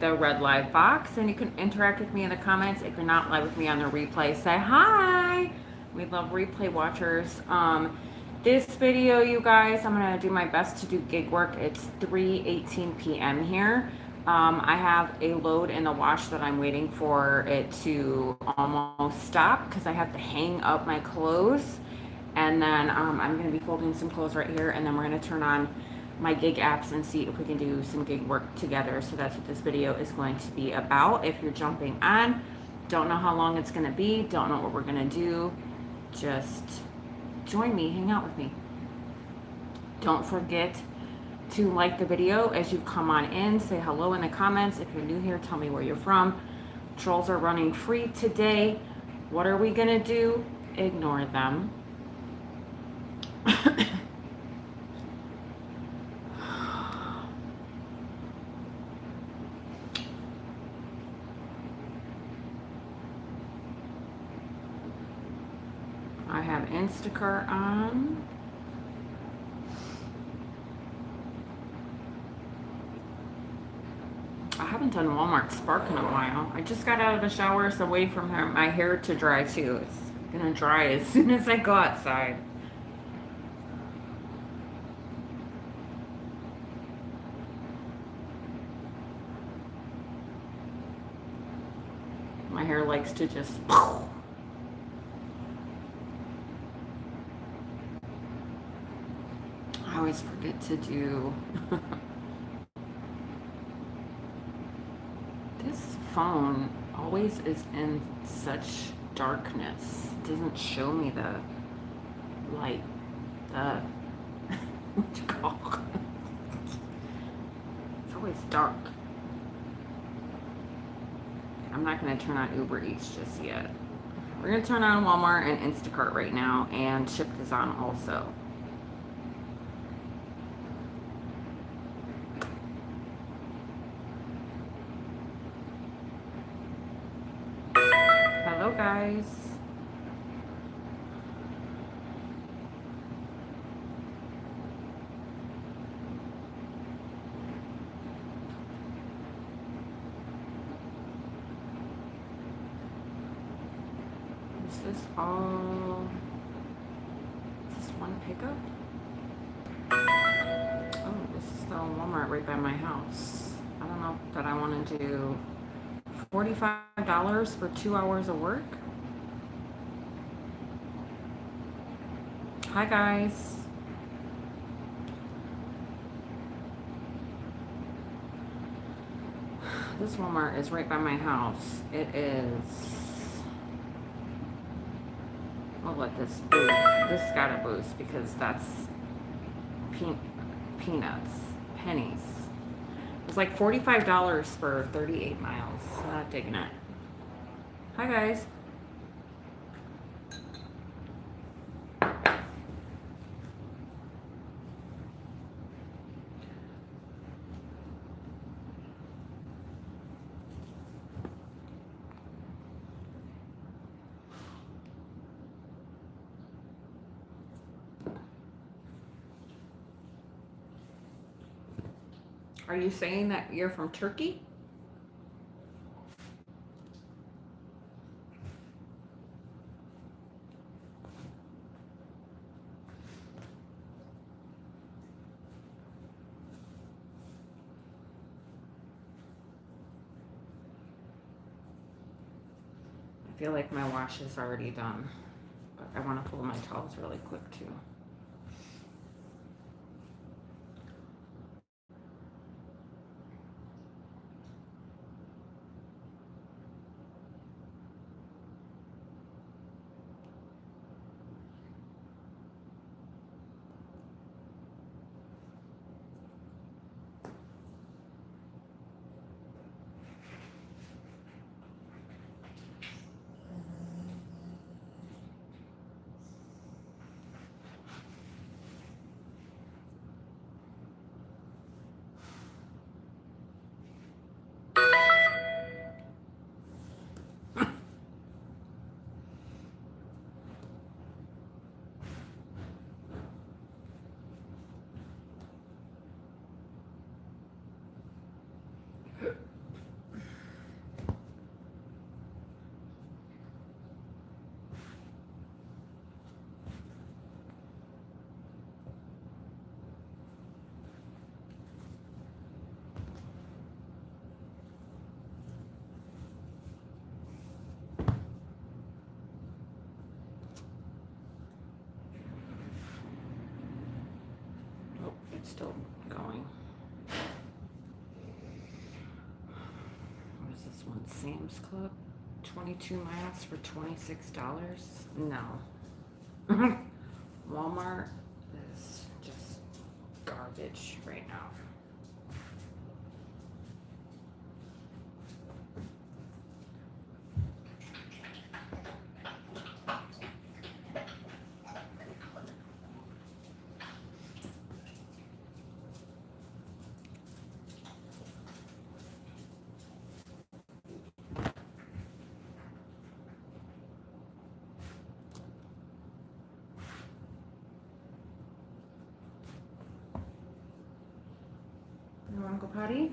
the red live box, and you can interact with me in the comments. If you're not live with me on the replay, say hi. We love replay watchers. This video, you guys, I'm gonna do my best to do gig work. It's 3:18 p.m. here. I have a load in the wash that I'm waiting for it to almost stop because I have to hang up my clothes, and then I'm gonna be folding some clothes right here, and then we're gonna turn on my gig apps and see if we can do some gig work together. So that's what this video is going to be about. If you're jumping on, don't know how long it's gonna be, don't know what we're gonna do, just join me, hang out with me. Don't forget to like the video as you come on in. Say hello in the comments. If you're new here, tell me where you're from. Trolls are running free today. What are we gonna do? Ignore them. I have Instacart on. I haven't done Walmart Spark in a while. I just got out of the shower, so I'm waiting for my hair to dry too. It's gonna dry as soon as I go outside. My hair likes to just... I always forget to do... This phone always is in such darkness. It doesn't show me the light, the... what you call it? It's always dark. I'm not going to turn on Uber Eats just yet. We're going to turn on Walmart and Instacart right now, and Shipt is on also. Hello, guys. Is this all? Is this one pickup? Oh, this is the Walmart right by my house. I don't know that I want to do $45 for 2 hours of work. Hi, guys. This Walmart is right by my house. It is... We'll let this boost. This got a boost because that's peanuts, pennies. It's like $45 for 38 miles. Not digging it. Hi, guys. Are you saying that you're from Turkey? I feel like my wash is already done, but I want to fold my towels really quick too. this one? Sam's Club. 22 miles for $26. No. Walmart is just garbage right now. You want to go potty?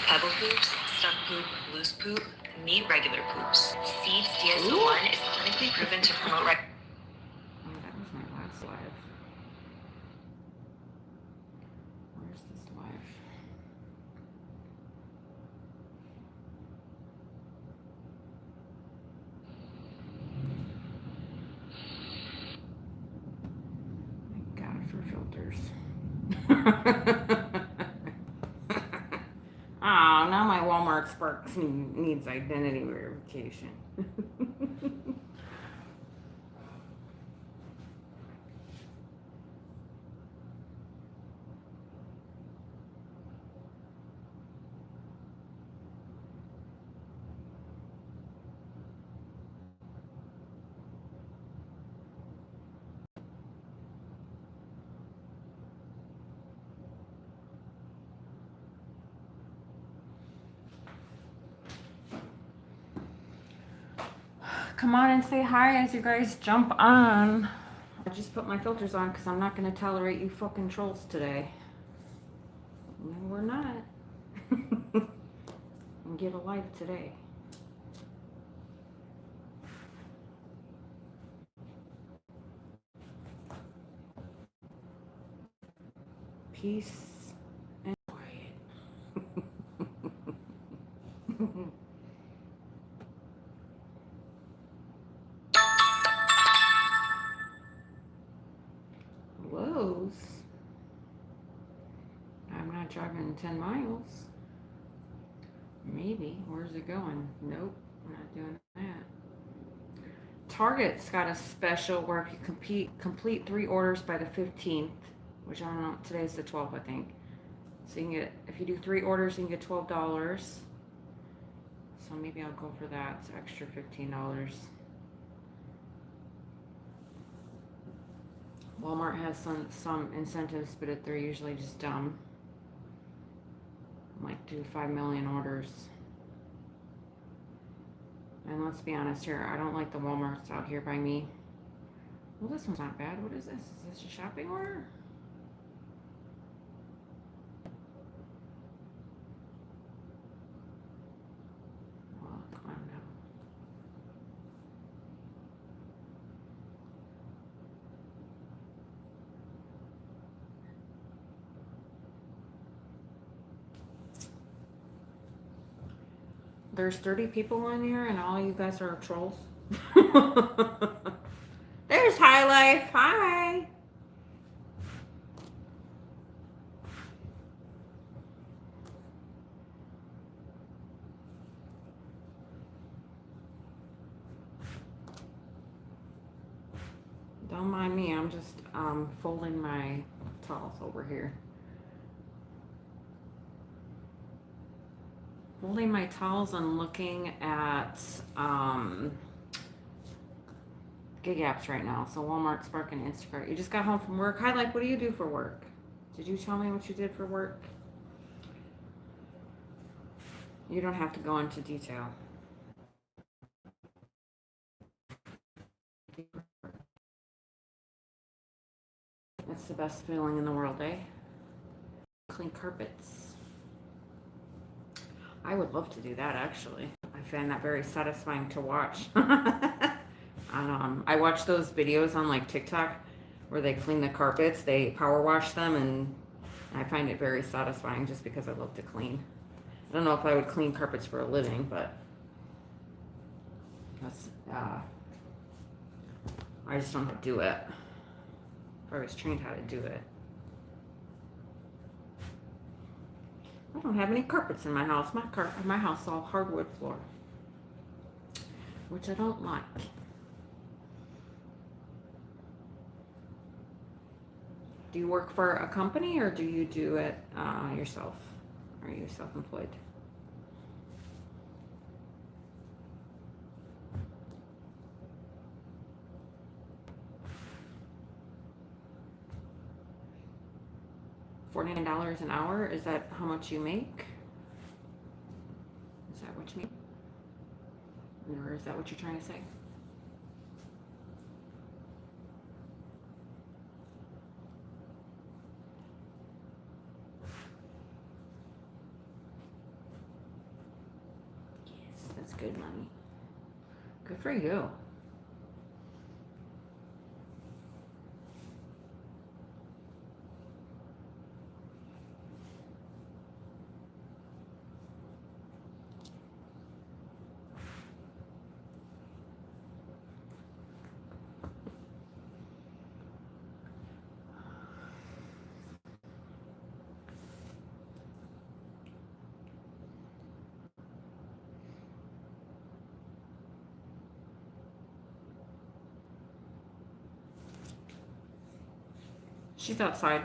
Pebble poops, stuck poop, loose poop, need regular poops. Seeds DS01 is clinically proven to promote Oh, that was my last live. Where's this live? Thank God for filters. Oh, now my Walmart Sparks needs identity verification. Come on and say hi as you guys jump on. I just put my filters on because I'm not going to tolerate you fucking trolls today. No, we're not. And get a life today. Peace and quiet. Lowe's. I'm not driving 10 miles. Maybe. Where's it going? Nope. I'm not doing that. Target's got a special where if you complete 3 orders by the 15th, which I don't know, today's the 12th, I think. So you can get, if you do 3 orders, you can get $12. So maybe I'll go for that. It's extra $15. Walmart has some incentives, but they're usually just dumb. Like do 5 million orders. And let's be honest here, I don't like the Walmarts out here by me. Well, this one's not bad. What is this? Is this a shopping order? Oh, come on now. There's 30 people in here and all you guys are trolls. There's High Life. Hi. Don't mind me. I'm just folding my towels over here. Folding my towels and looking at gig apps right now. So Walmart, Spark, and Instacart. You just got home from work. Hi, like, what do you do for work? Did you tell me what you did for work? You don't have to go into detail. That's the best feeling in the world, eh? Clean carpets. I would love to do that, actually. I find that very satisfying to watch. I watch those videos on like TikTok where they clean the carpets, they power wash them, and I find it very satisfying just because I love to clean. I don't know if I would clean carpets for a living, but that's I just don't know how to do it. If I was trained how to do it. I don't have any carpets in my house. My house is all hardwood floor, which I don't like. Do you work for a company or do you do it yourself? Are you self-employed? $49 an hour? Is that how much you make? Is that what you mean? Or is that what you're trying to say? Yes, that's good money. Good for you. She's outside.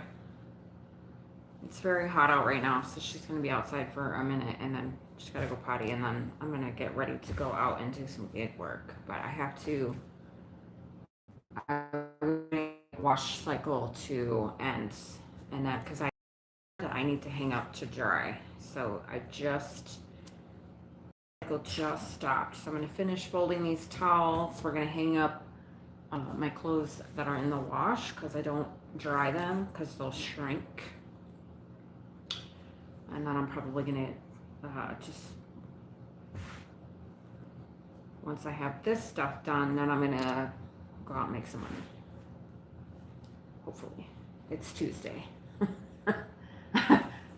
It's very hot out right now, so she's gonna be outside for a minute and then she's gotta go potty, and then I'm gonna get ready to go out and do some gig work. But I have to wash cycle to end, and that because I need to hang up to dry. So I just stopped. So I'm gonna finish folding these towels. We're gonna hang up my clothes that are in the wash because I don't dry them because they'll shrink. And then I'm probably gonna just, once I have this stuff done, then I'm gonna go out and make some money. Hopefully. It's Tuesday.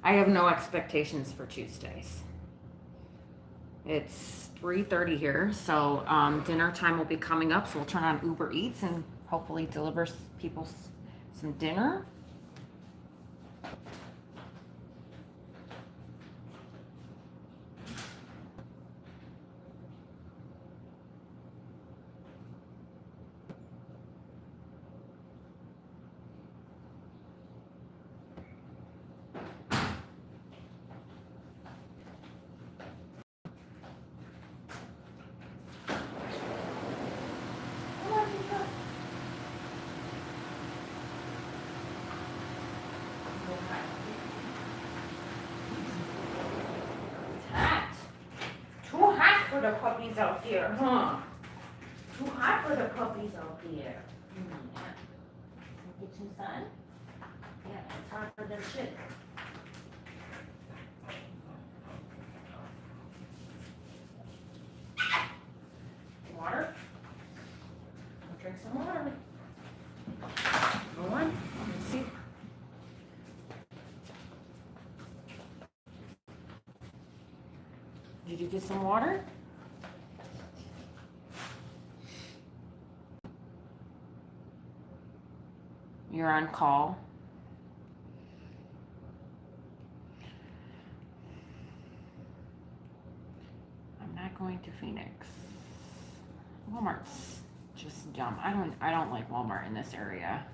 I have no expectations for Tuesdays. It's 3:30 here, so dinner time will be coming up, so we'll turn on Uber Eats and hopefully deliver people some dinner. For the puppies out there, huh? Too hot for the puppies out there. Yeah. Get some sun? Yeah, it's hot for them shit. Water? I'll drink some water. Go on. Let's see. Did you get some water? You're on call. I'm not going to Phoenix. Walmart's just dumb. I don't like Walmart in this area.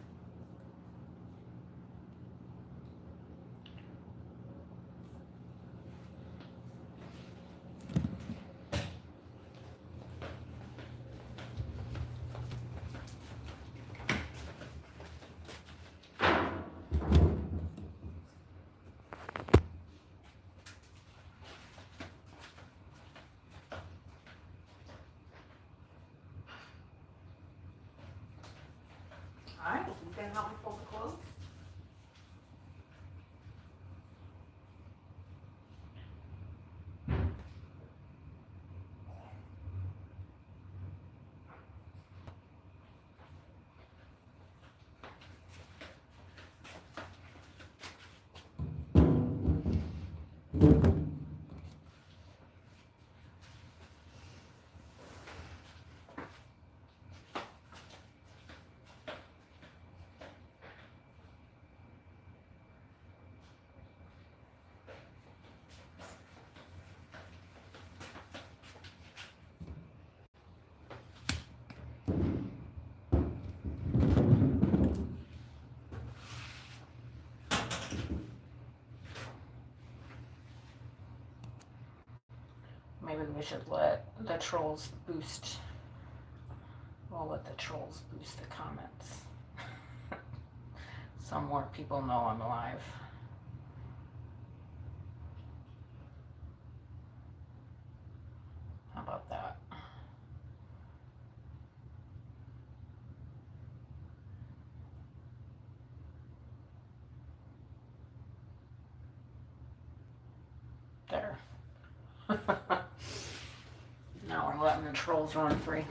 Alright, you can help me fold the clothes. Maybe we should let the trolls boost. We'll let the trolls boost the comments. So more people know I'm live. How about that? There. Now we're letting the trolls run free.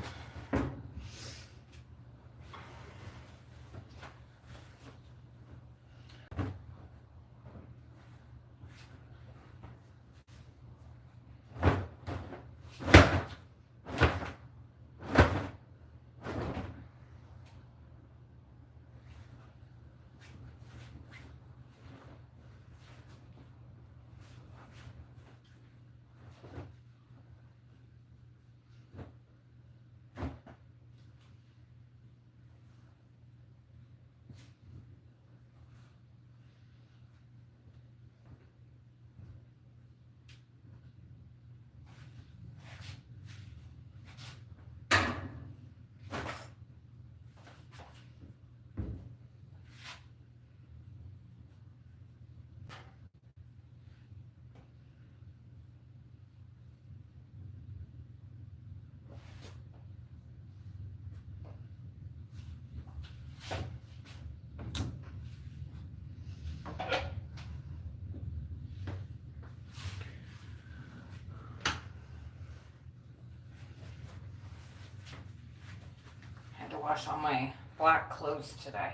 Had to wash all my black clothes today.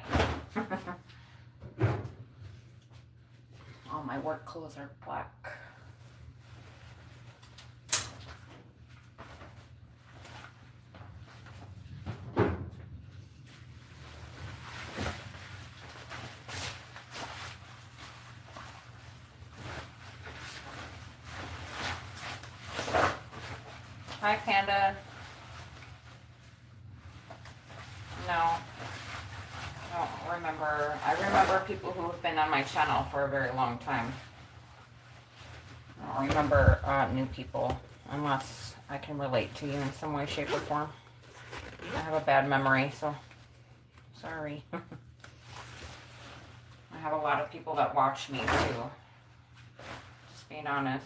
All my work clothes are black. Hi, Panda. No, I don't remember. I remember people who have been on my channel for a very long time. I don't remember new people, unless I can relate to you in some way, shape, or form. I have a bad memory, so sorry. I have a lot of people that watch me, too. Just being honest.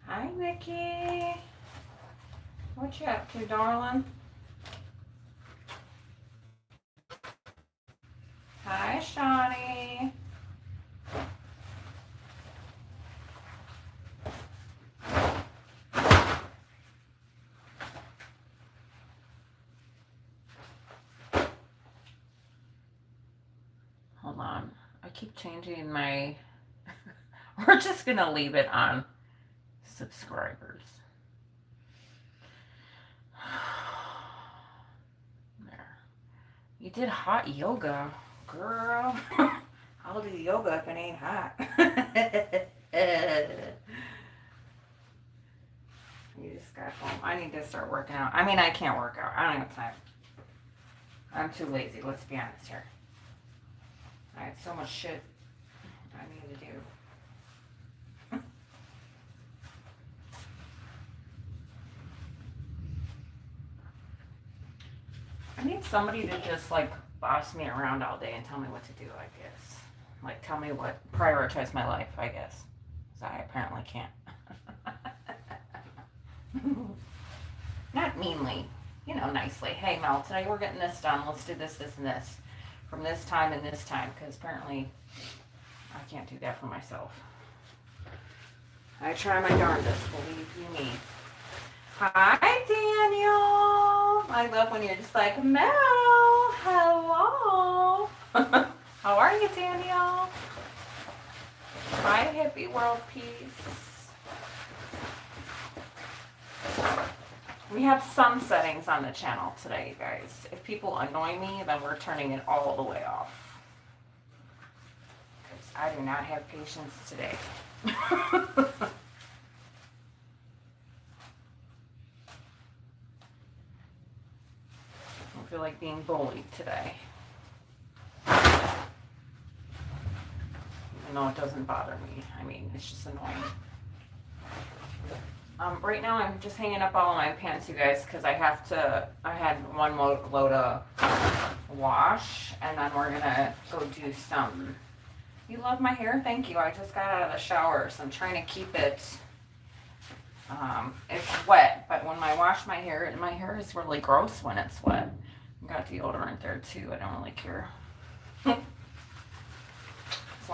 Hi, Nikki. What you up to, darling? Hi, Shawnee. on. I keep changing my. We're just gonna leave it on subscribers. There. You did hot yoga, girl. I'll do yoga if it ain't hot. You just got home. I need to start working out. I mean, I can't work out. I don't have time. I'm too lazy. Let's be honest here. I had so much shit I need to do. I need somebody to just like boss me around all day and tell me what to do, I guess. Like tell me what, prioritize my life, I guess. Because I apparently can't. Not meanly, you know, nicely. Hey Mel, today we're getting this done. Let's do this, this, and this. From this time and this time. Because apparently I can't do that for myself. I try my darndest, believe you me. Hi, Daniel. I love when you're just like, Mel, hello. How are you, Daniel? Hi, hippie world peace. We have some settings on the channel today, you guys. If people annoy me, then we're turning it all the way off. Because I do not have patience today. I feel like being bullied today. Even though it doesn't bother me. I mean, it's just annoying. Right now I'm just hanging up all of my pants, you guys, because I had one load of wash, and then we're gonna go do some. You love my hair? Thank you. I just got out of the shower, so I'm trying to keep it, it's wet, but when I wash my hair is really gross when it's wet. I got deodorant there too. I don't really care. So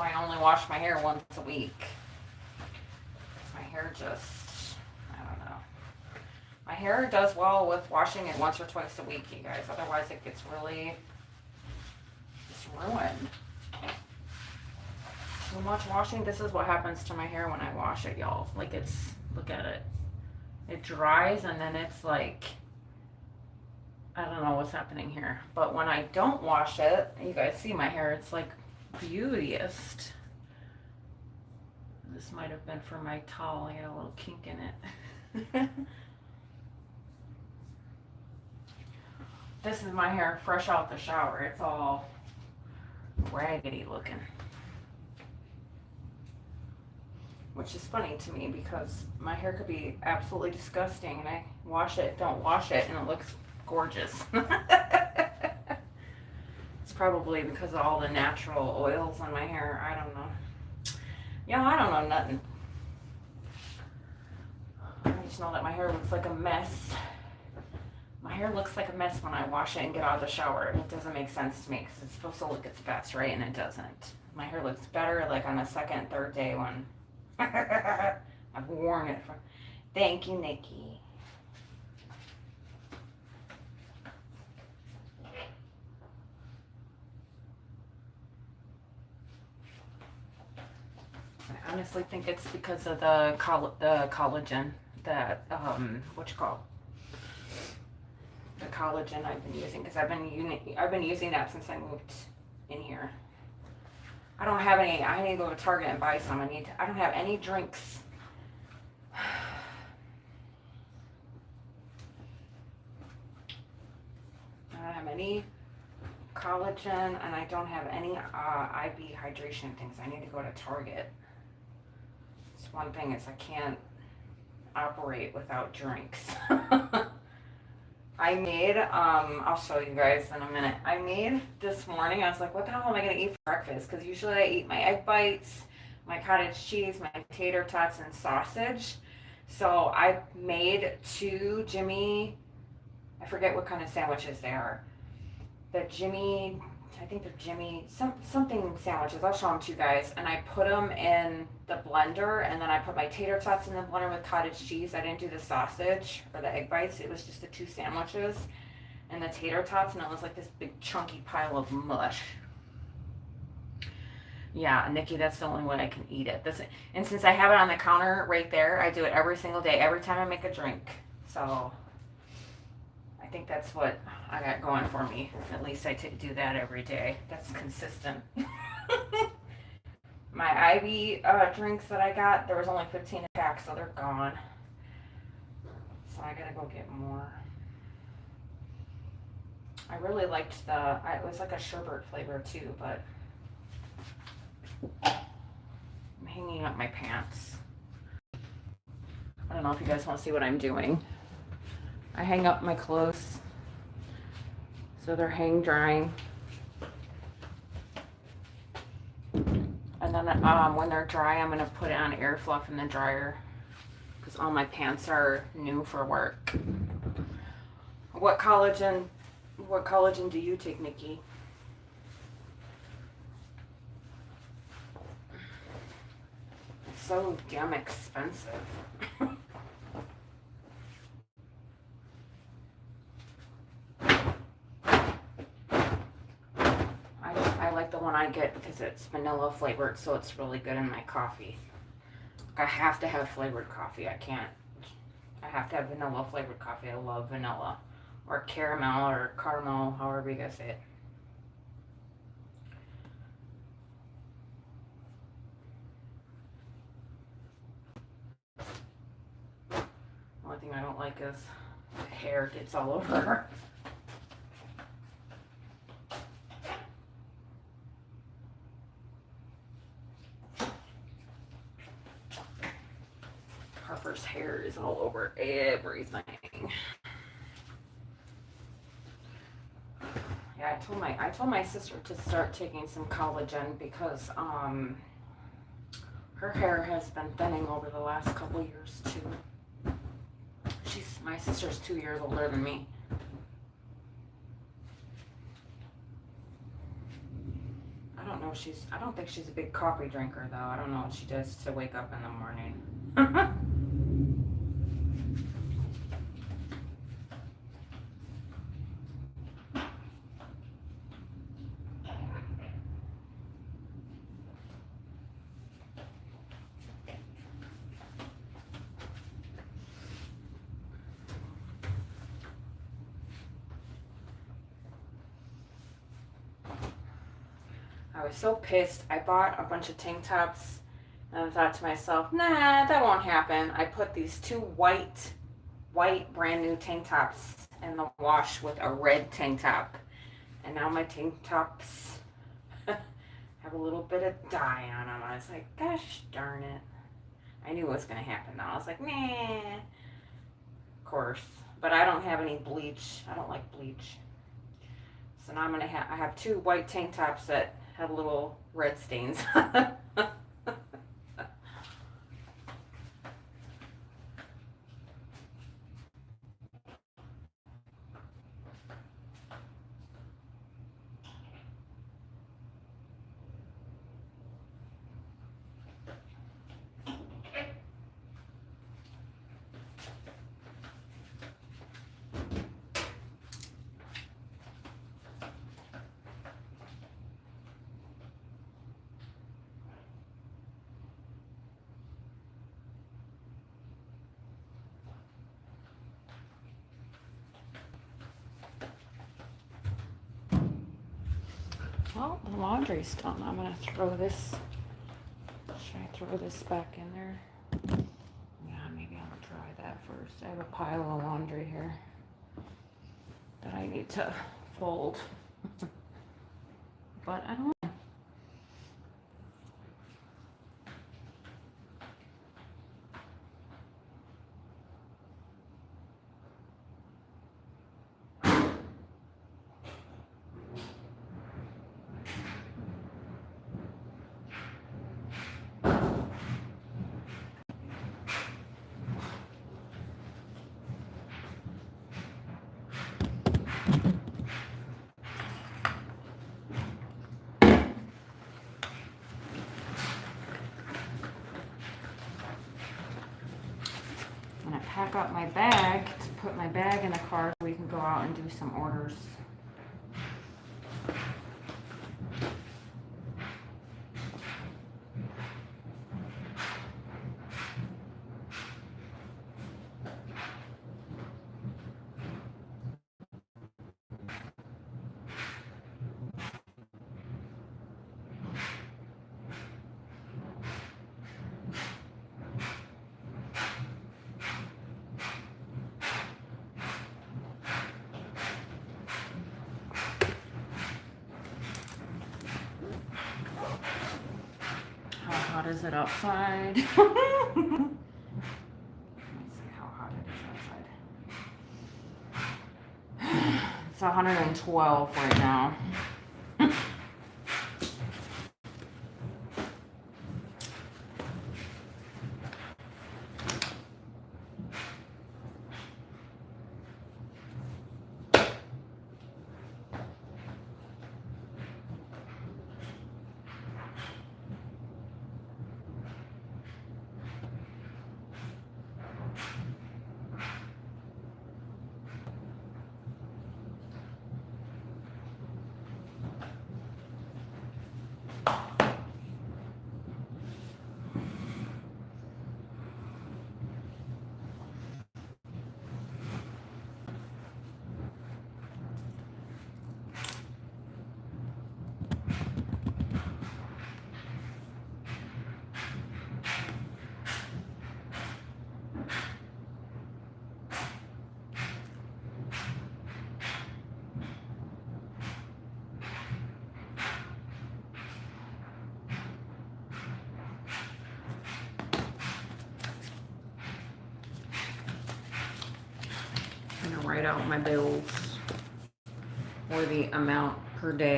I only wash my hair once a week. My hair just, I don't know. My hair does well with washing it once or twice a week, you guys. Otherwise it gets really just ruined. Too much washing. This is what happens to my hair when I wash it, y'all. Like it's, look at it. It dries and then it's like, I don't know what's happening here. But when I don't wash it, you guys see my hair, it's like beautiest. This might have been for my towel. I got a little kink in it. This is my hair fresh out the shower. It's all raggedy looking. Which is funny to me because my hair could be absolutely disgusting and I wash it, don't wash it, and it looks gorgeous. It's probably because of all the natural oils on my hair. I don't know. Yeah, I don't know nothing. I just know that my hair looks like a mess. My hair looks like a mess when I wash it and get out of the shower. It doesn't make sense to me because it's supposed to look its best, right? And it doesn't. My hair looks better like on the second, third day when I've worn it for. Thank you, Nikki. I honestly think it's because of the collagen that what you call the collagen I've been using, because I've been using that since I moved in here. I don't have any. I need to go to Target and buy some. I don't have any drinks. I don't have any collagen, and I don't have any IV hydration things. I need to go to Target. It's one thing is I can't operate without drinks. I made, I'll show you guys in a minute. I made this morning, I was like, what the hell am I going to eat for breakfast? Because usually I eat my egg bites, my cottage cheese, my tater tots, and sausage. So I made two Jimmy, I forget what kind of sandwiches they are. The Jimmy, I think they're Jimmy, something sandwiches. I'll show them to you guys. And I put them in the blender, and then I put my tater tots in the blender with cottage cheese. I didn't do the sausage or the egg bites. It was just the two sandwiches and the tater tots, and it was like this big chunky pile of mush. Yeah, Nikki, that's the only way I can eat it. And since I have it on the counter right there, I do it every single day, every time I make a drink. So I think that's what I got going for me. At least I do that every day. That's consistent. My Ivy drinks that I got, there was only 15 a pack, so they're gone. So I gotta go get more. I really liked it was like a sherbet flavor too, but I'm hanging up my pants. I don't know if you guys want to see what I'm doing. I hang up my clothes so they're hang drying. And then when they're dry, I'm going to put it on air fluff in the dryer because all my pants are new for work. What collagen do you take, Nikki? It's so damn expensive. I like the one I get because it's vanilla flavored, so it's really good in my coffee. I have to have flavored coffee. I have to have vanilla flavored coffee. I love vanilla. Or caramel, however you guys say it. The only thing I don't like is the hair gets all over. Harper's hair is all over everything. Yeah, I told my sister to start taking some collagen because her hair has been thinning over the last couple years too. My sister's 2 years older than me. I don't think she's a big coffee drinker though. I don't know what she does to wake up in the morning. I was so pissed. I bought a bunch of tank tops and I thought to myself, nah, that won't happen. I put these two white brand new tank tops in the wash with a red tank top. And now my tank tops have a little bit of dye on them. I was like, gosh darn it. I knew it was going to happen though. I was like, nah. Of course. But I don't have any bleach. I don't like bleach. So now I have two white tank tops that have little red stains. Well, the laundry's done. I'm going to throw this. Should I throw this back in there? Yeah, maybe I'll try that first. I have a pile of laundry here that I need to fold. But I don't know. I'm going to pack up my bag to put my bag in the car so we can go out and do some orders. hot is it outside? Let's see how hot it is outside. It's 112 right now. I'm gonna write out my bills or the amount per day.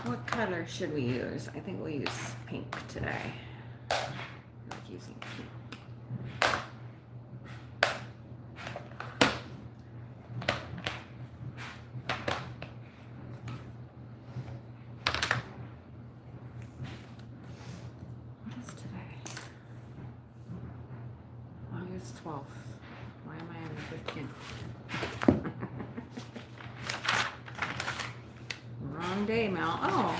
What color should we use? I think we'll use pink today. I like using pink. What is today? August 12th. Why am I on the 15th? Wrong day, Mel. Oh.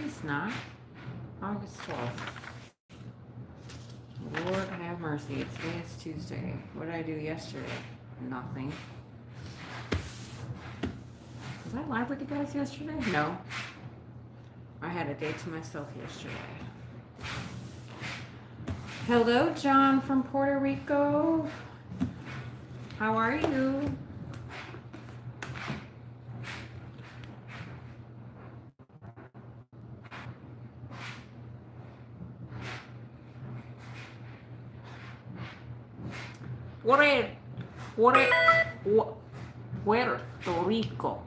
It's not. August 12th. Lord have mercy. Today is Tuesday. What did I do yesterday? Nothing. Was I live with you guys yesterday? No. I had a day to myself yesterday. Hello, John from Puerto Rico. How are you? Puerto Rico.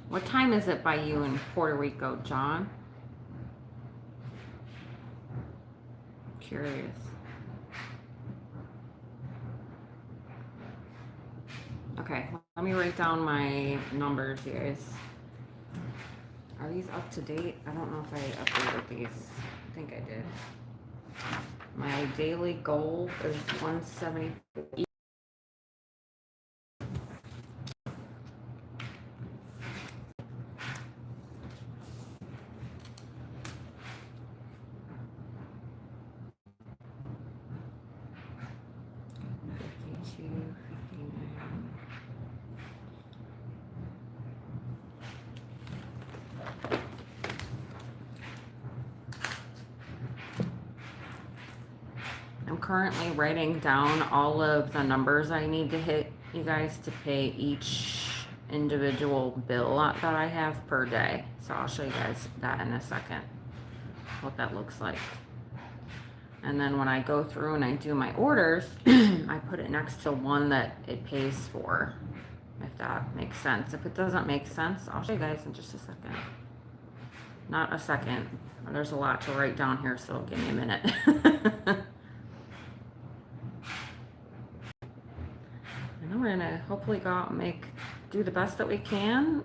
What time is it by you in Puerto Rico, John? Curious. Okay, let me write down my numbers, you guys. Are these up to date? I don't know if I updated these. I think I did. My daily goal is 170. I'm currently writing down all of the numbers I need to hit, you guys, to pay each individual bill that I have per day. So I'll show you guys that in a second, what that looks like. And then when I go through and I do my orders, I put it next to one that it pays for, if that makes sense. If it doesn't make sense, I'll show you guys in just a second. Not a second. There's a lot to write down here, so give me a minute. And we're gonna hopefully go out and do the best that we can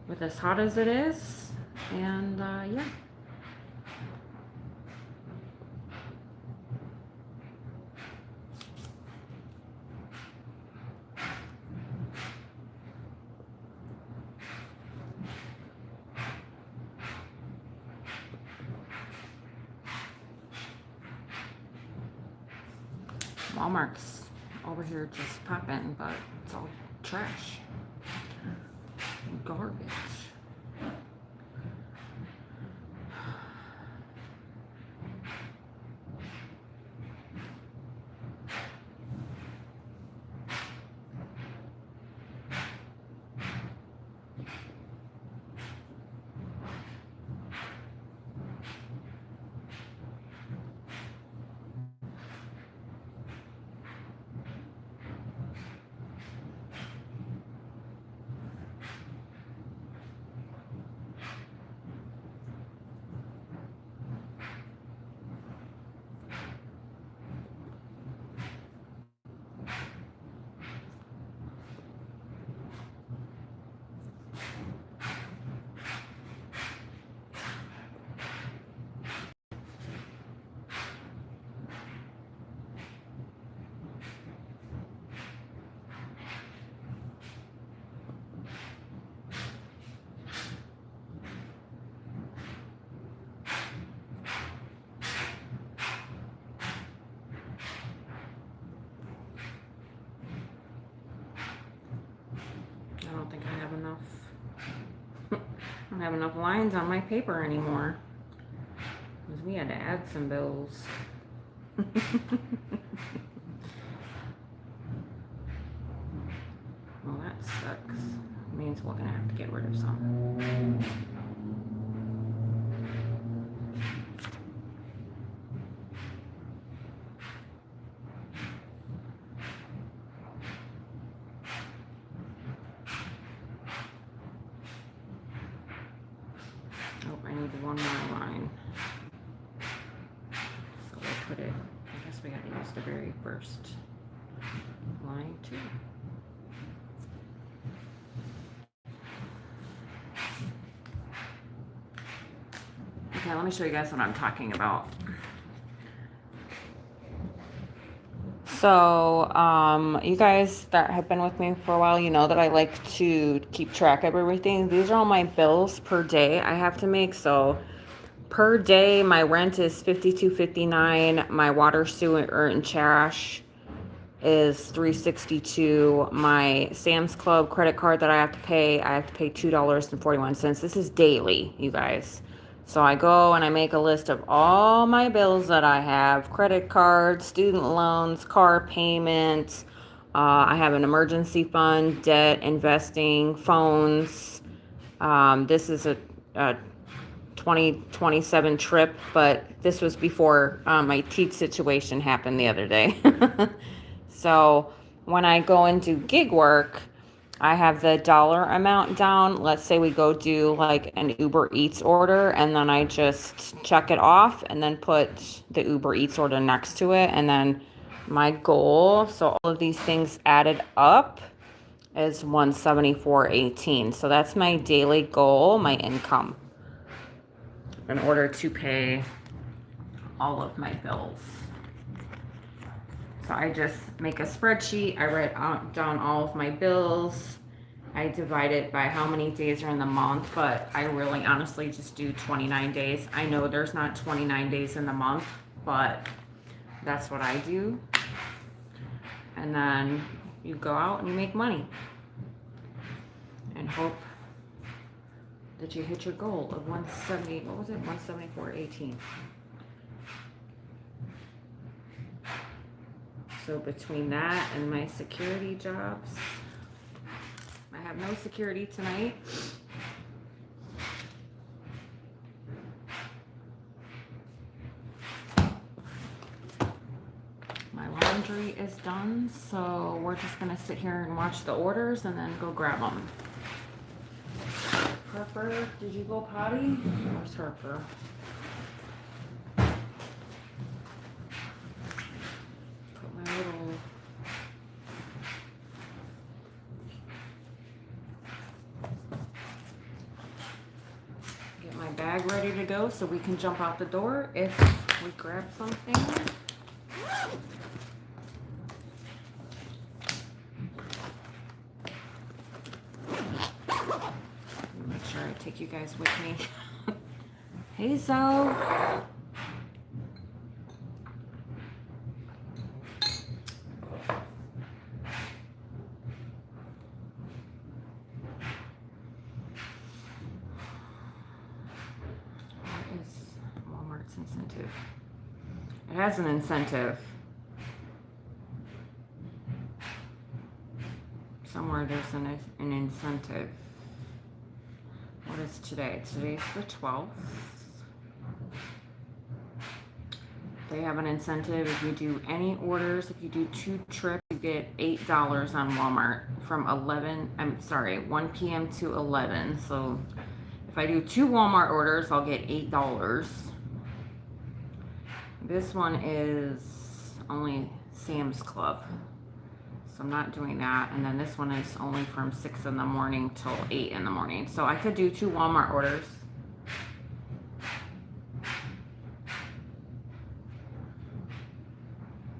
with as hot as it is. And yeah. Walmart's over here just popping, but it's all trash. Garbage. I don't think I have enough. I don't have enough lines on my paper anymore. Because we had to add some bills. Well, that sucks. Means we're gonna have to get rid of some. Oh, I need one more line. So we'll put it, I guess we gotta use the very first line too. Okay, let me show you guys what I'm talking about. So, you guys that have been with me for a while, you know that I like to keep track of everything. These are all my bills per day I have to make. So, per day, my rent is $52.59. My water, sewer, and trash is $3.62. My Sam's Club credit card that I have to pay $2.41. This is daily, you guys. So I go and I make a list of all my bills that I have: credit cards, student loans, car payments. I have an emergency fund, debt, investing, phones. This is a 2027 trip, but this was before my teeth situation happened the other day. So when I go and do gig work, I have the dollar amount down. Let's say we go do like an Uber Eats order, and then I just check it off and then put the Uber Eats order next to it. And then my goal, so all of these things added up, is 174.18. So that's my daily goal, my income, in order to pay all of my bills. So I just make a spreadsheet. I write down all of my bills. I divide it by how many days are in the month, but I really honestly just do 29 days. I know there's not 29 days in the month, but that's what I do. And then you go out and you make money and hope that you hit your goal of 170, what was it? 174.18. So between that and my security jobs, I have no security tonight. My laundry is done, so we're just gonna sit here and watch the orders and then go grab them. Harper, did you go potty? Where's Harper? Put my little get my bag ready to go so we can jump out the door if we grab something. Make sure I take you guys with me. Hey, Zoe. incentive. It has an incentive. Somewhere there's an incentive. What is today? Today's the 12th. They have an incentive if you do any orders. If you do 2 trips, you get $8 on Walmart from 1 p.m. to 11. So if I do 2 Walmart orders, I'll get $8. This one is only Sam's Club. So I'm not doing that. And then this one is only from 6 in the morning till 8 in the morning. So I could do 2 Walmart orders.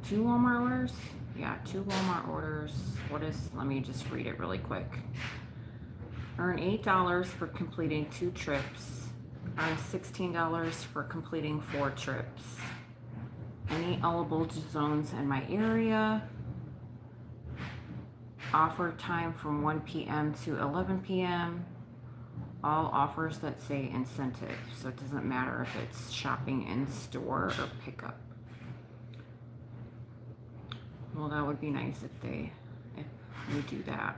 Two Walmart orders? Yeah, 2 Walmart orders. Let me just read it really quick. Earn $8 for completing 2 trips. Earn $16 for completing 4 trips. Any eligible zones in my area. Offer time from 1 p.m. to 11 p.m. All offers that say incentive. So it doesn't matter if it's shopping in store or pickup. Well, that would be nice if we do that.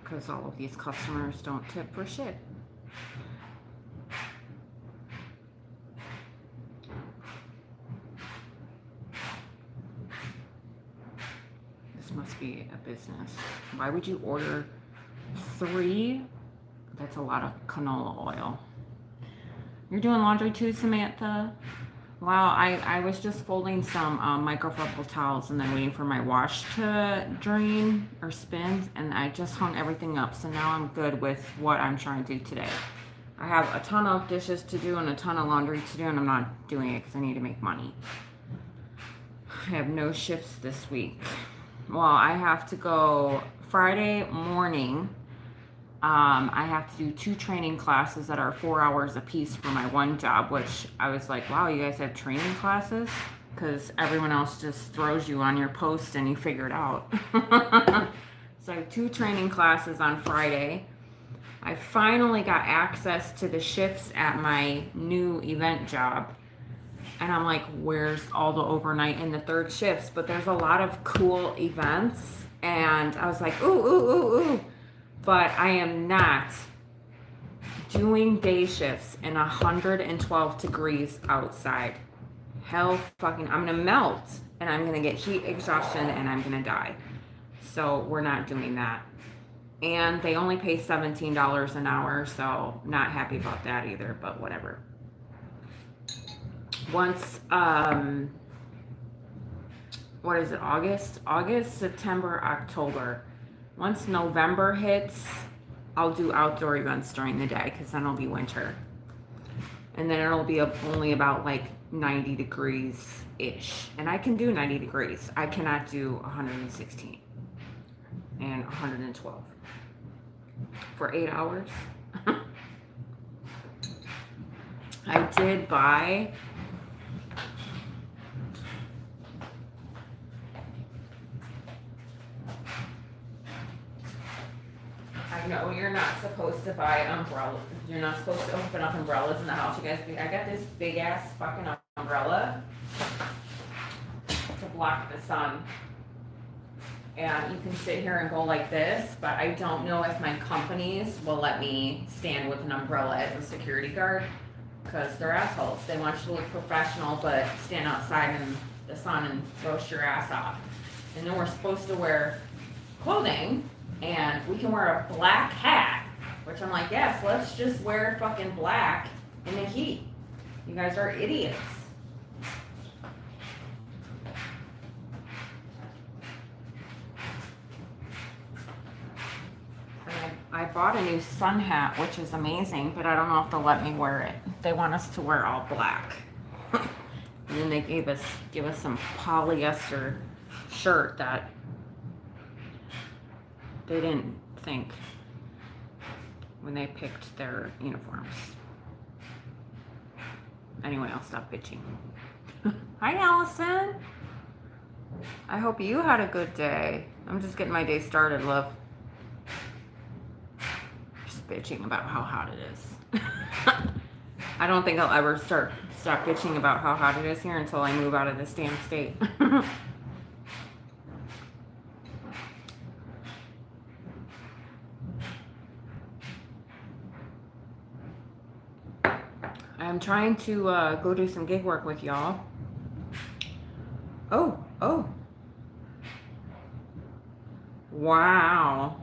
Because all of these customers don't tip for shit. This must be a business. Why would you order 3? That's a lot of canola oil. You're doing laundry too, Samantha? Wow, I was just folding some microfiber towels and then waiting for my wash to drain or spin, and I just hung everything up. So now I'm good with what I'm trying to do today. I have a ton of dishes to do and a ton of laundry to do, and I'm not doing it because I need to make money. I have no shifts this week. Well, I have to go Friday morning. I have to do 2 training classes that are 4 hours a piece for my one job, which I was like, wow, you guys have training classes? Because everyone else just throws you on your post and you figure it out. So I have 2 training classes on Friday. I finally got access to the shifts at my new event job. And I'm like, where's all the overnight and the 3rd shifts? But there's a lot of cool events. And I was like, ooh. But I am not doing day shifts in 112 degrees outside. Hell fucking, I'm gonna melt and I'm gonna get heat exhaustion and I'm gonna die. So we're not doing that. And they only pay $17 an hour, so not happy about that either, but whatever. Once, what is it, August, September, October. Once November hits, I'll do outdoor events during the day because then it'll be winter. And then it'll be only about like 90 degrees-ish. And I can do 90 degrees. I cannot do 116 and 112 for 8 hours. I did buy I know you're not supposed to buy umbrellas. You're not supposed to open up umbrellas in the house. You guys, I got this big ass fucking umbrella to block the sun. And you can sit here and go like this, but I don't know if my companies will let me stand with an umbrella as a security guard because they're assholes. They want you to look professional, but stand outside in the sun and roast your ass off. And then we're supposed to wear clothing. And we can wear a black hat, which I'm like, yes, let's just wear fucking black in the heat. You guys are idiots. I bought a new sun hat, which is amazing, but I don't know if they'll let me wear it. They want us to wear all black. And then they give us some polyester shirt that they didn't think when they picked their uniforms. Anyway, I'll stop bitching. Hi, Allison. I hope you had a good day. I'm just getting my day started, love. Just bitching about how hot it is. I don't think I'll ever stop bitching about how hot it is here until I move out of this damn state. I'm trying to go do some gig work with y'all. Oh. Wow.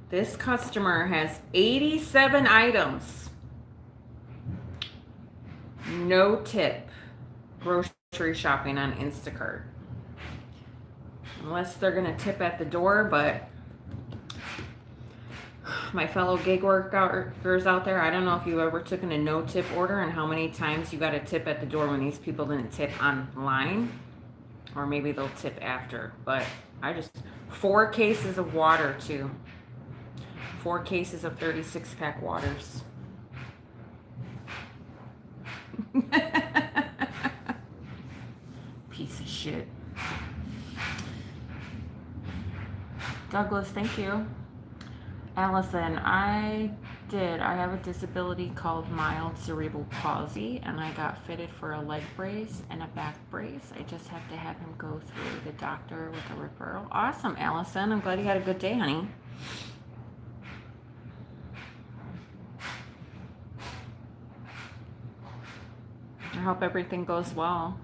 This customer has 87 items. No tip. Grocery shopping on Instacart. Unless they're going to tip at the door, but my fellow gig workers out there, I don't know if you ever took in a no tip order and how many times you got a tip at the door when these people didn't tip online. Or maybe they'll tip after. But 4 cases of water too. 4 cases of 36-pack waters. Piece of shit. Douglas, thank you. Allison, I have a disability called mild cerebral palsy, and I got fitted for a leg brace and a back brace. I just have to have him go through the doctor with a referral. Awesome, Allison. I'm glad you had a good day, honey. I hope everything goes well.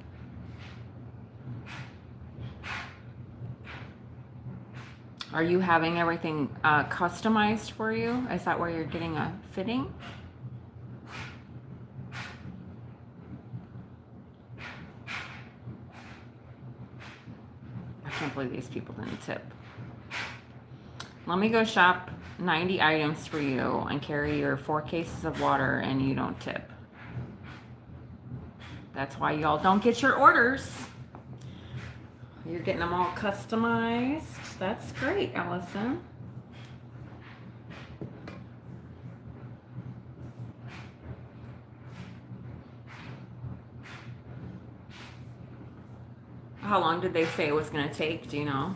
Are you having everything customized for you? Is that where you're getting a fitting? I can't believe these people didn't tip. Let me go shop 90 items for you and carry your 4 cases of water and you don't tip. That's why y'all don't get your orders. You're getting them all customized. That's great, Allison. How long did they say it was going to take? Do you know?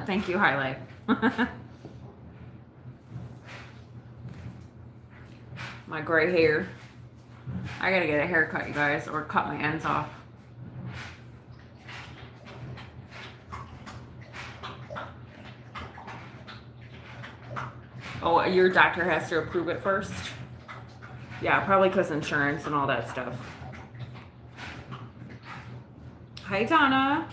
Thank you, High Life. My gray hair. I gotta get a haircut, you guys, or cut my ends off. Oh, your doctor has to approve it first? Yeah, probably because insurance and all that stuff. Hi, Donna.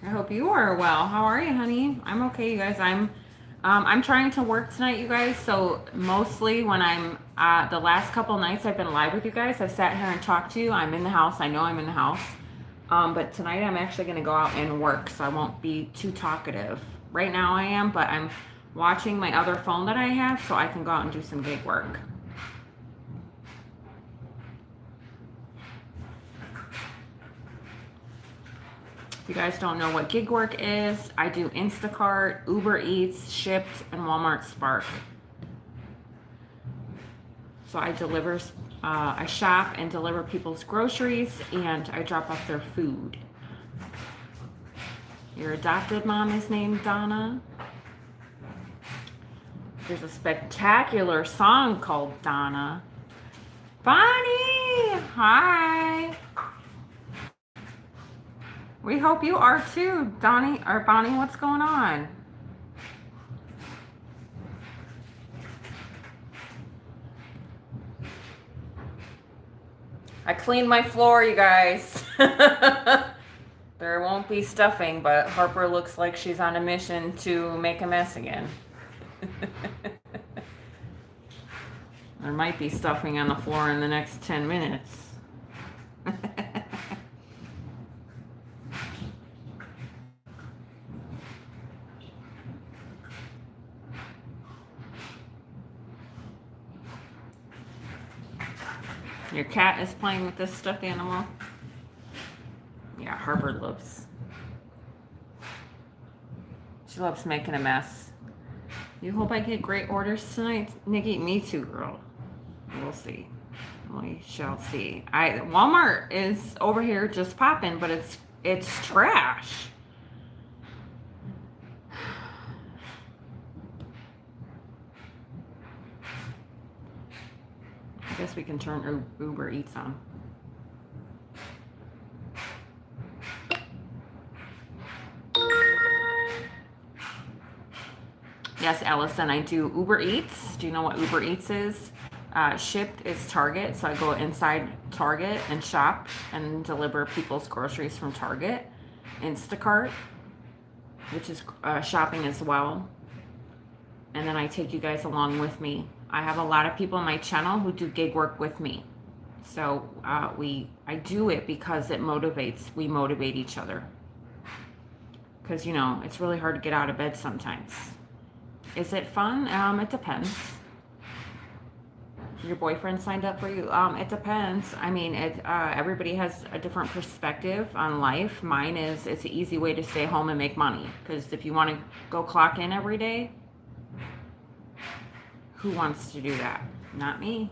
I hope you are well. How are you, honey? I'm okay, you guys. I'm trying to work tonight, you guys. So mostly when I'm the last couple nights I've been live with you guys, I've sat here and talked to you. I'm in the house. I know I'm in the house. But tonight I'm actually going to go out and work, so I won't be too talkative. Right now I am, but I'm watching my other phone that I have so I can go out and do some gig work. If you guys don't know what gig work is, I do Instacart, Uber Eats, Shipt, and Walmart Spark. So I shop and deliver people's groceries, and I drop off their food. Your adopted mom is named Donna. There's a spectacular song called Donna. Bonnie! Hi! We hope you are too, Bonnie, what's going on? I cleaned my floor, you guys. There won't be stuffing, but Harper looks like she's on a mission to make a mess again. There might be stuffing on the floor in the next 10 minutes. Your cat is playing with this stuffed animal. Yeah, Harvard loves. She loves making a mess. You hope I get great orders tonight, Nikki. Me too, girl. We'll see. We shall see. Walmart is over here just popping, but it's trash. I guess we can turn Uber Eats on. Yes, Allison, I do Uber Eats. Do you know what Uber Eats is? Shipped is Target, so I go inside Target and shop and deliver people's groceries from Target. Instacart, which is shopping as well. And then I take you guys along with me. I have a lot of people on my channel who do gig work with me. So I do it because it motivates. We motivate each other. Because, you know, it's really hard to get out of bed sometimes. Is it fun? It depends. Your boyfriend signed up for you? It depends. I mean, everybody has a different perspective on life. Mine is it's an easy way to stay home and make money. Because if you want to go clock in every day, who wants to do that? Not me.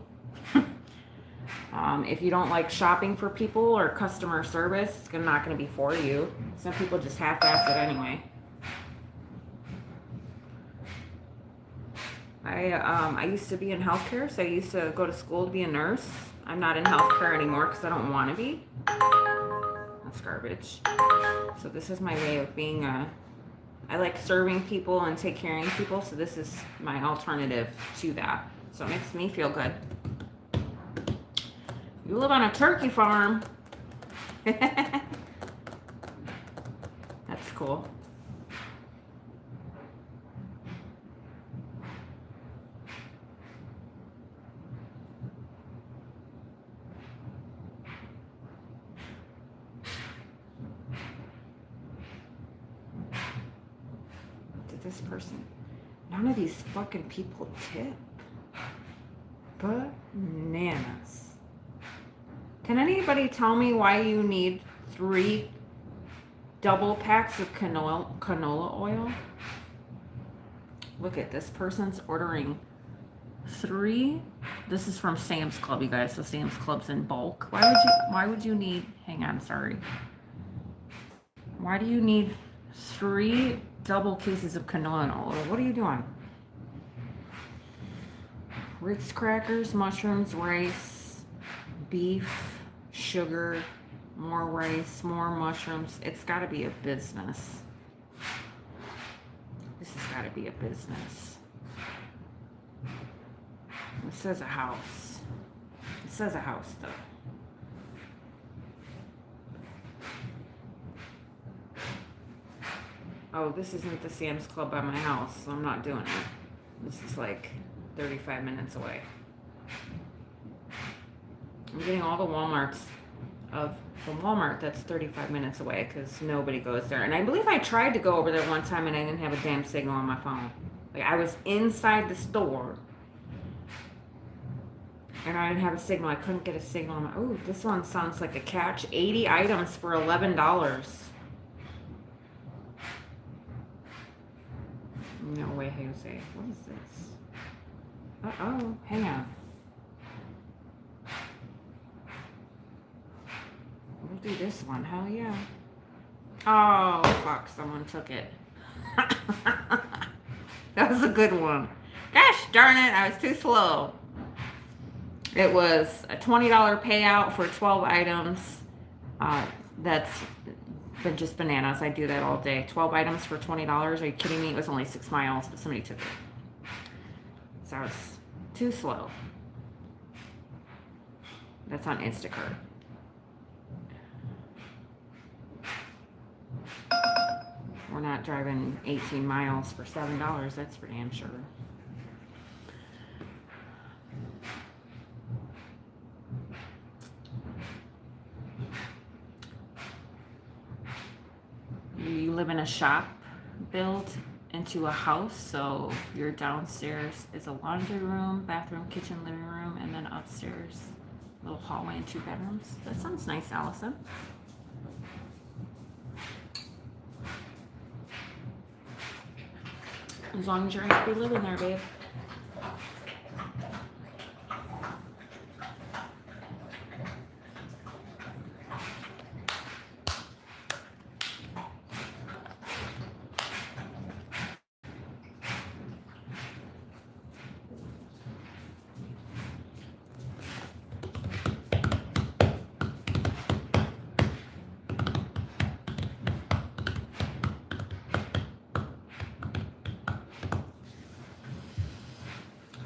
If you don't like shopping for people or customer service, it's not going to be for you. Some people just half-ass it anyway. I used to be in healthcare, so I used to go to school to be a nurse. I'm not in healthcare anymore because I don't want to be. That's garbage. So this is my way of being I like serving people and take care of people, so this is my alternative to that. So it makes me feel good. You live on a turkey farm. That's cool. This person, none of these fucking people tip. Bananas. Can anybody tell me why you need 3 double packs of canola oil? Look at this person's ordering 3. This is from Sam's Club, you guys. So Sam's Club's in bulk. Why would you need, hang on, sorry. Why do you need 3 double cases of canola oil? What are you doing? Ritz crackers, mushrooms, rice, beef, sugar, more rice, more mushrooms. It's got to be a business. This has got to be a business. It says a house. It says a house, though. Oh, this isn't the Sam's Club by my house, so I'm not doing it. This is like 35 minutes away. I'm getting all the Walmarts from Walmart that's 35 minutes away because nobody goes there. And I believe I tried to go over there one time and I didn't have a damn signal on my phone. Like, I was inside the store and I didn't have a signal. I couldn't get a signal on my... Oh, this one sounds like a catch. 80 items for $11. No way, Jose. What is this? Uh-oh. Hang on. We'll do this one. Hell yeah. Oh, fuck. Someone took it. That was a good one. Gosh darn it. I was too slow. It was a $20 payout for 12 items. That's just bananas. I do that all day. 12 items for $20. Are you kidding me? It was only 6 miles, but somebody took it. So I was too slow. That's on Instacart. We're not driving 18 miles for $7. That's for damn sure. You live in a shop built into a house, so your downstairs is a laundry room, bathroom, kitchen, living room, and then upstairs Little hallway and 2 bedrooms. That sounds nice, Allison. As long as you're happy living there, babe.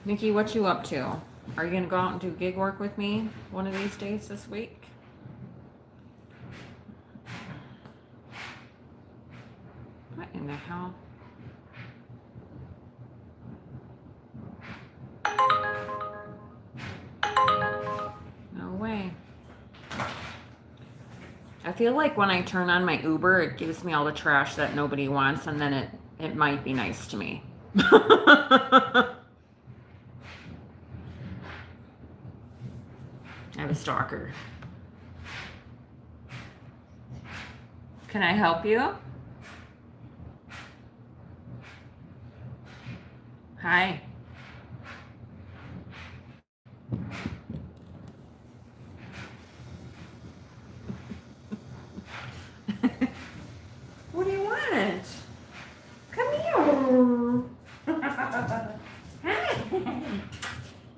Nikki, what you up to? Are you gonna go out and do gig work with me one of these days this week? What in the hell? No way. I feel like when I turn on my Uber, it gives me all the trash that nobody wants, and then it might be nice to me. I have a stalker. Can I help you? Hi. What do you want? Come here. Hi.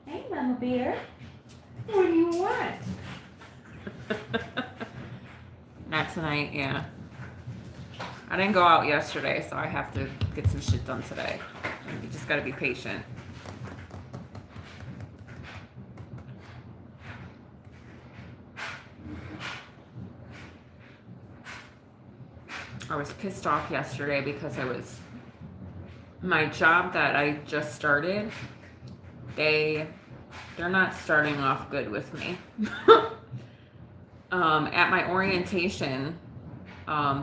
Hey, Mama Bear. What do you want? Not tonight, yeah. I didn't go out yesterday, so I have to get some shit done today. You just gotta be patient. I was pissed off yesterday because my job that I just started, they're not starting off good with me. At my orientation,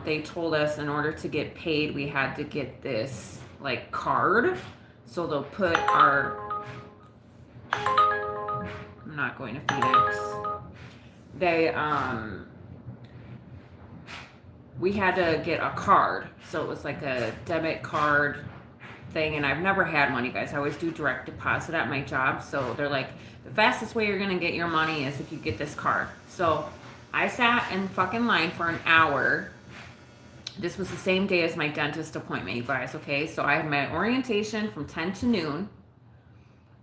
they told us in order to get paid, we had to get this like card. So they'll put I'm not going to Phoenix. We had to get a card. So it was like a debit card thing. And I've never had one, you guys. I always do direct deposit at my job. So they're like, the fastest way you're going to get your money is if you get this card. So I sat in fucking line for an hour. This was the same day as my dentist appointment, you guys, okay? So I had my orientation from 10 to noon.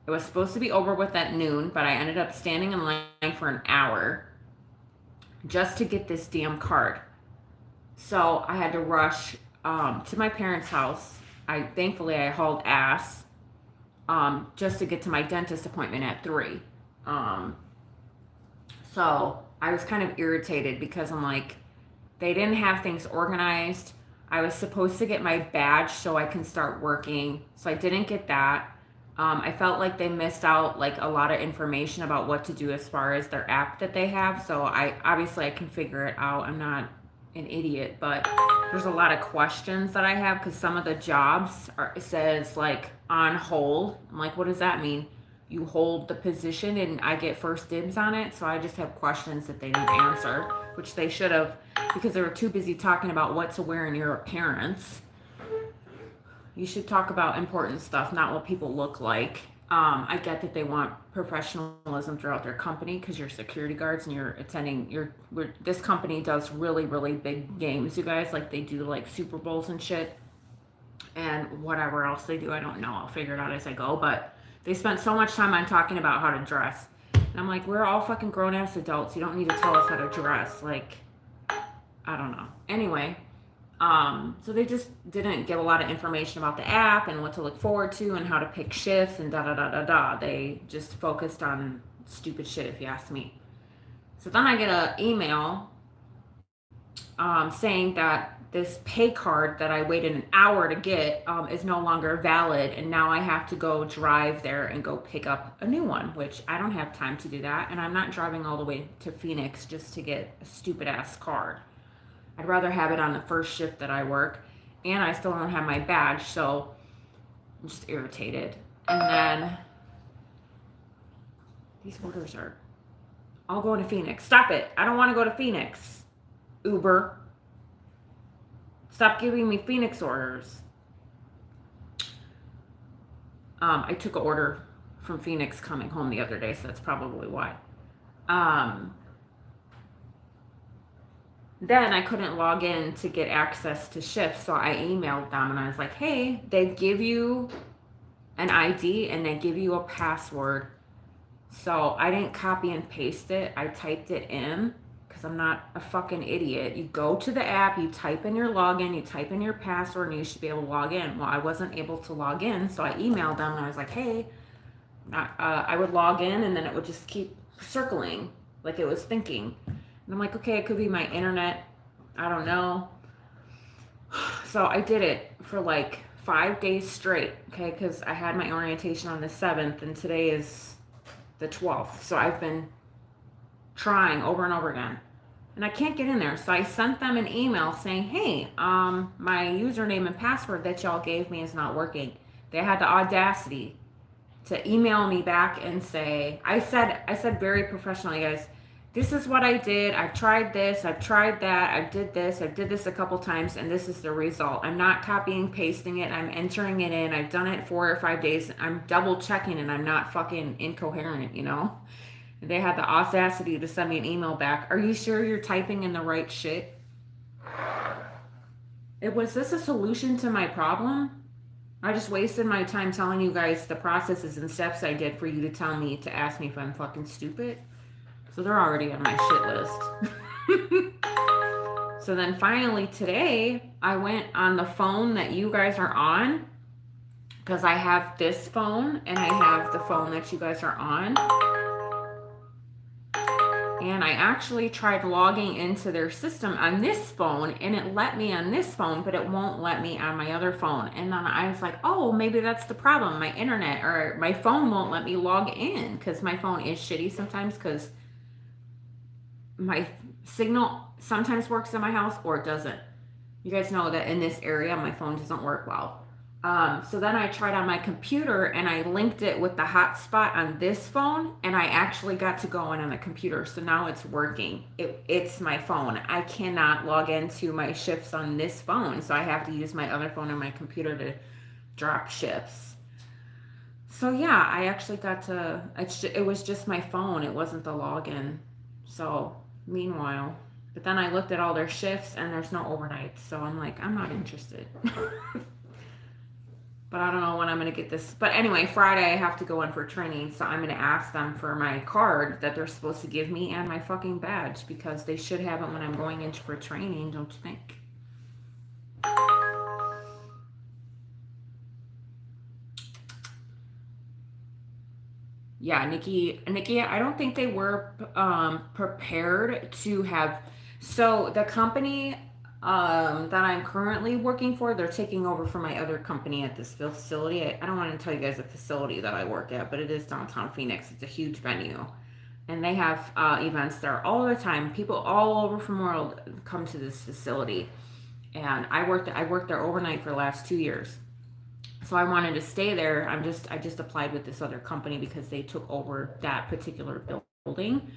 It was supposed to be over with at noon, but I ended up standing in line for an hour just to get this damn card. So I had to rush to my parents' house. Thankfully I hauled ass just to get to my dentist appointment at 3. So I was kind of irritated because I'm like, they didn't have things organized. I was supposed to get my badge so I can start working. So I didn't get that. I felt like they missed out like a lot of information about what to do as far as their app that they have. So I can figure it out. I'm not an idiot, but there's a lot of questions that I have because some of the jobs it says like on hold. I'm like, what does that mean? You hold the position and I get first dibs on it. So I just have questions that they didn't answer, which they should have, because they were too busy talking about what to wear in your appearance. You should talk about important stuff, not what people look like. I get that they want professionalism throughout their company because you're security guards and you're attending this company does really, really big games, you guys. Like they do like Super Bowls and shit and whatever else they do. I don't know. I'll figure it out as I go. But they spent so much time on talking about how to dress. And I'm like, we're all fucking grown ass adults. You don't need to tell us how to dress. Like, I don't know. Anyway, so they just didn't give a lot of information about the app and what to look forward to and how to pick shifts and da da da da da. They just focused on stupid shit, if you ask me. So then I get an email saying that this pay card that I waited an hour to get is no longer valid, and now I have to go drive there and go pick up a new one, which I don't have time to do that, and I'm not driving all the way to Phoenix just to get a stupid ass card. I'd rather have it on the first shift that I work, and I still don't have my badge, so I'm just irritated. And then these orders are I'll go to Phoenix. Stop it. I don't want to go to Phoenix. Uber. Stop giving me Phoenix orders. I took an order from Phoenix coming home the other day, so that's probably why. Then I couldn't log in to get access to shifts, so I emailed them and I was like, hey, they give you an ID and they give you a password. So I didn't copy and paste it. I typed it in because I'm not a fucking idiot. You go to the app, you type in your login, you type in your password, and you should be able to log in. Well, I wasn't able to log in, so I emailed them and I was like, hey, I would log in and then it would just keep circling like it was thinking. And I'm like, okay, it could be my internet. I don't know. So I did it for like 5 days straight, okay, because I had my orientation on the 7th and today is the 12th. So I've been trying over and over again. And I can't get in there. So I sent them an email saying, hey, my username and password that y'all gave me is not working. They had the audacity to email me back and say, I said very professionally, guys, this is what I did. I've tried this, I've tried that, I did this a couple times, and this is the result. I'm not copying, pasting it, I'm entering it in. I've done it 4 or 5 days. I'm double checking and I'm not fucking incoherent, you know? They had the audacity to send me an email back. Are you sure you're typing in the right shit? Was this a solution to my problem? I just wasted my time telling you guys the processes and steps I did for you to tell me to ask me if I'm fucking stupid. So they're already on my shit list. So then finally today, I went on the phone that you guys are on because I have this phone and I have the phone that you guys are on. And I actually tried logging into their system on this phone and it let me on this phone, but it won't let me on my other phone. And then I was like, oh, maybe that's the problem. My internet or my phone won't let me log in because my phone is shitty sometimes because my signal sometimes works in my house or it doesn't. You guys know that in this area, my phone doesn't work well. So then I tried on my computer and I linked it with the hotspot on this phone and I actually got to go in on the computer. So now it's working. It's my phone. I cannot log into my shifts on this phone. So I have to use my other phone and my computer to drop shifts. So yeah, I actually got to, it was just my phone. It wasn't the login. So meanwhile, but then I looked at all their shifts and there's no overnight. So I'm like, I'm not interested. But I don't know when I'm going to get this. But anyway, Friday I have to go in for training. So I'm going to ask them for my card that they're supposed to give me and my fucking badge because they should have it when I'm going in for training, don't you think? Yeah, Nikki, I don't think they were prepared to have. So the company that I'm currently working for, they're taking over for my other company at this facility. I don't want to tell you guys the facility that I work at, but it is downtown Phoenix. It's a huge venue. And they have events there all the time. People all over from the world come to this facility. And I worked there overnight for the last 2 years. So I wanted to stay there. I just applied with this other company because they took over that particular building.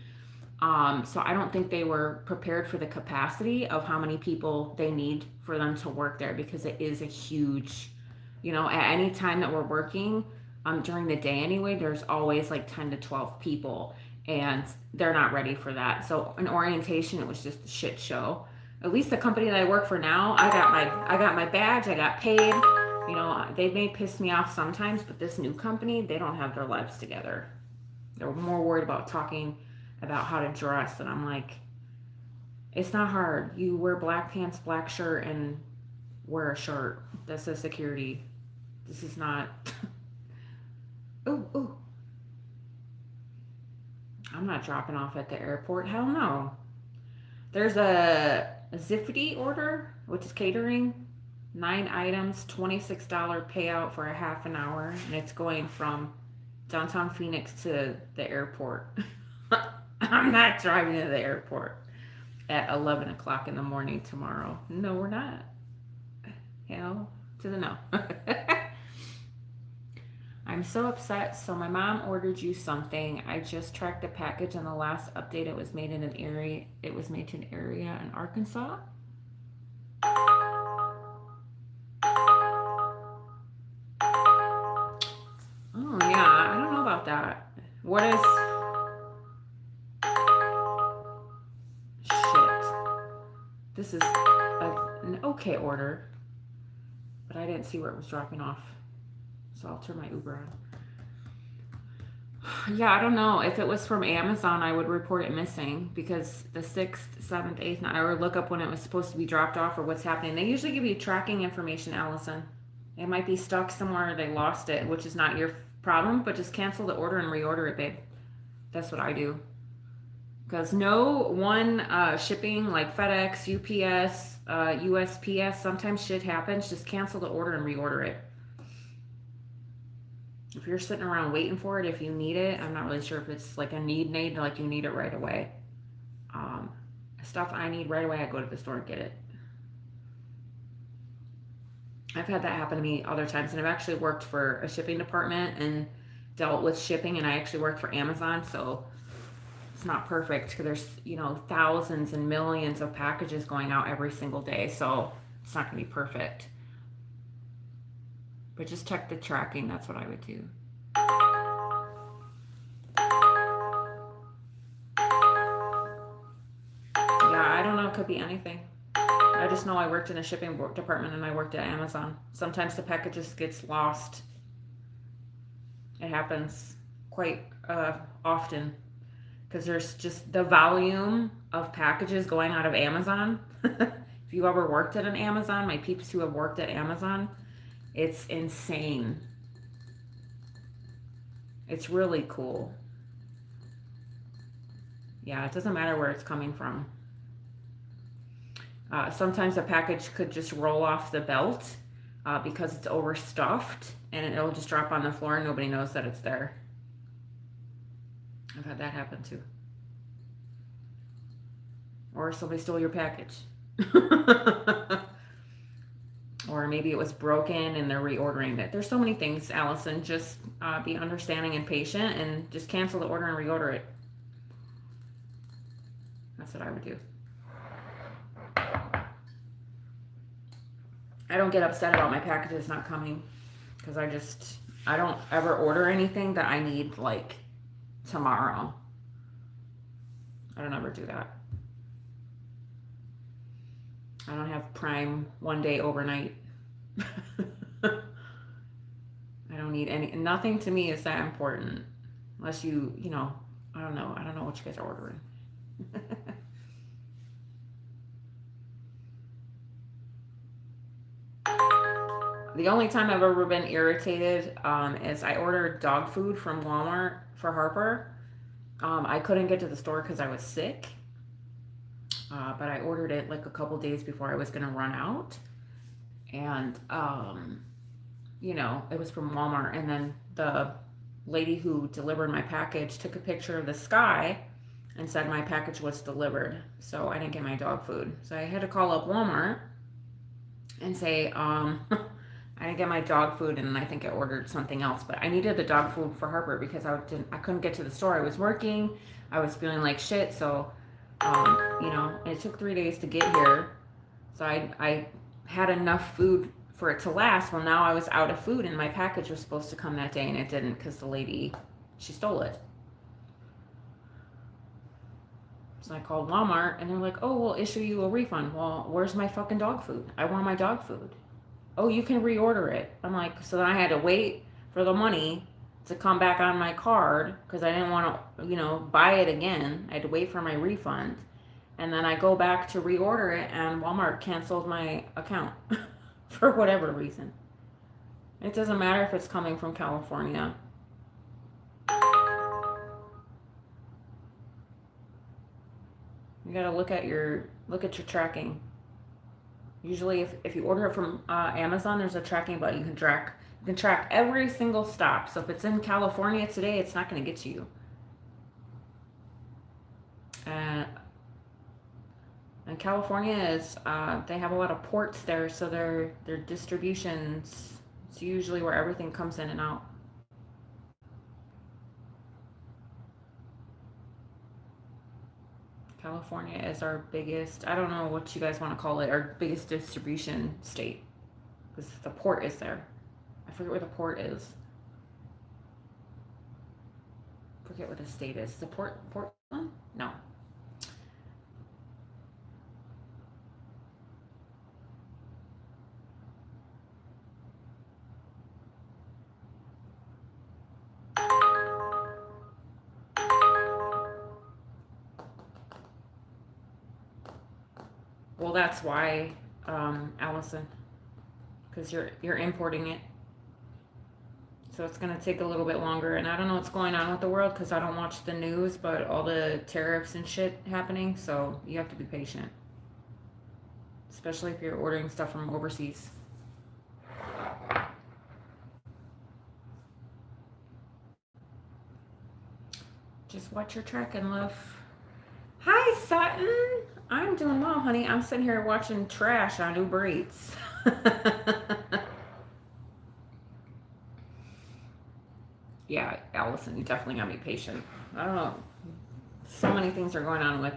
So I don't think they were prepared for the capacity of how many people they need for them to work there because it is a huge, at any time that we're working, during the day anyway, there's always like 10 to 12 people and they're not ready for that. So in orientation, it was just a shit show. At least the company that I work for now, I got my badge, I got paid. They may piss me off sometimes, but this new company, they don't have their lives together. They're more worried about talking about how to dress, and I'm like, it's not hard. You wear black pants, black shirt, and wear a shirt that says security. This is not. Ooh. I'm not dropping off at the airport. Hell no. There's a Ziffity order, which is catering. 9 items, $26 payout for a half an hour, and it's going from downtown Phoenix to the airport. I'm not driving to the airport at 11 o'clock in the morning tomorrow. No, we're not. Hell to the no. I'm so upset. So my mom ordered you something. I just tracked the package and the last update it was made in an area. It was made to an area in Arkansas. Oh yeah, I don't know about that. What is shit? This is an okay order, but I didn't see where it was dropping off. So I'll turn my Uber on. Yeah, I don't know. If it was from Amazon, I would report it missing because the 6th, 7th, 8th, 9th, I would look up when it was supposed to be dropped off or what's happening. They usually give you tracking information, Allison. It might be stuck somewhere, they lost it, which is not your problem, but just cancel the order and reorder it, babe. That's what I do. Because no one shipping like FedEx, UPS, USPS, sometimes shit happens. Just cancel the order and reorder it. If you're sitting around waiting for it, if you need it, I'm not really sure if it's like a need, like you need it right away. Stuff I need right away, I go to the store and get it. I've had that happen to me other times, and I've actually worked for a shipping department and dealt with shipping, and I actually worked for Amazon, so it's not perfect because there's, thousands and millions of packages going out every single day, so it's not going to be perfect. But just check the tracking. That's what I would do. Yeah, I don't know. It could be anything. I just know I worked in a shipping department and I worked at Amazon. Sometimes the packages gets lost. It happens quite often because there's just the volume of packages going out of Amazon. If you ever worked at an Amazon, my peeps who have worked at Amazon, it's insane. It's really cool. Yeah, it doesn't matter where it's coming from. Sometimes a package could just roll off the belt because it's overstuffed and it'll just drop on the floor and nobody knows that it's there. I've had that happen too. Or somebody stole your package. Or maybe it was broken and they're reordering it. There's so many things, Allison. Just be understanding and patient and just cancel the order and reorder it. That's what I would do. I don't get upset about my packages not coming because I don't ever order anything that I need like tomorrow. I don't ever do that. I don't have Prime one day overnight. I don't need nothing to me is that important. Unless I don't know. I don't know what you guys are ordering. The only time I've ever been irritated is I ordered dog food from Walmart for Harper. I couldn't get to the store because I was sick. But I ordered it like a couple days before I was going to run out. And, it was from Walmart. And then the lady who delivered my package took a picture of the sky and said my package was delivered. So I didn't get my dog food. So I had to call up Walmart and say, I didn't get my dog food, and I think I ordered something else. But I needed the dog food for Harper because I couldn't get to the store. I was working. I was feeling like shit. So, it took 3 days to get here. So I had enough food for it to last. Well, now I was out of food, and my package was supposed to come that day, and it didn't because the lady, she stole it. So I called Walmart, and they're like, oh, we'll issue you a refund. Well, where's my fucking dog food? I want my dog food. Oh, you can reorder it. I'm like, so then I had to wait for the money to come back on my card because I didn't want to, buy it again. I had to wait for my refund. And then I go back to reorder it, and Walmart canceled my account for whatever reason. It doesn't matter if it's coming from California. You gotta look at your tracking. Usually, if you order it from Amazon, there's a tracking button. You can track every single stop. So if it's in California today, it's not going to get to you. And California is they have a lot of ports there, so their distributions, it's usually where everything comes in and out. California is our biggest, I don't know what you guys want to call it, our biggest distribution state. Because the port is there. I forget where the port is. Forget what the state is. The Portland? No. Well, that's why, Allison, because you're importing it, so it's gonna take a little bit longer. And I don't know what's going on with the world because I don't watch the news, but all the tariffs and shit happening. So you have to be patient, especially if you're ordering stuff from overseas. Just watch your tracking, love. Hi, Sutton. I'm doing well, honey. I'm sitting here watching trash on Uber Eats. Yeah, Allison, you definitely gotta be patient. I don't know. So many things are going on with.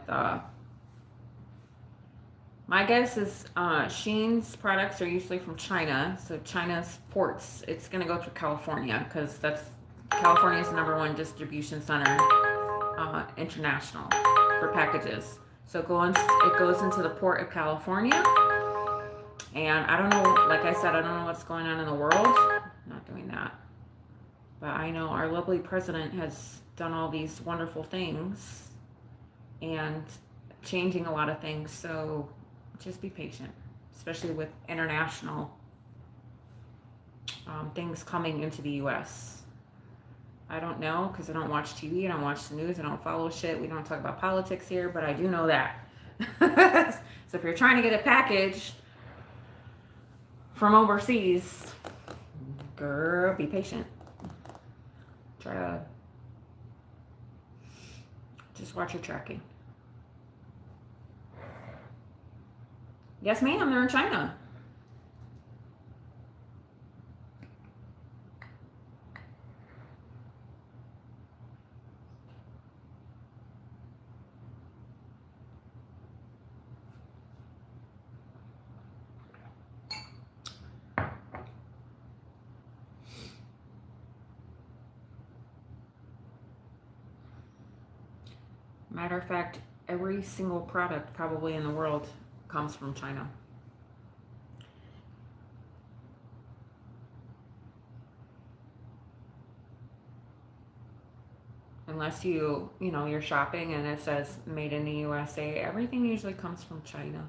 My guess is Shein's products are usually from China, so China's ports. It's gonna go through California because California's the #1 distribution center, international, for packages. So it goes into the port of California, and I don't know. Like I said, I don't know what's going on in the world. I'm not doing that, but I know our lovely president has done all these wonderful things and changing a lot of things. So just be patient, especially with international things coming into the U.S. I don't know because I don't watch TV, I don't watch the news, I don't follow shit. We don't talk about politics here, but I do know that. So if you're trying to get a package from overseas, girl, be patient. Try to just watch your tracking. Yes, ma'am, they're in China. Matter of fact, every single product probably in the world comes from China. Unless you're shopping and it says made in the USA, everything usually comes from China.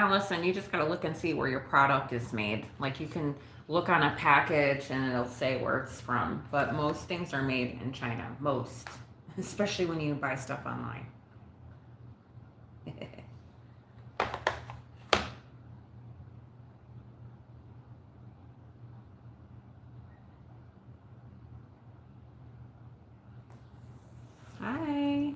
Listen, you just gotta look and see where your product is made. Like you can look on a package and it'll say where it's from, but most things are made in China. Most, especially when you buy stuff online. Hi.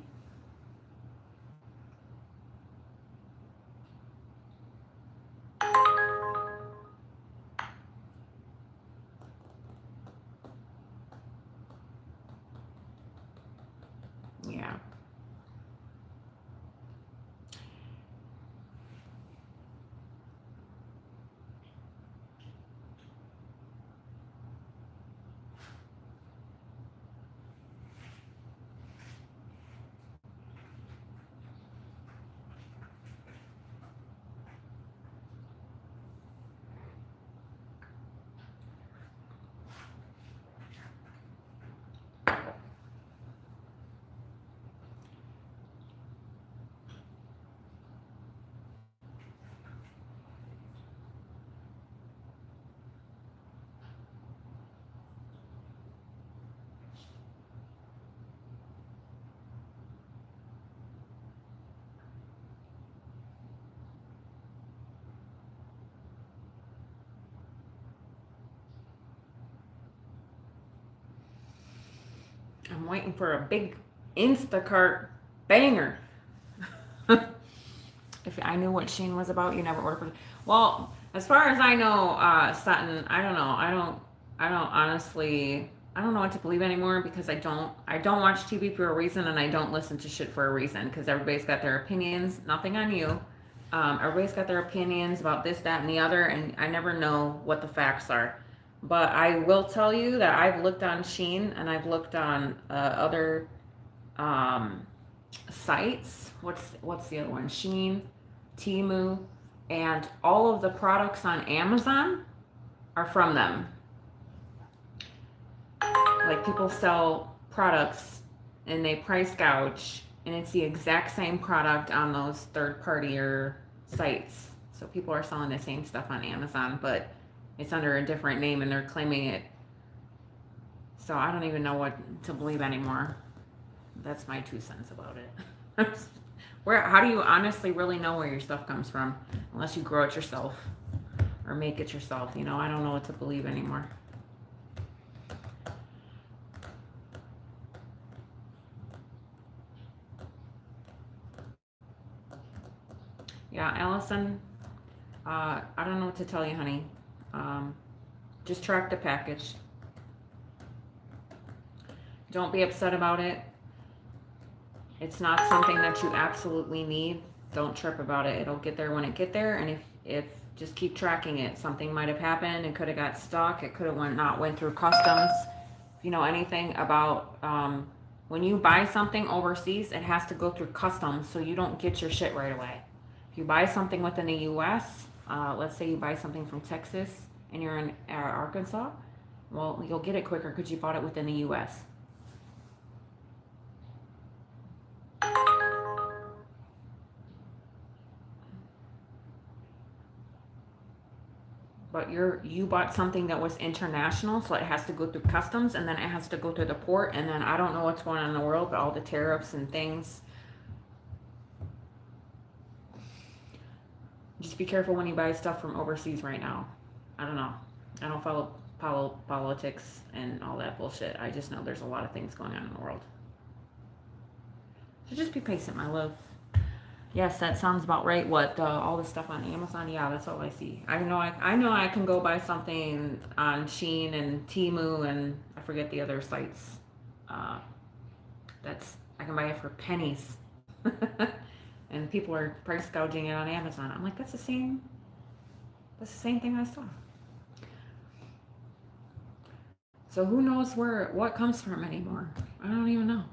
Yeah. I'm waiting for a big Instacart banger. If I knew what Sheen was about, you never order from. Well, as far as I know, Sutton, I don't know. I don't honestly. I don't know what to believe anymore because I don't watch TV for a reason and I don't listen to shit for a reason because everybody's got their opinions. Nothing on you. Everybody's got their opinions about this, that, and the other, and I never know what the facts are. But I will tell you that I've looked on Sheen and I've looked on other um, sites. What's the other one? Sheen, Temu, and all of the products on Amazon are from them. Like people sell products and they price gouge, and it's the exact same product on those third party or sites. So people are selling the same stuff on Amazon, but it's under a different name and they're claiming it. So I don't even know what to believe anymore. That's my 2 cents about it. How do you honestly really know where your stuff comes from unless you grow it yourself or make it yourself? You know, I don't know what to believe anymore. Yeah, Allison, I don't know what to tell you, honey. Just track the package. Don't be upset about it. It's not something that you absolutely need. Don't trip about it. It'll get there when it get there, and if just keep tracking it. Something might have happened. It could have got stuck. It could have went through customs. If you know anything about when you buy something overseas, it has to go through customs, so you don't get your shit right away. If you buy something within the U.S., let's say you buy something from Texas and you're in Arkansas, well, you'll get it quicker because you bought it within the U.S. But you bought something that was international, so it has to go through customs, and then it has to go through the port, and then I don't know what's going on in the world, but all the tariffs and things. Just be careful when you buy stuff from overseas right now. I don't know. I don't follow politics and all that bullshit. I just know there's a lot of things going on in the world. So just be patient, my love. Yes, that sounds about right. What all the stuff on Amazon? Yeah, that's all I see. I know I can go buy something on Shein and Temu and I forget the other sites. That's I can buy it for pennies, and people are price gouging it on Amazon. I'm like, that's the same thing I saw. So who knows what comes from anymore? I don't even know.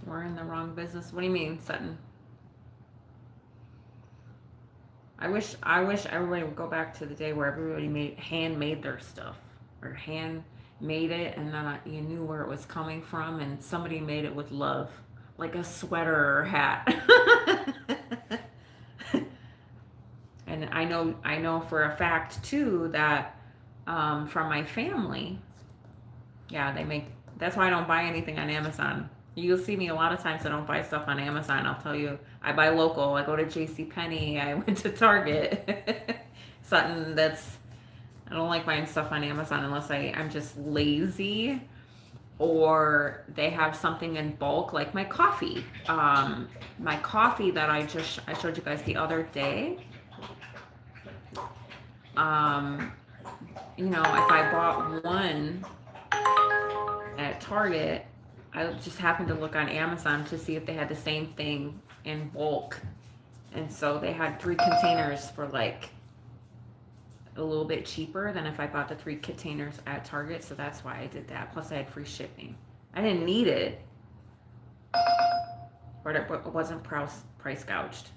We're in the wrong business. What do you mean, Sutton? I wish everybody would go back to the day where everybody handmade their stuff or hand made it, and then you knew where it was coming from, and somebody made it with love, like a sweater or hat. And I know for a fact too that from my family, yeah, they make. That's why I don't buy anything on Amazon. You'll see me a lot of times I don't buy stuff on Amazon. I'll tell you, I buy local. I go to JCPenney. I went to Target. Something I don't like buying stuff on Amazon unless I'm just lazy or they have something in bulk like my coffee. My coffee that I showed you guys the other day. You know, if I bought one at Target, I just happened to look on Amazon to see if they had the same thing in bulk. And so they had 3 containers for like a little bit cheaper than if I bought the 3 containers at Target. So that's why I did that. Plus I had free shipping. I didn't need it, but it wasn't price gouged.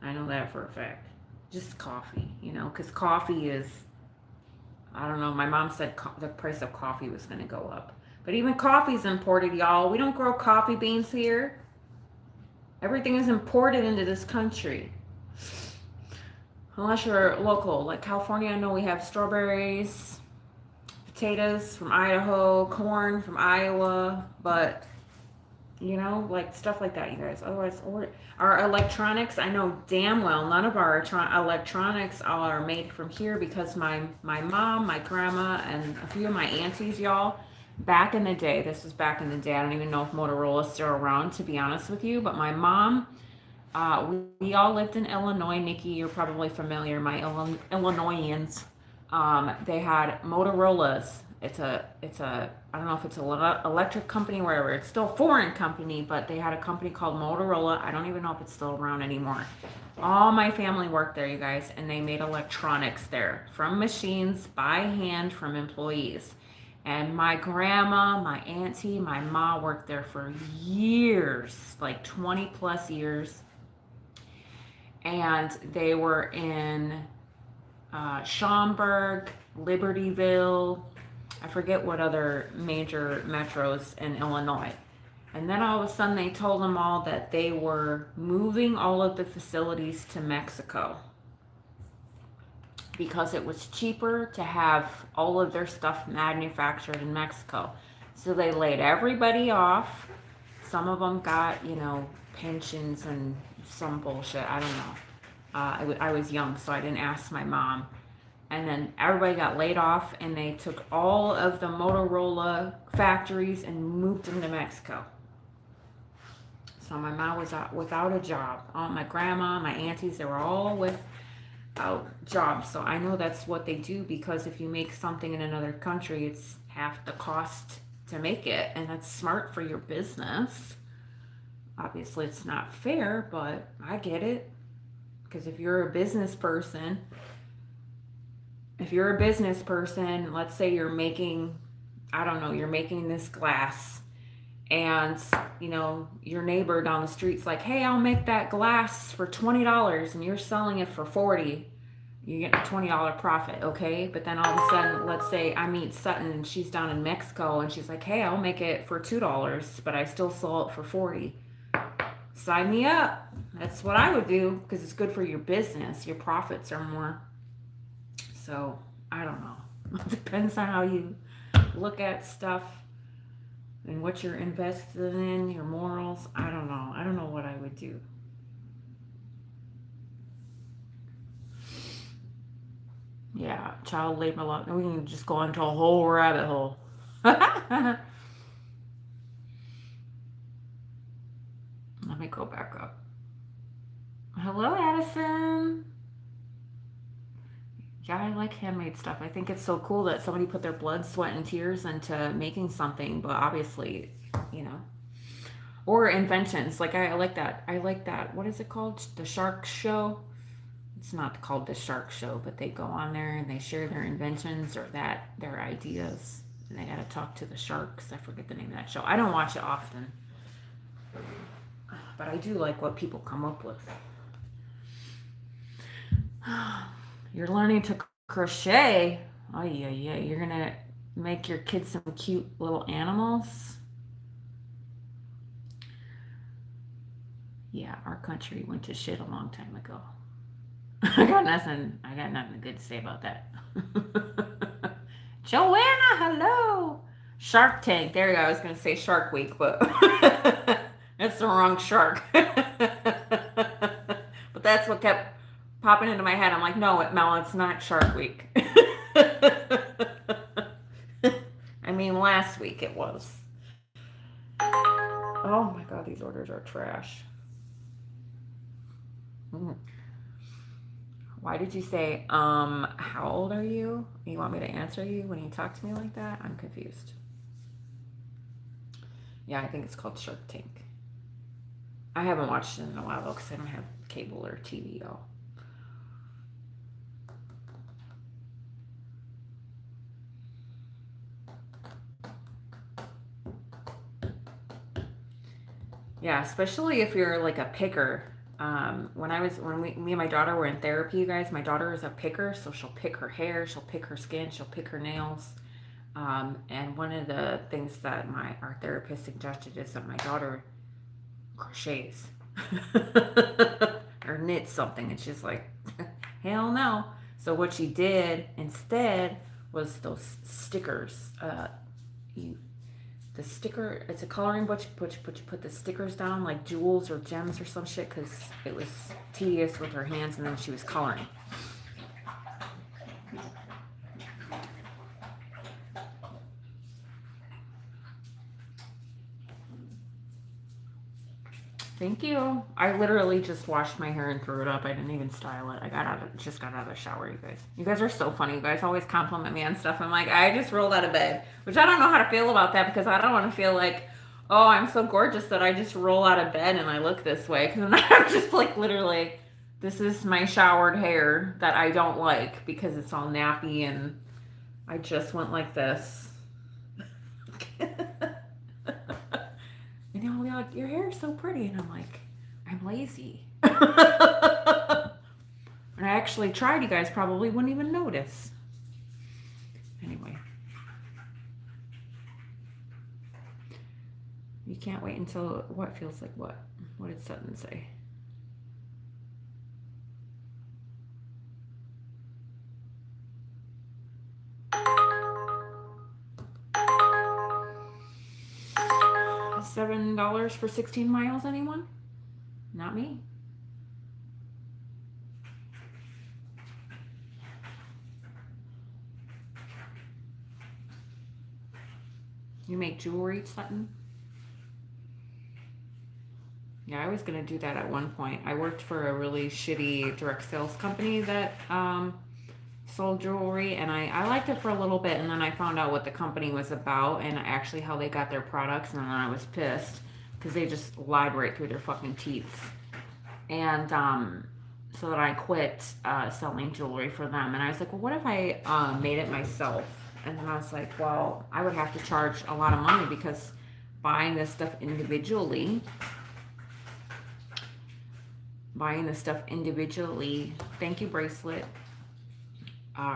I know that for a fact. Just coffee, you know, because coffee is, I don't know, my mom said the price of coffee was going to go up. But even coffee's imported, y'all. We don't grow coffee beans here. Everything is imported into this country. Unless you're local. Like California, I know we have strawberries, potatoes from Idaho, corn from Iowa, but you know, like stuff like that, you guys. Otherwise, our electronics, I know damn well none of our electronics are made from here because my mom, my grandma, and a few of my aunties, y'all, back in the day, this was back in the day. I don't even know if Motorola's still around, to be honest with you, but my mom, we all lived in Illinois. Nikki, you're probably familiar. My Illinoisans, they had Motorola's. It's a I don't know if it's an electric company, wherever. It's still a foreign company, but they had a company called Motorola. I don't even know if it's still around anymore. All my family worked there, you guys, and they made electronics there from machines by hand from employees. And my grandma, my auntie, my ma worked there for years, like 20 plus years. And they were in Schaumburg, Libertyville, I forget what other major metros in Illinois. And then all of a sudden they told them all that they were moving all of the facilities to Mexico because it was cheaper to have all of their stuff manufactured in Mexico. So they laid everybody off. Some of them got, you know, pensions and some bullshit. I don't know. I was young, so I didn't ask my mom. And then everybody got laid off, and they took all of the Motorola factories and moved them to Mexico. So my mom was without a job. My grandma, my aunties, they were all without jobs. So I know that's what they do, because if you make something in another country, it's half the cost to make it, and that's smart for your business. Obviously, it's not fair, but I get it. Because if you're a business person, let's say you're making, I don't know, you're making this glass, and you know your neighbor down the street's like, hey, I'll make that glass for $20, and you're selling it for $40, you get a $20 profit, okay? But then all of a sudden, let's say I meet Sutton and she's down in Mexico, and she's like, hey, I'll make it for $2, but I still sell it for $40. Sign me up. That's what I would do, because it's good for your business. Your profits are more. So I don't know. It depends on how you look at stuff and what you're invested in, your morals. I don't know. I don't know what I would do. Yeah, child labor law. We can just go into a whole rabbit hole. Let me go back up. Hello, Addison. Yeah, I like handmade stuff. I think it's so cool that somebody put their blood, sweat, and tears into making something, but obviously, you know. Or inventions. Like, I like that. I like that. What is it called? The Shark Show? It's not called The Shark Show, but they go on there and they share their inventions or their ideas. And they got to talk to the sharks. I forget the name of that show. I don't watch it often. But I do like what people come up with. You're learning to crochet. Oh, yeah. You're going to make your kids some cute little animals. Yeah, our country went to shit a long time ago. I got nothing good to say about that. Joanna, hello. Shark Tank. There you go. I was going to say Shark Week, but that's the wrong shark. But that's what kept popping into my head. I'm like, no, Mel, it's not Shark Week. I mean, last week it was. Oh my God, these orders are trash. Why did you say, how old are you? You want me to answer you when you talk to me like that? I'm confused. Yeah, I think it's called Shark Tank. I haven't watched it in a while though, because I don't have cable or TV, y'all. Yeah, especially if you're like a picker. When me and my daughter were in therapy, you guys, my daughter is a picker, so she'll pick her hair, she'll pick her skin, she'll pick her nails. And one of the things that our therapist suggested is that my daughter crochets. or knit something. And she's like, hell no. So what she did instead was those stickers. The sticker, it's a coloring book. You put the stickers down like jewels or gems or some shit because it was tedious with her hands, and then she was coloring. Thank you. I literally just washed my hair and threw it up. I didn't even style it. I just got out of the shower, you guys. You guys are so funny. You guys always compliment me on stuff. I'm like, I just rolled out of bed, which I don't know how to feel about that because I don't want to feel like, oh, I'm so gorgeous that I just roll out of bed and I look this way. Because I'm just like, literally, this is my showered hair that I don't like because it's all nappy and I just went like this. And they'll be like, your hair is so pretty. And I'm like, I'm lazy. And I actually tried. You guys probably wouldn't even notice. Anyway. You can't wait until what feels like what? What did Sutton say? $7 for 16 miles, anyone? Not me. You make jewelry, Sutton? Yeah, I was gonna do that at one point. I worked for a really shitty direct sales company that sold jewelry, and I liked it for a little bit, and then I found out what the company was about and actually how they got their products, and then I was pissed because they just lied right through their fucking teeth. And so then I quit selling jewelry for them, and I was like, well, what if I made it myself? And then I was like, well, I would have to charge a lot of money because buying this stuff individually, thank you, bracelet,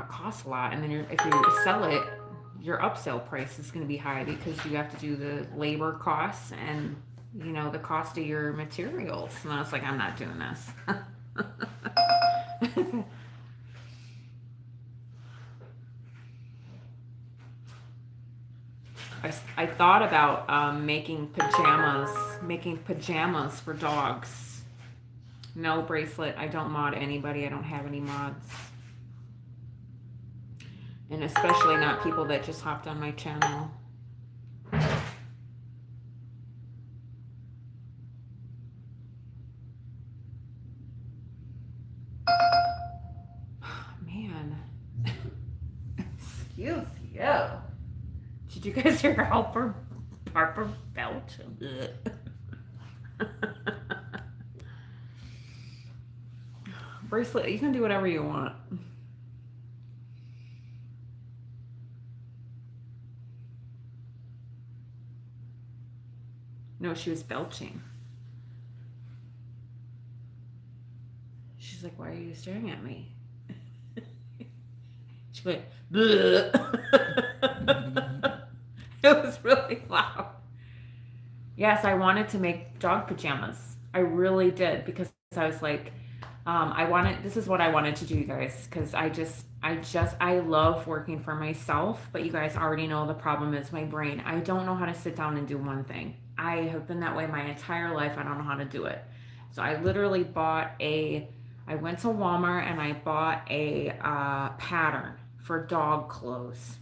costs a lot. And then if you sell it, your upsell price is going to be high because you have to do the labor costs and, you know, the cost of your materials. And I was like, I'm not doing this. I thought about making pajamas for dogs. No, bracelet. I don't mod anybody. I don't have any mods. And especially not people that just hopped on my channel. Man. Excuse you. Did you guys hear Harper belch? Bracelet, you can do whatever you want. No, she was belching. She's like, why are you staring at me? She went, bleh. It was really loud. Yes, I wanted to make dog pajamas. I really did because I was like, this is what I wanted to do, you guys, because I love working for myself, but you guys already know the problem is my brain. I don't know how to sit down and do one thing. I have been that way my entire life. I don't know how to do it. So I literally I went to Walmart and I bought a pattern for dog clothes.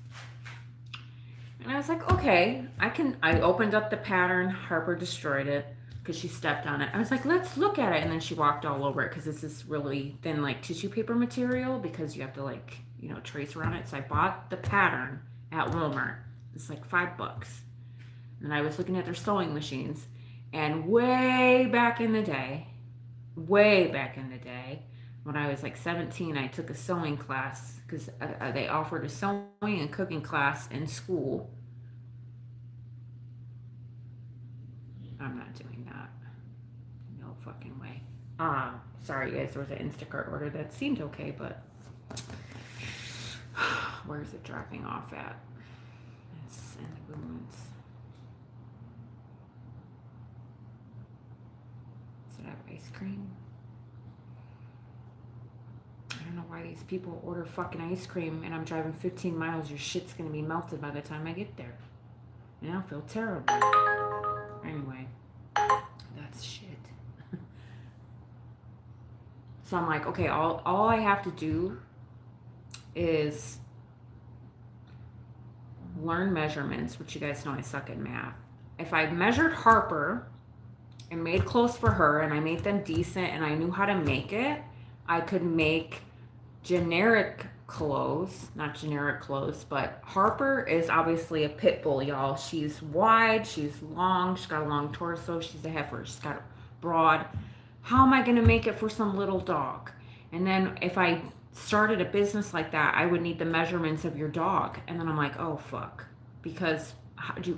And I was like, okay, I opened up the pattern. Harper destroyed it because she stepped on it. I was like, let's look at it. And then she walked all over it because this is really thin, like tissue paper material because you have to like, you know, trace around it. So I bought the pattern at Walmart. It's like $5. And I was looking at their sewing machines. And way back in the day, when I was like 17, I took a sewing class because they offered a sewing and cooking class in school. I'm not doing that. No fucking way. Sorry guys, there was an Instacart order that seemed okay, but where's it dropping off at? It's in the Boons. it have ice cream? I don't know why these people order fucking ice cream and I'm driving 15 miles. Your shit's gonna be melted by the time I get there. And I'll feel terrible. Anyway, that's shit. So I'm like, okay, all I have to do is learn measurements, which you guys know I suck at math. If I measured Harper and made clothes for her and I made them decent and I knew how to make it, I could make generic clothes, not generic clothes, but Harper is obviously a pit bull, y'all. She's wide, she's long, she's got a long torso, she's a heifer, she's got broad. How am I going to make it for some little dog? And then if I started a business like that, I would need the measurements of your dog. And then I'm like, oh fuck, because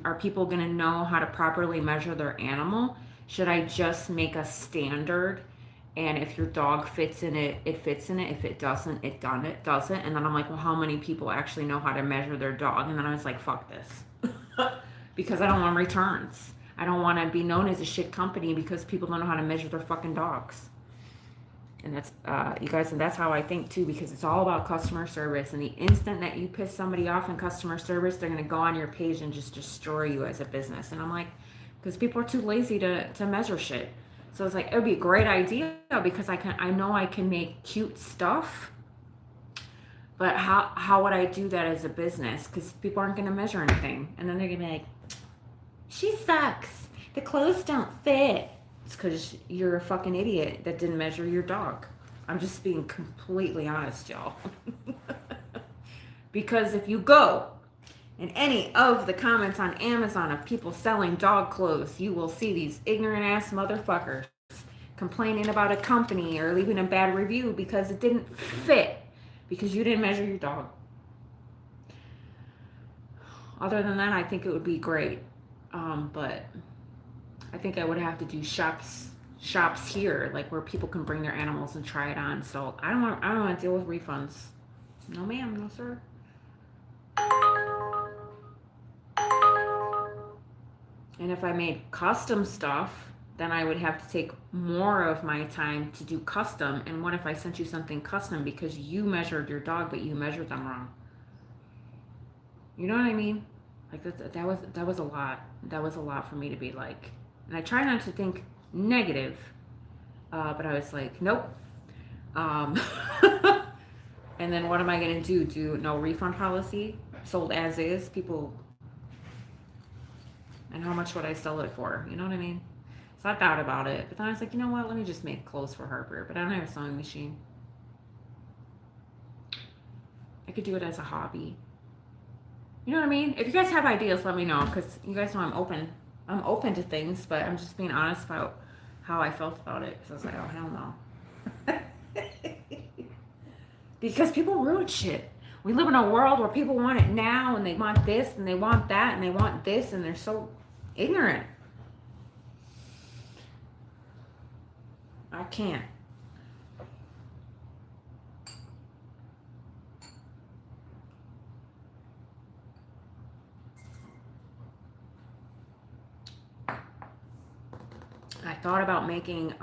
are people going to know how to properly measure their animal? Should I just make a standard? And if your dog fits in it, it fits in it. If it doesn't, it doesn't. And then I'm like, well, how many people actually know how to measure their dog? And then I was like, fuck this. Because I don't want returns. I don't want to be known as a shit company because people don't know how to measure their fucking dogs. And that's, you guys, and that's how I think too, because it's all about customer service. And the instant that you piss somebody off in customer service, they're going to go on your page and just destroy you as a business. And I'm like, because people are too lazy to measure shit. So it's like, it would be a great idea because I know I can make cute stuff, but how would I do that as a business? Because people aren't going to measure anything. And then they're going to be like, she sucks. The clothes don't fit. It's because you're a fucking idiot that didn't measure your dog. I'm just being completely honest, y'all. Because if you go in any of the comments on Amazon of people selling dog clothes, you will see these ignorant ass motherfuckers complaining about a company or leaving a bad review because it didn't fit, because you didn't measure your dog. Other than that, I think it would be great. But I think I would have to do shops here, like where people can bring their animals and try it on. So I don't want to deal with refunds. No ma'am, no sir. And if I made custom stuff, then I would have to take more of my time to do custom. And what if I sent you something custom because you measured your dog, but you measured them wrong? You know what I mean? Like that was a lot. That was a lot for me to be like. And I try not to think negative, but I was like, nope. And then what am I gonna do? Do no refund policy? Sold as is? People. And how much would I sell it for? You know what I mean? So I thought about it, but then I was like, you know what? Let me just make clothes for Harper. But I don't have a sewing machine. I could do it as a hobby. You know what I mean? If you guys have ideas, let me know, because you guys know I'm open. I'm open to things, but I'm just being honest about how I felt about it. Because I was like, oh, hell no. Because people ruin shit. We live in a world where people want it now, and they want this, and they want that, and they want this, and they're so ignorant. I can't. I thought about making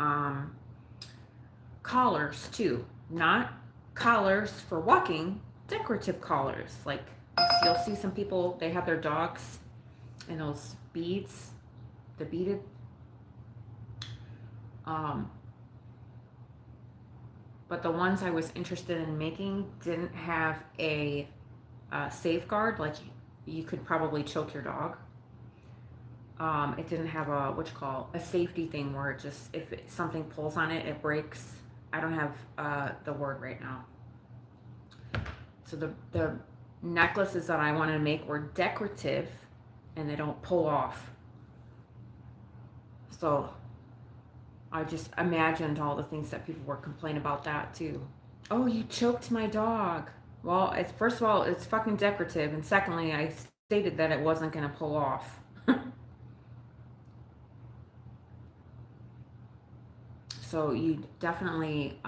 collars too. Not collars for walking, decorative collars. Like you'll see some people, they have their dogs in those beads, the beaded. But the ones I was interested in making didn't have a safeguard. Like you could probably choke your dog. It didn't have a safety thing where it just, if something pulls on it, it breaks. I don't have the word right now. So the necklaces that I wanted to make were decorative and they don't pull off. So I just imagined all the things that people were complaining about that too. Oh, you choked my dog. Well, first of all, it's fucking decorative. And secondly, I stated that it wasn't going to pull off. So you definitely,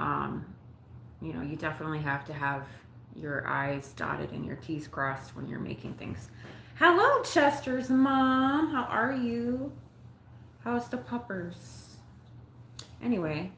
you definitely have to have your I's dotted and your T's crossed when you're making things. Hello, Chester's mom. How are you? How's the puppers? Anyway.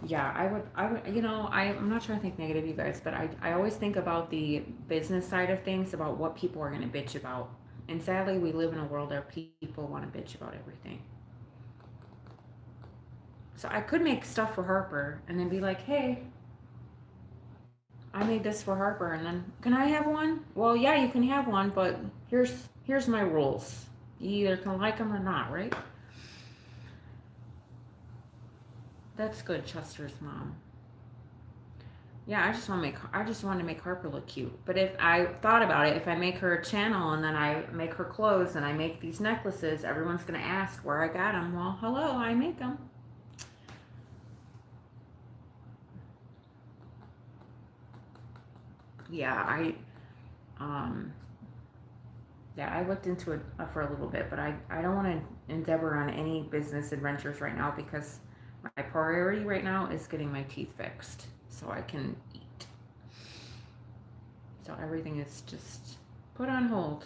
Yeah, you know, I'm not trying to think negative, you guys, but I always think about the business side of things, about what people are going to bitch about. And sadly, we live in a world where people want to bitch about everything. So I could make stuff for Harper and then be like, hey, I made this for Harper, and then, can I have one? Well, yeah, you can have one, but here's my rules. You either can like them or not, right? That's good, Chester's mom. Yeah, I just want to make Harper look cute. But if I thought about it, if I make her a channel and then I make her clothes and I make these necklaces, everyone's gonna ask where I got them. Well, hello, I make them. Yeah, um, yeah, I looked into it for a little bit, but I don't want to endeavor on any business adventures right now because my priority right now is getting my teeth fixed so I can eat. So everything is just put on hold.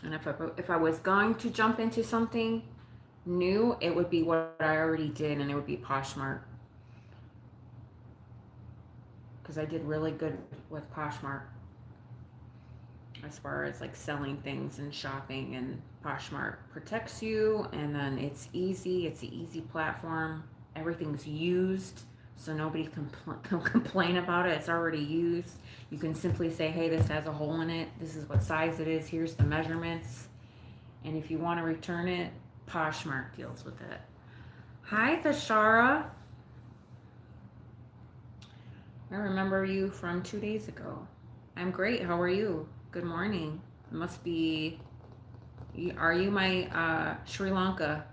And if I was going to jump into something new, it would be what I already did, and it would be Poshmark. Because I did really good with Poshmark as far as like selling things and shopping, and Poshmark protects you, and then it's easy. It's an easy platform. Everything's used, so nobody can complain about it. It's already used. You can simply say, hey, this has a hole in it. This is what size it is. Here's the measurements. And if you want to return it, Poshmark deals with it. Hi, Thashara. I remember you from 2 days ago. I'm great. How are you? Good morning. It must be, are you my Sri Lanka,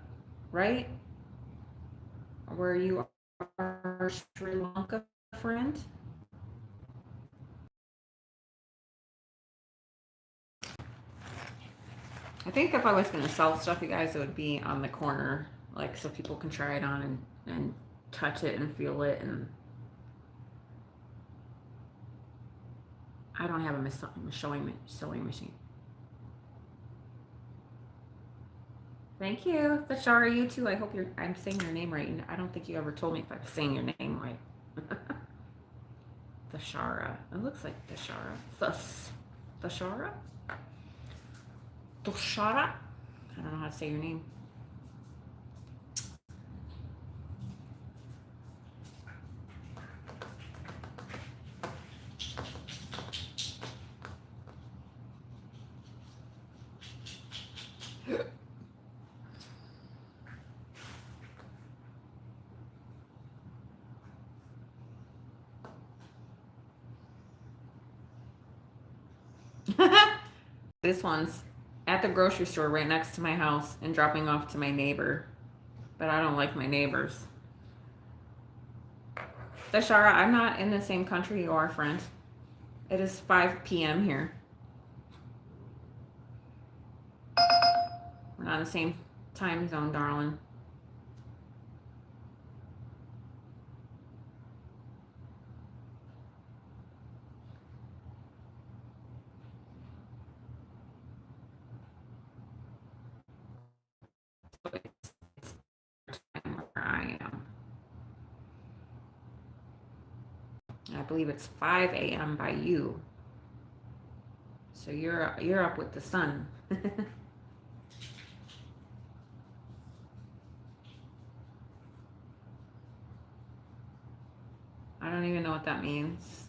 right? Were you our Sri Lanka friend? I think if I was going to sell stuff, you guys, it would be on the corner, like so people can try it on and touch it and feel it. And I don't have a sewing machine. Thank you, Thashara. You too. I hope I'm saying your name right. I don't think you ever told me if I'm saying your name right. Thashara. It looks like Thashara. Thashara? Thashara? I don't know how to say your name. This one's at the grocery store right next to my house and dropping off to my neighbor. But I don't like my neighbors. Thashara, I'm not in the same country you are, friend. It is 5 p.m. here. We're not in the same time zone, darling. Where I am. I believe it's 5 a.m. by you. So you're up with the sun. I don't even know what that means.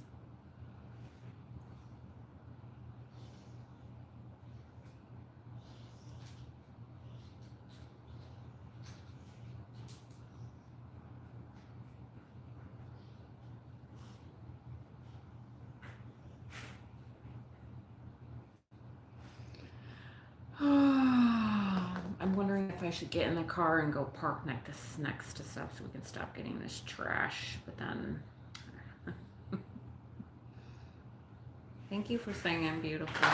I'm wondering if I should get in the car and go park next to stuff so we can stop getting this trash. But then Thank you for saying I'm beautiful.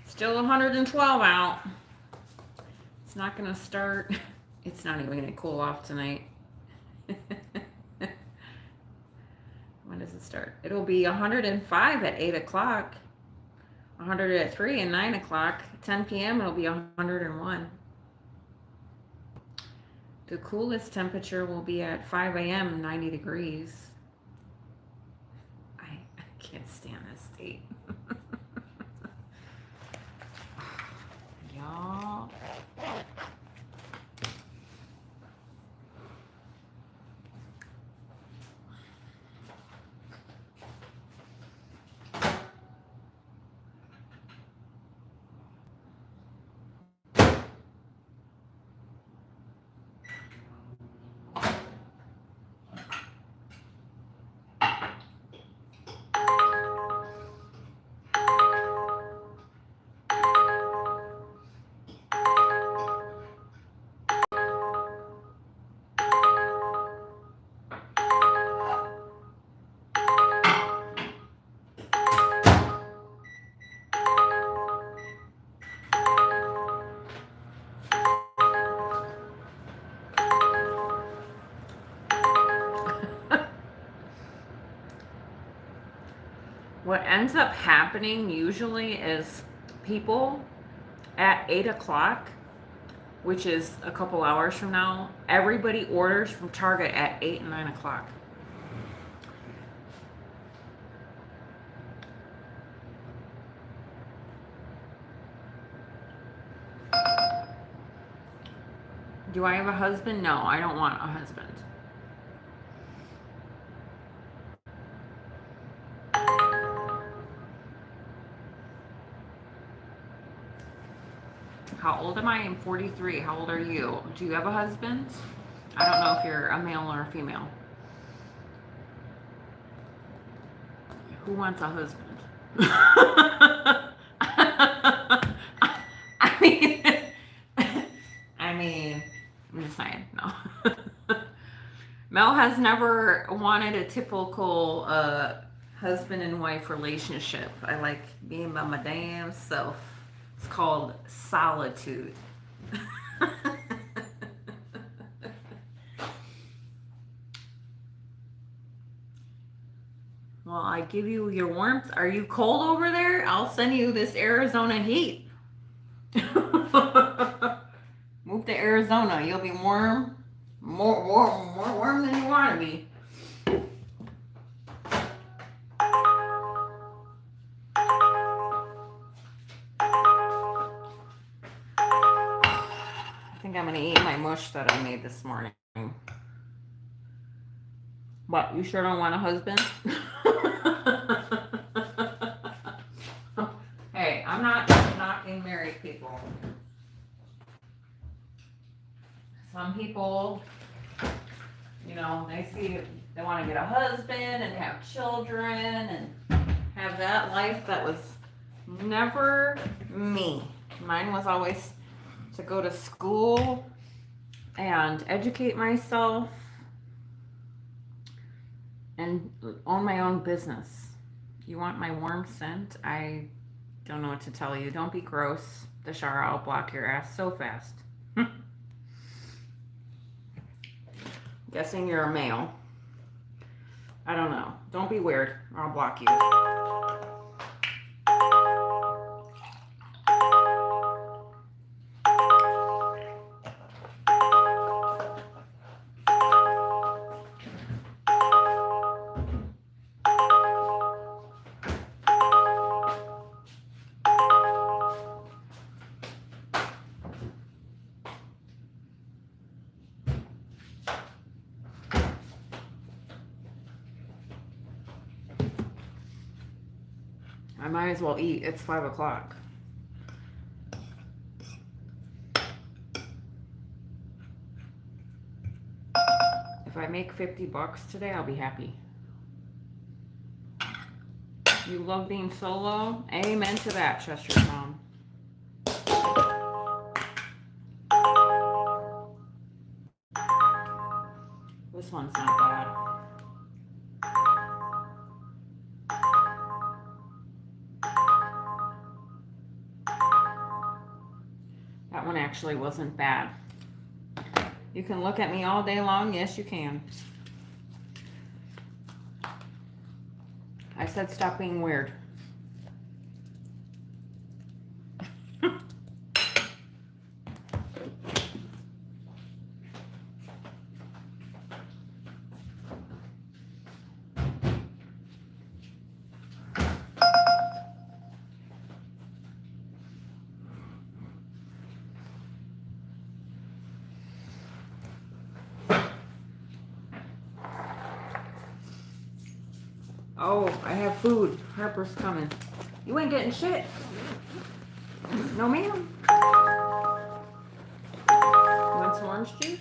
Still 112 out. It's not going to start. It's not even going to cool off tonight. When does it start? It'll be 105 at 8 o'clock. 100 at 3 and 9 o'clock. 10 p.m. it'll be 101. The coolest temperature will be at 5 a.m. 90 degrees. I can't stand this state. Y'all. What ends up happening usually is people at 8 o'clock, which is a couple hours from now, everybody orders from Target at 8 and 9 o'clock. Do I have a husband? No, I don't want a husband. How old am I? I'm 43. How old are you? Do you have a husband? I don't know if you're a male or a female. Who wants a husband? I mean, I'm just saying, no. Mel has never wanted a typical husband and wife relationship. I like being by my damn self. It's called solitude. Well, I give you your warmth. Are you cold over there? I'll send you this Arizona heat. Move to Arizona. You'll be warm. More warm than you want to be. I think I'm going to eat my mush that I made this morning. What? You sure don't want a husband? Hey, I'm not knocking married people. Some people, you know, they want to get a husband and have children and have that life. That was never me. Mine was always to go to school and educate myself and own my own business. You want my warm scent? I don't know what to tell you. Don't be gross. The shower, I'll block your ass so fast. Guessing you're a male. I don't know. Don't be weird or I'll block you. I might as well eat. It's 5 o'clock. If I make $50 today, I'll be happy. You love being solo? Amen to that, Chester's mom. This one's not bad. actually wasn't bad. You can look at me all day long. Yes, you can. I said stop being weird. Oh, I have food. Harper's coming. You ain't getting shit. No, ma'am. You want some orange juice?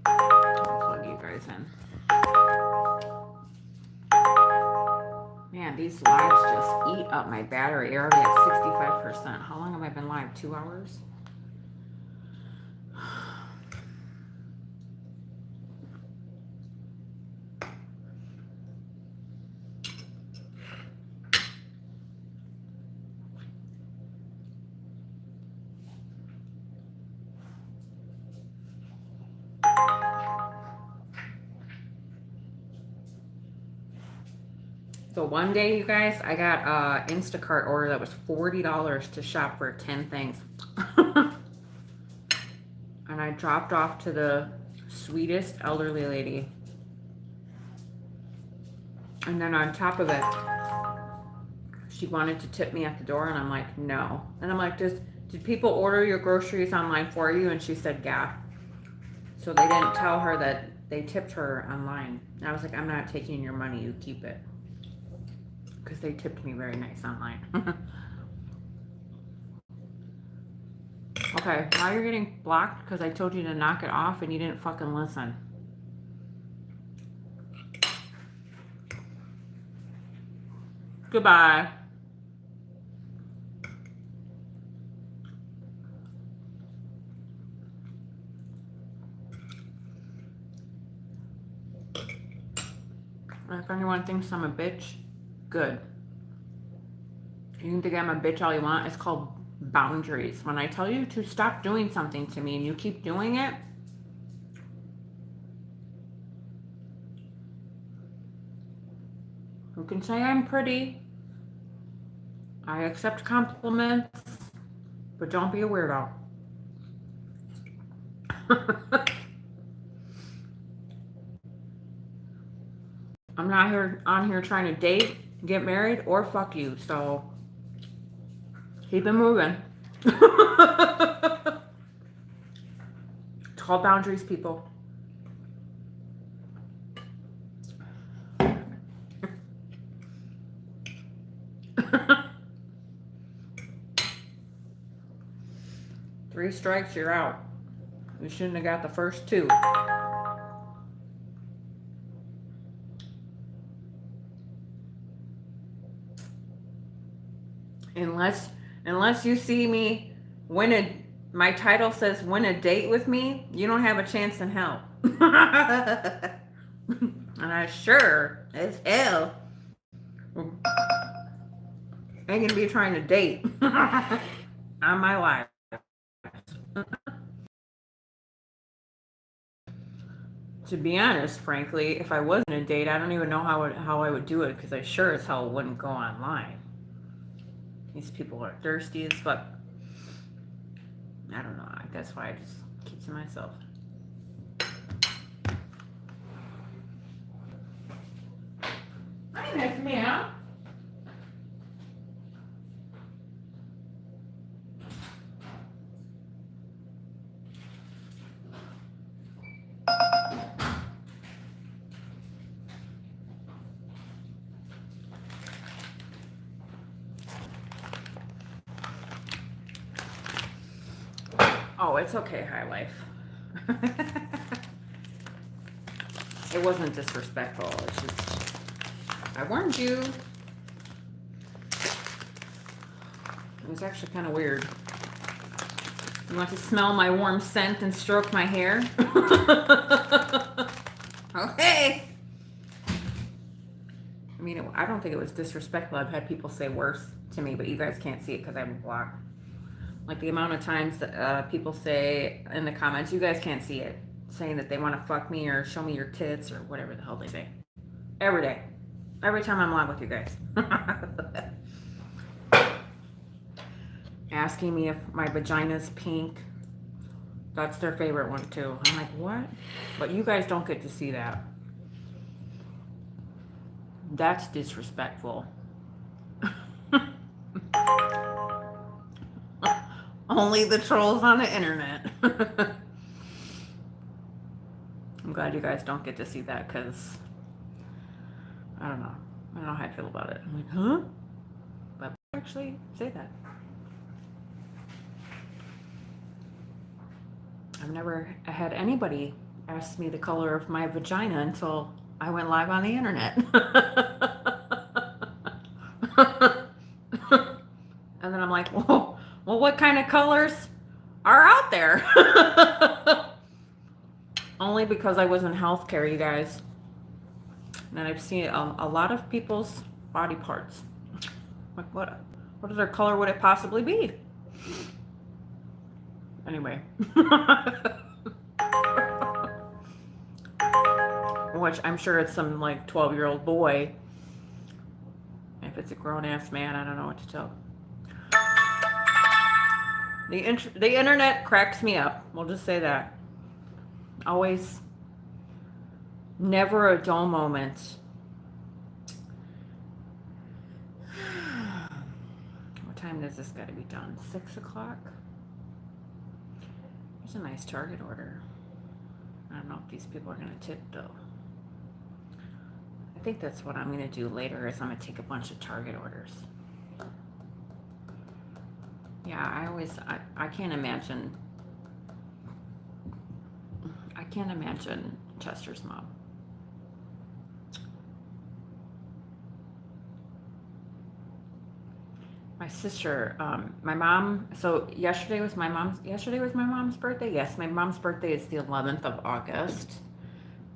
I'll plug you guys in. Man, these lives just eat up my battery. You're already at 65%. How long have I been live? 2 hours? So one day, you guys, I got a Instacart order that was $40 to shop for 10 things. And I dropped off to the sweetest elderly lady. And then on top of it, she wanted to tip me at the door, and I'm like, no. And I'm like, did people order your groceries online for you? And she said, yeah. So they didn't tell her that they tipped her online. And I was like, I'm not taking your money, you keep it. Because they tipped me very nice online. Okay, now you're getting blocked because I told you to knock it off and you didn't fucking listen. Goodbye. If anyone thinks I'm a bitch, good. You can think I'm a bitch all you want. It's called boundaries. When I tell you to stop doing something to me and you keep doing it, you can say I'm pretty. I accept compliments, but don't be a weirdo. I'm not on here trying to date, get married, or fuck you, so keep it moving. It's called boundaries, people. Three strikes, you're out. You shouldn't have got the first two. Unless you see me my title says win a date with me, you don't have a chance in hell. And I sure as hell ain't gonna be trying to date on my life. To be honest, frankly, if I wasn't a date, I don't even know how I would do it, because I sure as hell wouldn't go online. These people are thirsty as fuck. I don't know. That's why I just keep to myself. Hi, Miss Meow. Oh, it's okay, High Life. It wasn't disrespectful. It's just, I warned you. It was actually kind of weird. You want to smell my warm scent and stroke my hair? Okay. I mean, I don't think it was disrespectful. I've had people say worse to me, but you guys can't see it because I'm blocked. Like the amount of times that people say in the comments, you guys can't see it, saying that they want to fuck me or show me your tits or whatever the hell they say. Every day. Every time I'm live with you guys. Asking me if my vagina's pink. That's their favorite one too. I'm like, what? But you guys don't get to see that. That's disrespectful. Only the trolls on the internet. I'm glad you guys don't get to see that because I don't know. I don't know how I feel about it. I'm like, huh? But actually say that. I've never had anybody ask me the color of my vagina until I went live on the internet. And then I'm like, well, what kind of colors are out there? Only because I was in healthcare, you guys. And I've seen a lot of people's body parts. Like, what other color would it possibly be? Anyway. Which I'm sure it's some like 12-year-old boy. If it's a grown-ass man, I don't know what to tell. The internet cracks me up. We'll just say that. Always, never a dull moment. What time does this got to be done? 6 o'clock? There's a nice Target order. I don't know if these people are going to tip though. I think that's what I'm going to do later is I'm going to take a bunch of Target orders. Yeah, I can't imagine Chester's mom. My sister, my mom, so yesterday was my mom's birthday. Yes, my mom's birthday is the 11th of August.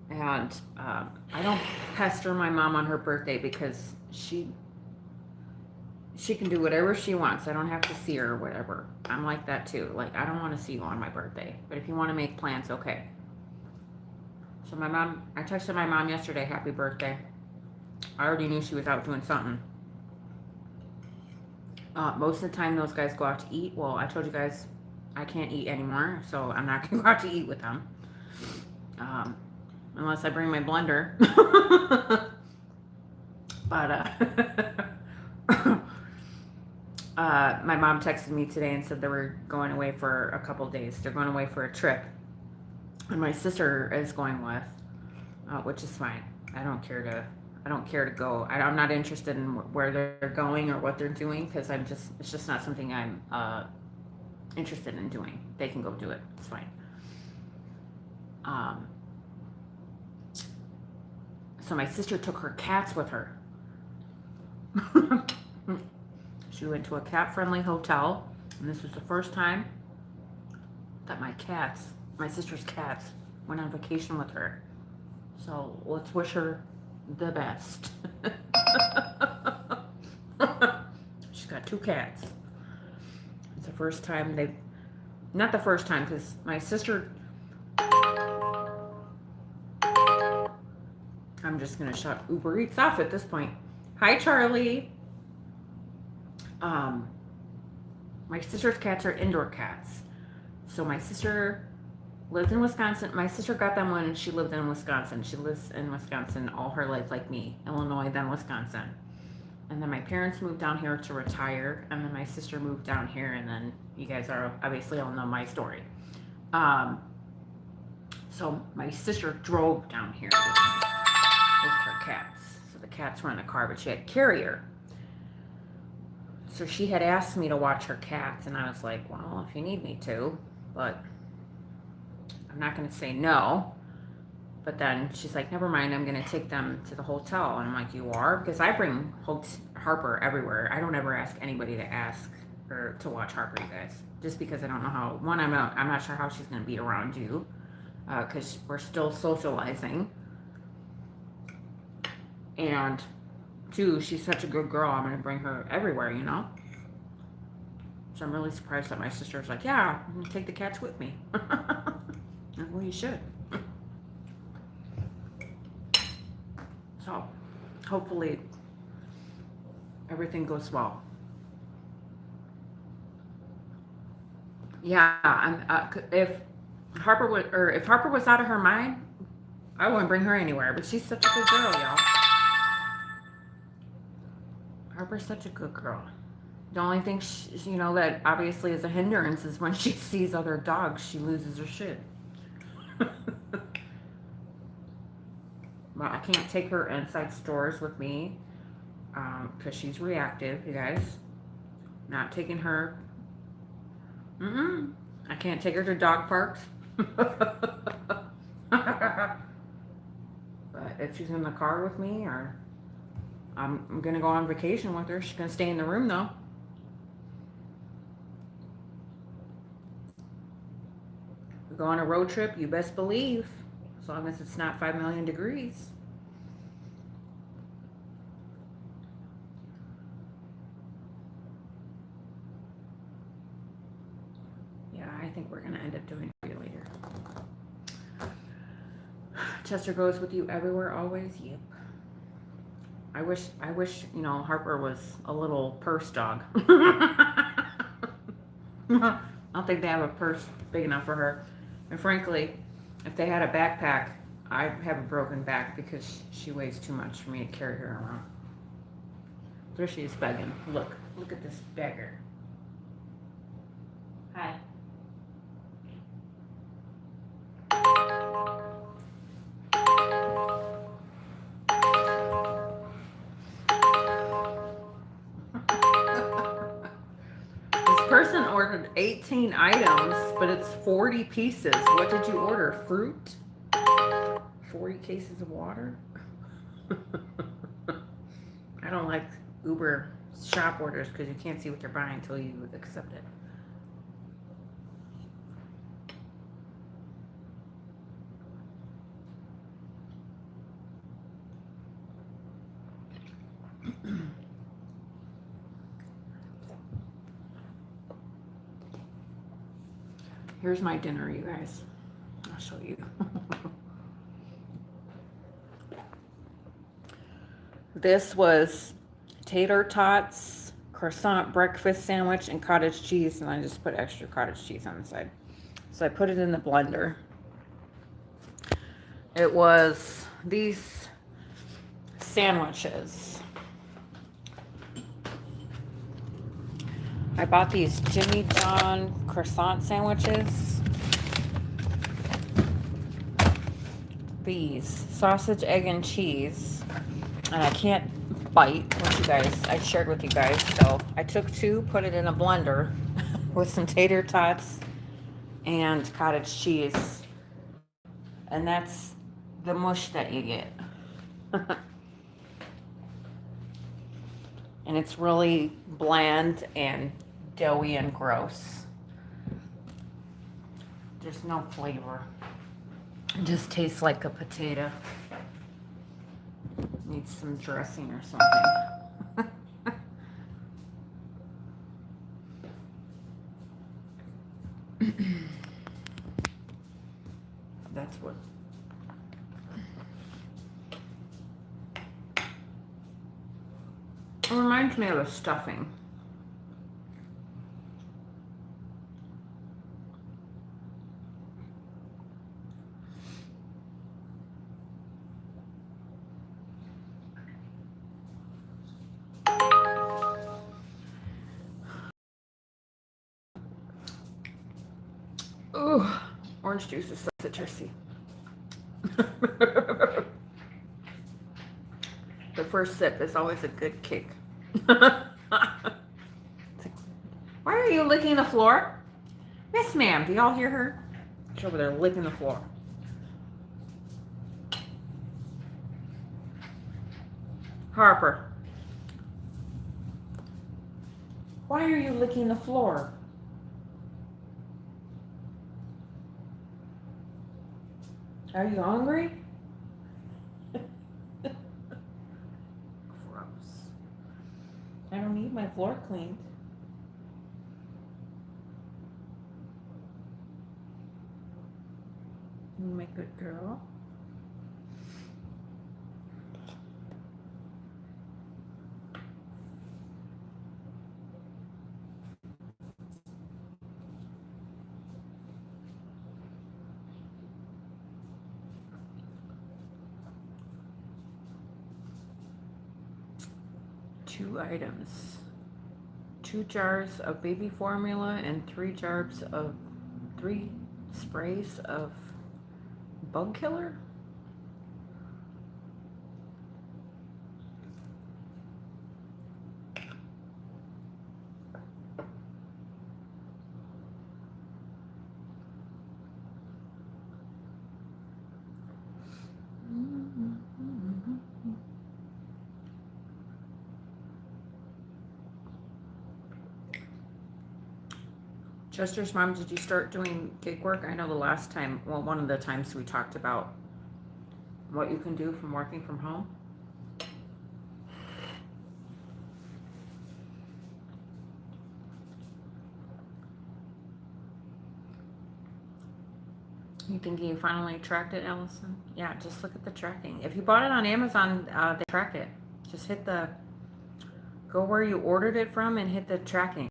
And I don't pester my mom on her birthday because she can do whatever she wants. I don't have to see her or whatever. I'm like that too. Like, I don't want to see you on my birthday. But if you want to make plans, okay. So I texted my mom yesterday, happy birthday. I already knew she was out doing something. Most of the time, those guys go out to eat. Well, I told you guys I can't eat anymore, so I'm not going to go out to eat with them. Unless I bring my blender. But, my mom texted me today and said they were going away for a couple days. They're going away for a trip. And my sister is going with, which is fine. I don't care to go. I'm not interested in where they're going or what they're doing because it's just not something I'm interested in doing. They can go do it. It's fine. So my sister took her cats with her. She went to a cat-friendly hotel, and this was the first time that my sister's cats, went on vacation with her. So let's wish her the best. She's got 2 cats. It's the first time not the first time, because my sister, I'm just going to shut Uber Eats off at this point. Hi, Charlie. My sister's cats are indoor cats. So my sister lived in Wisconsin. My sister got them when she lived in Wisconsin. She lives in Wisconsin all her life like me. Illinois, then Wisconsin. And then my parents moved down here to retire. And then my sister moved down here. And then you guys are obviously all know my story. So my sister drove down here with her cats. So the cats were in the car, but she had a carrier. So she had asked me to watch her cats, and I was like, well, if you need me to, but I'm not going to say no. But then she's like, never mind, I'm going to take them to the hotel. And I'm like, you are? Because I bring Harper everywhere. I don't ever ask anybody to ask or to watch Harper, you guys. Just because I don't know how. One, I'm not sure how she's gonna be around you, because we're still socializing. And two, she's such a good girl. I'm gonna bring her everywhere, you know. So I'm really surprised that my sister's like, yeah, I'm gonna take the cats with me. Well, you should. So hopefully everything goes well. Yeah, if if Harper was out of her mind, I wouldn't bring her anywhere. But she's such a good girl, y'all. Harper's such a good girl. The only thing that obviously is a hindrance is when she sees other dogs, she loses her shit. Well, I can't take her inside stores with me because she's reactive, you guys. Not taking her. I can't take her to dog parks. But if she's in the car with me, or I'm gonna go on vacation with her, she's gonna stay in the room though. We go on a road trip, you best believe, as long as it's not 5 million degrees. Yeah, I think we're gonna end up doing it later. Chester goes with you everywhere, always. Yep. I wish, Harper was a little purse dog. I don't think they have a purse big enough for her. And frankly, if they had a backpack, I'd have a broken back because she weighs too much for me to carry her around. There she is begging. Look at this beggar. Hi. This person ordered 18 items, but it's 40 pieces. What did you order? Fruit? 40 cases of water? I don't like Uber shop orders because you can't see what you're buying until you accept it. Here's my dinner, you guys. I'll show you. This was tater tots, croissant breakfast sandwich, and cottage cheese, and I just put extra cottage cheese on the side. So I put it in the blender. It was these sandwiches. I bought these Jimmy John croissant sandwiches. These sausage, egg, and cheese. And I can't bite what you guys, I shared with you guys. So I took two, put it in a blender with some tater tots and cottage cheese. And that's the mush that you get. And it's really bland and doughy and gross. There's no flavor. It just tastes like a potato. Needs some dressing or something. That's what. It reminds me of a stuffing. Ooh, orange juice is so citrusy. The first sip is always a good kick. Why are you licking the floor? Yes, ma'am. Do y'all hear her? She's over there licking the floor. Harper. Why are you licking the floor? Are you hungry? Gross. I don't need my floor cleaned. You my good girl. Two items. 2 jars of baby formula and 3 sprays of bug killer. Chester's mom, did you start doing gig work? I know the last time, well, one of the times we talked about what you can do from working from home. You think you finally tracked it, Allison? Yeah, just look at the tracking. If you bought it on Amazon, they track it. Just hit go where you ordered it from and hit the tracking.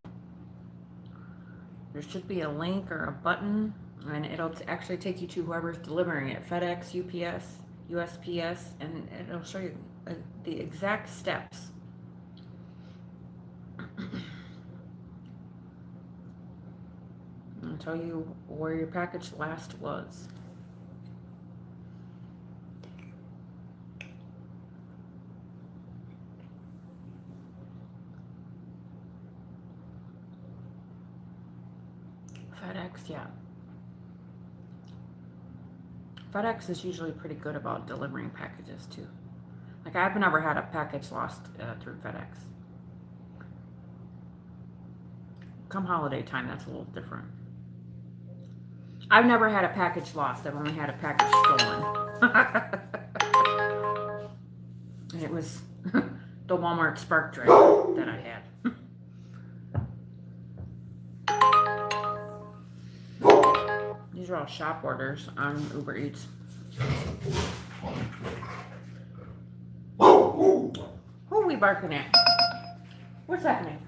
There should be a link or a button, and it'll actually take you to whoever's delivering it. FedEx, UPS, USPS, and it'll show you the exact steps. It'll tell you where your package last was. FedEx, yeah. FedEx is usually pretty good about delivering packages too. Like I've never had a package lost through FedEx. Come holiday time, that's a little different. I've never had a package lost. I've only had a package stolen. And it was the Walmart spark drive that I had. These are all shop orders on Uber Eats. Who are we barking at? What's happening?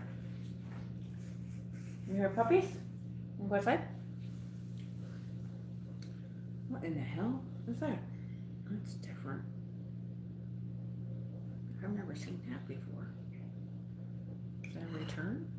You hear puppies? You go outside? What in the hell is that? That's different. I've never seen that before. Is that a return?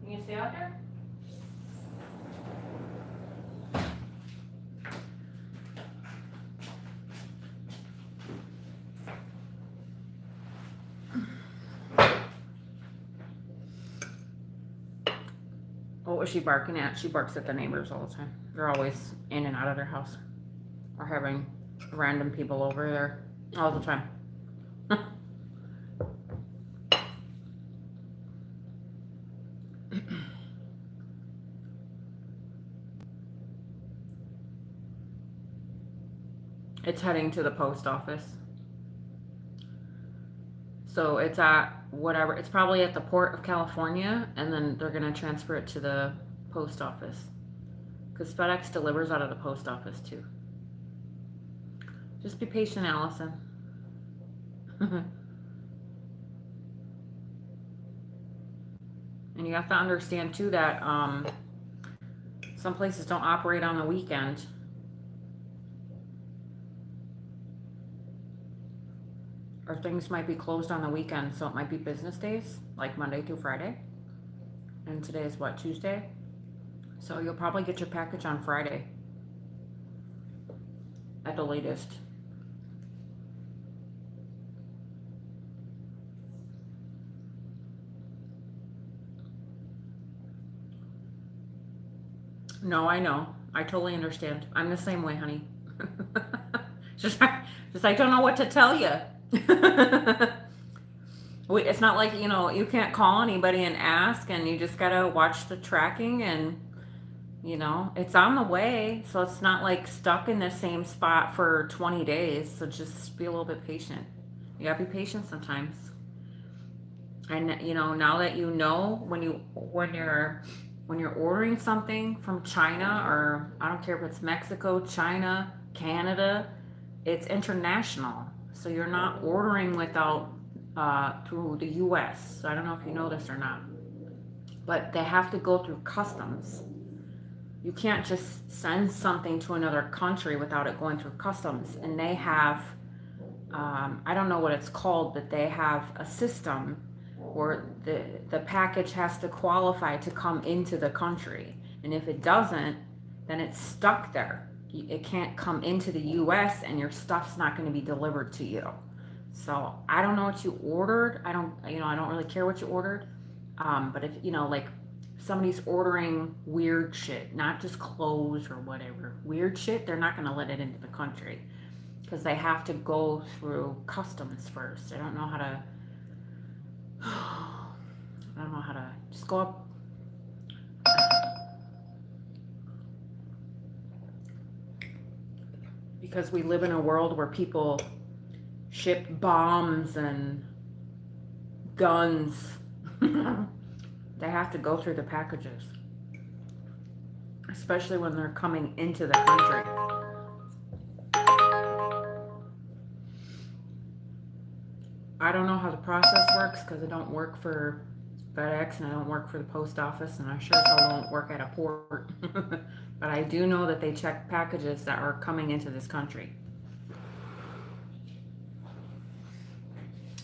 Can you stay out there? What was she barking at? She barks at the neighbors all the time. They're always in and out of their house. Or having random people over there all the time. It's heading to the post office. So it's at whatever, it's probably at the port of California, and then they're going to transfer it to the post office. Because FedEx delivers out of the post office too. Just be patient, Allison. And you have to understand too that some places don't operate on the weekend. Or things might be closed on the weekend, so it might be business days, like Monday through Friday. And today is what, Tuesday? So you'll probably get your package on Friday at the latest. No, I know. I totally understand. I'm the same way, honey. just I don't know what to tell you. It's not like, you can't call anybody and ask, and you just gotta watch the tracking, and it's on the way. So it's not like stuck in the same spot for 20 days. So just be a little bit patient. You gotta be patient sometimes. And now that when you're ordering something from China, or I don't care if it's Mexico, China, Canada, it's international. So you're not ordering without through the US. So I don't know if you know this or not, but they have to go through customs. You can't just send something to another country without it going through customs. And they have, I don't know what it's called, but they have a system where the package has to qualify to come into the country. And if it doesn't, then it's stuck there. It can't come into the US, and your stuff's not going to be delivered to you. So I don't know what you ordered. I don't really care what you ordered. But if, like somebody's ordering weird shit, not just clothes or whatever, weird shit, they're not going to let it into the country because they have to go through customs first. I don't know how to just go up. Because we live in a world where people ship bombs and guns. They have to go through the packages, especially when they're coming into the country. I don't know how the process works because I don't work for FedEx and I don't work for the post office, and I sure as hell won't work at a port. But I do know that they check packages that are coming into this country.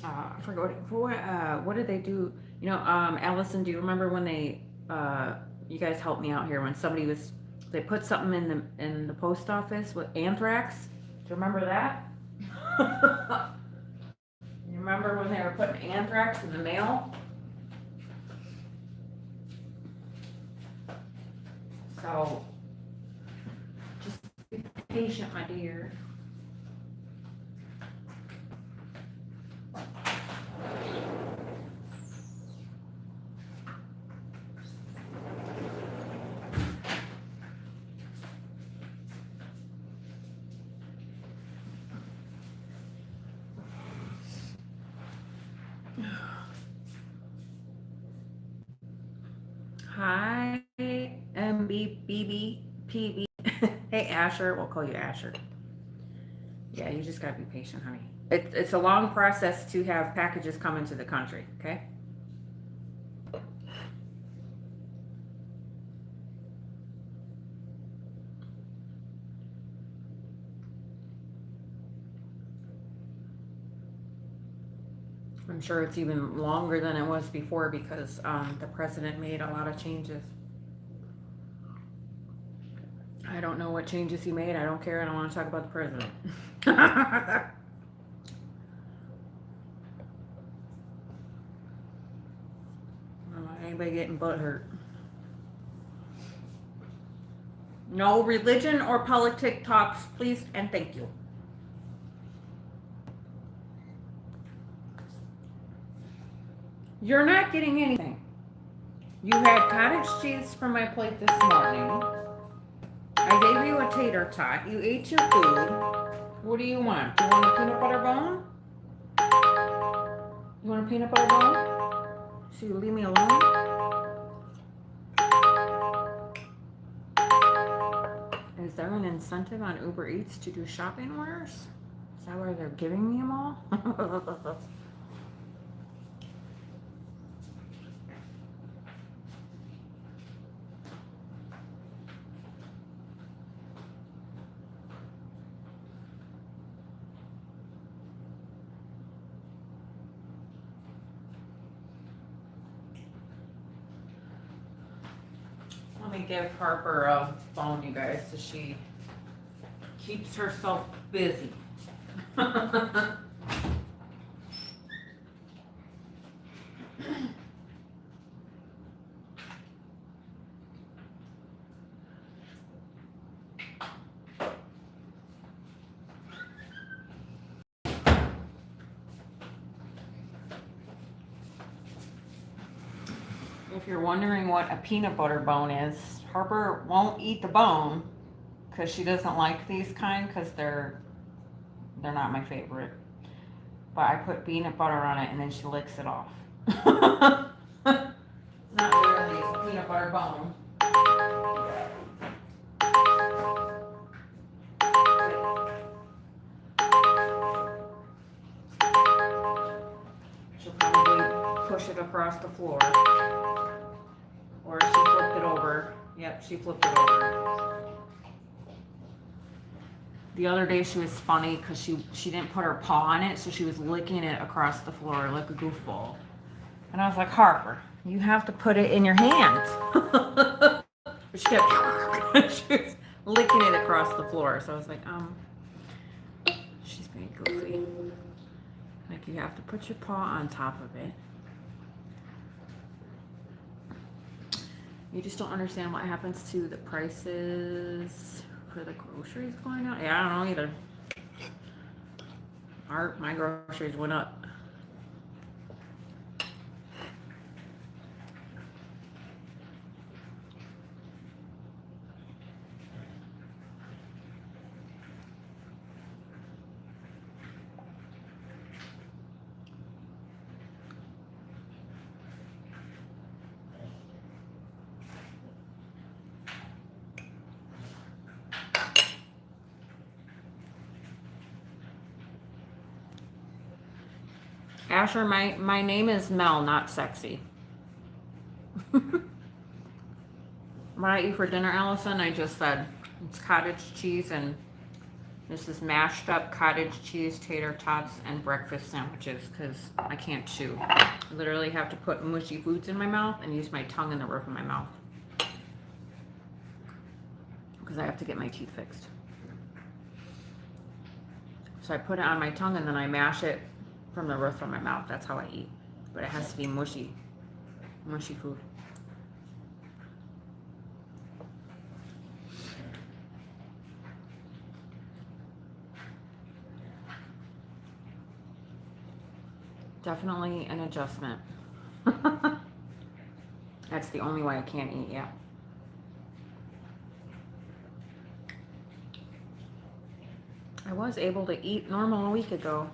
I forgot what did they do? Allison, do you remember when they you guys helped me out here when they put something in the post office with anthrax? Do you remember that? You remember when they were putting anthrax in the mail? So just be patient, my dear. Hi, MBBBPB. Hey, Asher. We'll call you Asher. Yeah, you just gotta be patient, honey. It's a long process to have packages come into the country, okay? I'm sure it's even longer than it was before because the president made a lot of changes. I don't know what changes he made. I don't care. I don't want to talk about the president. I don't want anybody getting butthurt. No religion or politic talks, please, and thank you. You're not getting anything. You had cottage cheese for my plate this morning. I gave you a tater tot. You ate your food. What do you want? Do you want a peanut butter bone? You want a peanut butter bone? So you leave me alone? Is there an incentive on Uber Eats to do shopping orders? Is that why they're giving me them all? Let me give Harper a phone, you guys, so she keeps herself busy. If you're wondering what a peanut butter bone is, Harper won't eat the bone because she doesn't like these kind because they're not my favorite. But I put peanut butter on it and then she licks it off. It's not really a peanut butter bone. She'll probably push it across the floor. Or she flipped it over. Yep, she flipped it over. The other day she was funny because she didn't put her paw on it, so she was licking it across the floor like a goofball. And I was like, Harper, you have to put it in your hand. But she kept she was licking it across the floor. So I was like, she's being goofy. Like, you have to put your paw on top of it. You just don't understand what happens to the prices for the groceries going out. Yeah, I don't know either. My groceries went up. Asher, my name is Mel, not sexy. What I eat for dinner, Allison, I just said it's cottage cheese, and this is mashed up cottage cheese, tater tots, and breakfast sandwiches because I can't chew. I literally have to put mushy foods in my mouth and use my tongue in the roof of my mouth because I have to get my teeth fixed. So I put it on my tongue and then I mash it from the roof of my mouth. That's how I eat. But it has to be mushy food. Definitely an adjustment. That's the only way I can't eat yet. I was able to eat normal a week ago.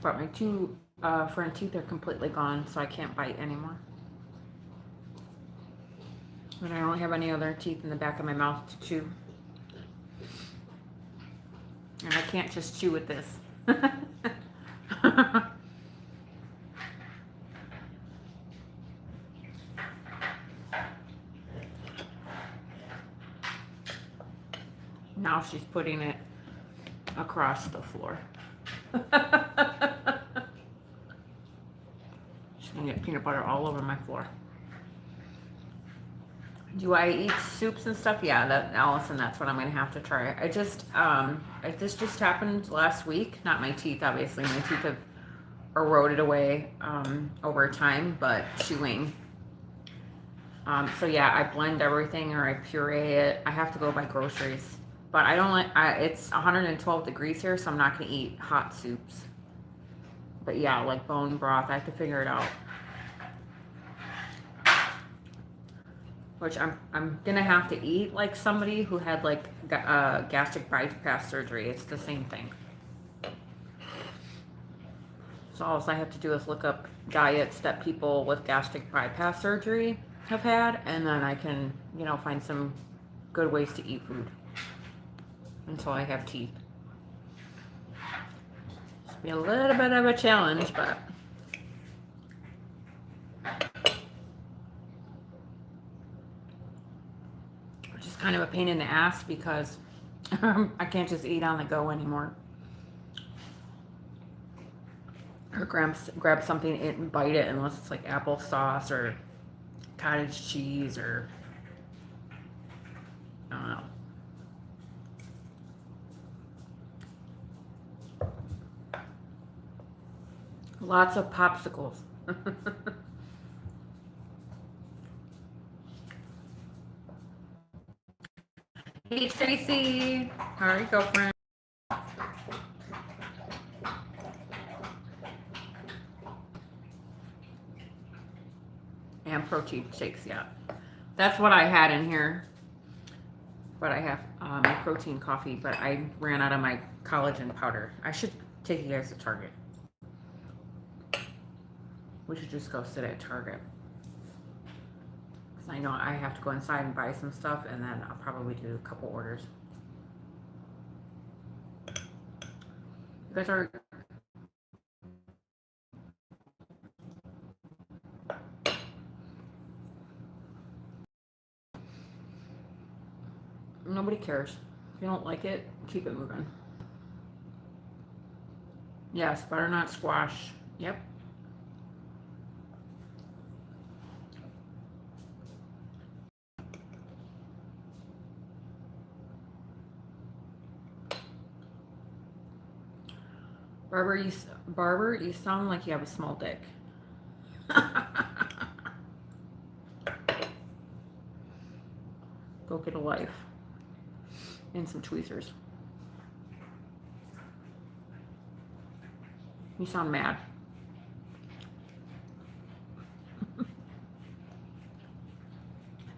But my two front teeth are completely gone, so I can't bite anymore. And I don't have any other teeth in the back of my mouth to chew. And I can't just chew with this. Now she's putting it across the floor. She's gonna get peanut butter all over my floor. Do I eat soups and stuff? Yeah, Allison, that's what I'm gonna have to try. This just happened last week. Not my teeth, obviously. My teeth have eroded away over time, but chewing. So yeah, I blend everything or I puree it. I have to go buy groceries. But I don't like, it's 112 degrees here, so I'm not going to eat hot soups. But yeah, like bone broth, I have to figure it out. which I'm gonna have to eat like somebody who had like gastric bypass surgery. It's the same thing. So all I have to do is look up diets that people with gastric bypass surgery have had, and then I can, find some good ways to eat food until I have teeth. It's be a little bit of a challenge, but which is kind of a pain in the ass because I can't just eat on the go anymore. Or grab something and bite it unless it's like applesauce or cottage cheese or I don't know. Lots of popsicles. Hey Tracy, how are you, girlfriend? And protein shakes, yeah. That's what I had in here. But I have my protein coffee, but I ran out of my collagen powder. I should take you guys to Target. We should just go sit at Target. Because I know I have to go inside and buy some stuff, and then I'll probably do a couple orders. You guys are... Nobody cares. If you don't like it, keep it moving. Yes, butternut squash. Yep. Barber, you sound like you have a small dick. Go get a life. And some tweezers. You sound mad.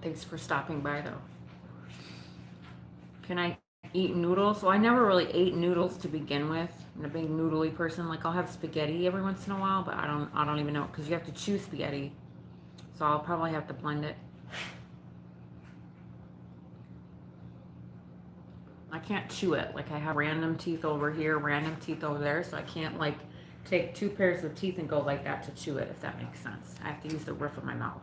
Thanks for stopping by, though. Can I eat noodles? Well, I never really ate noodles to begin with. I'm a big noodly person. Like I'll have spaghetti every once in a while, but I don't even know because you have to chew spaghetti. So I'll probably have to blend it. I can't chew it. Like I have random teeth over here, random teeth over there, so I can't like take two pairs of teeth and go like that to chew it, if that makes sense. I have to use the roof of my mouth.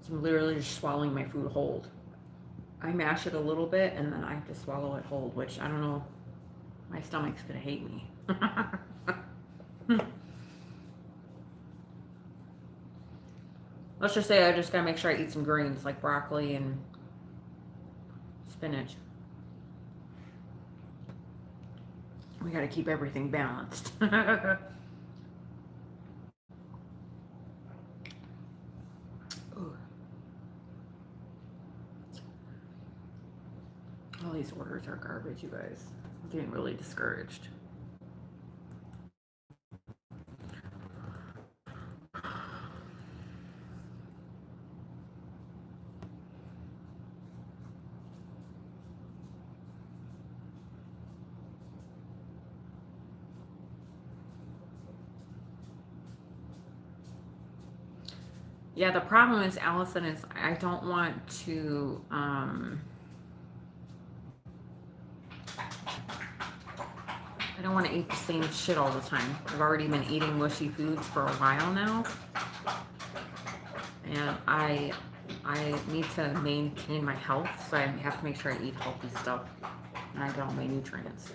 So I'm literally just swallowing my food whole. I mash it a little bit and then I have to swallow it whole, which I don't know. My stomach's gonna hate me. Let's just say I just gotta make sure I eat some greens like broccoli and spinach. We gotta keep everything balanced. All these orders are garbage, you guys. I'm getting really discouraged. Yeah, the problem is, Allison, is I don't want to, I don't want to eat the same shit all the time. I've already been eating mushy foods for a while now. And I need to maintain my health, so I have to make sure I eat healthy stuff. And I get all my nutrients.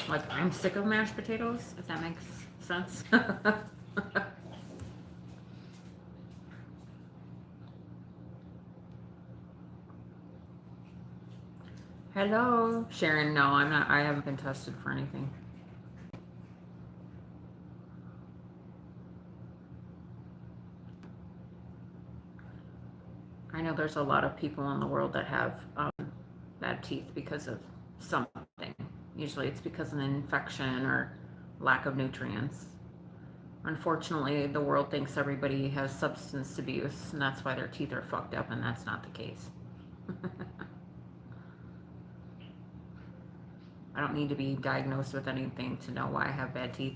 Like, I'm sick of mashed potatoes, if that makes sense. Hello, Sharon. No, I'm not. I haven't been tested for anything. I know there's a lot of people in the world that have bad teeth because of something. Usually it's because of an infection or lack of nutrients. Unfortunately, the world thinks everybody has substance abuse, and that's why their teeth are fucked up, and that's not the case. I don't need to be diagnosed with anything to know why I have bad teeth.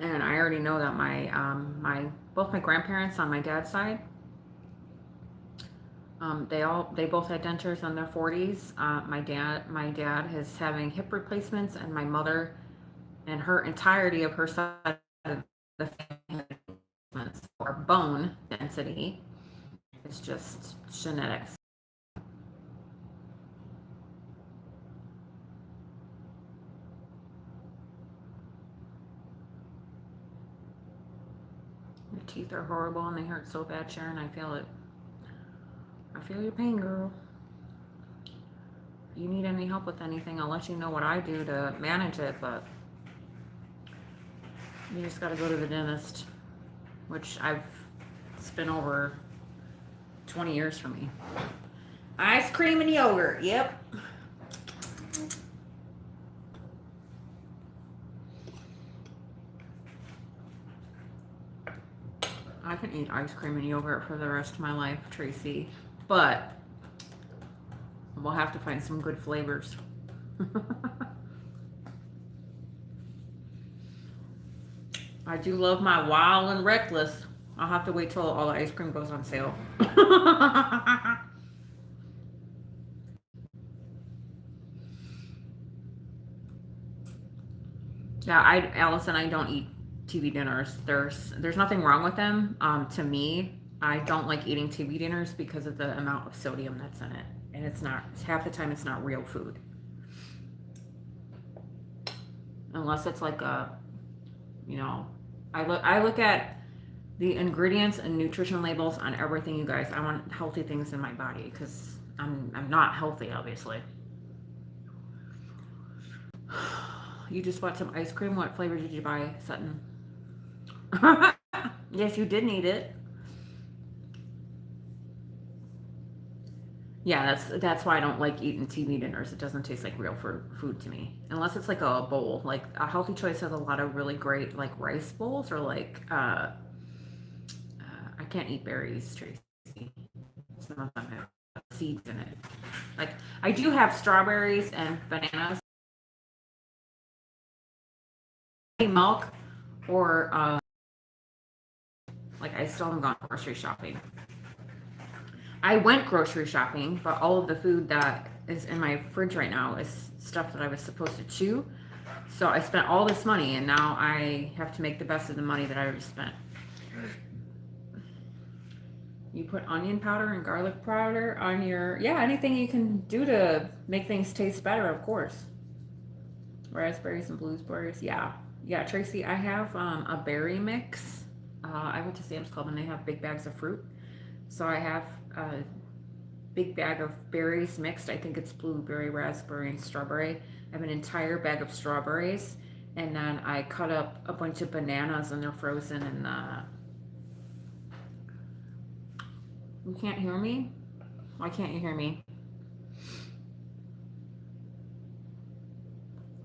And I already know that both my grandparents on my dad's side, they both had dentures in their 40s. My dad is having hip replacements, and my mother and her entirety of her side of the family or bone density. It's just genetics. Your teeth are horrible and they hurt so bad, Sharon. I feel it. I feel your pain, girl. If you need any help with anything, I'll let you know what I do to manage it, but you just got to go to the dentist, which it's been over 20 years for me. Ice cream and yogurt, yep. I can eat ice cream and yogurt for the rest of my life, Tracy, but we'll have to find some good flavors. I do love my Wild and Reckless. I'll have to wait till all the ice cream goes on sale. Yeah, Allison, I don't eat TV dinners. There's nothing wrong with them. To me, I don't like eating TV dinners because of the amount of sodium that's in it, and it's not half the time it's not real food, unless it's like I look at the ingredients and nutrition labels on everything, you guys. I want healthy things in my body because I'm not healthy, obviously. You just bought some ice cream. What flavor did you buy, Sutton? Yes, you did need it. Yeah, that's why I don't like eating TV dinners. It doesn't taste like real food to me, unless it's like a bowl. Like a Healthy Choice has a lot of really great like rice bowls, or like I can't eat berries, Tracy. Some of them have seeds in it. Like I do have strawberries and bananas, milk, or like I still haven't gone grocery shopping. I went grocery shopping, but all of the food that is in my fridge right now is stuff that I was supposed to chew. So I spent all this money, and now I have to make the best of the money that I already spent. You put onion powder and garlic powder on anything you can do to make things taste better, of course. Raspberries and blueberries, yeah. Yeah, Tracy, I have a berry mix. I went to Sam's Club and they have big bags of fruit. So I have a big bag of berries mixed. I think it's blueberry, raspberry, and strawberry. I have an entire bag of strawberries. And then I cut up a bunch of bananas and they're frozen in the... You can't hear me? Why can't you hear me?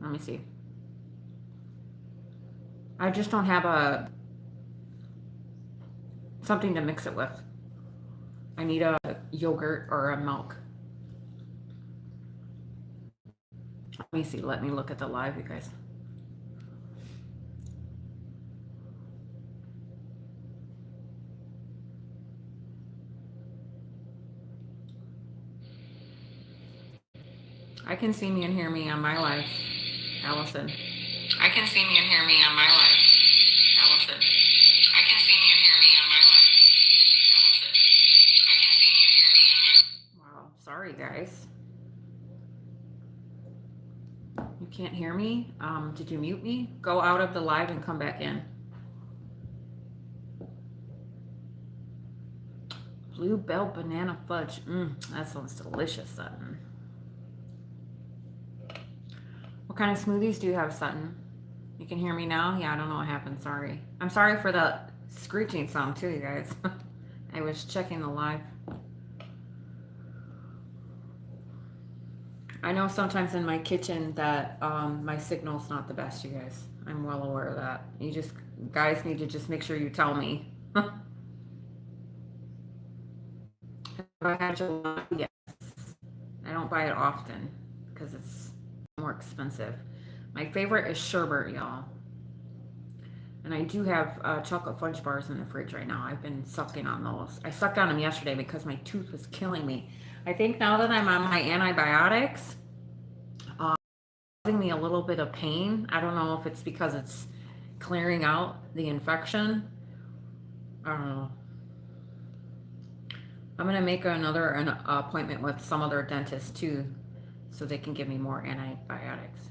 Let me see. I just don't have something to mix it with. I need a yogurt or a milk. Let me see. Let me look at the live, you guys. I can see me and hear me on my live, Allison. I can see me and hear me on my live, Allison. I can see me and hear me on my live, Allison. I can see me and hear me on my... Wow, sorry guys. You can't hear me? Did you mute me? Go out of the live and come back in. Blue Bell banana fudge. That sounds delicious, Sutton. What kind of smoothies do you have, Sutton? You can hear me now? Yeah, I don't know what happened. Sorry. I'm sorry for the screeching sound too, you guys. I was checking the live. I know sometimes in my kitchen that my signal's not the best, you guys. I'm well aware of that. You just guys need to just make sure you tell me. Have I had gelato? Yes. I don't buy it often because it's more expensive. My favorite is sherbet, y'all. And I do have chocolate fudge bars in the fridge right now. I've been sucking on those. I sucked on them yesterday because my tooth was killing me. I think now that I'm on my antibiotics, causing me a little bit of pain. I don't know if it's because it's clearing out the infection. I don't know. I'm gonna make an appointment with some other dentist too, so they can give me more antibiotics.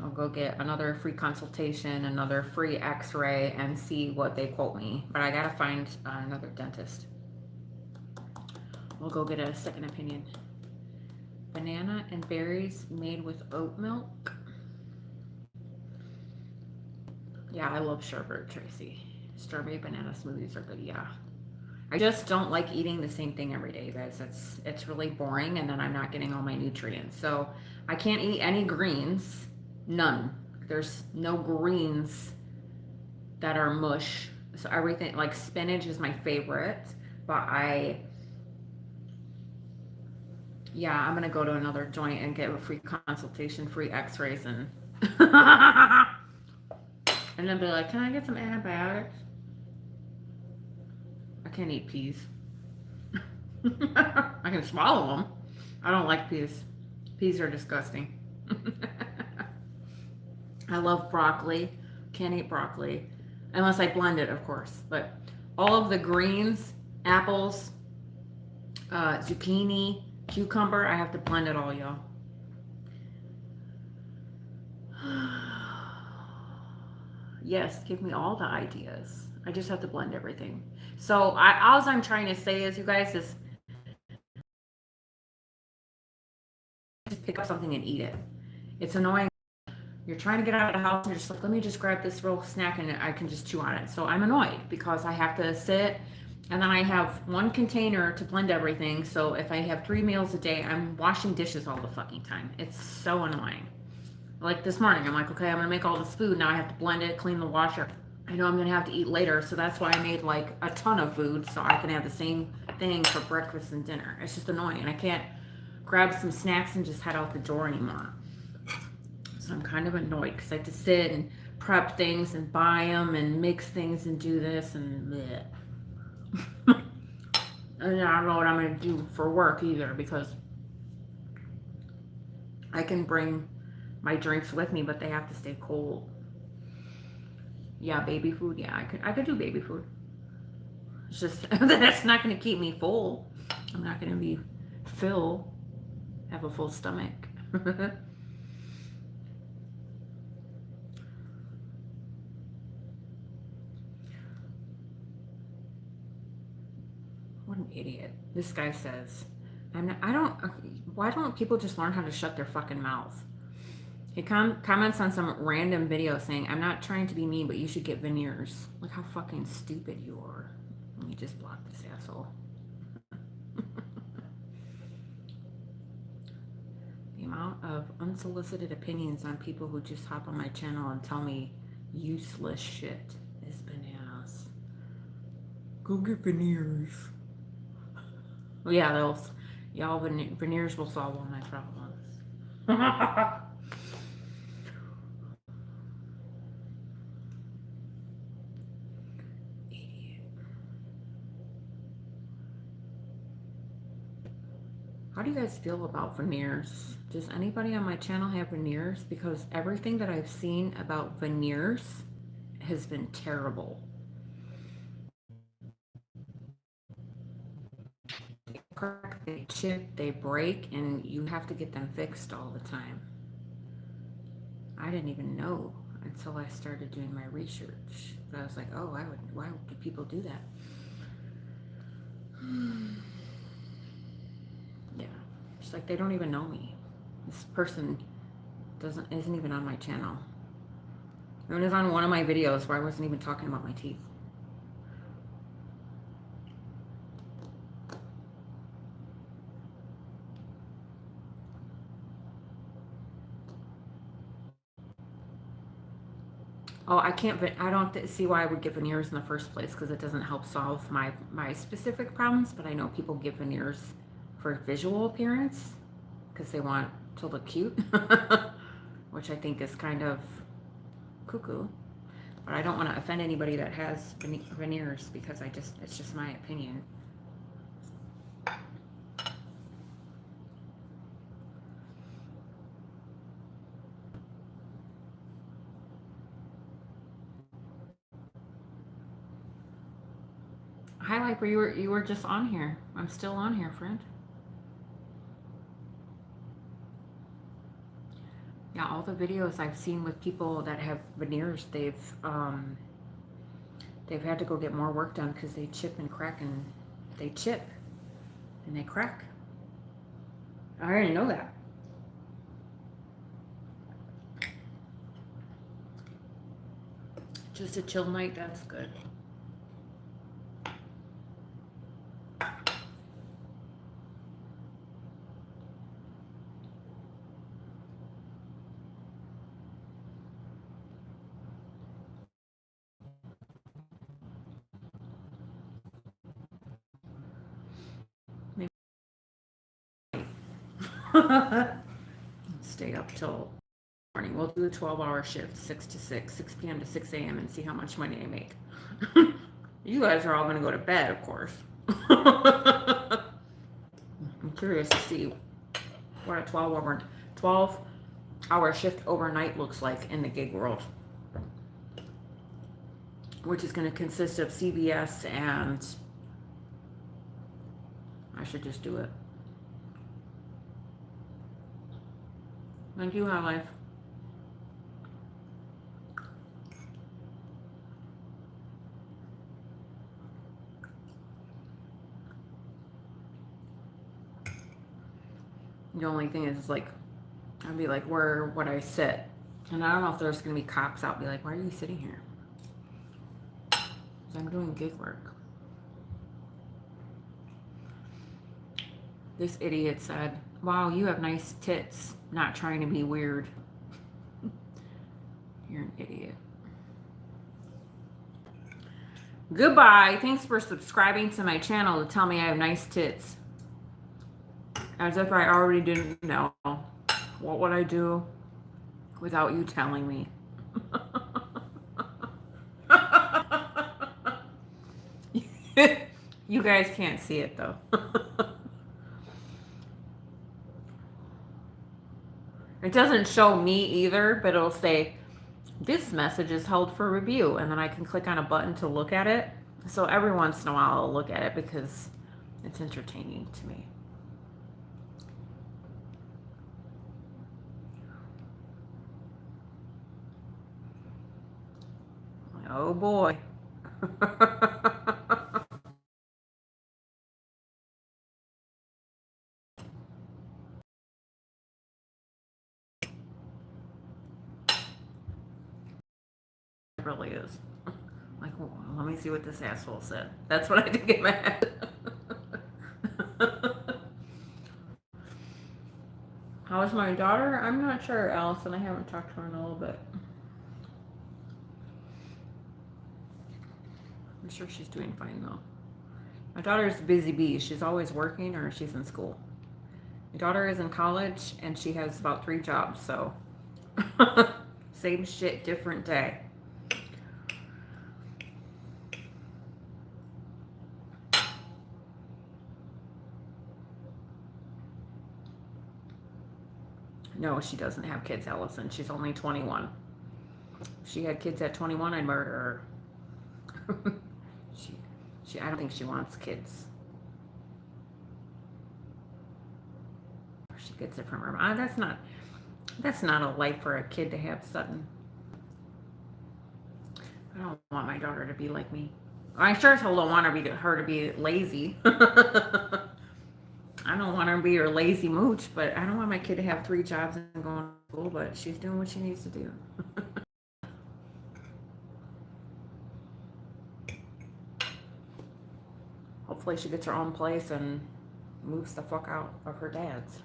I'll go get another free consultation, another free x-ray, and see what they quote me. But I gotta find another dentist. We'll go get a second opinion. Banana and berries made with oat milk. Yeah, I love sherbet, Tracy. Strawberry banana smoothies are good, yeah. I just don't like eating the same thing every day, guys. It's really boring, and then I'm not getting all my nutrients. So I can't eat any greens. None. There's no greens that are mush. So everything, like spinach is my favorite, but I'm gonna go to another joint and get a free consultation, free x-rays, and and then be like, can I get some antibiotics? I can't eat peas. I can swallow them. I don't like peas. Peas are disgusting. I love broccoli. Can't eat broccoli. Unless I blend it, of course. But all of the greens, apples, zucchini, cucumber, I have to blend it all, y'all. Yes, give me all the ideas. I just have to blend everything. So all I'm trying to say is, you guys, is just pick up something and eat it. It's annoying. You're trying to get out of the house and you're just like, let me just grab this real snack and I can just chew on it. So I'm annoyed because I have to sit and then I have one container to blend everything. So if I have 3 meals a day, I'm washing dishes all the fucking time. It's so annoying. Like this morning, I'm like, okay, I'm gonna make all this food. Now I have to blend it, clean the washer. I know I'm gonna have to eat later, so that's why I made like a ton of food so I can have the same thing for breakfast and dinner. It's just annoying, and I can't grab some snacks and just head out the door anymore. So I'm kind of annoyed because I have to sit and prep things and buy them and mix things and do this and bleh. And I don't know what I'm gonna do for work either because I can bring my drinks with me, but they have to stay cold. Yeah, baby food. Yeah, I could do baby food. It's just that's not going to keep me full. I'm not going to be have a full stomach. What an idiot. This guy says, why don't people just learn how to shut their fucking mouth? He comments on some random video saying, I'm not trying to be mean, but you should get veneers. Look how fucking stupid you are. Let me just block this asshole. The amount of unsolicited opinions on people who just hop on my channel and tell me useless shit is bananas. Go get veneers. Well, yeah, veneers will solve all my problems. How do you guys feel about veneers? Does anybody on my channel have veneers? Because everything that I've seen about veneers has been terrible. They crack, they chip, they break, and you have to get them fixed all the time. I didn't even know until I started doing my research. But I was like, oh, why would people do that? Yeah. It's like they don't even know me. This person isn't even on my channel. It was on one of my videos where I wasn't even talking about my teeth. Oh, I can't. I don't see why I would get veneers in the first place because it doesn't help solve my specific problems. But I know people get veneers for visual appearance because they want to look cute, which I think is kind of cuckoo. But I don't want to offend anybody that has veneers because it's just my opinion. Hi, Lifer, you were just on here. I'm still on here, friend. Yeah, all the videos I've seen with people that have veneers, they've had to go get more work done because they chip and crack and they chip and they crack. I already know that. Just a chill night, that's good. Maybe stay up till morning. We'll do a 12-hour shift, 6 to 6, 6 p.m. to 6 a.m. and see how much money I make. You guys are all going to go to bed, of course. I'm curious to see what a 12-hour shift overnight looks like in the gig world, which is going to consist of CVS and I should just do it. Thank you, High Life. The only thing is, like, I'd be like, where would I sit? And I don't know if there's going to be cops out, be like, why are you sitting here? Because I'm doing gig work. This idiot said, wow, you have nice tits. Not trying to be weird. You're an idiot. Goodbye. Thanks for subscribing to my channel to tell me I have nice tits. As if I already didn't know. What would I do without you telling me? You guys can't see it though. It doesn't show me either, but it'll say, this message is held for review. And then I can click on a button to look at it. So every once in a while I'll look at it because it's entertaining to me. Oh boy. It really is. Like, well, let me see what this asshole said. That's what I did get mad. How's my daughter? I'm not sure, Allison. I haven't talked to her in a little bit. I'm sure she's doing fine though. My daughter's a busy bee. She's always working or she's in school. My daughter is in college and she has about 3 jobs, so same shit, different day. No, she doesn't have kids, Allison. She's only 21. If she had kids at 21, I'd murder her. I don't think she wants kids. She gets it from her mom. That's not a life for a kid to have, Sutton. I don't want my daughter to be like me. I sure as hell don't want her to be lazy. I don't want her to be her lazy mooch, but I don't want my kid to have 3 jobs and going to school, but she's doing what she needs to do. Hopefully she gets her own place and moves the fuck out of her dad's.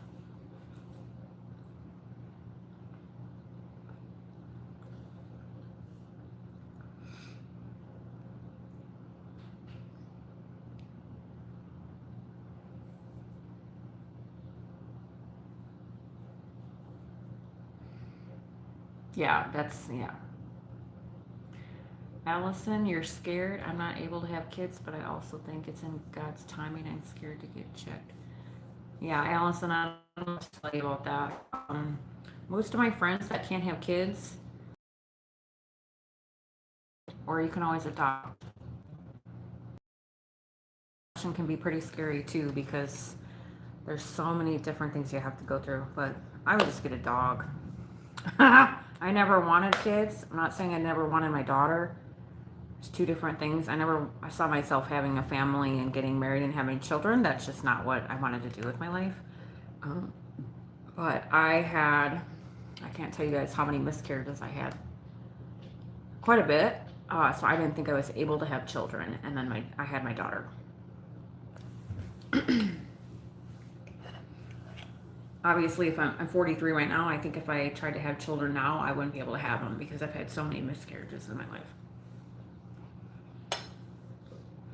Yeah, yeah. Allison, you're scared. I'm not able to have kids, but I also think it's in God's timing. I'm scared to get checked. Yeah, Allison, I don't know what to tell you about that. Most of my friends that can't have kids, or you can always adopt, can be pretty scary too because there's so many different things you have to go through. But I would just get a dog. I never wanted kids. I'm not saying I never wanted my daughter. It's two different things. I saw myself having a family and getting married and having children. That's just not what I wanted to do with my life. Um, but I can't tell you guys how many miscarriages I had. Quite a bit. So I didn't think I was able to have children. And then I had my daughter. Obviously, if I'm 43 right now, I think if I tried to have children now, I wouldn't be able to have them because I've had so many miscarriages in my life.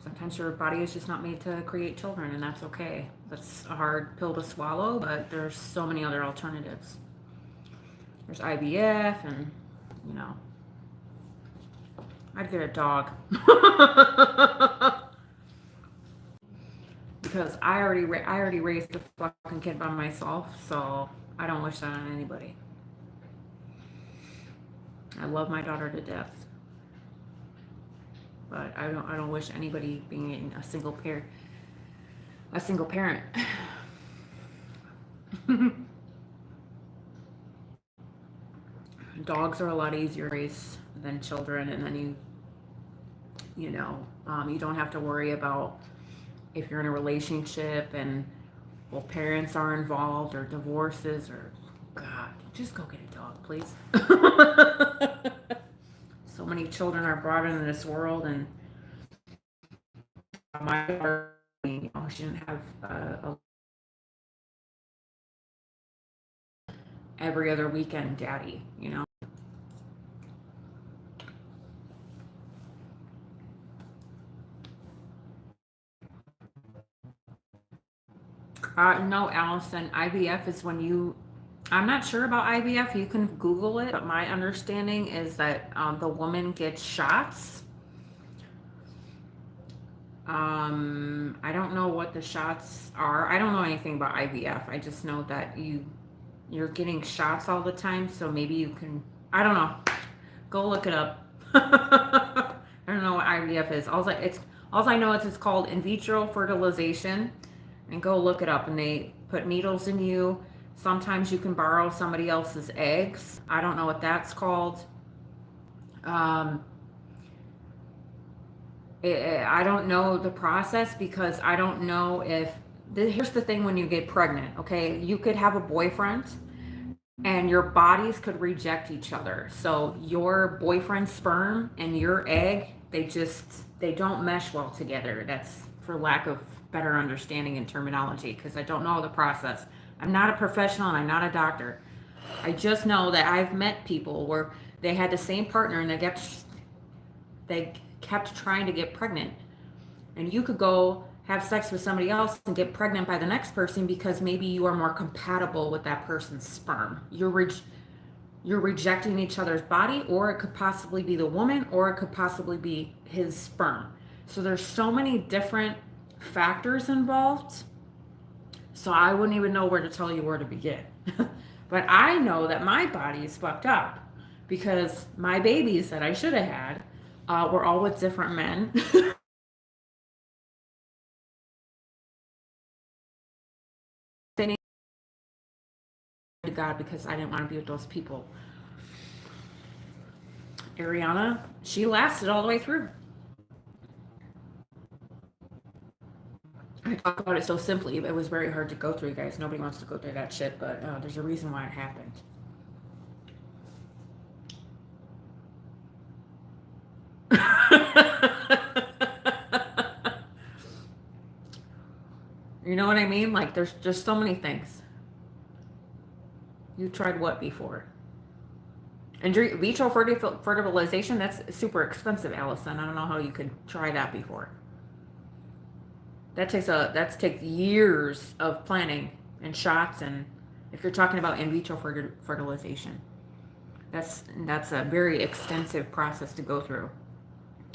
Sometimes your body is just not made to create children, and that's okay. That's a hard pill to swallow, but there's so many other alternatives. There's IVF, and you know, I'd get a dog because I already raised a fucking kid by myself, so I don't wish that on anybody. I love my daughter to death, but I don't wish anybody being a single parent. Dogs are a lot easier to raise than children, and then you don't have to worry about if you're in a relationship and both parents are involved or divorces or God, just go get a dog, please. So many children are brought into this world, and my daughter, she didn't have every other weekend daddy. No, Allison, IVF is when I'm not sure about IVF. You can Google it, but my understanding is that the woman gets shots. I don't know what the shots are. I don't know anything about IVF. I just know that you're getting shots all the time, so maybe you can. I don't know. Go look it up. I don't know what IVF is. All I know is it's called in vitro fertilization, and go look it up. And they put needles in you. Sometimes you can borrow somebody else's eggs. I don't know what that's called. Um, I don't know the process because I don't know if. Here's the thing when you get pregnant, okay? You could have a boyfriend and your bodies could reject each other. So your boyfriend's sperm and your egg, they don't mesh well together. That's for lack of better understanding and terminology because I don't know the process. I'm not a professional and I'm not a doctor. I just know that I've met people where they had the same partner and they kept trying to get pregnant. And you could go have sex with somebody else and get pregnant by the next person because maybe you are more compatible with that person's sperm. You're rejecting each other's body, or it could possibly be the woman, or it could possibly be his sperm. So there's so many different factors involved. So I wouldn't even know where to tell you where to begin. But I know that my body is fucked up because my babies that I should have had were all with different men. They to God because I didn't want to be with those people. Ariana, she lasted all the way through. I talk about it so simply. It was very hard to go through, guys. Nobody wants to go through that shit, but there's a reason why it happened. You know what I mean? Like, there's just so many things. You tried what before? And vitro fertilization, that's super expensive, Allison. I don't know how you could try that before. That takes years of planning and shots, and if you're talking about in vitro fertilization, That's a very extensive process to go through.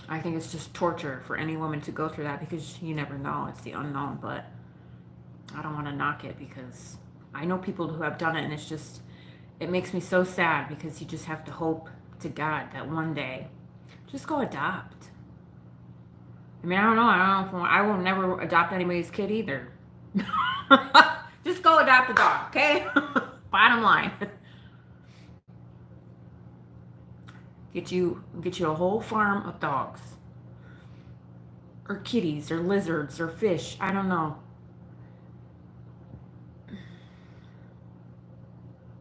I think it's just torture for any woman to go through that because you never know. It's the unknown, but I don't want to knock it because I know people who have done it, and it makes me so sad because you just have to hope to God that one day, just go adopt. I mean, I don't know. I don't know. I will never adopt anybody's kid either. Just go adopt a dog, okay? Bottom line. Get you a whole farm of dogs. Or kitties, or lizards, or fish. I don't know.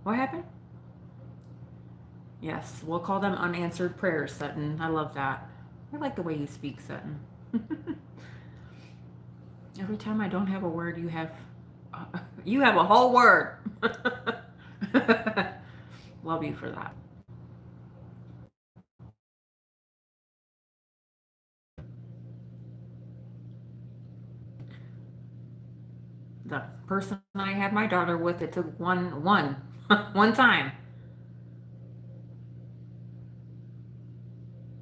What happened? Yes, we'll call them unanswered prayers, Sutton. I love that. I like the way you speak, Sutton. Every time I don't have a word, you have a whole word. Love you for that. The person I had my daughter with, it took one time.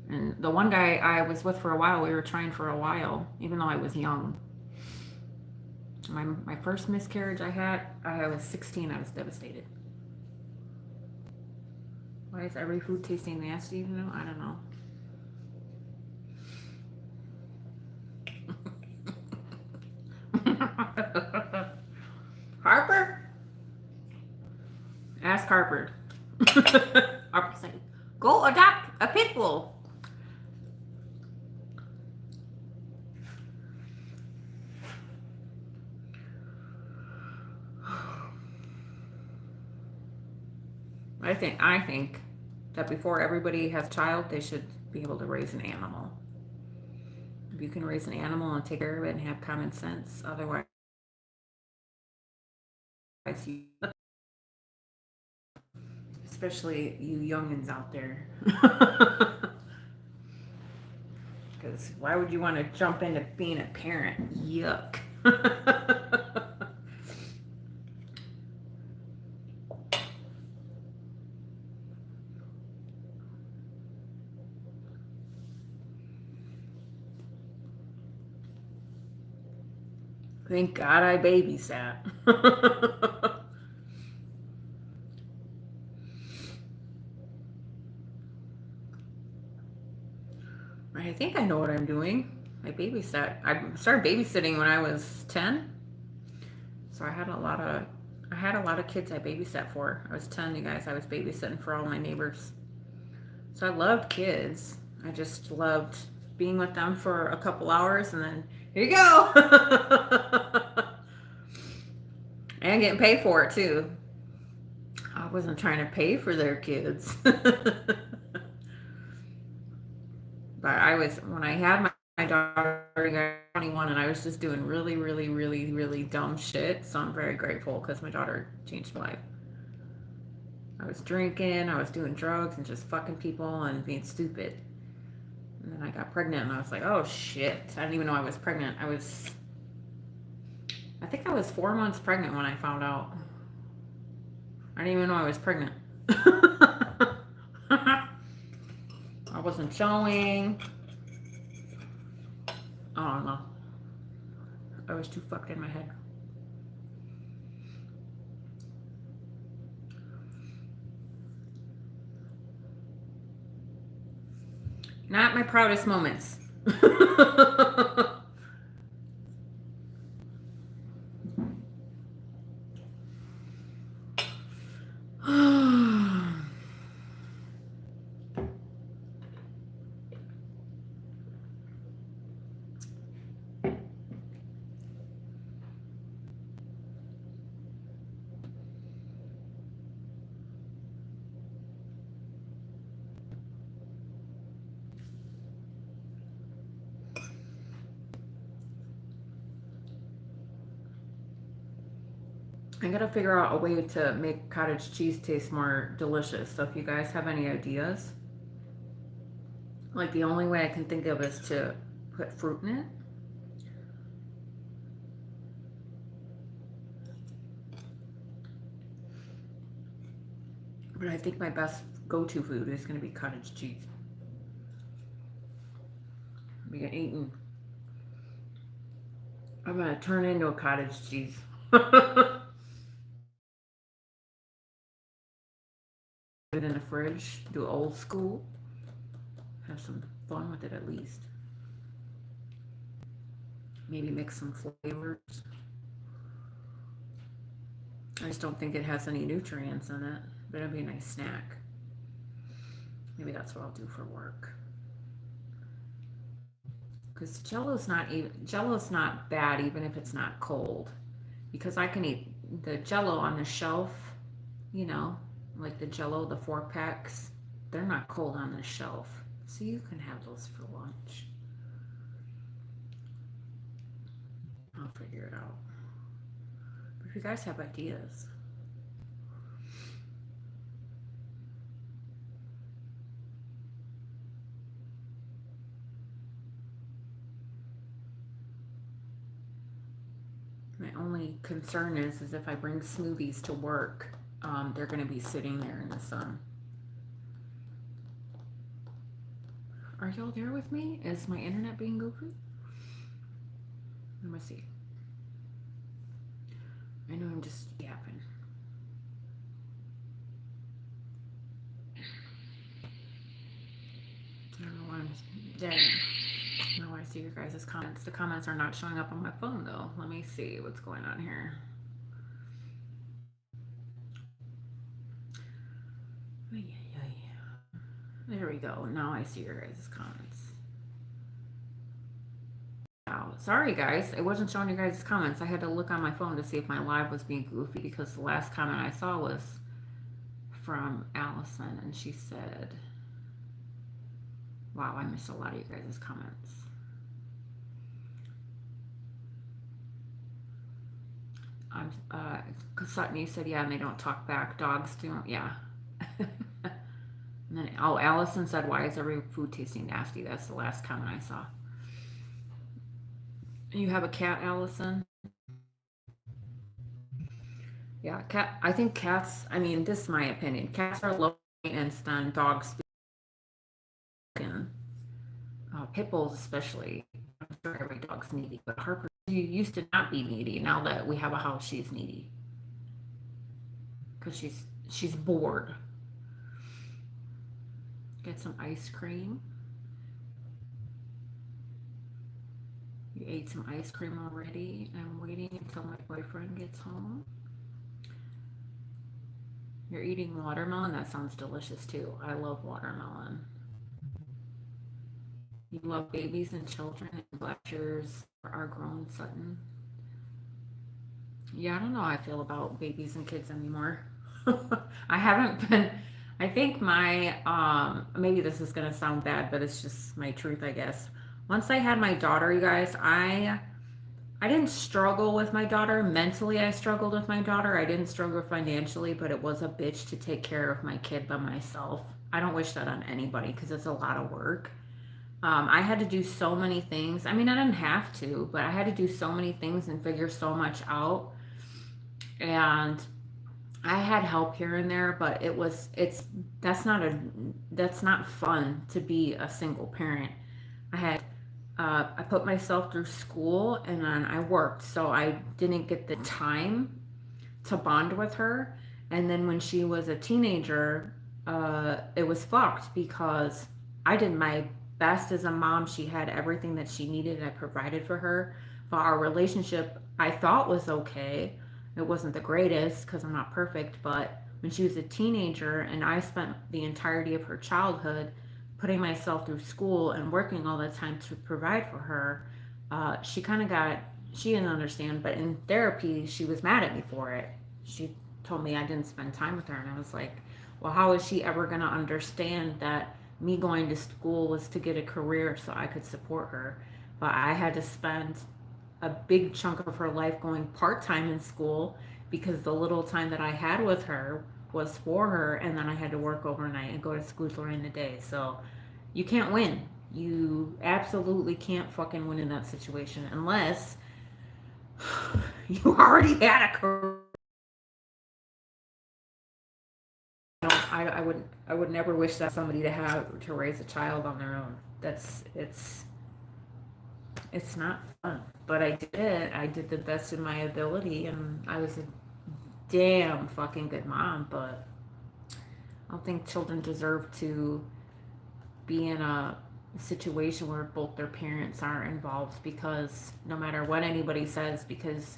And the one guy I was with for a while, we were trying for a while, even though I was young. My first miscarriage I was 16. I was devastated. Why is every food tasting nasty? You know, I don't know. Harper? Ask Harper. Harper's like, go adopt a pit bull. I think that before everybody has a child, they should be able to raise an animal. If you can raise an animal and take care of it and have common sense, otherwise, especially you youngins out there. Because why would you want to jump into being a parent? Yuck. Thank God I babysat. I think I know what I'm doing. I babysat. I started babysitting when I was 10. So I had a lot of kids I babysat for. I was 10, you guys. I was babysitting for all my neighbors. So I loved kids. I just loved being with them for a couple hours and then here you go. And getting paid for it too. I wasn't trying to pay for their kids. But when I had my daughter, I got 21, and I was just doing really, really, really, really dumb shit. So I'm very grateful because my daughter changed my life. I was drinking, I was doing drugs, and just fucking people and being stupid. And then I got pregnant, and I was like, oh shit. I didn't even know I was pregnant. I think I was 4 months pregnant when I found out. I didn't even know I was pregnant. I wasn't showing. I don't know. I was too fucked in my head. Not my proudest moments. I gotta figure out a way to make cottage cheese taste more delicious. So if you guys have any ideas, like the only way I can think of is to put fruit in it. But I think my best go-to food is going to be cottage cheese. We get eaten. I'm going to turn into a cottage cheese. Put it in the fridge. Do old school. Have some fun with it at least. Maybe mix some flavors. I just don't think it has any nutrients in it, but it'd be a nice snack. Maybe that's what I'll do for work. Because Jello's not bad even if it's not cold. Because I can eat the Jello on the shelf, you know, like the Jello, the 4-packs. They're not cold on the shelf, so you can have those for lunch. I'll figure it out. But if you guys have ideas, my only concern is if I bring smoothies to work, they're going to be sitting there in the sun. Are y'all there with me? Is my internet being goofy? Let me see. I know I'm just yapping. I don't know why I'm dead. Now I see your guys' comments. The comments are not showing up on my phone though. Let me see what's going on here. There we go. Now I see your guys' comments. Wow. Sorry guys, it wasn't showing you guys' comments. I had to look on my phone to see if my live was being goofy because the last comment I saw was from Allison and she said, wow, I missed a lot of you guys' comments. I'm Sutton, you said yeah, and they don't talk back. Dogs do, yeah. And then Allison said, why is every food tasting nasty? That's the last comment I saw. You have a cat, Allison? Yeah, cat. I think cats. I mean, this is my opinion. Cats are low maintenance than dogs and pit bulls, especially. I'm sure every dog's needy, but Harper, she used to not be needy. Now that we have a house, she's needy because she's bored. Get some ice cream. You ate some ice cream already. I'm waiting until my boyfriend gets home. You're eating watermelon? That sounds delicious too. I love watermelon. You love babies and children and lectures are grown, Sutton. Yeah, I don't know how I feel about babies and kids anymore. I haven't been, I think maybe this is gonna sound bad, but it's just my truth, I guess. Once I had my daughter, you guys, I didn't struggle with my daughter. Mentally, I struggled with my daughter. I didn't struggle financially, but it was a bitch to take care of my kid by myself. I don't wish that on anybody because it's a lot of work. I had to do so many things. I mean, I didn't have to, but I had to do so many things and figure so much out. And I had help here and there, but that's not fun to be a single parent. I put myself through school and then I worked, so I didn't get the time to bond with her. And then when she was a teenager, it was fucked because I did my best as a mom. She had everything that she needed. I provided for her. But our relationship, I thought was okay. It wasn't the greatest because I'm not perfect. But when she was a teenager and I spent the entirety of her childhood putting myself through school and working all the time to provide for her, she didn't understand. But in therapy, she was mad at me for it. She told me I didn't spend time with her. And I was like, well, how is she ever going to understand that me going to school was to get a career so I could support her? But I had to spend a big chunk of her life going part-time in school because the little time that I had with her was for her, and then I had to work overnight and go to school during the day. So you can't win. You absolutely can't fucking win in that situation unless you already had a career. I would never wish that somebody to raise a child on their own. It's not fun. But I did it. I did the best of my ability, and I was a damn fucking good mom. But I don't think children deserve to be in a situation where both their parents are involved, because no matter what anybody says, because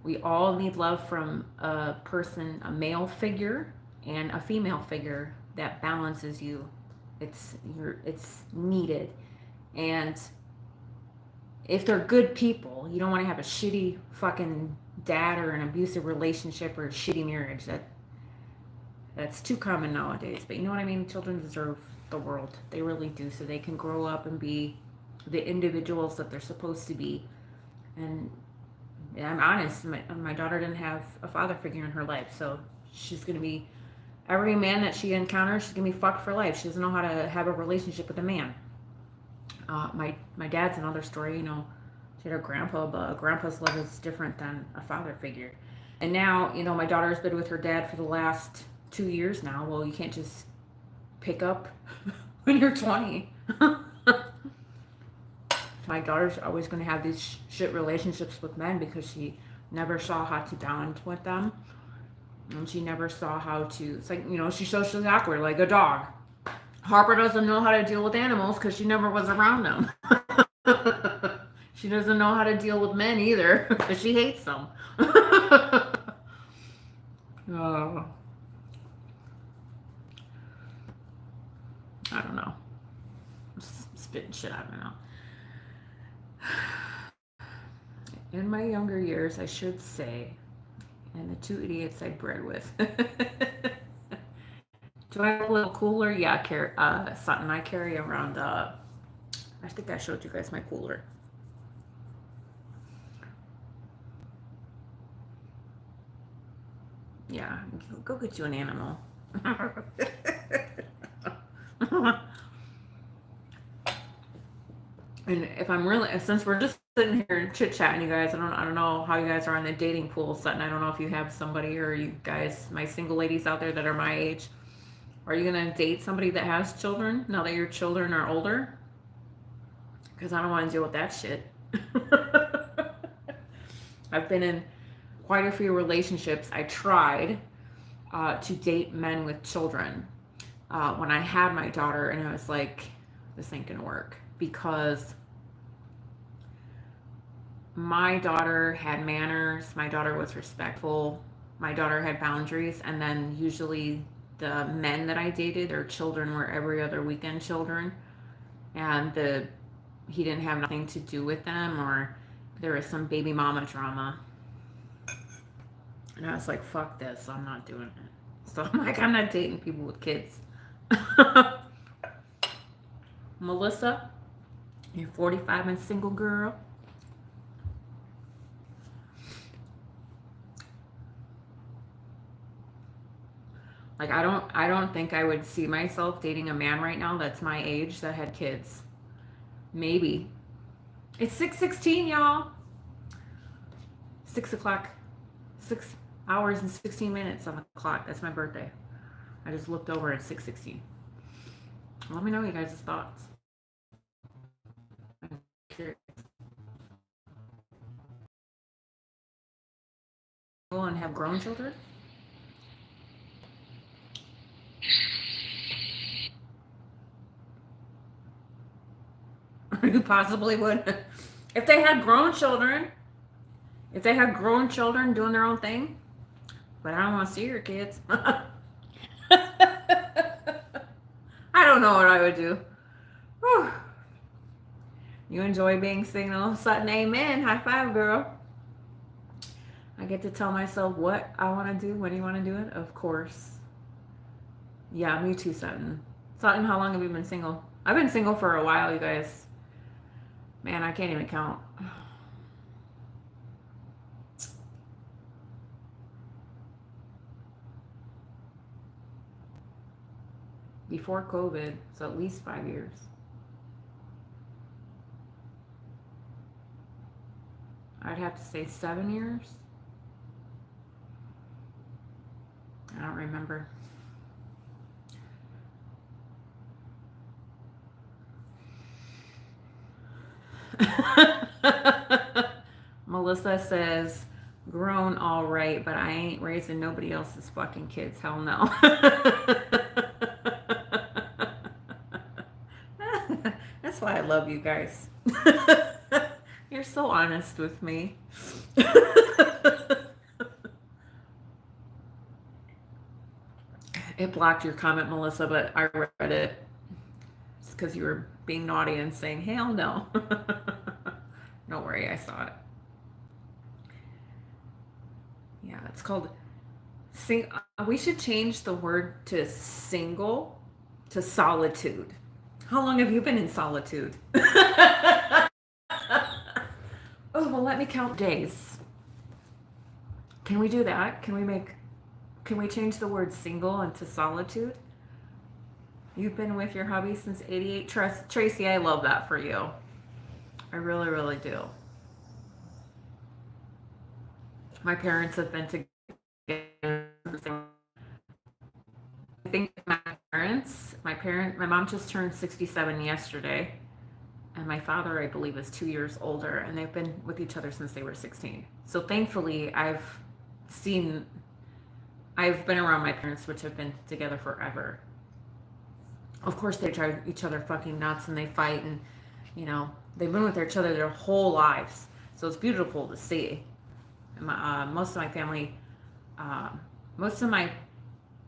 we all need love from a person, a male figure and a female figure that balances you. It's needed. And if they're good people, you don't want to have a shitty fucking dad or an abusive relationship or a shitty marriage. That's too common nowadays. But you know what I mean? Children deserve the world. They really do. So they can grow up and be the individuals that they're supposed to be. And I'm honest, my daughter didn't have a father figure in her life. So she's going to be, every man that she encounters, she's going to be fucked for life. She doesn't know how to have a relationship with a man. My dad's another story. You know, she had a grandpa, but a grandpa's love is different than a father figure. And now, you know, my daughter's been with her dad for the last 2 years now. Well, you can't just pick up when you're 20. My daughter's always going to have these shit relationships with men because she never saw how to bond with them. And she never saw how to, it's like, you know, she's socially awkward like a dog. Harper doesn't know how to deal with animals because she never was around them. She doesn't know how to deal with men either because she hates them. Oh. I don't know. Spitting shit, I don't know. In my younger years, I should say, and the two idiots I bred with. Do I have a little cooler? Yeah, Sutton, I carry around, I think I showed you guys my cooler. Yeah, go get you an animal. And if I'm really, since we're just sitting here chit chatting, you guys, I don't know how you guys are in the dating pool, Sutton. I don't know if you have somebody, or you guys, my single ladies out there that are my age, are you gonna date somebody that has children now that your children are older? Because I don't want to deal with that shit. I've been in quite a few relationships. I tried to date men with children when I had my daughter, and I was like, this ain't gonna work, because my daughter had manners, my daughter was respectful, my daughter had boundaries, and then usually the men that I dated, their children were every other weekend children, and he didn't have nothing to do with them, or there was some baby mama drama. And I was like, fuck this, I'm not doing it. So I'm like, I'm not dating people with kids. Melissa, you're 45 and single, girl. Like, I don't think I would see myself dating a man right now that's my age that had kids. Maybe. It's 6:16, y'all. 6 o'clock. 6 hours and 16 minutes on the clock. That's my birthday. I just looked over at 6:16. Let me know you guys' thoughts. I'm curious. And have grown children? You possibly would. If they had grown children, doing their own thing, but I don't want to see your kids. I don't know what I would do. Whew. You enjoy being single? Sutton, amen. High five, girl. I get to tell myself what I want to do. When do you want to do it? Of course. Yeah, me too, Sutton. Sutton, how long have you been single? I've been single for a while, you guys. Man, I can't even count. Before COVID, so at least 5 years. I'd have to say 7 years. I don't remember. Melissa says, grown all right, but I ain't raising nobody else's fucking kids. Hell no. That's why I love you guys. You're so honest with me. It blocked your comment, Melissa, but I read it. It's because you were being naughty and saying, hell no. Don't worry, I saw it. Yeah, it's called we should change the word to single to solitude. How long have you been in solitude? Oh, well, let me count days. Can we do that? Can we change the word single into solitude? You've been with your hubby since 88. Tracy, I love that for you. I really, really do. My parents have been together. I think my mom just turned 67 yesterday. And my father, I believe, is 2 years older. And they've been with each other since they were 16. So thankfully, I've been around my parents, which have been together forever. Of course, they drive each other fucking nuts and they fight, and they've been with each other their whole lives. So it's beautiful to see. Most of my family, most of my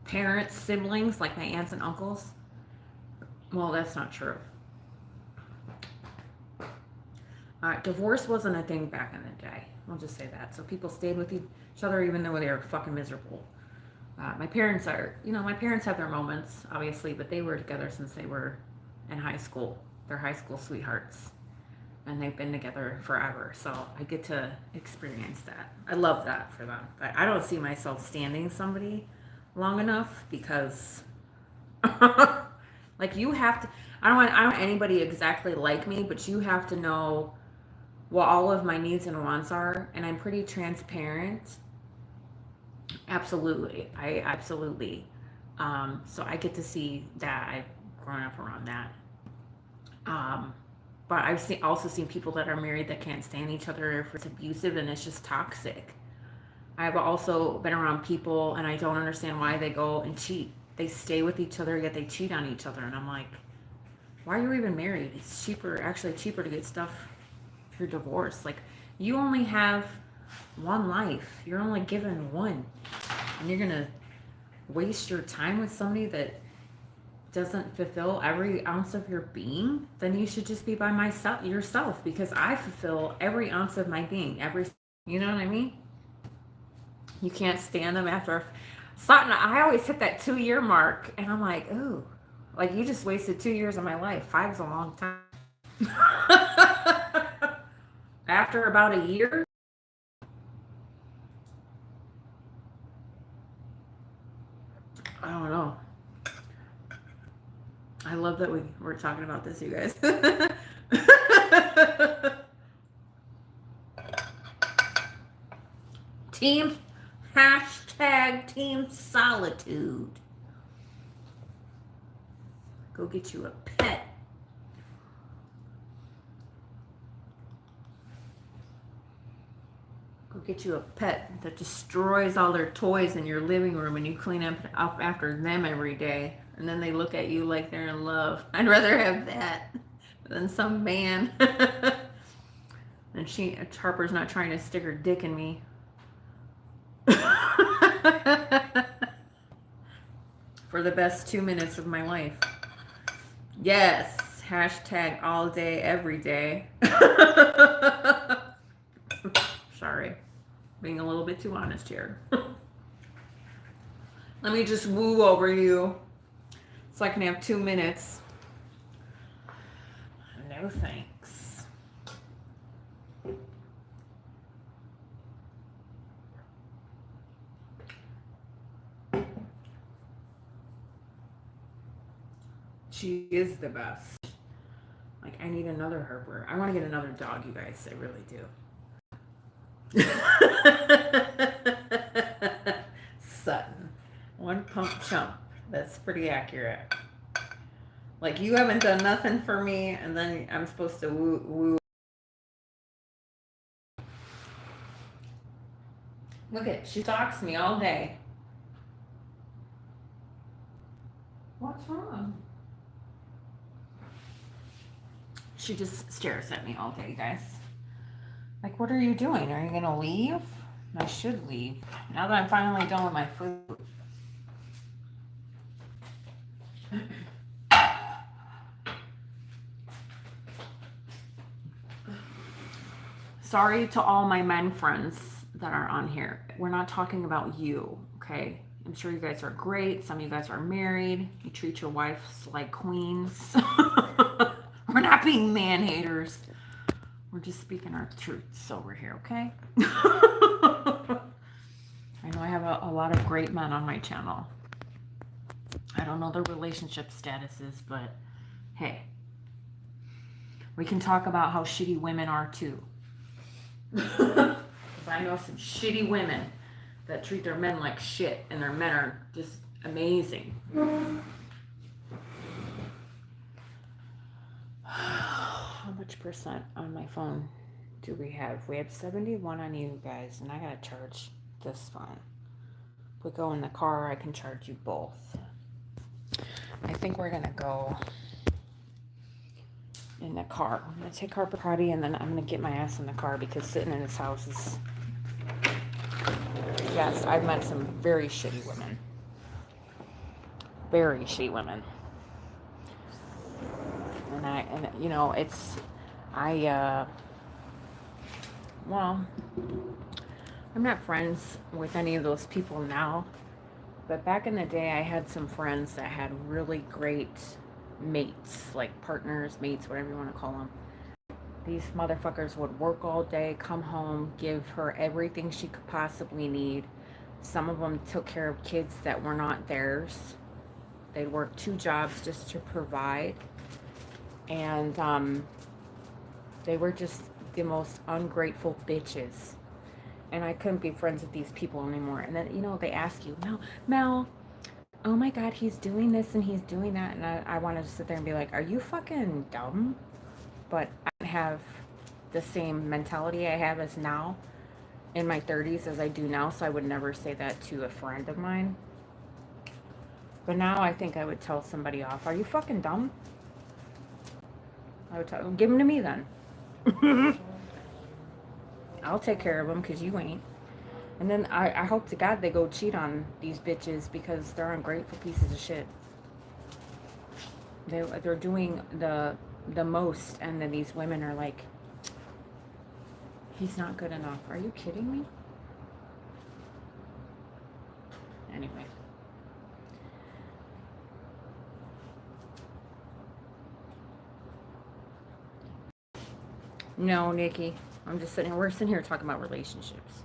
parents' siblings, like my aunts and uncles, well, that's not true. Divorce wasn't a thing back in the day. I'll just say that. So people stayed with each other even though they were fucking miserable. My parents have their moments, obviously, but they were together since they were in high school. They're high school sweethearts. And they've been together forever. So I get to experience that. I love that for them. But I don't see myself standing somebody long enough because like you have to, I don't want anybody exactly like me, but you have to know what all of my needs and wants are, and I'm pretty transparent. Absolutely. So I get to see that. I've grown up around that. But I've also seen people that are married that can't stand each other if it's abusive and it's just toxic. I've also been around people and I don't understand why they go and cheat. They stay with each other, yet they cheat on each other. And I'm like, why are you even married? It's actually cheaper to get stuff if you're divorced. Like, you only have one life. You're only given one. And you're going to waste your time with somebody that doesn't fulfill every ounce of your being, then you should just be by yourself, because I fulfill every ounce of my being. You know what I mean? You can't stand them after something. I always hit that 2-year mark, and I'm like, ooh, like you just wasted 2 years of my life. 5 is a long time. After about a year, I don't know. I love that we're talking about this, you guys. Team #Team Solitude. Go get you a pet. Go get you a pet that destroys all their toys in your living room and you clean up after them every day. And then they look at you like they're in love. I'd rather have that than some man. And Harper's not trying to stick her dick in me. For the best 2 minutes of my life. Yes. #all day, every day. Sorry. Being a little bit too honest here. Let me just woo over you so I can have 2 minutes. No thanks. She is the best. Like, I need another Harper. I want to get another dog, you guys. I really do. Sutton. One pump chump. That's pretty accurate. Like, you haven't done nothing for me, and then I'm supposed to woo Look at, she stalks me all day. What's wrong? She just stares at me all day, guys. Like, what are you doing? Are you gonna leave? I should leave. Now that I'm finally done with my food. Sorry to all my men friends that are on here. We're not talking about you, okay? I'm sure you guys are great. Some of you guys are married. You treat your wives like queens. We're not being man haters. We're just speaking our truths over here, okay? I know I have a lot of great men on my channel. I don't know their relationship statuses, but hey, we can talk about how shitty women are too. Because I know some shitty women that treat their men like shit, and their men are just amazing. How much percent on my phone do we have? We have 71 on you guys, and I gotta charge this phone. If we go in the car, I can charge you both. I think we're gonna go in the car. I'm gonna take Harper potty, and then I'm gonna get my ass in the car because sitting in his house is. Yes, I've met some very shitty women. Very shitty women. And you know, well, I'm not friends with any of those people now, but back in the day, I had some friends that had really great mates, like partners, mates, whatever you want to call them. These motherfuckers would work all day, come home, give her everything she could possibly need. Some of them took care of kids that were not theirs. They'd work 2 jobs just to provide. And they were just the most ungrateful bitches. And I couldn't be friends with these people anymore. And then, you know, they ask you, Mel, oh my God, he's doing this and he's doing that. And I wanted to sit there and be like, are you fucking dumb? But I don't have the same mentality I have as now in my 30s as I do now. So I would never say that to a friend of mine. But now I think I would tell somebody off, are you fucking dumb? I would tell them, give them to me then. I'll take care of them because you ain't. And then I hope to God they go cheat on these bitches because they're ungrateful pieces of shit. They're doing the most, and then these women are like, he's not good enough. Are you kidding me? Anyway. No, Nikki. I'm just sitting here. We're sitting here talking about relationships.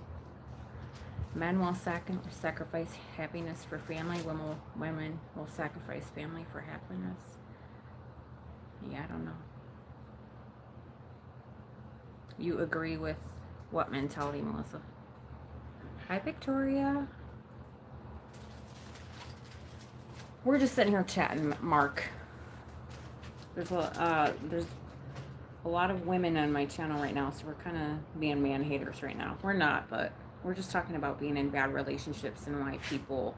Men will sacrifice happiness for family. Women will sacrifice family for happiness. Yeah, I don't know. You agree with what mentality, Melissa? Hi, Victoria. We're just sitting here chatting, Mark. There's a lot of women on my channel right now, so we're kind of being man haters right now. We're not, but we're just talking about being in bad relationships and why people,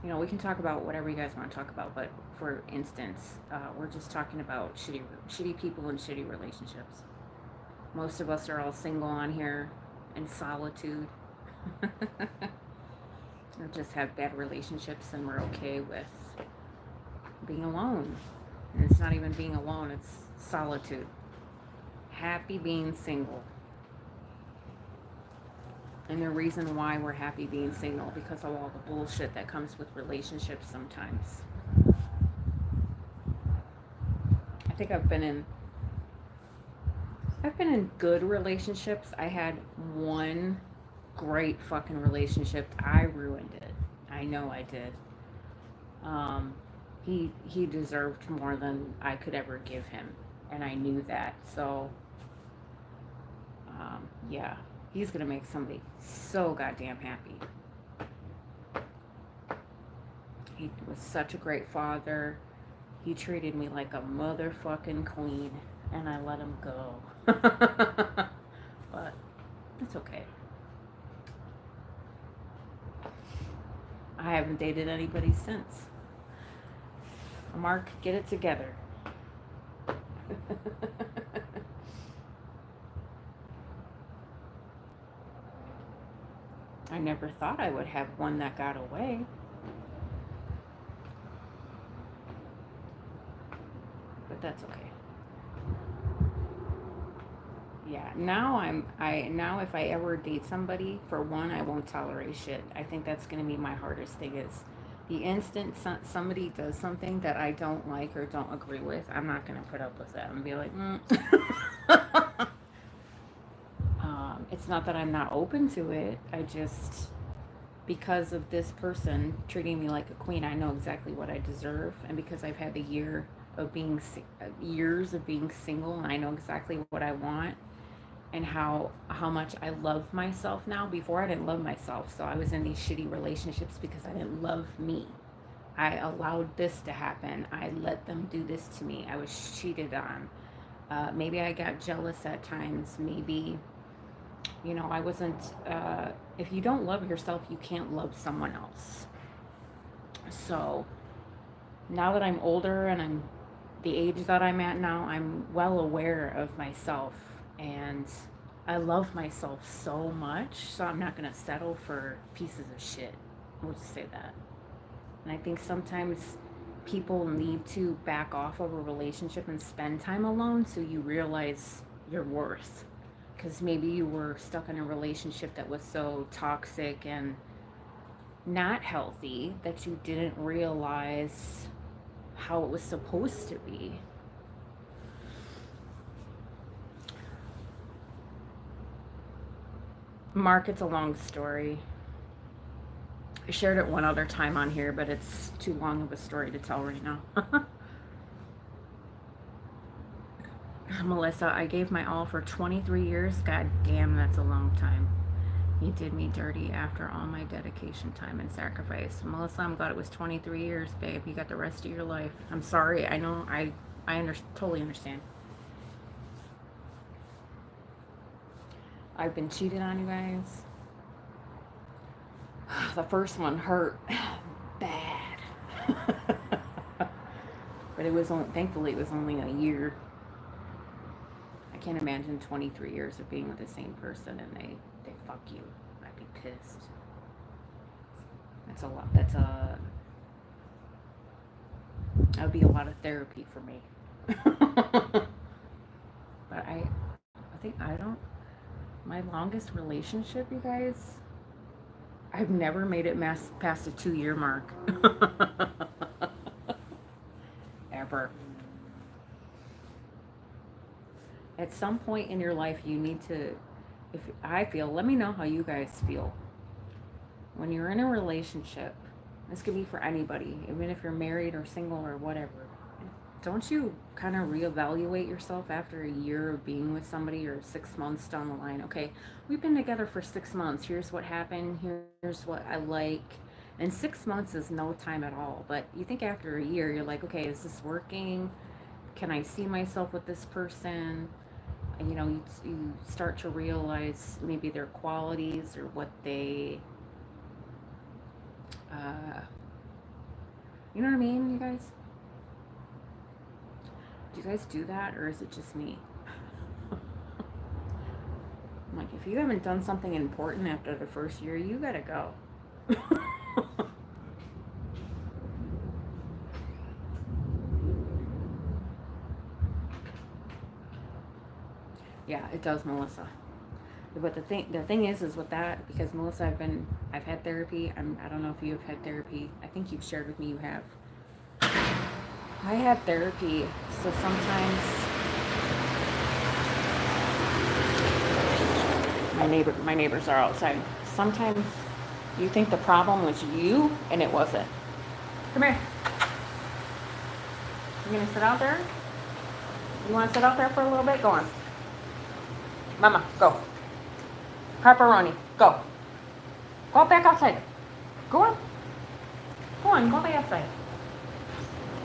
you know, we can talk about whatever you guys want to talk about, but for instance, we're just talking about shitty people and shitty relationships. Most of us are all single on here in solitude. Or just have bad relationships and we're okay with being alone. And it's not even being alone, it's solitude. Happy being single. And the reason why we're happy being single, because of all the bullshit that comes with relationships sometimes. I think I've been in good relationships. I had one great fucking relationship. I ruined it. I know I did. He deserved more than I could ever give him, and I knew that. So yeah, he's gonna make somebody so goddamn happy. He was such a great father. He treated me like a motherfucking queen, and I let him go. But It's okay. I haven't dated anybody since. Mark, get it together. I never thought I would have one that got away. But that's okay. Yeah, now if I ever date somebody, for one, I won't tolerate shit. I think that's going to be my hardest thing is the instant somebody does something that I don't like or don't agree with, I'm not going to put up with that and be like, it's not that I'm not open to it. I just, because of this person treating me like a queen, I know exactly what I deserve. And because I've had the years of being single, and I know exactly what I want and how much I love myself now. Before I didn't love myself, so I was in these shitty relationships because I didn't love me. I allowed this to happen. I let them do this to me. I was cheated on. Maybe I got jealous at times. Maybe, I wasn't, if you don't love yourself, you can't love someone else. So now that I'm older and I'm the age that I'm at now, I'm well aware of myself and I love myself so much, so I'm not going to settle for pieces of shit. We'll just say that. And I think sometimes people need to back off of a relationship and spend time alone so you realize your worth. Because maybe you were stuck in a relationship that was so toxic and not healthy that you didn't realize how it was supposed to be. Mark, it's a long story. I shared it one other time on here, but it's too long of a story to tell right now. Melissa, I gave my all for 23 years. God damn, that's a long time. You did me dirty after all my dedication, time, and sacrifice. Melissa, I'm glad it was 23 years, babe. You got the rest of your life. I'm sorry. I know. I totally understand. I've been cheated on, you guys. The first one hurt bad. But it was thankfully it was only a year. I can't imagine 23 years of being with the same person and they fuck you. I'd be pissed. That's a lot. That would be a lot of therapy for me. But I think my longest relationship, you guys, I've never made it past the 2-year mark. Ever. At some point in your life, you need to, let me know how you guys feel. When you're in a relationship, this could be for anybody, even if you're married or single or whatever, don't you kind of reevaluate yourself after a year of being with somebody or 6 months down the line? Okay, we've been together for 6 months. Here's what happened. Here's what I like. And 6 months is no time at all. But you think after a year, you're like, okay, is this working? Can I see myself with this person? And, you start to realize maybe their qualities or what they, you know what I mean, you guys? Do you guys do that, or is it just me? I'm like, if you haven't done something important after the first year, you gotta go. Yeah, it does, Melissa. But the thing is with that, because Melissa, I've had therapy. I don't know if you've had therapy. I think you've shared with me you have. I had therapy, so sometimes my neighbors are outside. Sometimes you think the problem was you, and it wasn't. Come here. You gonna sit out there? You want to sit out there for a little bit? Go on. Mama, go. Pepperoni, go. Go back outside. Go on. Go on, go back outside.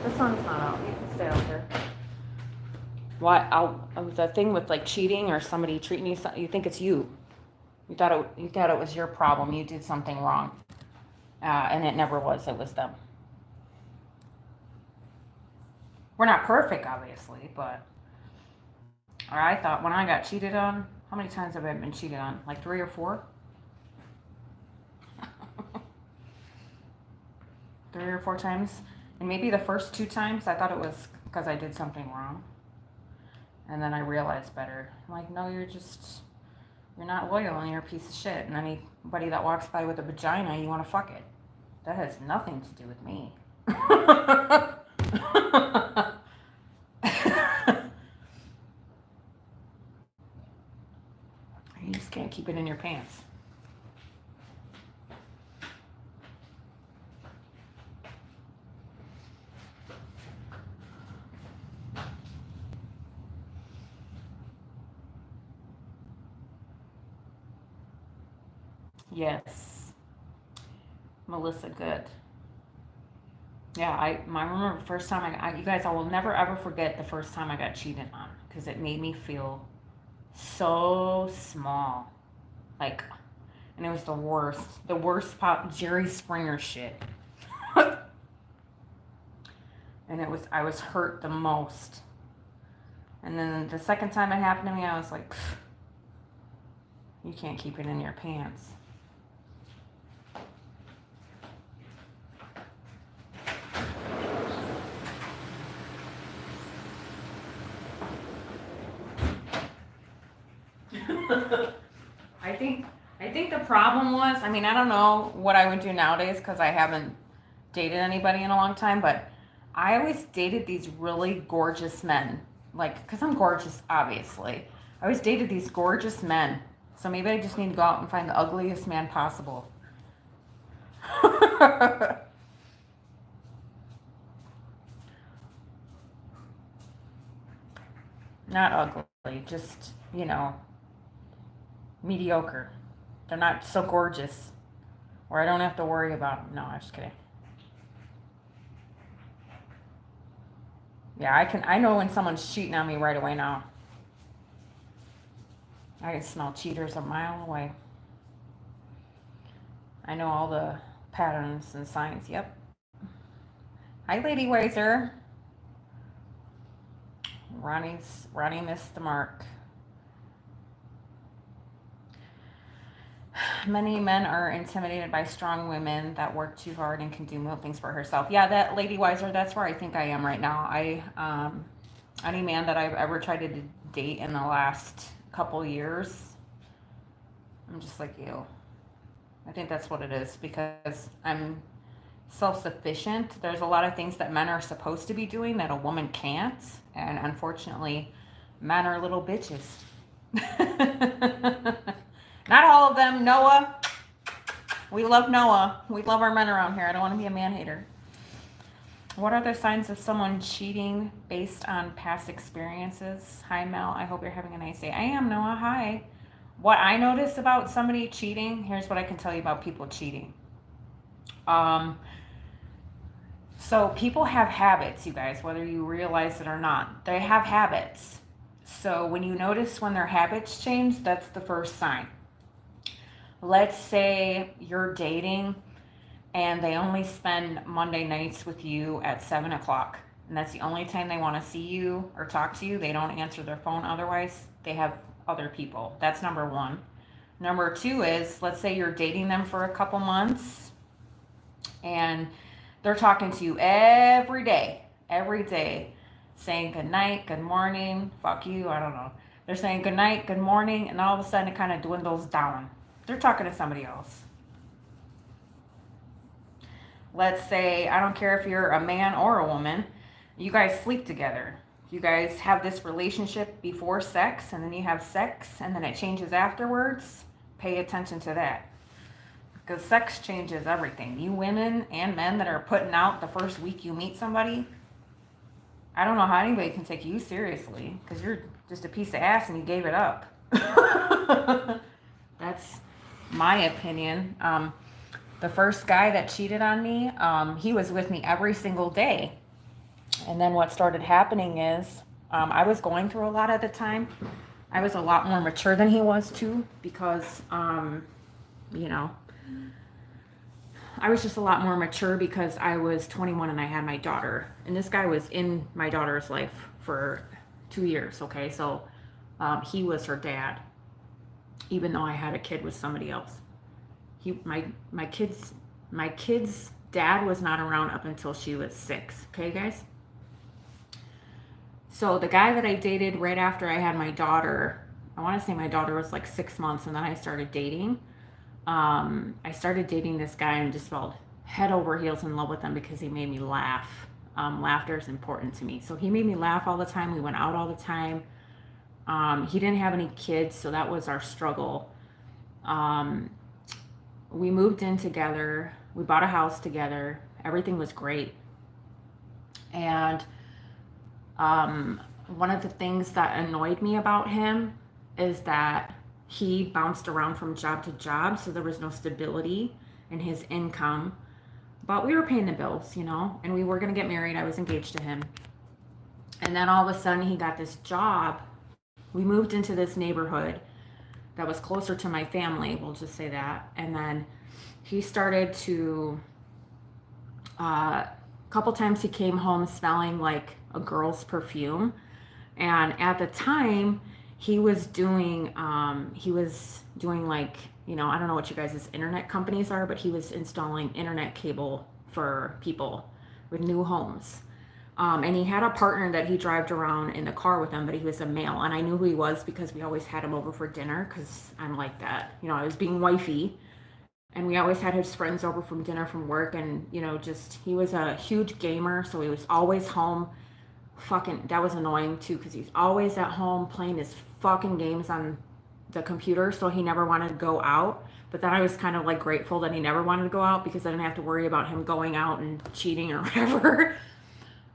The sun's not out. You can stay out there. Why? The thing with like cheating or somebody treating you think it's you. You thought it was your problem. You did something wrong, and it never was. It was them. We're not perfect, obviously, but or I thought when I got cheated on. How many times have I been cheated on? Like 3 or 4? 3 or 4 times. And maybe the first 2 times I thought it was because I did something wrong. And then I realized better. I'm like, no, you're not loyal and you're a piece of shit. And anybody that walks by with a vagina, you want to fuck it. That has nothing to do with me. You just can't keep it in your pants. Yes. Melissa, good. Yeah, I remember the first time you guys, I will never ever forget the first time I got cheated on because it made me feel so small. Like, and it was the worst pop Jerry Springer shit. And I was hurt the most. And then the second time it happened to me, I was like, you can't keep it in your pants. I think the problem was, I mean, I don't know what I would do nowadays because I haven't dated anybody in a long time, but I always dated these really gorgeous men. Like, because I'm gorgeous, obviously. I always dated these gorgeous men. So maybe I just need to go out and find the ugliest man possible. Not ugly, just, mediocre. They're not so gorgeous. Or I don't have to worry about them. No, I'm just kidding. Yeah, I know when someone's cheating on me right away now. I can smell cheaters a mile away. I know all the patterns and signs. Yep. Hi, Lady Weiser. Ronnie missed the mark. Many men are intimidated by strong women that work too hard and can do more things for herself. Yeah, that Lady Weiser, that's where I think I am right now. Any man that I've ever tried to date in the last couple years, I'm just like, ew. I think that's what it is because I'm self-sufficient. There's a lot of things that men are supposed to be doing that a woman can't, and unfortunately, men are little bitches. Not all of them. Noah. We love Noah. We love our men around here. I don't want to be a man hater. What are the signs of someone cheating based on past experiences? Hi, Mel. I hope you're having a nice day. I am, Noah. Hi. What I notice about somebody cheating, here's what I can tell you about people cheating. So people have habits, you guys, whether you realize it or not. They have habits. So when you notice when their habits change, that's the first sign. Let's say you're dating and they only spend Monday nights with you at 7 o'clock. And that's the only time they want to see you or talk to you. They don't answer their phone. Otherwise, they have other people. That's number one. Number two is, let's say you're dating them for a couple months and they're talking to you every day, saying good night, good morning, fuck you, I don't know. They're saying good night, good morning, and all of a sudden it kind of dwindles down. They're talking to somebody else. Let's say, I don't care if you're a man or a woman, you guys sleep together. You guys have this relationship before sex, and then you have sex, and then it changes afterwards. Pay attention to that. Because sex changes everything. You women and men that are putting out the first week you meet somebody, I don't know how anybody can take you seriously because you're just a piece of ass and you gave it up. That's my opinion. The first guy that cheated on me, he was with me every single day. And then what started happening is I was going through a lot at the time. I was a lot more mature than he was too, because, you know, I was just a lot more mature because I was 21 and I had my daughter. And this guy was in my daughter's life for 2 years, okay? So he was her dad, even though I had a kid with somebody else. My kid's dad was not around up until she was 6, okay, guys? So the guy that I dated right after I had my daughter, I want to say my daughter was like 6 months, and then I started dating. I started dating this guy and just felt head over heels in love with him because he made me laugh. Laughter is important to me. So he made me laugh all the time. We went out all the time. He didn't have any kids, so that was our struggle. We moved in together. We bought a house together. Everything was great. And one of the things that annoyed me about him is that he bounced around from job to job, so there was no stability in his income. But we were paying the bills, you know, and we were going to get married. I was engaged to him. And then all of a sudden, he got this job. We moved into this neighborhood that was closer to my family, we'll just say that. And then he started to, a couple times he came home smelling like a girl's perfume. And at the time, he was doing like, you know, I don't know what you guys' internet companies are, but he was installing internet cable for people with new homes. And he had a partner that he drove around in the car with him, but he was a male. And I knew who he was because we always had him over for dinner because I'm like that. You know, I was being wifey. And we always had his friends over from dinner from work. And, you know, just, he was a huge gamer. So he was always home. Fucking, that was annoying too because he's always at home playing his fucking games on the computer. So he never wanted to go out. But then I was kind of like grateful that he never wanted to go out because I didn't have to worry about him going out and cheating or whatever.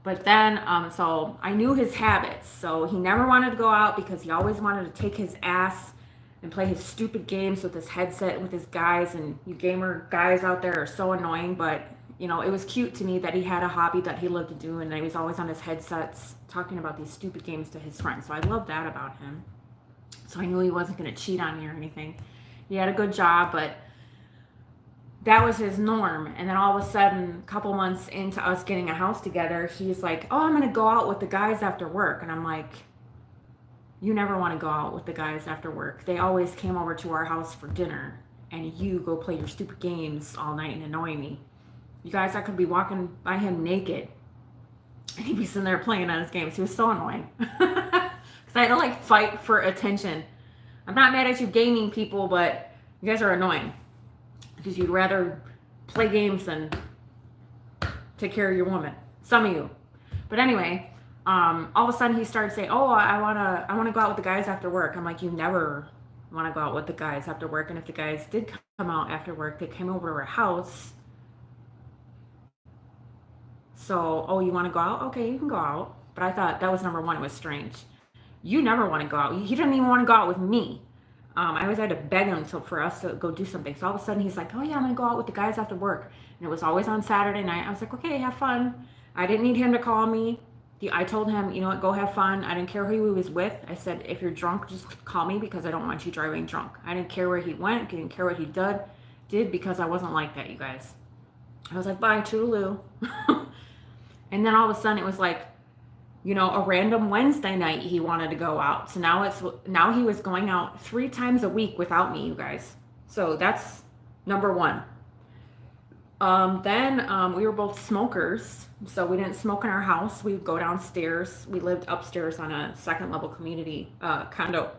But then, so I knew his habits. So he never wanted to go out because he always wanted to take his ass and play his stupid games with his headset with his guys. And you gamer guys out there are so annoying. But, you know, it was cute to me that he had a hobby that he loved to do. And he was always on his headsets talking about these stupid games to his friends. So I loved that about him. So I knew he wasn't going to cheat on me or anything. He had a good job, but that was his norm. And then all of a sudden, a couple months into us getting a house together, he's like, oh, I'm going to go out with the guys after work. And I'm like, you never want to go out with the guys after work. They always came over to our house for dinner, and you go play your stupid games all night and annoy me. You guys, I could be walking by him naked, and he'd be sitting there playing on his games. He was so annoying. Because I had to like fight for attention. I'm not mad at you gaming people, but you guys are annoying. Because you'd rather play games than take care of your woman. Some of you. But anyway, all of a sudden he started saying, oh, I wanna go out with the guys after work. I'm like, you never want to go out with the guys after work. And if the guys did come out after work, they came over to our house. So, oh, you want to go out? Okay, you can go out. But I thought that was number one. It was strange. You never want to go out. He didn't even want to go out with me. I always had to beg him for us to go do something. So all of a sudden he's like, oh yeah, I'm going to go out with the guys after work. And it was always on Saturday night. I was like, okay, have fun. I didn't need him to call me. I told him, you know what, go have fun. I didn't care who he was with. I said, if you're drunk, just call me because I don't want you driving drunk. I didn't care where he went. I didn't care what he did because I wasn't like that, you guys. I was like, bye, toodaloo. And then all of a sudden it was like, you know, a random Wednesday night he wanted to go out. So now he was going out 3 times a week without me, you guys. So that's number one. Then we were both smokers, so we didn't smoke in our house. We would go downstairs. We lived upstairs on a second level community condo.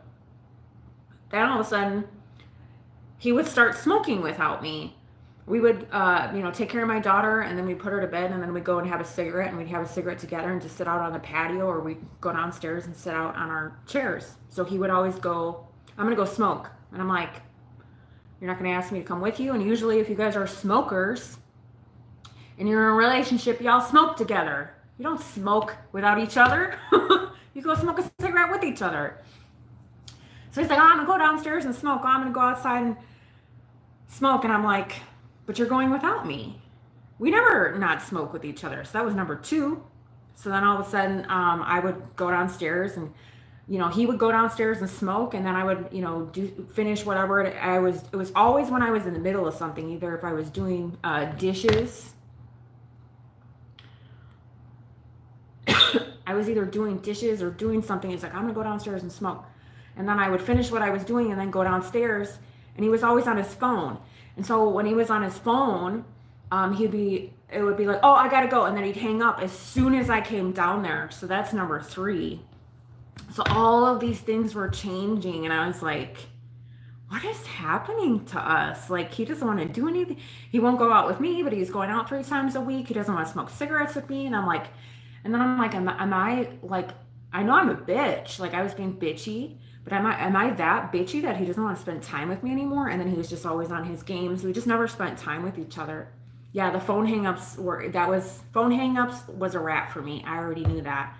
Then all of a sudden he would start smoking without me. We would, take care of my daughter, and then we'd put her to bed, and then we'd go and have a cigarette, and we'd have a cigarette together and just sit out on the patio, or we'd go downstairs and sit out on our chairs. So he would always go, I'm going to go smoke. And I'm like, you're not going to ask me to come with you? And usually if you guys are smokers and you're in a relationship, y'all smoke together. You don't smoke without each other. You go smoke a cigarette with each other. So he's like, oh, I'm going to go downstairs and smoke. Oh, I'm going to go outside and smoke. And I'm like, but you're going without me. We never not smoke with each other. So that was number 2. So then all of a sudden, I would go downstairs and he would go downstairs and smoke, and then I would, finish whatever it was always when I was in the middle of something, either if I was doing dishes. I was either doing dishes or doing something. He's like, I'm gonna go downstairs and smoke. And then I would finish what I was doing and then go downstairs. And he was always on his phone. And so when he was on his phone, it would be like, oh, I gotta go. And then he'd hang up as soon as I came down there. So that's number 3. So all of these things were changing. And I was like, what is happening to us? Like, he doesn't want to do anything. He won't go out with me, but he's going out 3 times a week. He doesn't want to smoke cigarettes with me. And I'm like, am I like, I know I'm a bitch. Like, I was being bitchy, but am I that bitchy that he doesn't want to spend time with me anymore? And then he was just always on his games. We just never spent time with each other. Yeah, the phone hangups was a wrap for me. I already knew that.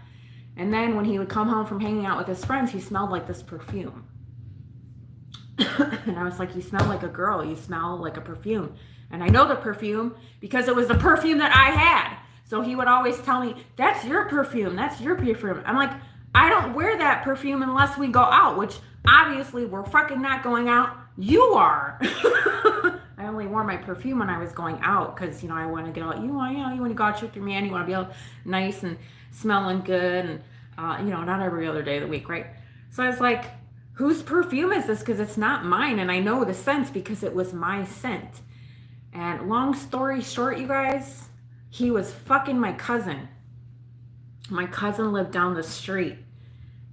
And then when he would come home from hanging out with his friends, he smelled like this perfume. And I was like, you smell like a girl. You smell like a perfume. And I know the perfume because it was the perfume that I had. So he would always tell me, that's your perfume. That's your perfume. I'm like, I don't wear that perfume unless we go out, which obviously we're fucking not going out. You are. I only wore my perfume when I was going out because, I want to get out. You want to go out with your man. You want to be all nice and smelling good and, not every other day of the week, right? So I was like, whose perfume is this? Because it's not mine. And I know the scent because it was my scent. And long story short, you guys, he was fucking my cousin. My cousin lived down the street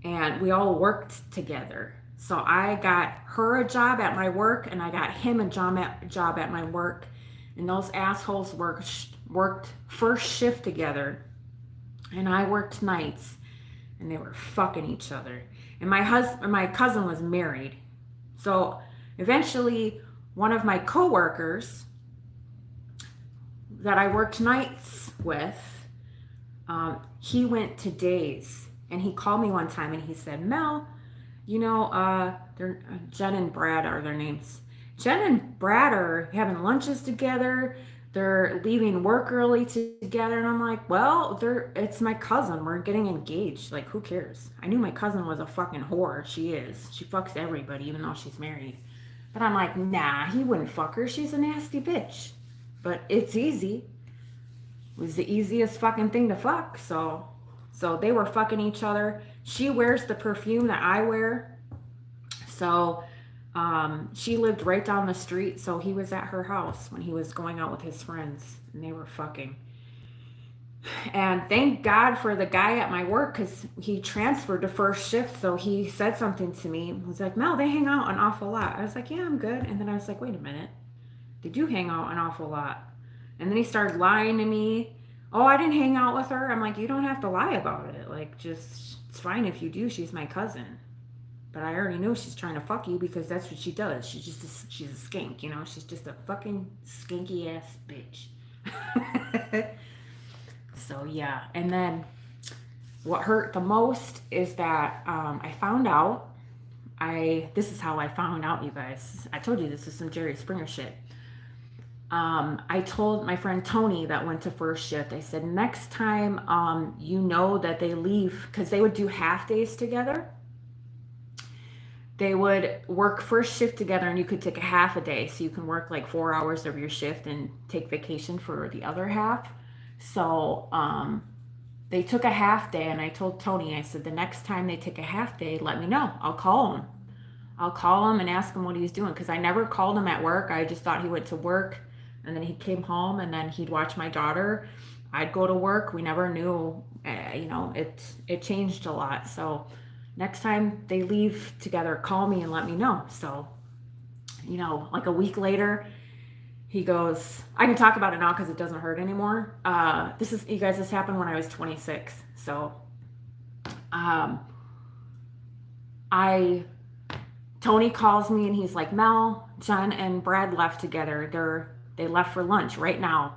and we all worked together. So I got her a job at my work and I got him a job at my work. And those assholes worked first shift together and I worked nights and they were fucking each other. And my cousin was married. So eventually one of my coworkers that I worked nights with, he went to days and he called me one time and he said, Mel, Jen and Brad are their names. Jen and Brad are having lunches together. They're leaving work early together. And I'm like, well, it's my cousin. We're getting engaged. Like, who cares? I knew my cousin was a fucking whore. She is. She fucks everybody, even though she's married. But I'm like, nah, he wouldn't fuck her. She's a nasty bitch. But it's easy. It was the easiest fucking thing to fuck. So they were fucking each other. She wears the perfume that I wear. So she lived right down the street. So he was at her house when he was going out with his friends. And they were fucking. And thank God for the guy at my work because he transferred to first shift. So he said something to me. He was like, Mel, they hang out an awful lot. I was like, yeah, I'm good. And then I was like, wait a minute. They do hang out an awful lot. And then he started lying to me. Oh, I didn't hang out with her. I'm like, you don't have to lie about it. Like, just, it's fine if you do. She's my cousin. But I already know she's trying to fuck you because that's what she does. She's a skink, She's just a fucking skinky ass bitch. So, yeah. And then what hurt the most is that I found out. This is how I found out, you guys. I told you this is some Jerry Springer shit. I told my friend Tony that went to first shift, I said, next time, that they leave, because they would do half days together. They would work first shift together and you could take a half a day. So you can work like 4 hours of your shift and take vacation for the other half. So, they took a half day and I told Tony, I said, the next time they take a half day, let me know. I'll call him and ask him what he's doing. Cause I never called him at work. I just thought he went to work. And then he came home and then he'd watch my daughter. I'd go to work. We never knew, it changed a lot. So next time they leave together, call me and let me know. So, like a week later, he goes, I can talk about it now because it doesn't hurt anymore. This happened when I was 26. So, Tony calls me and he's like, Mel, Jen and Brad left together. They left for lunch right now.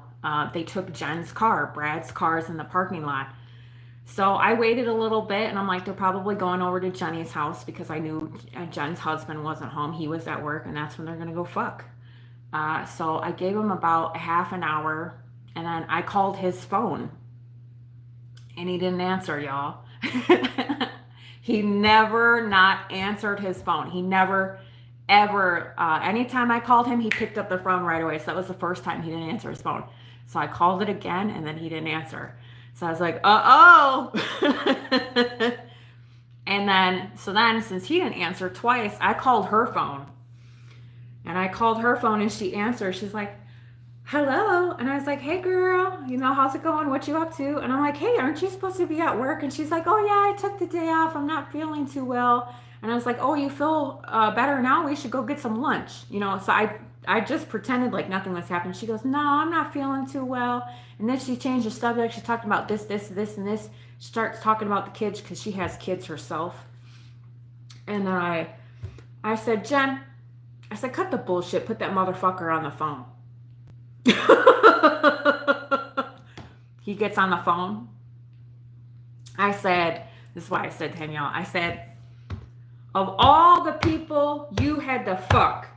They took Jen's car. Brad's car's in the parking lot. So I waited a little bit and I'm like, they're probably going over to Jenny's house because I knew Jen's husband wasn't home. He was at work and that's when they're going to go fuck. So I gave him about half an hour and then I called his phone and he didn't answer, y'all. He never not answered his phone. He never, ever, anytime I called him, he picked up the phone right away. So that was the first time he didn't answer his phone. So I called it again and then he didn't answer. So I was like, uh-oh. And then, since he didn't answer twice, I called her phone. And I called her phone and she answered. She's like, hello. And I was like, hey girl, how's it going? What you up to? And I'm like, hey, aren't you supposed to be at work? And she's like, oh yeah, I took the day off. I'm not feeling too well. And I was like, oh, you feel better now? We should go get some lunch. So I just pretended like nothing was happening. She goes, no, I'm not feeling too well. And then she changed the subject. She talked about this, and this. She starts talking about the kids because she has kids herself. And then I said, Jen, I said, cut the bullshit. Put that motherfucker on the phone. He gets on the phone. I said, this is why I said, Danielle, I said, of all the people you had to fuck,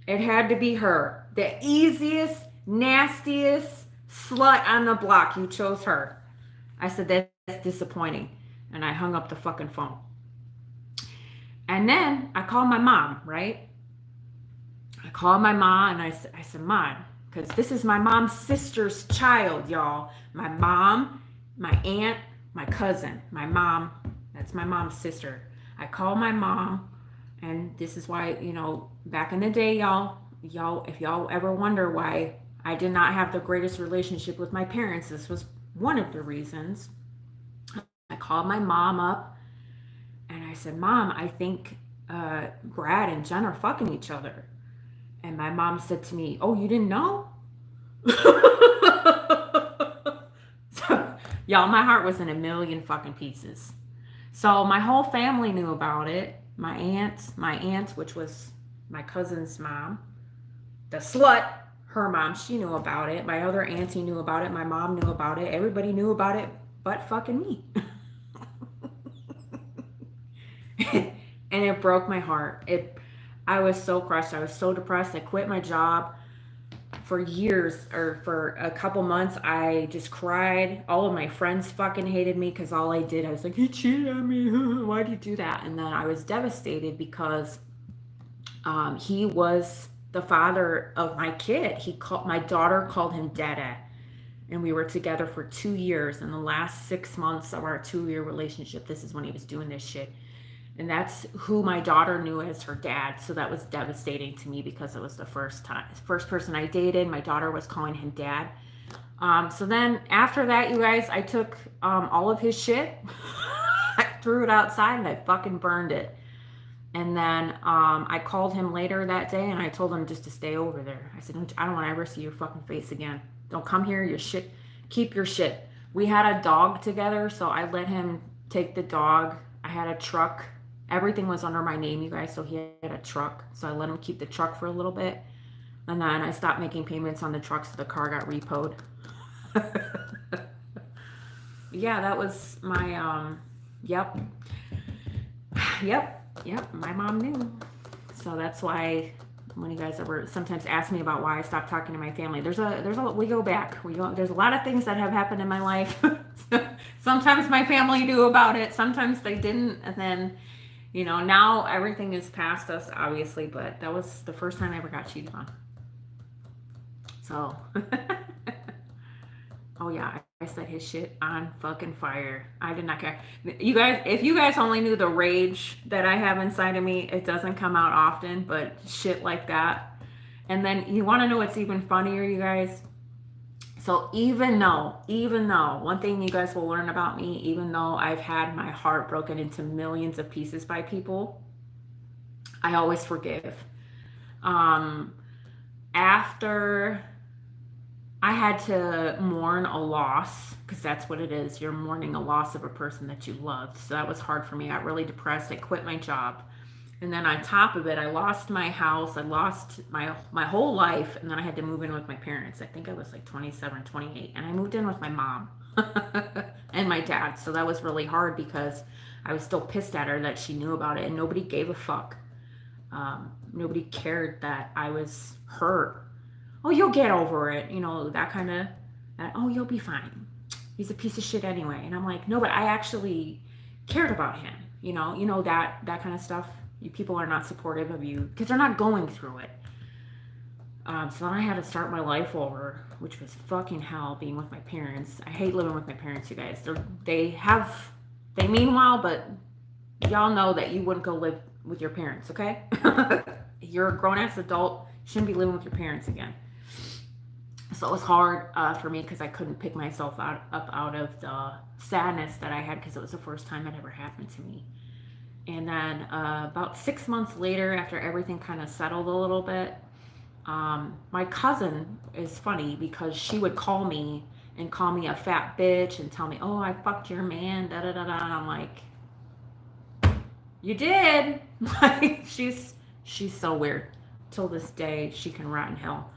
it had to be her. The easiest, nastiest slut on the block. You chose her. I said, that's disappointing. And I hung up the fucking phone. And then I called my mom, right? I called my mom and I said, Mom, because this is my mom's sister's child, y'all. My mom, my aunt, my cousin, my mom, that's my mom's sister. I called my mom, and this is why, back in the day, y'all, if y'all ever wonder why I did not have the greatest relationship with my parents, this was one of the reasons. I called my mom up, and I said, Mom, I think Brad and Jen are fucking each other. And my mom said to me, oh, you didn't know? So, y'all, my heart was in a million fucking pieces. So my whole family knew about it. My aunt, which was my cousin's mom, the slut, her mom, she knew about it. My other auntie knew about it. My mom knew about it. Everybody knew about it but fucking me. And it broke my heart. I was so crushed. I was so depressed. I quit my job for years, or for a couple months. I just cried. All of my friends fucking hated me because all I did, I was like, he cheated on me. Why'd you do that? And then I was devastated because he was the father of my kid. My daughter called him Dada. And we were together for 2 years. In the last 6 months of our 2-year relationship, this is when he was doing this shit. And that's who my daughter knew as her dad. So that was devastating to me because it was the first person I dated. My daughter was calling him dad. So then after that, you guys, I took all of his shit. I threw it outside and I fucking burned it. And then I called him later that day and I told him just to stay over there. I said, I don't want to ever see your fucking face again. Don't come here. Your shit. Keep your shit. We had a dog together, so I let him take the dog. I had a truck. Everything was under my name, you guys, so he had a truck. So I let him keep the truck for a little bit. And then I stopped making payments on the truck, so the car got repoed. Yeah, that was my, yep, my mom knew. So that's why when you guys ever sometimes ask me about why I stopped talking to my family, there's a we go back. There's a lot of things that have happened in my life. Sometimes my family knew about it, sometimes they didn't, and then now everything is past us, obviously, but that was the first time I ever got cheated on. So, oh yeah, I set his shit on fucking fire. I did not care. You guys, if you guys only knew the rage that I have inside of me, it doesn't come out often, but shit like that. And then you want to know what's even funnier, you guys? So even though, one thing you guys will learn about me, even though I've had my heart broken into millions of pieces by people, I always forgive. After I had to mourn a loss, because that's what it is. You're mourning a loss of a person that you loved. So that was hard for me. I got really depressed. I quit my job. And then on top of it, I lost my house. I lost my whole life. And then I had to move in with my parents. I think I was like 27, 28. And I moved in with my mom and my dad. So that was really hard because I was still pissed at her that she knew about it. And nobody gave a fuck. Nobody cared that I was hurt. Oh, you'll get over it. That kind of, oh, you'll be fine. He's a piece of shit anyway. And I'm like, no, but I actually cared about him. You know that kind of stuff. People are not supportive of you because they're not going through it. So then I had to start my life over, which was fucking hell being with my parents. I hate living with my parents, you guys. They mean well, but y'all know that you wouldn't go live with your parents, okay? You're a grown ass adult. You shouldn't be living with your parents again. So it was hard for me because I couldn't pick myself up out of the sadness that I had because it was the first time it ever happened to me. And then about 6 months later, after everything kind of settled a little bit, my cousin is funny because she would call me and call me a fat bitch and tell me, "Oh, I fucked your man," da da da da. And I'm like, "You did." Like she's so weird. Till this day, she can rot in hell.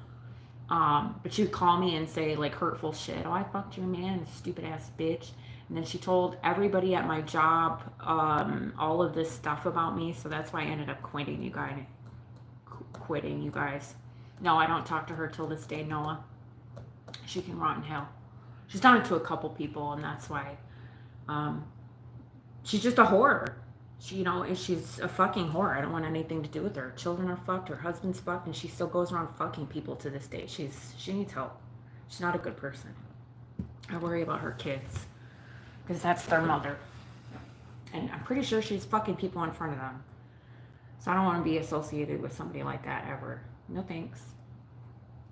But she would call me and say like hurtful shit. "Oh, I fucked your man, stupid ass bitch." And then she told everybody at my job all of this stuff about me. So that's why I ended up quitting, you guys. No, I don't talk to her till this day, Noah. She can rot in hell. She's done it to a couple people, and that's why. She's just a whore. She's a fucking whore. I don't want anything to do with her. Children are fucked. Her husband's fucked, and she still goes around fucking people to this day. She needs help. She's not a good person. I worry about her kids because that's their mother, and I'm pretty sure she's fucking people in front of them. So I don't want to be associated with somebody like that ever. No thanks.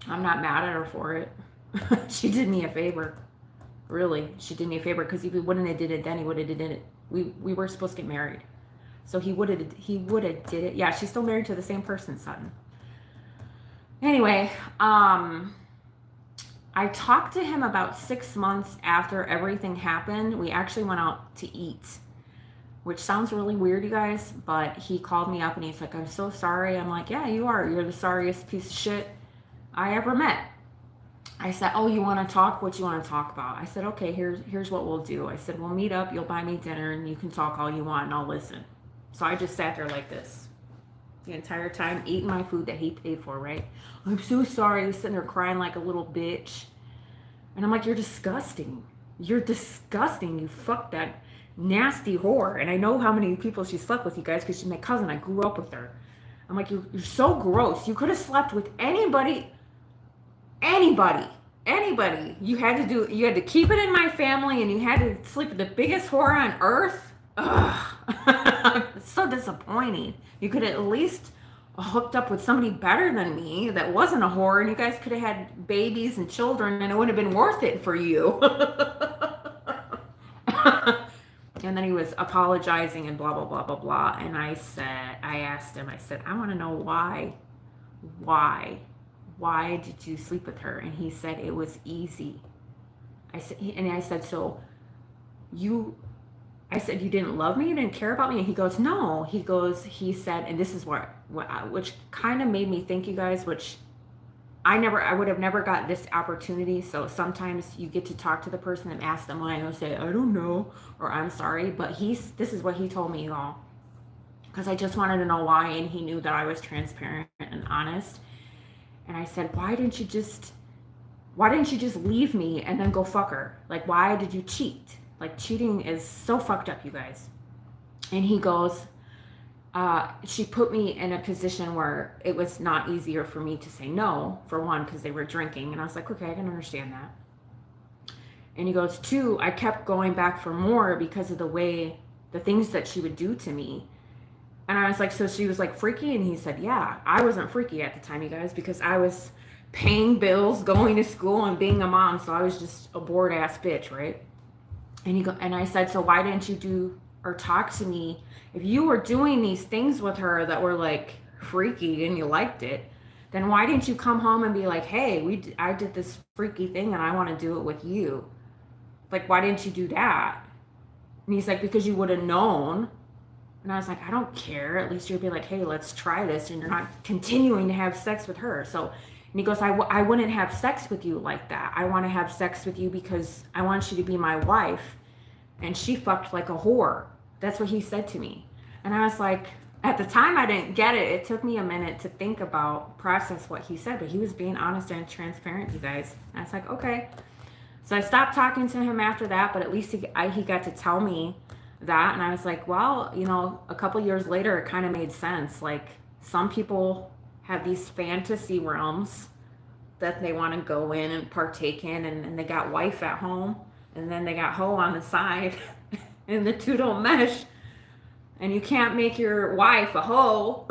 I'm not mad at her for it. She did me a favor. Really, she did me a favor because if he wouldn't have did it then, he would have did it. We were supposed to get married. So he would have did it. Yeah, she's still married to the same person, Sutton. Anyway, I talked to him about 6 months after everything happened. We actually went out to eat, which sounds really weird, you guys, but he called me up and he's like, "I'm so sorry." I'm like, "Yeah, you are. You're the sorriest piece of shit I ever met." I said, "Oh, you want to talk? What you want to talk about?" I said, "Okay, here's what we'll do." I said, "We'll meet up. You'll buy me dinner and you can talk all you want and I'll listen." So I just sat there like this the entire time, eating my food that he paid for, right? "I'm so sorry." He's sitting there crying like a little bitch. And I'm like, "You're disgusting. You're disgusting. You fucked that nasty whore." And I know how many people she slept with, you guys, because she's my cousin. I grew up with her. I'm like, you're so gross. You could have slept with anybody. You had to keep it in my family and you had to sleep with the biggest whore on earth. Ugh. It's so disappointing. You could have at least hooked up with somebody better than me that wasn't a whore and you guys could have had babies and children and it would have been worth it for you. And then he was apologizing and blah blah blah blah blah. And I asked him, I said, "I want to know why did you sleep with her?" And he said it was easy. I said, "So I said, you didn't love me? You didn't care about me?" And he goes, "No." He said, and this is which kind of made me think, you guys, which I would have never got this opportunity. So sometimes you get to talk to the person and ask them why, and they'll say, "I don't know," or "I'm sorry." But this is what he told me, y'all. Because I just wanted to know why, and he knew that I was transparent and honest. And I said, why didn't you just leave me and then go fuck her? Like, why did you cheat? Like, cheating is so fucked up, you guys. And he goes, she put me in a position where it was not easier for me to say no, for one, because they were drinking. And I was like, okay, I can understand that. And he goes, two, I kept going back for more because of the things that she would do to me. And I was like, so she was like freaky? And he said, yeah. I wasn't freaky at the time, you guys, because I was paying bills, going to school, and being a mom. So I was just a bored ass bitch, right? And I said, so why didn't you do or talk to me? If you were doing these things with her that were like freaky and you liked it, then why didn't you come home and be like, hey, I did this freaky thing and I want to do it with you? Like, why didn't you do that? And he's like, because you would have known. And I was like, I don't care. At least you'd be like, hey, let's try this. And you're not continuing to have sex with her. So, and he goes, I wouldn't have sex with you like that. I want to have sex with you because I want you to be my wife. And she fucked like a whore. That's what he said to me. And I was like, at the time I didn't get it. It took me a minute to process what he said. But he was being honest and transparent, you guys. And I was like, okay. So I stopped talking to him after that. But at least he got to tell me that. And I was like, well, you know, a couple years later, it kind of made sense. Like, some people have these fantasy realms that they want to go in and partake in, and they got wife at home, and then they got hoe on the side, and the two don't mesh, and you can't make your wife a hoe.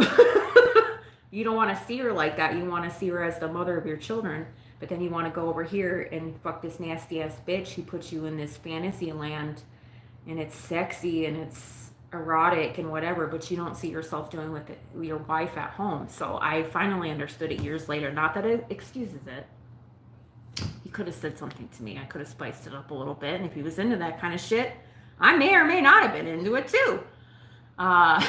You don't want to see her like that. You want to see her as the mother of your children. But then you want to go over here and fuck this nasty ass bitch who puts you in this fantasy land, and it's sexy and it's erotic and whatever, but you don't see yourself doing with your wife at home. So I finally understood it years later. Not that it excuses it. He could have said something to me. I could have spiced it up a little bit. And if he was into that kind of shit, I may or may not have been into it too. But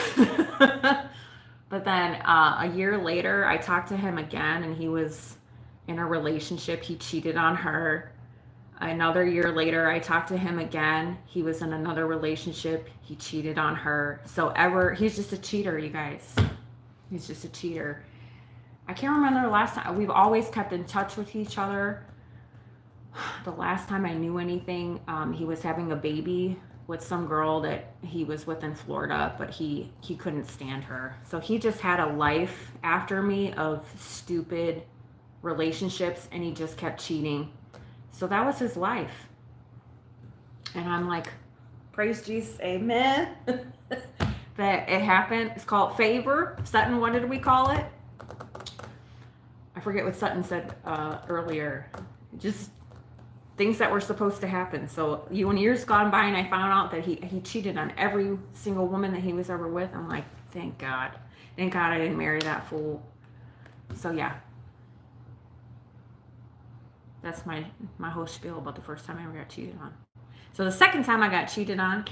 then a year later, I talked to him again, and he was in a relationship. He cheated on her. Another year later, I talked to him again. He was in another relationship. He cheated on her. He's just a cheater, you guys. He's just a cheater. I can't remember the last time. We've always kept in touch with each other. The last time I knew anything, he was having a baby with some girl that he was with in Florida, but he couldn't stand her. So he just had a life after me of stupid relationships, and he just kept cheating. So that was his life. And I'm like, praise Jesus, amen. That it happened. It's called favor. Sutton, what did we call it? I forget what Sutton said earlier. Just things that were supposed to happen. So when years gone by and I found out that he cheated on every single woman that he was ever with, I'm like, thank God. Thank God I didn't marry that fool. So yeah. That's my whole spiel about the first time I ever got cheated on. So the second time I got cheated on,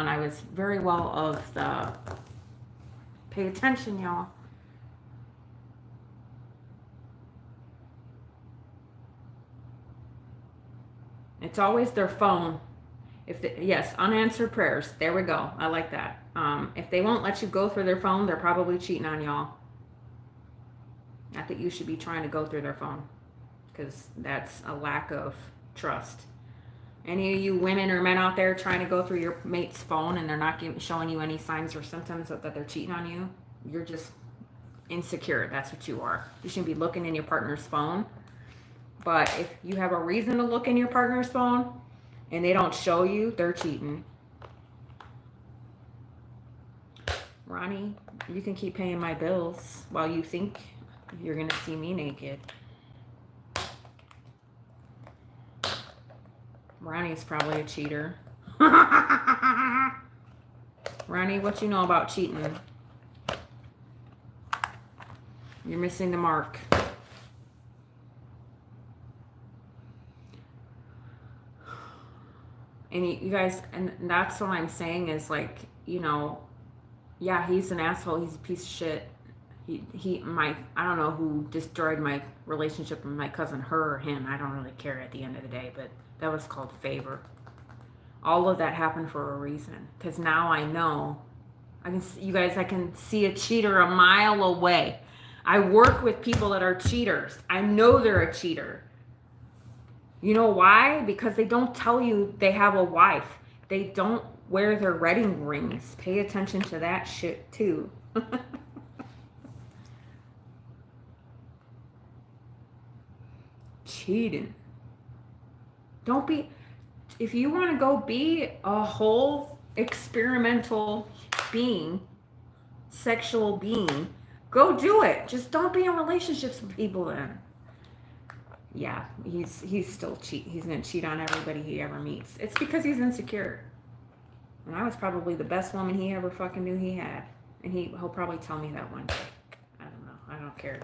I was very well of the, pay attention, y'all. It's always their phone. Yes, unanswered prayers. There we go. I like that. If they won't let you go through their phone, they're probably cheating on y'all. Not that you should be trying to go through their phone, because that's a lack of trust. Any of you women or men out there trying to go through your mate's phone and they're not showing you any signs or symptoms that they're cheating on you, you're just insecure. That's what you are. You shouldn't be looking in your partner's phone. But if you have a reason to look in your partner's phone and they don't show you, they're cheating. Ronnie, you can keep paying my bills while you think you're going to see me naked. Ronnie's probably a cheater. Ronnie, what you know about cheating? You're missing the mark. And you guys, and that's what I'm saying is like, you know, yeah, he's an asshole. He's a piece of shit. I don't know who destroyed my relationship with my cousin, her or him. I don't really care at the end of the day, but that was called favor. All of that happened for a reason. Because now I know. I can see a cheater a mile away. I work with people that are cheaters. I know they're a cheater. You know why? Because they don't tell you they have a wife. They don't wear their wedding rings. Pay attention to that shit too. Cheating. Don't be, if you want to go be a whole experimental being, sexual being, go do it. Just don't be in relationships with people then. Yeah, he's still he's gonna cheat on everybody he ever meets. It's because he's insecure. And I was probably the best woman he ever fucking knew he had. And he'll probably tell me that one day. I don't know. I don't care.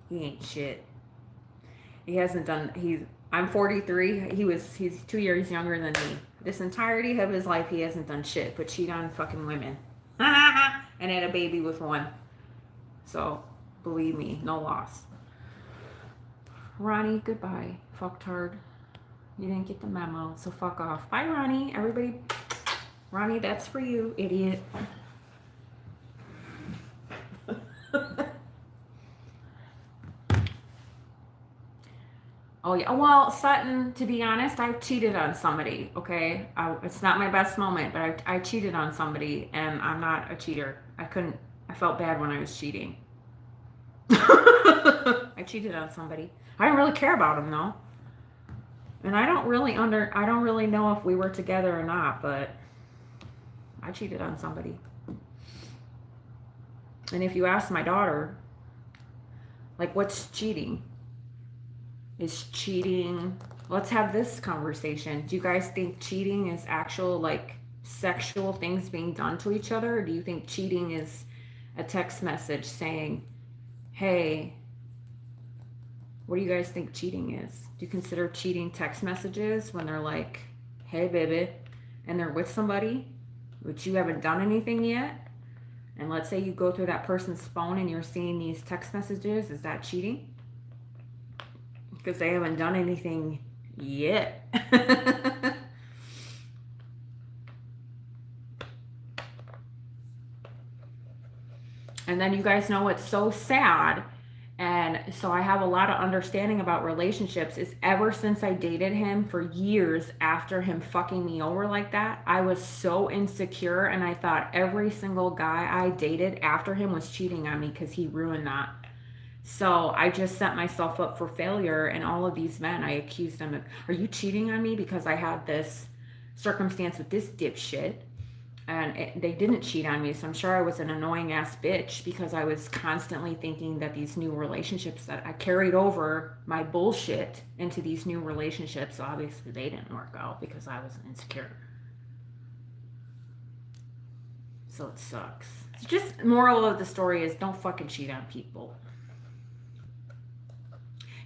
He ain't shit. He hasn't done, I'm 43. He's 2 years younger than me. This entirety of his life, he hasn't done shit but cheat on fucking women. And had a baby with one. So, believe me, no loss. Ronnie, goodbye. Fucktard. You didn't get the memo, so fuck off. Bye, Ronnie. Everybody, Ronnie, that's for you, idiot. Oh yeah. Well, Sutton, to be honest, I've cheated on somebody. Okay, it's not my best moment, but I cheated on somebody, and I'm not a cheater. I couldn't. I felt bad when I was cheating. I cheated on somebody. I didn't really care about him though, and I don't really know if we were together or not, but I cheated on somebody. And if you ask my daughter, like, what's cheating? Is cheating, let's have this conversation. Do you guys think cheating is actual, like, sexual things being done to each other? Or do you think cheating is a text message saying, hey, what do you guys think cheating is? Do you consider cheating text messages when they're like, hey, baby, and they're with somebody, but you haven't done anything yet? And let's say you go through that person's phone and you're seeing these text messages, is that cheating? Because they haven't done anything yet. And then you guys know what's so sad. And so I have a lot of understanding about relationships is ever since I dated him for years after him fucking me over like that, I was so insecure and I thought every single guy I dated after him was cheating on me because he ruined that. So I just set myself up for failure. And all of these men, I accused them of, are you cheating on me because I had this circumstance with this dipshit? And they didn't cheat on me. So I'm sure I was an annoying ass bitch because I was constantly thinking that these new relationships that I carried over my bullshit into these new relationships. So obviously they didn't work out because I was insecure. So it sucks. It's just moral of the story is don't fucking cheat on people.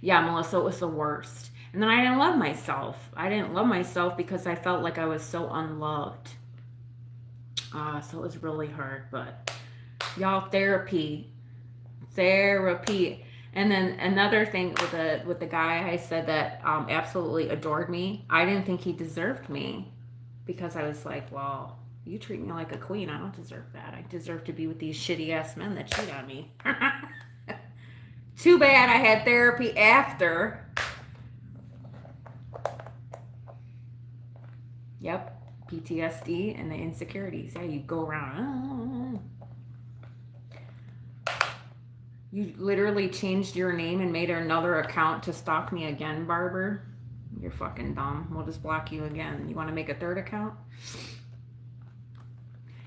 Yeah, Melissa, it was the worst. And then I didn't love myself. I didn't love myself because I felt like I was so unloved. So it was really hard. But y'all, therapy. And then another thing with the guy I said that absolutely adored me. I didn't think he deserved me because I was like, well, you treat me like a queen. I don't deserve that. I deserve to be with these shitty ass men that cheat on me. Too bad I had therapy after. Yep. PTSD and the insecurities. Yeah, you go around. You literally changed your name and made another account to stalk me again, Barber. You're fucking dumb. We'll just block you again. You want to make a third account?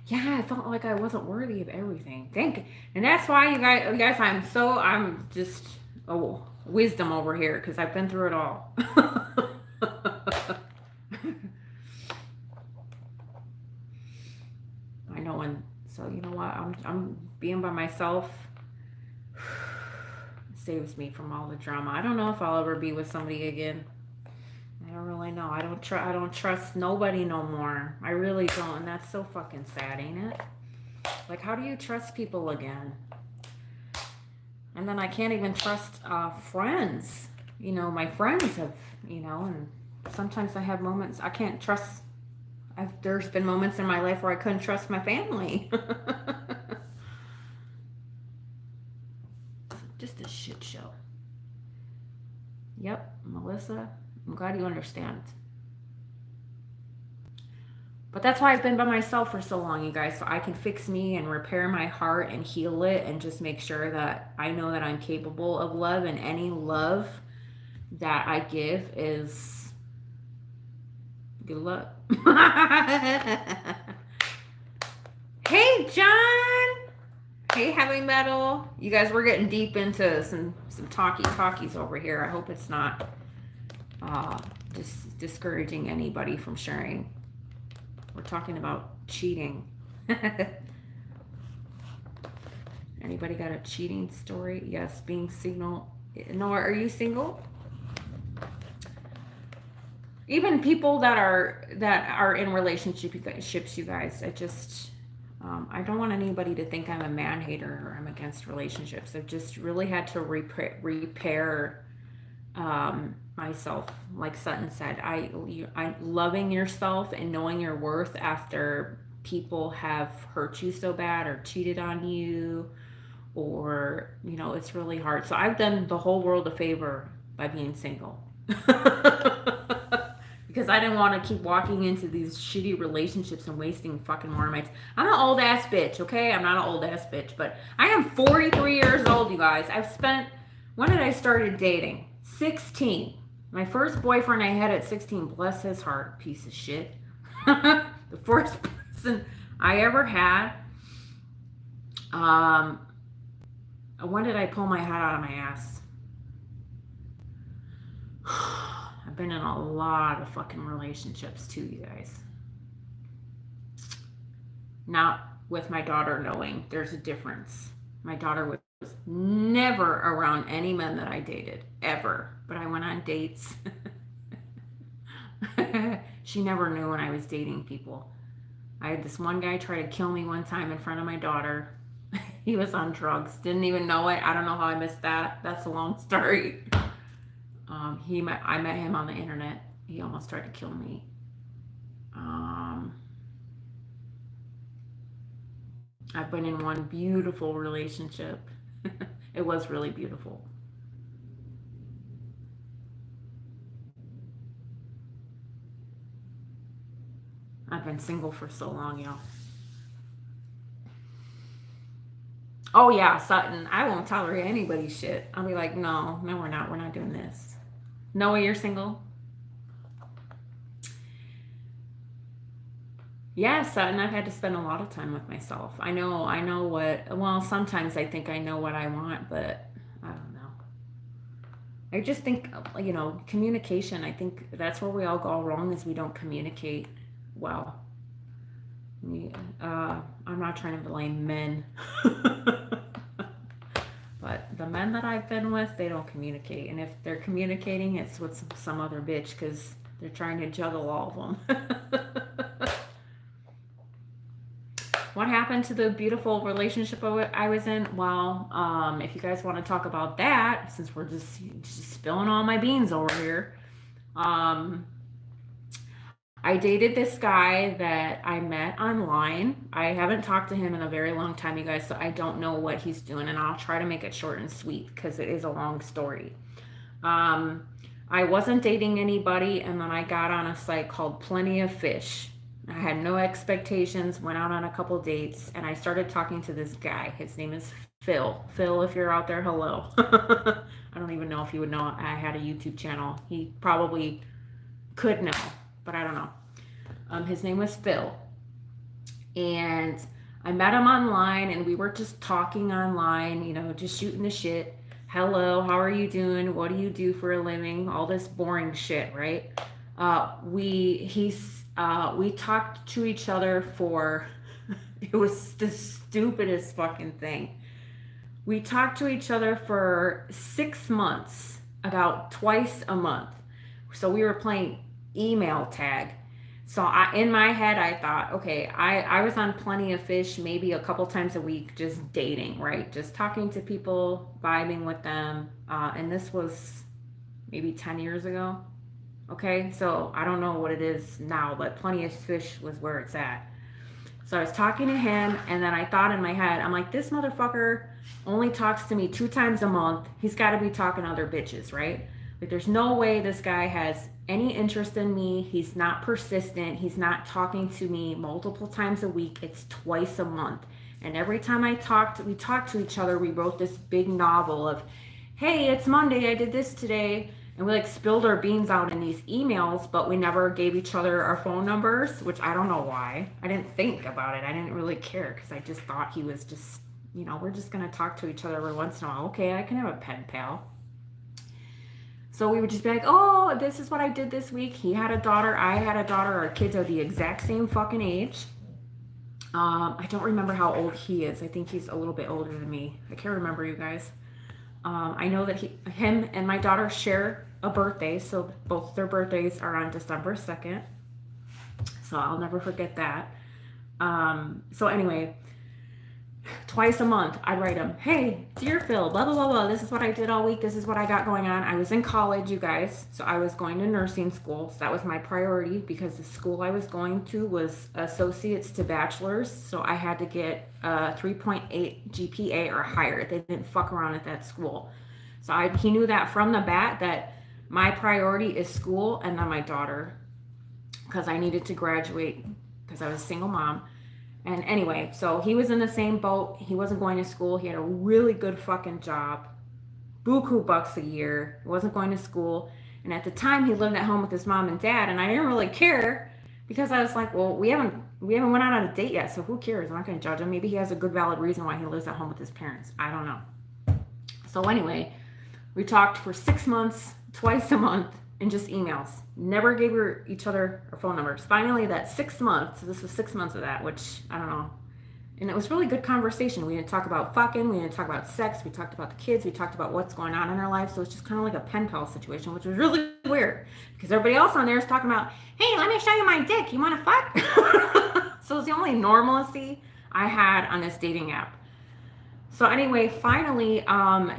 Yeah, I felt like I wasn't worthy of everything. And that's why you guys, I'm just wisdom over here because I've been through it all. I know, and so you know what? I'm being by myself saves me from all the drama. I don't know if I'll ever be with somebody again. I don't really know. I don't trust nobody no more. I really don't, and that's so fucking sad, ain't it? Like, how do you trust people again? And then I can't even trust friends. You know, my friends have, and sometimes I have moments I can't trust. There's been moments in my life where I couldn't trust my family. Just a shit show. Yep, Melissa, I'm glad you understand. But that's why I've been by myself for so long, you guys, so I can fix me and repair my heart and heal it and just make sure that I know that I'm capable of love, and any love that I give is good luck. Hey, John. Hey, heavy metal. You guys, we're getting deep into some talkies over here. I hope it's not discouraging anybody from sharing. We're talking about cheating. Anybody got a cheating story? Yes, being single. Noah, are you single? Even people that are in relationships, you guys. I don't want anybody to think I'm a man hater or I'm against relationships. I've just really had to repair myself. Like Sutton said, I loving yourself and knowing your worth after people have hurt you so bad or cheated on you, or it's really hard. So I've done the whole world a favor by being single. Because I didn't want to keep walking into these shitty relationships and wasting fucking more of my time. I'm an old ass bitch, okay? I'm not an old ass bitch, but I am 43 years old, you guys. I've spent, when did I started dating? 16. My first boyfriend I had at 16, bless his heart, piece of shit. The first person I ever had. Um, when did I pull my head out of my ass? I've been in a lot of fucking relationships too, you guys. Not with my daughter knowing there's a difference. My daughter was never around any men that I dated, ever. But I went on dates. She never knew when I was dating people. I had this one guy try to kill me one time in front of my daughter. He was on drugs. Didn't even know it. I don't know how I missed that. That's a long story. I met him on the internet. He almost tried to kill me. I've been in one beautiful relationship. It was really beautiful. I've been single for so long, y'all. Oh yeah, Sutton. I won't tolerate anybody's shit. I'll be like, no, we're not. We're not doing this. Noah, you're single? Yeah, Sutton, I've had to spend a lot of time with myself. I know what, well, sometimes I think I know what I want, but I don't know. I just think, communication, I think that's where we all go wrong is we don't communicate well. I'm not trying to blame men. But the men that I've been with, they don't communicate. And if they're communicating, it's with some other bitch because they're trying to juggle all of them. What happened to the beautiful relationship I was in? Well, if you guys want to talk about that, since we're just spilling all my beans over here, um, I dated this guy that I met online. I haven't talked to him in a very long time, you guys, so I don't know what he's doing, and I'll try to make it short and sweet because it is a long story. Um, I wasn't dating anybody, and then I got on a site called Plenty of Fish. I had no expectations, went out on a couple dates, and I started talking to this guy. His name is Phil. Phil, if you're out there, hello. I don't even know if you would know I had a YouTube channel. He probably could know, but I don't know. His name was Phil. And I met him online, and we were just talking online, just shooting the shit. Hello, how are you doing? What do you do for a living? All this boring shit, right? We talked to each other for it was the stupidest fucking thing. We talked to each other for 6 months, about twice a month. So we were playing email tag. So in my head, I thought, okay, I was on Plenty of Fish maybe a couple times a week, just dating, right? Just talking to people, vibing with them. And this was maybe 10 years ago. Okay, so I don't know what it is now, but Plenty of Fish was where it's at. So I was talking to him, and then I thought in my head, I'm like, this motherfucker only talks to me 2 times a month. He's got to be talking to other bitches, right? Like, there's no way this guy has any interest in me. He's not persistent. He's not talking to me multiple times a week. It's twice a month. And every time we talked to each other, we wrote this big novel of, hey, it's Monday, I did this today. And we like spilled our beans out in these emails, but we never gave each other our phone numbers, which I don't know why. I didn't think about it. I didn't really care because I just thought he was just, we're just going to talk to each other every once in a while. Okay, I can have a pen pal. So we would just be like, oh, this is what I did this week. He had a daughter. I had a daughter. Our kids are the exact same fucking age. I don't remember how old he is. I think he's a little bit older than me. I can't remember, you guys. I know that him and my daughter share a birthday, so both their birthdays are on December 2nd. So I'll never forget that. So anyway, twice a month, I'd write him, hey, dear Phil, blah, blah, blah, blah. This is what I did all week. This is what I got going on. I was in college, you guys. So I was going to nursing school. So that was my priority because the school I was going to was associates to bachelors. So I had to get a 3.8 GPA or higher. They didn't fuck around at that school. So he knew that from the bat that My priority is school and then my daughter, because I needed to graduate because I was a single mom. And anyway, so he was in the same boat. He wasn't going to school. He had a really good fucking job, buku bucks a year. He wasn't going to school. And at the time, he lived at home with his mom and dad, and I didn't really care because I was like, well, we haven't went out on a date yet, so who cares? I'm not going to judge him. Maybe he has a good valid reason why he lives at home with his parents. I don't know. So anyway, we talked for 6 months, twice a month, and just emails. Never gave each other our phone numbers. Finally, that 6 months, this was 6 months of that, which I don't know. And it was really good conversation. We didn't talk about fucking, we didn't talk about sex, we talked about the kids, we talked about what's going on in our lives. So it's just kind of like a pen pal situation, which was really weird because everybody else on there is talking about, hey, let me show you my dick. You want to fuck? So it's the only normalcy I had on this dating app. So anyway, finally,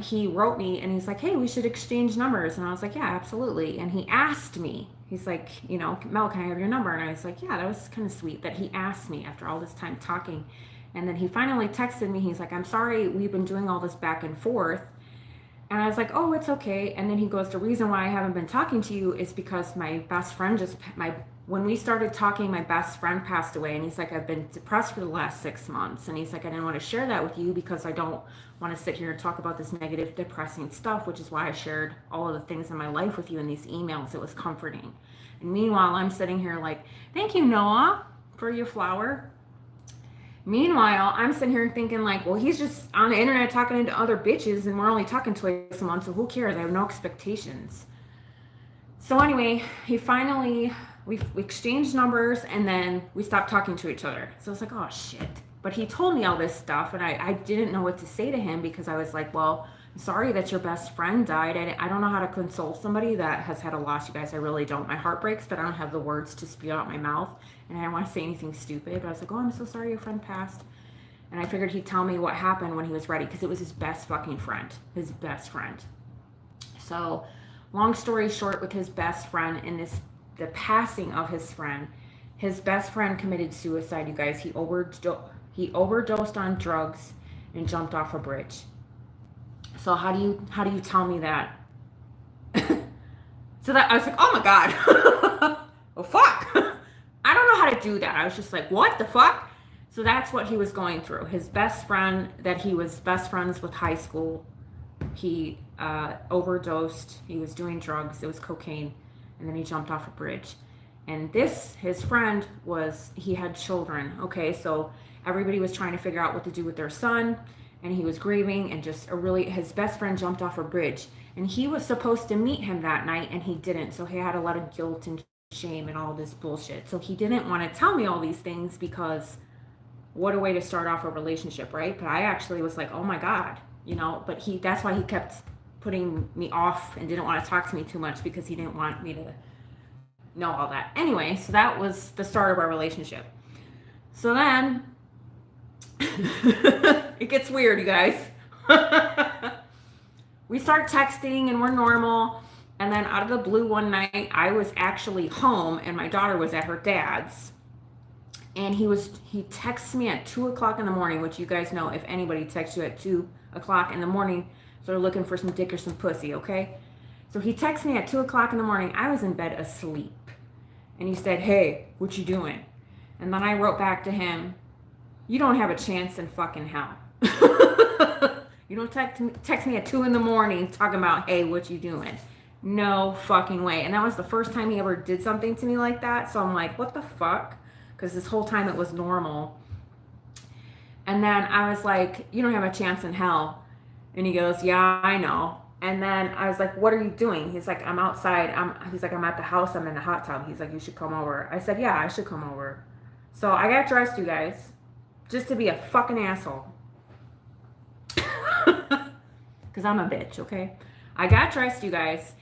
he wrote me and he's like, hey, we should exchange numbers. And I was like, yeah, absolutely. And he asked me, he's like, Mel, can I have your number? And I was like, yeah, that was kind of sweet that he asked me after all this time talking. And then he finally texted me. He's like, I'm sorry, we've been doing all this back and forth. And I was like, oh, it's okay. And then he goes, the reason why I haven't been talking to you is because my best friend when we started talking, my best friend passed away. And he's like, I've been depressed for the last 6 months. And he's like, I didn't want to share that with you because I don't want to sit here and talk about this negative, depressing stuff, which is why I shared all of the things in my life with you in these emails. It was comforting. And meanwhile, I'm sitting here like, thank you, Noah, for your flower. Meanwhile, I'm sitting here thinking like, well, he's just on the internet talking to other bitches and we're only talking twice a month, so who cares? I have no expectations. So anyway, we exchanged numbers and then we stopped talking to each other. So I was like, oh shit. But he told me all this stuff and I didn't know what to say to him because I was like, well, I'm sorry that your best friend died. I don't know how to console somebody that has had a loss, you guys. I really don't. My heart breaks, but I don't have the words to spew out my mouth. And I don't want to say anything stupid. But I was like, oh, I'm so sorry your friend passed. And I figured he'd tell me what happened when he was ready because it was his best fucking friend. His best friend. So, long story short, with his best friend and the passing of his best friend committed suicide, you guys. He overdosed on drugs and jumped off a bridge. So how do you tell me that? So that I was like, oh my God. Well, fuck. I don't know how to do that. I was just like, what the fuck? So that's what he was going through. His best friend that he was best friends with high school, he overdosed. He was doing drugs. It was cocaine. And then he jumped off a bridge. And his friend he had children. Okay, so everybody was trying to figure out what to do with their son. And he was grieving and his best friend jumped off a bridge. And he was supposed to meet him that night and he didn't. So he had a lot of guilt and shame and all this bullshit. So he didn't want to tell me all these things because what a way to start off a relationship, right? But I actually was like, oh my God, but that's why he kept putting me off and didn't want to talk to me too much because he didn't want me to know all that. Anyway, so that was the start of our relationship. So then it gets weird, you guys. We start texting and we're normal. And then out of the blue one night, I was actually home and my daughter was at her dad's. And he texts me at 2 o'clock in the morning, which you guys know if anybody texts you at 2 o'clock in the morning, they're looking for some dick or some pussy, okay? So he texts me at 2 o'clock in the morning. I was in bed asleep. And he said, hey, what you doing? And then I wrote back to him, you don't have a chance in fucking hell. You don't text me at 2 in the morning talking about, hey, what you doing? No fucking way. And that was the first time he ever did something to me like that. So I'm like, what the fuck? Because this whole time it was normal. And then I was like, you don't have a chance in hell. And he goes, yeah, I know. And then I was like, what are you doing? He's like, I'm outside. He's like, I'm at the house. I'm in the hot tub. He's like, you should come over. I said, yeah, I should come over. So I got dressed, you guys, just to be a fucking asshole. Because I'm a bitch, okay? I got dressed, you guys.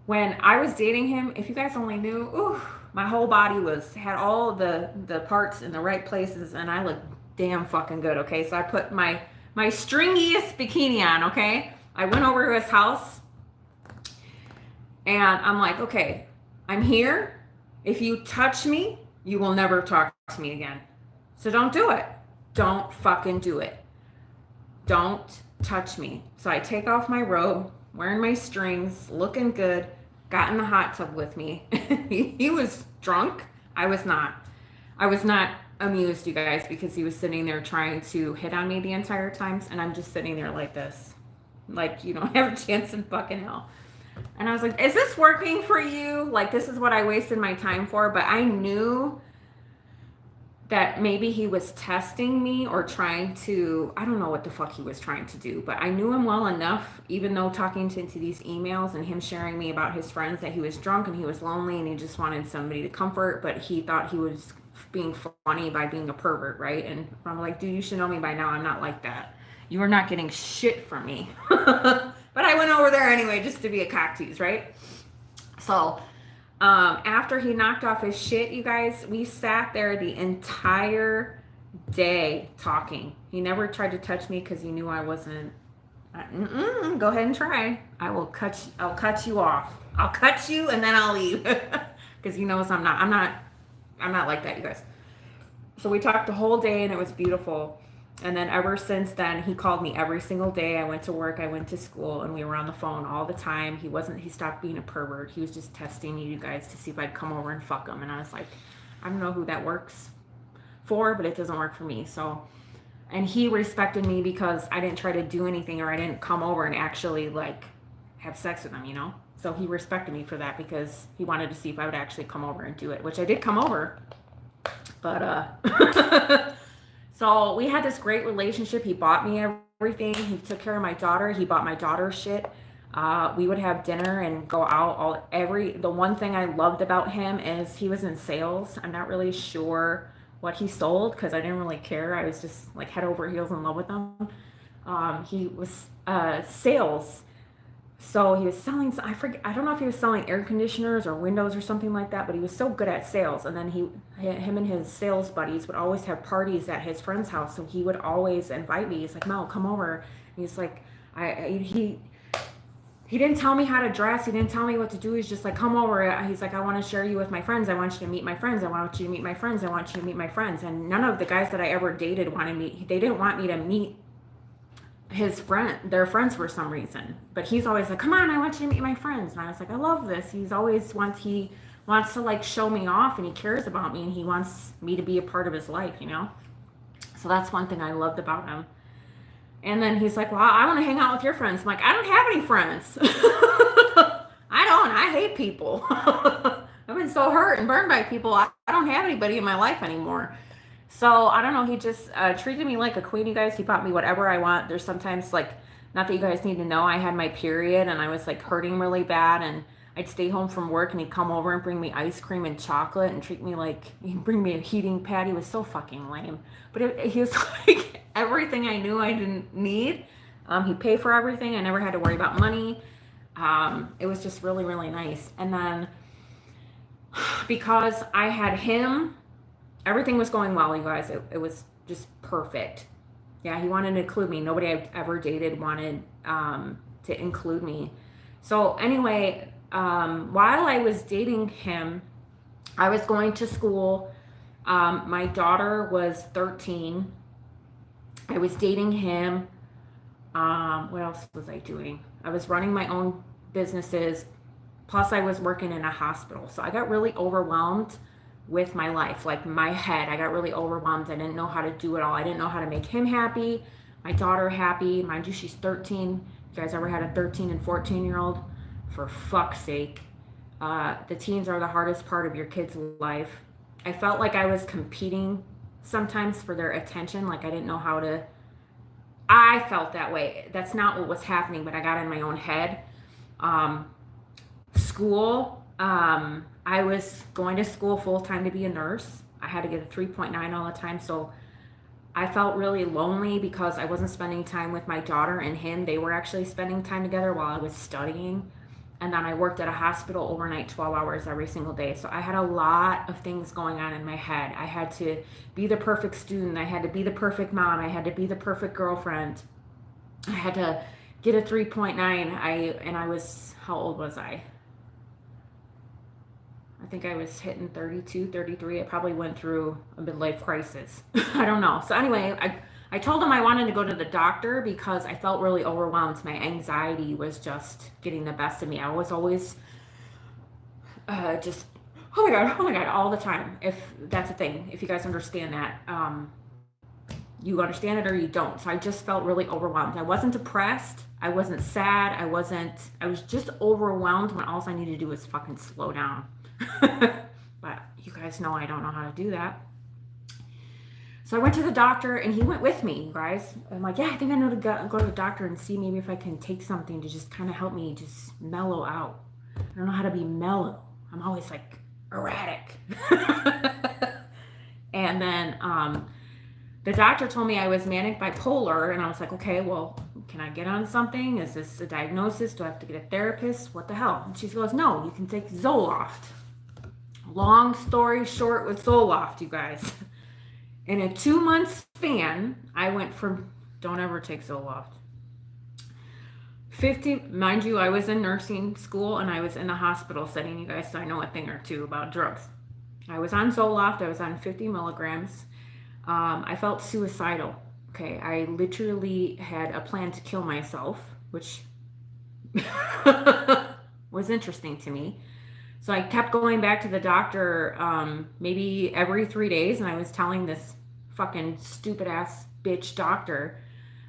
When I was dating him, if you guys only knew, ooh, my whole body had all the parts in the right places, and I looked damn fucking good, okay? So I put my stringiest bikini on, okay? I went over to his house, and I'm like, okay, I'm here. If you touch me, you will never talk to me again. So don't do it. Don't fucking do it. Don't touch me. So I take off my robe, wearing my strings, looking good. got in the hot tub with me. He was drunk. I was not. I was not amused, you guys, because he was sitting there trying to hit on me the entire time, and I'm just sitting there like this. Like, you don't have a chance in fucking hell. And I was like, is this working for you? Like, this is what I wasted my time for. But I knew that maybe he was testing me or trying to, I don't know what the fuck he was trying to do, but I knew him well enough, even though talking to these emails and him sharing me about his friends, that he was drunk and he was lonely and he just wanted somebody to comfort, but he thought he was being funny by being a pervert, right? And I'm like, dude, you should know me by now. I'm not like that. You are not getting shit from me. But I went over there anyway just to be a cock tease, right? So after he knocked off his shit, you guys, we sat there the entire day talking. He never tried to touch me because he knew I wasn't. Go ahead and try. I'll cut you off. I'll cut you and then I'll leave because he knows I'm not. I'm not like that, you guys. So we talked the whole day and it was beautiful. And then ever since then, he called me every single day. I went to work, I went to school, and we were on the phone all the time. He stopped being a pervert. He was just testing you guys to see if I'd come over and fuck him. And I was like, I don't know who that works for, but it doesn't work for me. So, and he respected me because I didn't try to do anything or I didn't come over and actually like have sex with him, you know? So he respected me for that because he wanted to see if I would actually come over and do it, which I did come over. But, so we had this great relationship. He bought me everything. He took care of my daughter. He bought my daughter shit. We would have dinner and go out the one thing I loved about him is he was in sales. I'm not really sure what he sold because I didn't really care. I was just like head over heels in love with him. He was sales. So he was selling, I don't know if he was selling air conditioners or windows or something like that, but he was so good at sales. And then him and his sales buddies would always have parties at his friend's house. So he would always invite me. He's like, Mel, come over. And he's like, he didn't tell me how to dress. He didn't tell me what to do. He's just like, come over. He's like, I want to share you with my friends. I want you to meet my friends. I want you to meet my friends. I want you to meet my friends. And none of the guys that I ever dated wanted me. They didn't want me to meet their friends for some reason. But he's always like, come on, I want you to meet my friends. And I was like, I love this. He wants to like show me off and he cares about me and he wants me to be a part of his life, you know? So that's one thing I loved about him. And then he's like, well, I want to hang out with your friends. I'm like, I don't have any friends. I hate people. I've been so hurt and burned by people. I don't have anybody in my life anymore. So I don't know. He just treated me like a queen, you guys. He bought me whatever I want. There's sometimes like, not that you guys need to know, I had my period and I was like hurting really bad. And I'd stay home from work and he'd come over and bring me ice cream and chocolate and treat me like, he'd bring me a heating pad. He was so fucking lame. But he was like everything I knew I didn't need. He'd pay for everything. I never had to worry about money. It was just really, really nice. And then because I had him, everything was going well, you guys. It was just perfect. Yeah, he wanted to include me. Nobody I've ever dated wanted to include me. So anyway, while I was dating him, I was going to school. My daughter was 13. I was dating him. What else was I doing? I was running my own businesses. Plus, I was working in a hospital. So I got really overwhelmed with my life. Like my head, I got really overwhelmed. I didn't know how to do it all. I didn't know how to make him happy, my daughter happy. Mind you, she's 13. You guys ever had a 13 and 14-year-old? For fuck's sake. The teens are the hardest part of your kid's life. I felt like I was competing sometimes for their attention. Like I didn't know how to. I felt that way. That's not what was happening, but I got in my own head. School. I was going to school full time to be a nurse. I had to get a 3.9 all the time. So I felt really lonely because I wasn't spending time with my daughter and him. They were actually spending time together while I was studying. And then I worked at a hospital overnight 12 hours every single day. So I had a lot of things going on in my head. I had to be the perfect student. I had to be the perfect mom. I had to be the perfect girlfriend. I had to get a 3.9. I was, how old was I? I think I was hitting 32, 33. I probably went through a midlife crisis. I don't know. So anyway, I told him I wanted to go to the doctor because I felt really overwhelmed. My anxiety was just getting the best of me. I was always just oh my god, all the time. If that's a thing, if you guys understand that, you understand it or you don't. So I just felt really overwhelmed. I wasn't depressed. I wasn't sad. I was just overwhelmed when all I needed to do was fucking slow down. But you guys know I don't know how to do that. So I went to the doctor and he went with me, you guys. I'm like, yeah, I think I know to go to the doctor and see maybe if I can take something to just kind of help me just mellow out. I don't know how to be mellow. I'm always like erratic. And then the doctor told me I was manic bipolar, and I was like, okay, well, can I get on something? Is this a diagnosis? Do I have to get a therapist? What the hell? And she goes, no, you can take Zoloft. Long story short with Zoloft, you guys. In a 2-month span, I went from, don't ever take Zoloft. 50, mind you, I was in nursing school and I was in the hospital setting, you guys, so I know a thing or two about drugs. I was on Zoloft, I was on 50 milligrams. I felt suicidal. Okay, I literally had a plan to kill myself, which was interesting to me. So I kept going back to the doctor maybe every 3 days, and I was telling this fucking stupid ass bitch doctor,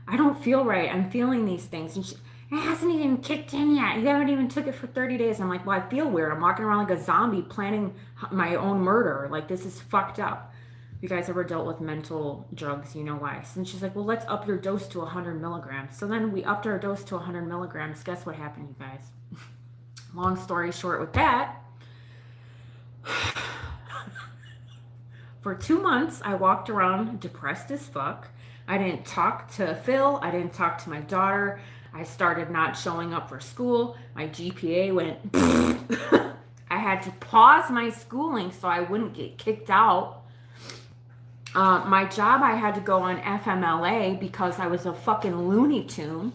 I don't feel right. I'm feeling these things. And she, it hasn't even kicked in yet. You haven't even took it for 30 days. I'm like, well, I feel weird. I'm walking around like a zombie planning my own murder. Like, this is fucked up. If you guys ever dealt with mental drugs, you know why. And she's like, well, let's up your dose to 100 milligrams. So then we upped our dose to 100 milligrams. Guess what happened, you guys? Long story short with that, for 2 months, I walked around depressed as fuck. I didn't talk to Phil. I didn't talk to my daughter. I started not showing up for school. My GPA went. I had to pause my schooling so I wouldn't get kicked out. My job, I had to go on FMLA because I was a fucking Looney Tune.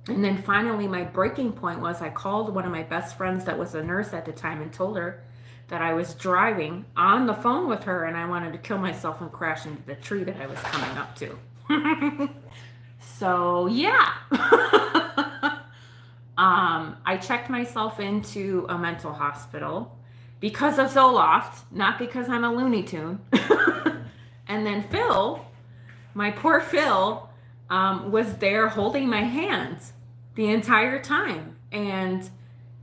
And then finally, my breaking point was I called one of my best friends that was a nurse at the time and told her that I was driving on the phone with her and I wanted to kill myself and crash into the tree that I was coming up to. So, yeah. I checked myself into a mental hospital because of Zoloft, not because I'm a Looney Tune. And then Phil, my poor Phil, was there holding my hands the entire time. And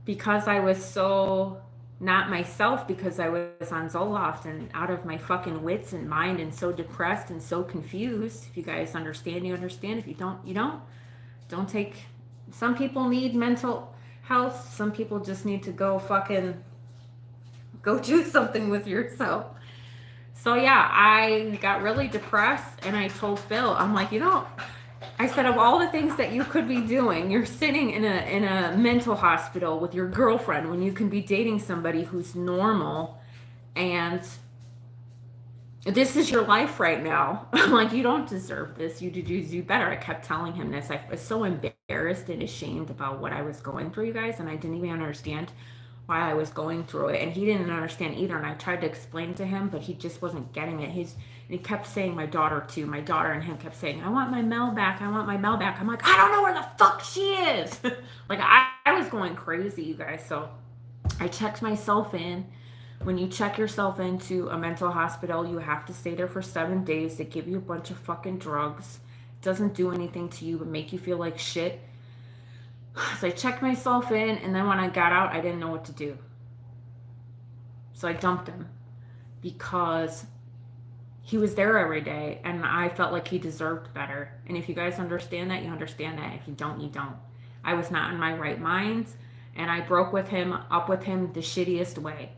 because I was so not myself, because I was on Zoloft and out of my fucking wits and mind and so depressed and so confused. If you guys understand, you understand. If you don't, you don't. Don't take. Some people need mental health. Some people just need to go fucking go do something with yourself. So yeah, I got really depressed and I told Phil, I'm like, I said, of all the things that you could be doing, you're sitting in a mental hospital with your girlfriend when you can be dating somebody who's normal, and this is your life right now. I'm like, you don't deserve this. You do better. I kept telling him this. I was so embarrassed and ashamed about what I was going through, you guys, and I didn't even understand why I was going through it, and he didn't understand either. And I tried to explain to him, but he just wasn't getting it. He kept saying my daughter too. My daughter and him kept saying, I want my Mel back. I want my Mel back. I'm like, I don't know where the fuck she is. Like, I was going crazy, you guys. So I checked myself in. When you check yourself into a mental hospital, you have to stay there for 7 days. They give you a bunch of fucking drugs. It doesn't do anything to you but make you feel like shit. So I checked myself in, and then when I got out, I didn't know what to do. So I dumped him because he was there every day, and I felt like he deserved better. And if you guys understand that, you understand that. If you don't, you don't. I was not in my right mind, and I broke up with him the shittiest way.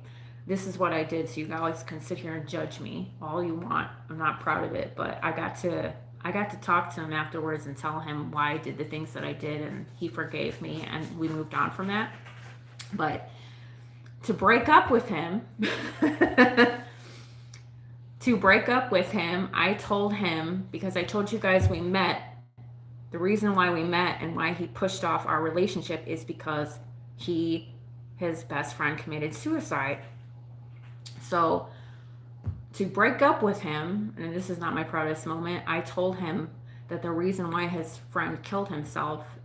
This is what I did, so you guys can sit here and judge me all you want. I'm not proud of it, but I got to talk to him afterwards and tell him why I did the things that I did, and he forgave me, and we moved on from that. But to break up with him, I told him, because I told you guys we met, the reason why we met and why he pushed off our relationship is because his best friend committed suicide. So to break up with him, and this is not my proudest moment, I told him that the reason why his friend killed himself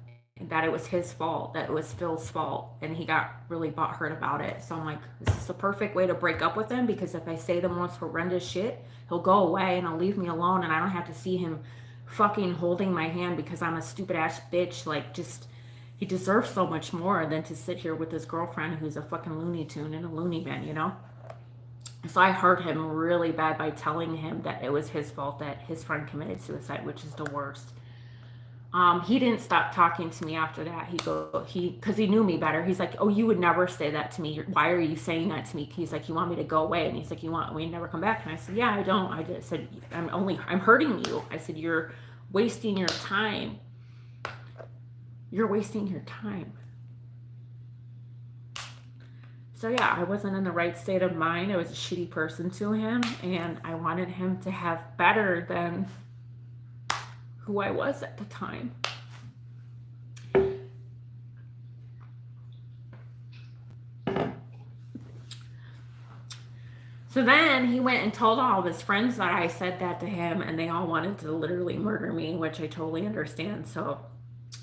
that it was his fault, that it was Phil's fault, and he got really butthurt about it. So I'm like, this is the perfect way to break up with him, because if I say the most horrendous shit, he'll go away and he'll leave me alone, and I don't have to see him fucking holding my hand because I'm a stupid ass bitch. Like, just, he deserves so much more than to sit here with his girlfriend who's a fucking Looney Tune and a loony bin, you know? So I hurt him really bad by telling him that it was his fault that his friend committed suicide, which is the worst. He didn't stop talking to me after that. Because he knew me better. He's like, oh, you would never say that to me. Why are you saying that to me? He's like, you want me to go away? And he's like, you want me to never come back? And I said, yeah, I don't. I just said, I'm hurting you. I said, you're wasting your time. You're wasting your time. So yeah, I wasn't in the right state of mind. I was a shitty person to him, and I wanted him to have better than who I was at the time. So then he went and told all of his friends that I said that to him, and they all wanted to literally murder me, which I totally understand.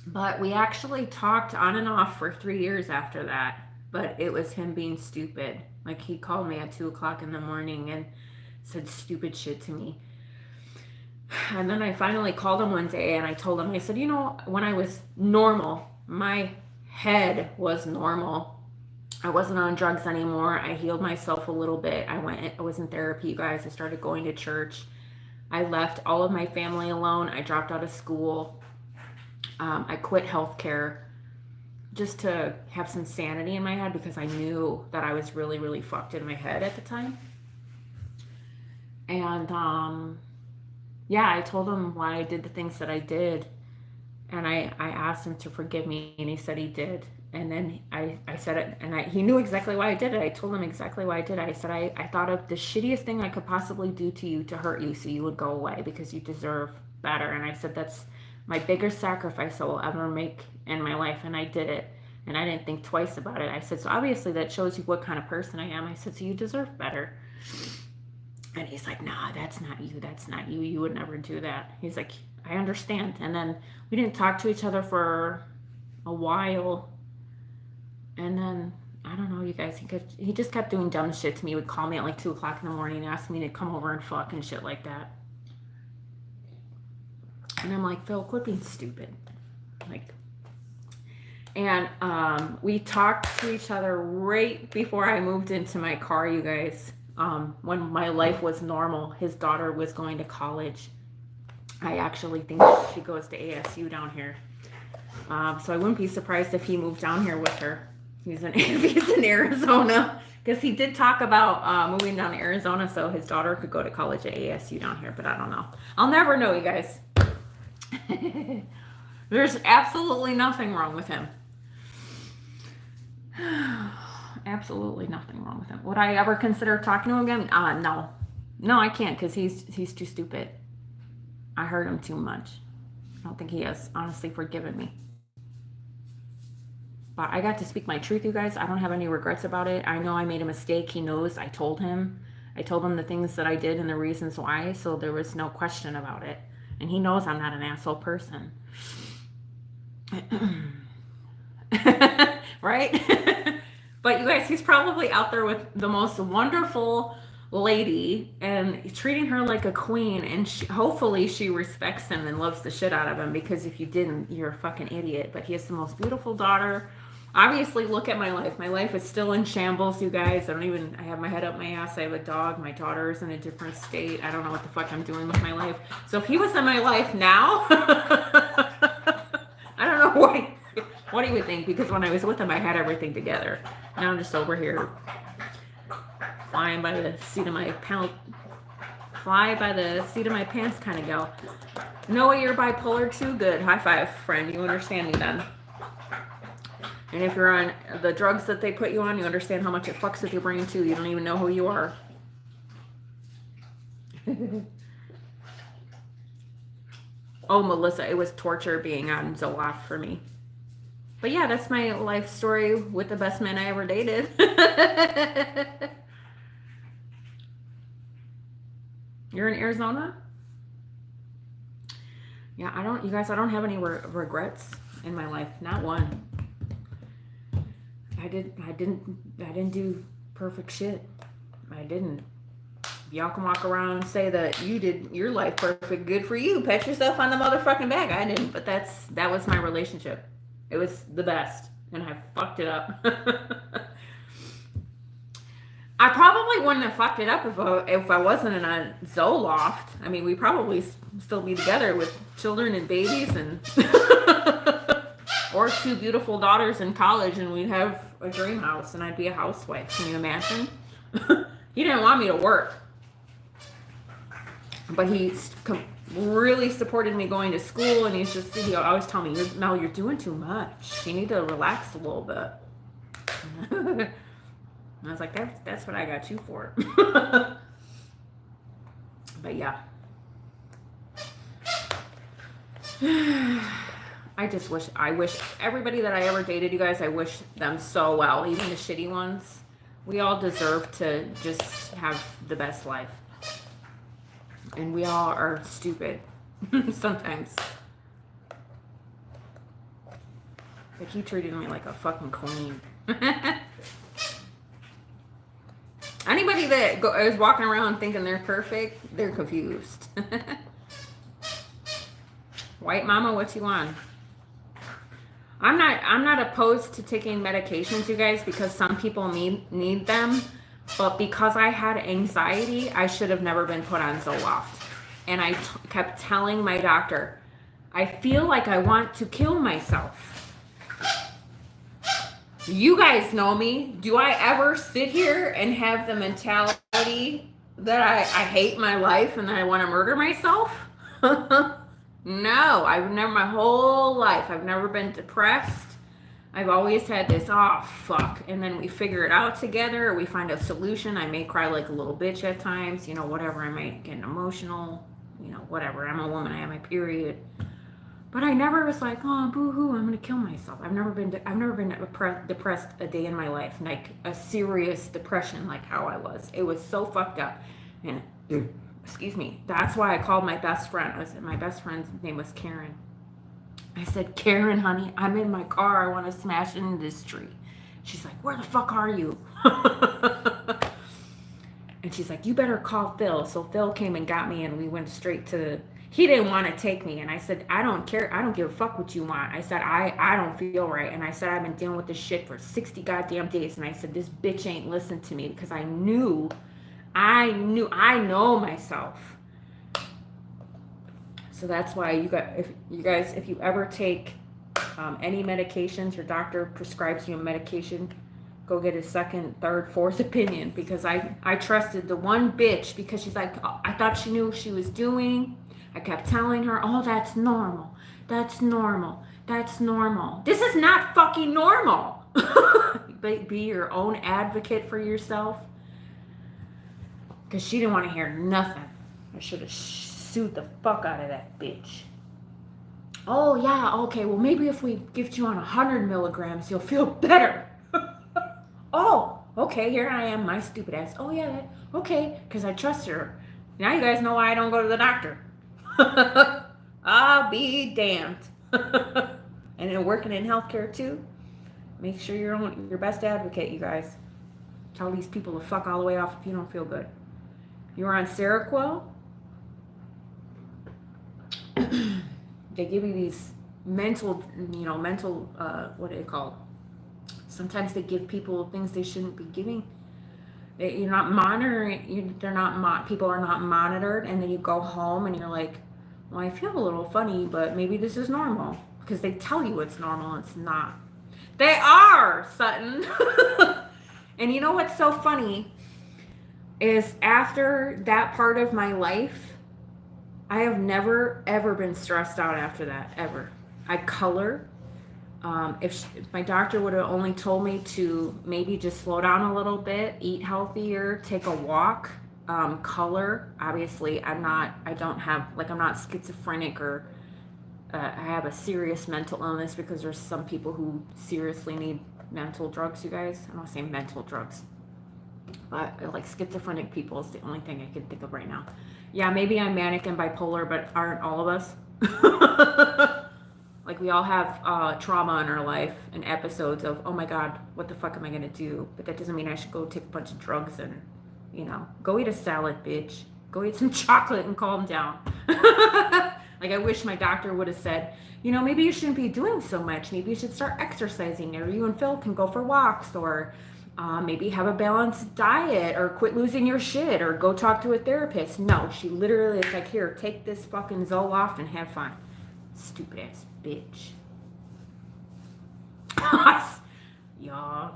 But we actually talked on and off for 3 years after that. But it was him being stupid. Like, he called me at 2 o'clock in the morning and said stupid shit to me. And then I finally called him one day and I told him, I said, you know, when I was normal, my head was normal. I wasn't on drugs anymore. I healed myself a little bit. I was in therapy, you guys. I started going to church. I left all of my family alone. I dropped out of school. I quit healthcare just to have some sanity in my head, because I knew that I was really, really fucked in my head at the time. And yeah, I told him why I did the things that I did, and I asked him to forgive me, and he said he did. And then I said it, and he knew exactly why I did it. I told him exactly why I did it. I said, I thought of the shittiest thing I could possibly do to you to hurt you so you would go away, because you deserve better. And I said, that's my biggest sacrifice I will ever make in my life, and I did it. And I didn't think twice about it. I said, so obviously that shows you what kind of person I am. I said, so you deserve better. And he's like, nah, that's not you. That's not you. You would never do that. He's like, I understand. And then we didn't talk to each other for a while. And then, I don't know, you guys, he just kept doing dumb shit to me. He would call me at like 2 o'clock in the morning and ask me to come over and fuck and shit like that. And I'm like, Phil, quit being stupid. Like, and we talked to each other right before I moved into my car, you guys. When my life was normal, his daughter was going to college. I actually think she goes to ASU down here. So I wouldn't be surprised if he moved down here with her. He's in Arizona, because he did talk about moving down to Arizona so his daughter could go to college at ASU down here, but I don't know. I'll never know, you guys. There's absolutely nothing wrong with him. Absolutely nothing wrong with him. Would I ever consider talking to him again? No. No, I can't, because he's too stupid. I hurt him too much. I don't think he has honestly forgiven me. But I got to speak my truth, you guys. I don't have any regrets about it. I know I made a mistake. He knows. I told him. I told him the things that I did and the reasons why, so there was no question about it. And he knows I'm not an asshole person. Right? But you guys, he's probably out there with the most wonderful lady and treating her like a queen, and hopefully she respects him and loves the shit out of him, because if you didn't, you're a fucking idiot. But he has the most beautiful daughter. Obviously, look at my life. My life is still in shambles, you guys. I have my head up my ass. I have a dog. My daughter's in a different state. I don't know what the fuck I'm doing with my life. So if he was in my life now, I don't know what he would think, because when I was with him, I had everything together. Now I'm just over here flying by the seat of my pants, kind of gal. Noah, you're bipolar too? Good. High five, friend. You understand me then. And if you're on the drugs that they put you on, you understand how much it fucks with your brain too. You don't even know who you are. Oh, Melissa, it was torture being on Zoloft for me. But yeah, that's my life story with the best man I ever dated. You're in Arizona? Yeah, you guys, I don't have any regrets in my life. Not one. I didn't do perfect shit. I didn't. Y'all can walk around and say that you did your life perfect. Good for you. Pat yourself on the motherfucking back. I didn't, but that was my relationship. It was the best, and I fucked it up. I probably wouldn't have fucked it up if I wasn't in a Zoloft. I mean, we probably still be together with children and babies and or two beautiful daughters in college, and we'd have a dream house, and I'd be a housewife. Can you imagine? He didn't want me to work, but he really supported me going to school, and he always tell me, "No, you're doing too much. You need to relax a little bit." I was like, that's what I got you for. But yeah. I wish everybody that I ever dated, you guys, I wish them so well. Even the shitty ones. We all deserve to just have the best life. And we all are stupid. Sometimes. But he treated me like a fucking queen. Anybody that is walking around thinking they're perfect, they're confused. White mama, what you want? I'm not opposed to taking medications, you guys, because some people need them. But because I had anxiety, I should have never been put on Zoloft. And I kept telling my doctor, I feel like I want to kill myself. You guys know me. Do I ever sit here and have the mentality that I hate my life and that I want to murder myself? No, I've never, my whole life, I've never been depressed. I've always had this, oh, fuck. And then we figure it out together. We find a solution. I may cry like a little bitch at times, whatever. I might get emotional, whatever. I'm a woman. I have my period. But I never was like, oh, boo-hoo, I'm gonna kill myself. I've never been depressed a day in my life, like a serious depression, like how I was. It was so fucked up, and excuse me. That's why I called my best friend. My best friend's name was Karen. I said, Karen, honey, I'm in my car. I want to smash into this tree. She's like, where the fuck are you? And she's like, you better call Phil. So Phil came and got me, and we went straight to. He didn't want to take me, and I said, I don't care. I don't give a fuck what you want. I said, I don't feel right, and I said, I've been dealing with this shit for 60 goddamn days, and I said, this bitch ain't listened to me because I know myself. So that's why if you ever take any medications, your doctor prescribes you a medication, go get a second, third, fourth opinion, because I trusted the one bitch because she's like, oh, I thought she knew what she was doing. I kept telling her, oh, that's normal. That's normal. That's normal. This is not fucking normal. Be your own advocate for yourself. Because she didn't want to hear nothing. I should have sued the fuck out of that bitch. Oh, yeah, okay, well, maybe if we gift you on 100 milligrams, you'll feel better. Oh, okay, here I am, my stupid ass. Oh, yeah, okay, because I trust her. Now you guys know why I don't go to the doctor. I'll be damned. And then working in healthcare too, make sure you're your best advocate, you guys. Tell these people to fuck all the way off if you don't feel good. You're on Seroquel. They give you these mental, what are they called? Sometimes they give people things they shouldn't be giving. You're not monitoring. People are not monitored, and then you go home and you're like, well, I feel a little funny, but maybe this is normal. Because they tell you it's normal, it's not. They are, Sutton. And you know what's so funny is if that part of my life, I have never, ever been stressed out after that, ever. I color. If my doctor would have only told me to maybe just slow down a little bit, eat healthier, take a walk, color. Obviously, I'm not schizophrenic or I have a serious mental illness, because there's some people who seriously need mental drugs, you guys. I don't want to say mental drugs, but like schizophrenic people is the only thing I can think of right now. Yeah, maybe I'm manic and bipolar, but aren't all of us? Like we all have trauma in our life and episodes of, oh my God, what the fuck am I gonna do? But that doesn't mean I should go take a bunch of drugs and, go eat a salad, bitch. Go eat some chocolate and calm down. Like I wish my doctor would have said, maybe you shouldn't be doing so much. Maybe you should start exercising, or you and Phil can go for walks, or maybe have a balanced diet, or quit losing your shit, or go talk to a therapist. No, she literally is like, here, take this fucking Zoloft and have fun. Stupid ass bitch. Y'all.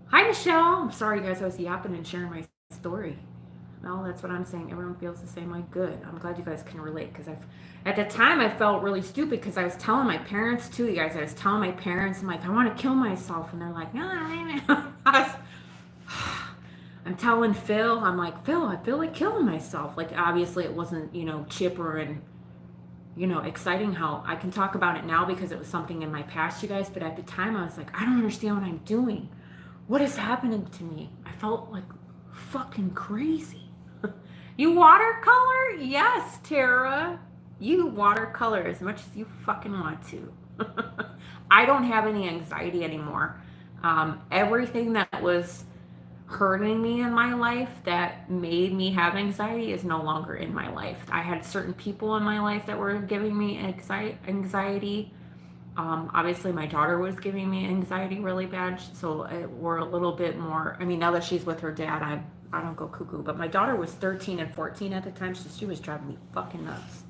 Hi, Michelle. I'm sorry, guys. I was yapping and sharing my story. No, that's what I'm saying. Everyone feels the same way. Good. I'm glad you guys can relate, because at the time I felt really stupid because I was telling my parents too, you guys. I was telling my parents, I'm like, I want to kill myself, and they're like, no. I'm telling Phil, I'm like, Phil, I feel like killing myself. Like, obviously, it wasn't, chipper and, exciting how I can talk about it now because it was something in my past, you guys. But at the time, I was like, I don't understand what I'm doing. What is happening to me? I felt like fucking crazy. You watercolor? Yes, Tara. You watercolor as much as you fucking want to. I don't have any anxiety anymore. Everything that was hurting me in my life that made me have anxiety is no longer in my life. I had certain people in my life that were giving me anxiety. Obviously, my daughter was giving me anxiety really bad, so we're a little bit more. I mean, now that she's with her dad, I don't go cuckoo. But my daughter was 13 and 14 at the time, so she was driving me fucking nuts.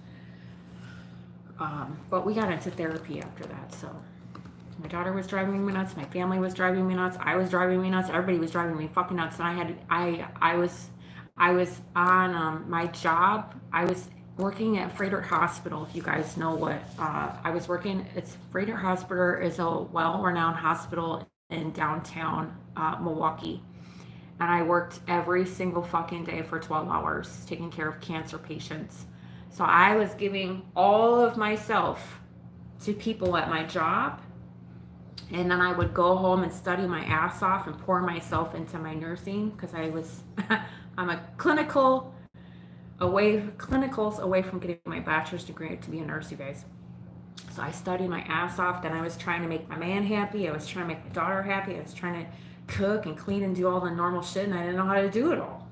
But we got into therapy after that, so my daughter was driving me nuts. My family was driving me nuts. I was driving me nuts. Everybody was driving me fucking nuts. And I was on my job. I was working at Frederick Hospital. If you guys know what I was working, it's Frederick Hospital is a well-renowned hospital in downtown Milwaukee. And I worked every single fucking day for 12 hours taking care of cancer patients. So I was giving all of myself to people at my job. And then I would go home and study my ass off and pour myself into my nursing because I'm a clinicals away from getting my bachelor's degree to be a nurse, you guys. So I studied my ass off. Then I was trying to make my man happy. I was trying to make my daughter happy. I was trying to cook and clean and do all the normal shit, and I didn't know how to do it all.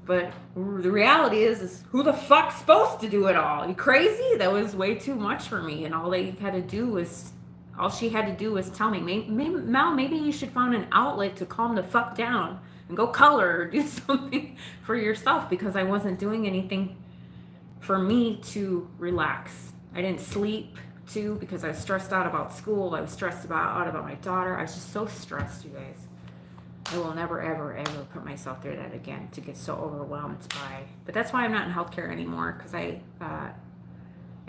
But the reality is who the fuck's supposed to do it all? You crazy? That was way too much for me, and all she had to do was tell me, Mel, maybe you should find an outlet to calm the fuck down and go color or do something for yourself, because I wasn't doing anything for me to relax. I didn't sleep too because I was stressed out about school. I was stressed out about my daughter. I was just so stressed, you guys. I will never, ever, ever put myself through that again, to get so overwhelmed by. But that's why I'm not in healthcare anymore, because I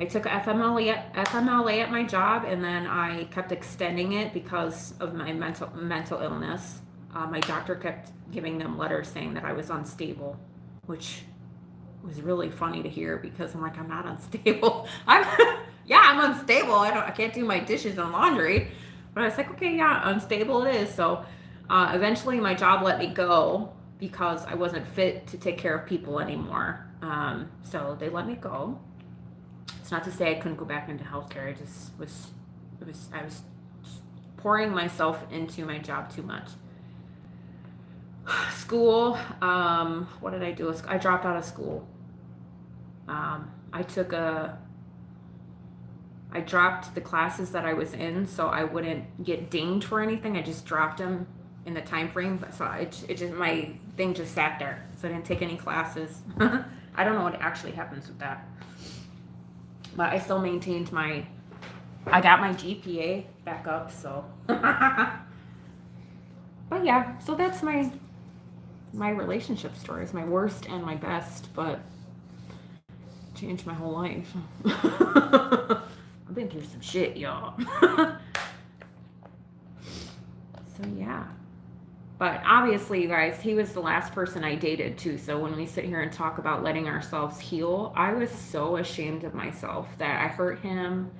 took FMLA at my job, and then I kept extending it because of my mental illness. My doctor kept giving them letters saying that I was unstable, which was really funny to hear, because I'm like, I'm not unstable. I'm unstable. I can't do my dishes and laundry. But I was like, okay, yeah, unstable it is. So eventually my job let me go because I wasn't fit to take care of people anymore. So they let me go. It's not to say I couldn't go back into healthcare. I was pouring myself into my job too much. School, what did I do? I dropped out of school. I dropped the classes that I was in so I wouldn't get dinged for anything. I just dropped them in the time frame. So my thing just sat there. So I didn't take any classes. I don't know what actually happens with that. But I still maintained I got my GPA back up, so. But yeah, so that's my relationship stories, my worst and my best, but changed my whole life. I've been through some shit, y'all. So yeah. But obviously, you guys, he was the last person I dated too. So when we sit here and talk about letting ourselves heal, I was so ashamed of myself that I hurt him,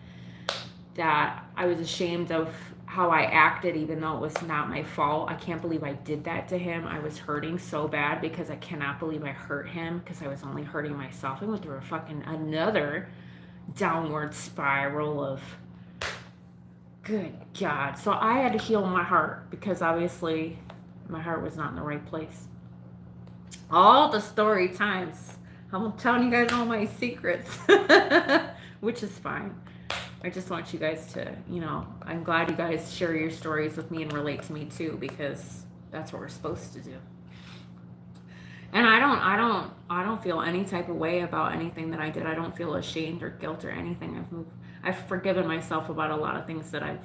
that I was ashamed of how I acted, even though it was not my fault. I can't believe I did that to him. I was hurting so bad because I cannot believe I hurt him because I was only hurting myself. I went through a fucking another downward spiral of good God. So I had to heal my heart because obviously my heart was not in the right place. All the story times. I'm telling you guys all my secrets, which is fine. I just want you guys to, you know, I'm glad you guys share your stories with me and relate to me too, because that's what we're supposed to do. And I don't feel any type of way about anything that I did. I don't feel ashamed or guilt or anything. I've forgiven myself about a lot of things that I've,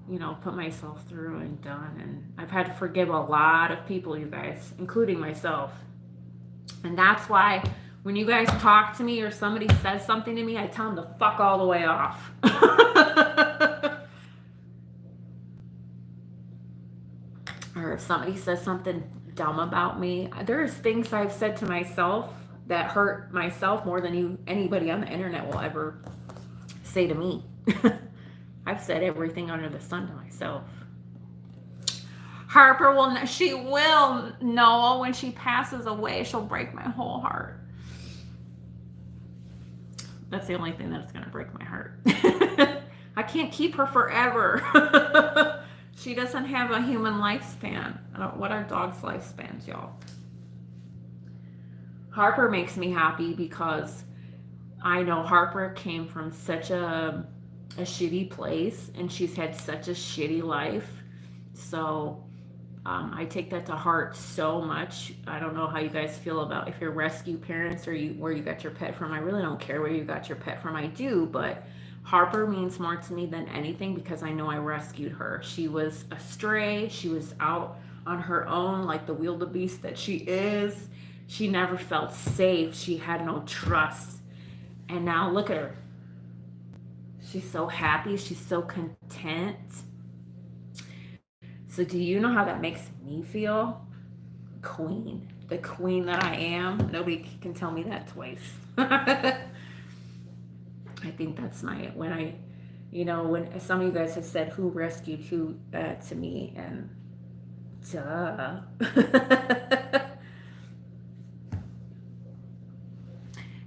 you know, put myself through and done. And I've had to forgive a lot of people, you guys, including myself. And that's why when you guys talk to me or somebody says something to me, I tell them to fuck all the way off. Or if somebody says something dumb about me, there's things I've said to myself that hurt myself more than anybody on the internet will ever say to me. I've said everything under the sun to myself. Harper she will know when she passes away, she'll break my whole heart. That's the only thing that's going to break my heart. I can't keep her forever. She doesn't have a human lifespan. What are dogs' lifespans, y'all? Harper makes me happy because I know Harper came from such a shitty place and she's had such a shitty life. So I take that to heart so much. I don't know how you guys feel about if you're rescue parents or where you got your pet from. I really don't care where you got your pet from. I do, but Harper means more to me than anything because I know I rescued her. She was a stray. She was out on her own like the wildebeest that she is. She never felt safe. She had no trust. And now look at her. She's so happy. She's so content. So do you know how that makes me feel? Queen. The queen that I am. Nobody can tell me that twice. I think that's when some of you guys have said who rescued who to me, and duh.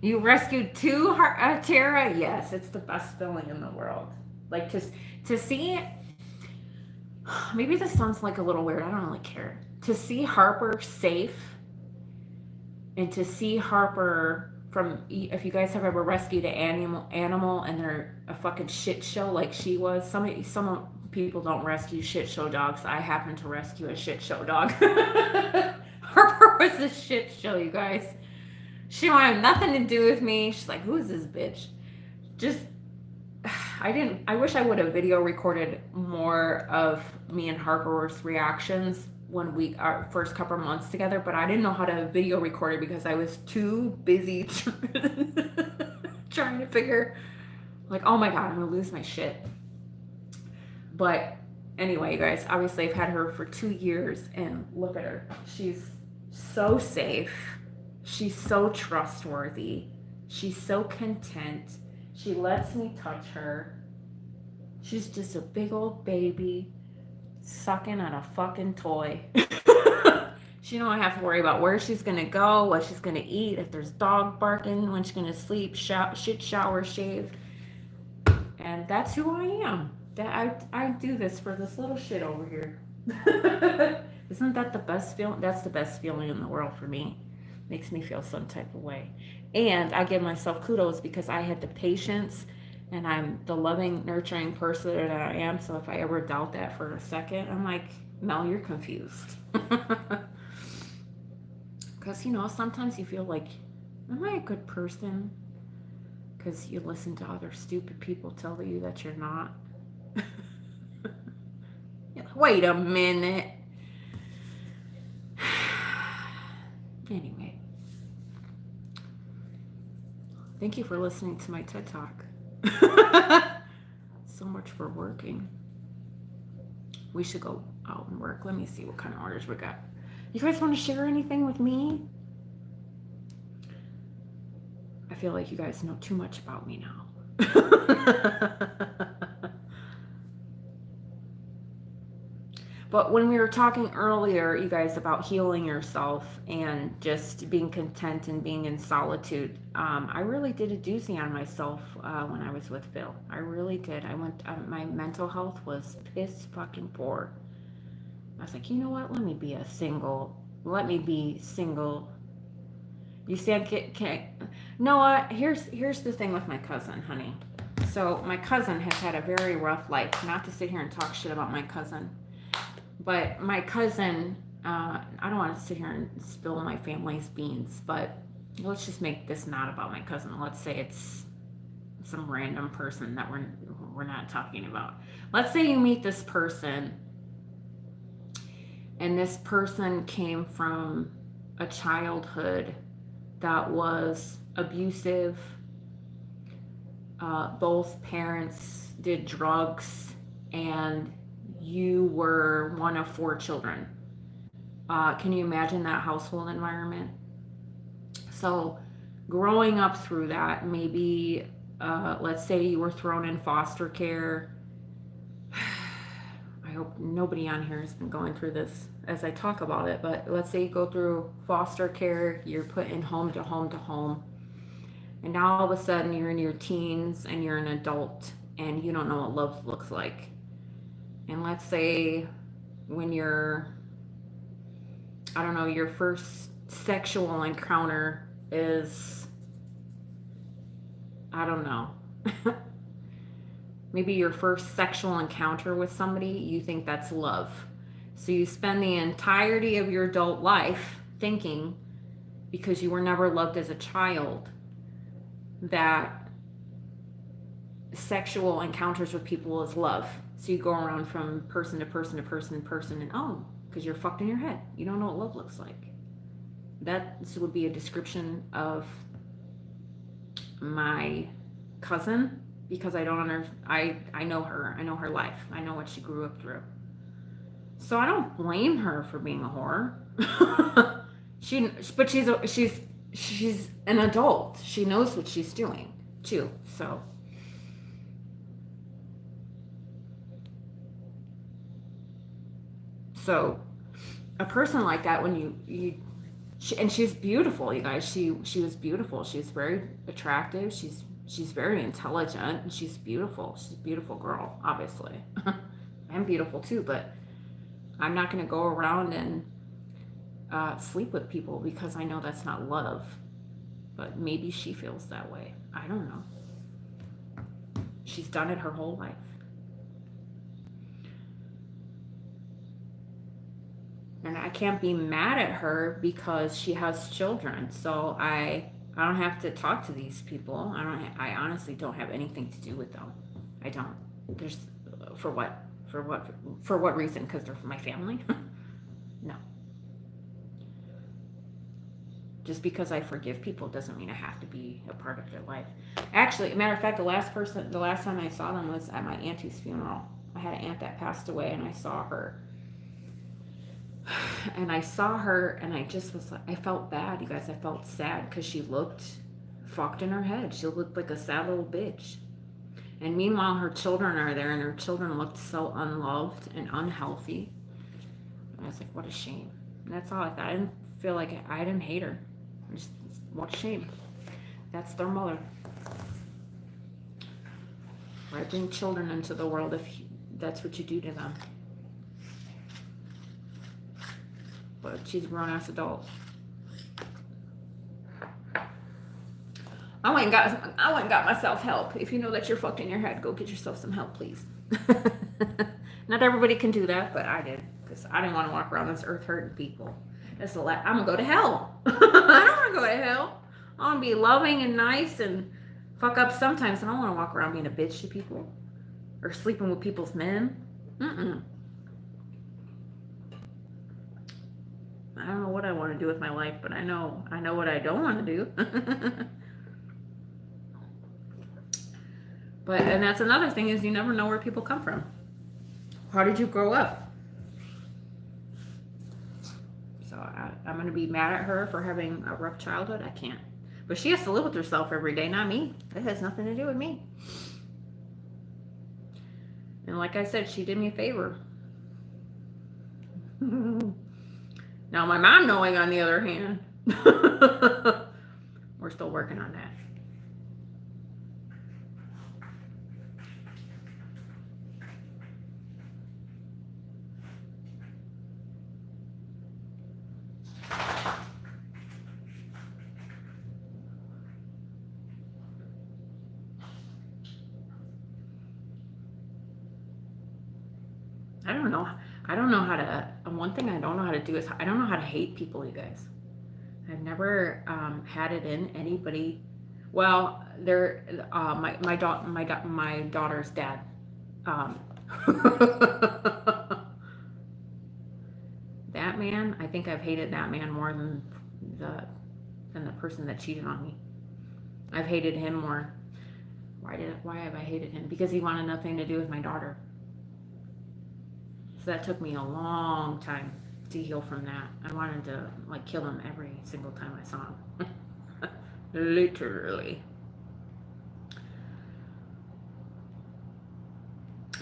You rescued two, Tara? Yes, it's the best feeling in the world. Like to see it. Maybe this sounds like a little weird. I don't really care. To see Harper safe and to see Harper if you guys have ever rescued an animal and they're a fucking shit show like she was. Some people don't rescue shit show dogs. I happen to rescue a shit show dog. Harper was a shit show, you guys. She wanted nothing to do with me. She's like, who is this bitch? I wish I would have video recorded more of me and Harper's reactions when our first couple of months together, but I didn't know how to video record it because I was too busy trying to figure, like, oh my God, I'm gonna lose my shit. But anyway, you guys, obviously I've had her for 2 years and look at her. She's so safe. She's so trustworthy. She's so content. She lets me touch her. She's just a big old baby sucking on a fucking toy. She don't have to worry about where she's going to go, what she's going to eat, if there's dog barking, when she's going to sleep, shower, shave. And that's who I am. I do this for this little shit over here. Isn't that the best feeling? That's the best feeling in the world for me. Makes me feel some type of way. And I give myself kudos because I had the patience and I'm the loving, nurturing person that I am. So if I ever doubt that for a second, I'm like, no, you're confused. Because, sometimes you feel like, am I a good person? Because you listen to other stupid people tell you that you're not. You're like, wait a minute. Anyway. Thank you for listening to my TED Talk. So much for working. We should go out and work. Let me see what kind of orders we got. You guys want to share anything with me? I feel like you guys know too much about me now. But when we were talking earlier, you guys, about healing yourself and just being content and being in solitude, I really did a doozy on myself when I was with Bill. I really did. I went. My mental health was piss fucking poor. I was like, you know what? Let me be single. Let me be single. You see, Noah. Here's the thing with my cousin, honey. So my cousin has had a very rough life. Not to sit here and talk shit about my cousin. But my cousin, I don't want to sit here and spill my family's beans, but let's just make this not about my cousin. Let's say it's some random person that we're not talking about. Let's say you meet this person, and this person came from a childhood that was abusive. Both parents did drugs, and you were one of 4 children. Can you imagine that household environment? So growing up through that, maybe let's say you were thrown in foster care. I hope nobody on here has been going through this as I talk about it, but let's say you go through foster care, you're put in home to home to home, and now all of a sudden you're in your teens and you're an adult and you don't know what love looks like. And let's say when you're, I don't know, your first sexual encounter is, I don't know, maybe your first sexual encounter with somebody, you think that's love. So you spend the entirety of your adult life thinking, because you were never loved as a child, that sexual encounters with people is love. So you go around from person to person to person to person, and because you're fucked in your head. You don't know what love looks like. That would be a description of my cousin, because I don't I know her. I know her life. I know what she grew up through. So I don't blame her for being a whore. But she's an adult. She knows what she's doing too. So a person like that, when and she's beautiful, you guys. She was beautiful. She's very attractive. She's very intelligent, and she's beautiful. She's a beautiful girl, obviously. I'm beautiful too, but I'm not going to go around and sleep with people because I know that's not love. But maybe she feels that way. I don't know. She's done it her whole life. And I can't be mad at her because she has children. So I don't have to talk to these people. I honestly don't have anything to do with them. I don't. There's for what reason? Because they're my family? No. Just because I forgive people doesn't mean I have to be a part of their life. Actually, a matter of fact, the last time I saw them was at my auntie's funeral. I had an aunt that passed away, and I saw her. And I saw her, and I just was like, I felt bad, you guys. I felt sad because she looked fucked in her head. She looked like a sad little bitch. And meanwhile, her children are there, and her children looked so unloved and unhealthy. And I was like, what a shame. And that's all I thought. I didn't feel like I didn't hate her. Just, what a shame. That's their mother. I bring children into the world if that's what you do to them. But she's a grown-ass adult. I went and got myself help. If you know that you're fucked in your head, go get yourself some help, please. Not everybody can do that, but I did. Because I didn't want to walk around this earth hurting people. I'm going to go to hell. I don't want to go to hell. I want to be loving and nice and fuck up sometimes. I don't want to walk around being a bitch to people. Or sleeping with people's men. I don't know what I want to do with my life, but I know what I don't want to do. And that's another thing, is you never know where people come from. How did you grow up? So I'm going to be mad at her for having a rough childhood? I can't. But she has to live with herself every day, not me. It has nothing to do with me. And like I said, she did me a favor. Now my mom knowing, on the other hand, we're still working on that. I don't know how to, one thing I don't know how to do is, I don't know how to hate people, you guys. I've never had it in anybody. Well, my daughter's dad. That man, I think I've hated that man more than the person that cheated on me. I've hated him more. Why have I hated him? Because he wanted nothing to do with my daughter. So that took me a long time to heal from that. I wanted to like kill him every single time I saw him. Literally.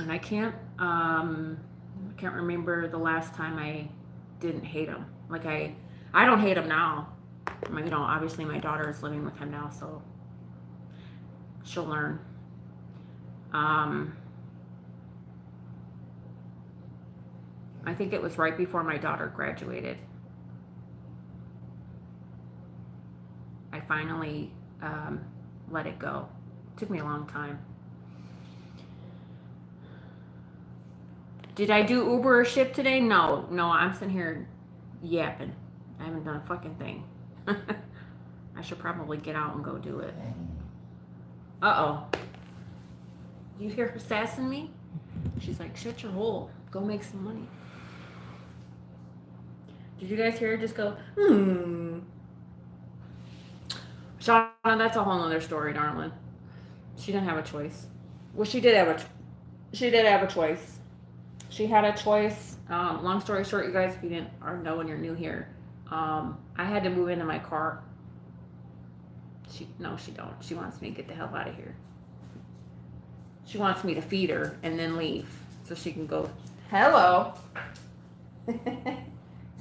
And I can't remember the last time I didn't hate him. Like I don't hate him now. You know, obviously my daughter is living with him now, so she'll learn. I think it was right before my daughter graduated. I finally let it go. It took me a long time. Did I do Uber or Shipt today? No, I'm sitting here yapping. I haven't done a fucking thing. I should probably get out and go do it. Uh-oh. You hear her sassing me? She's like, shut your hole. Go make some money. Did you guys hear her just go, Shauna, that's a whole nother story, darling. She didn't have a choice. Well, she did have a choice. She had a choice. Long story short, you guys, if you didn't or know when you're new here, I had to move into my car. No, she don't. She wants me to get the hell out of here. She wants me to feed her and then leave so she can go, hello.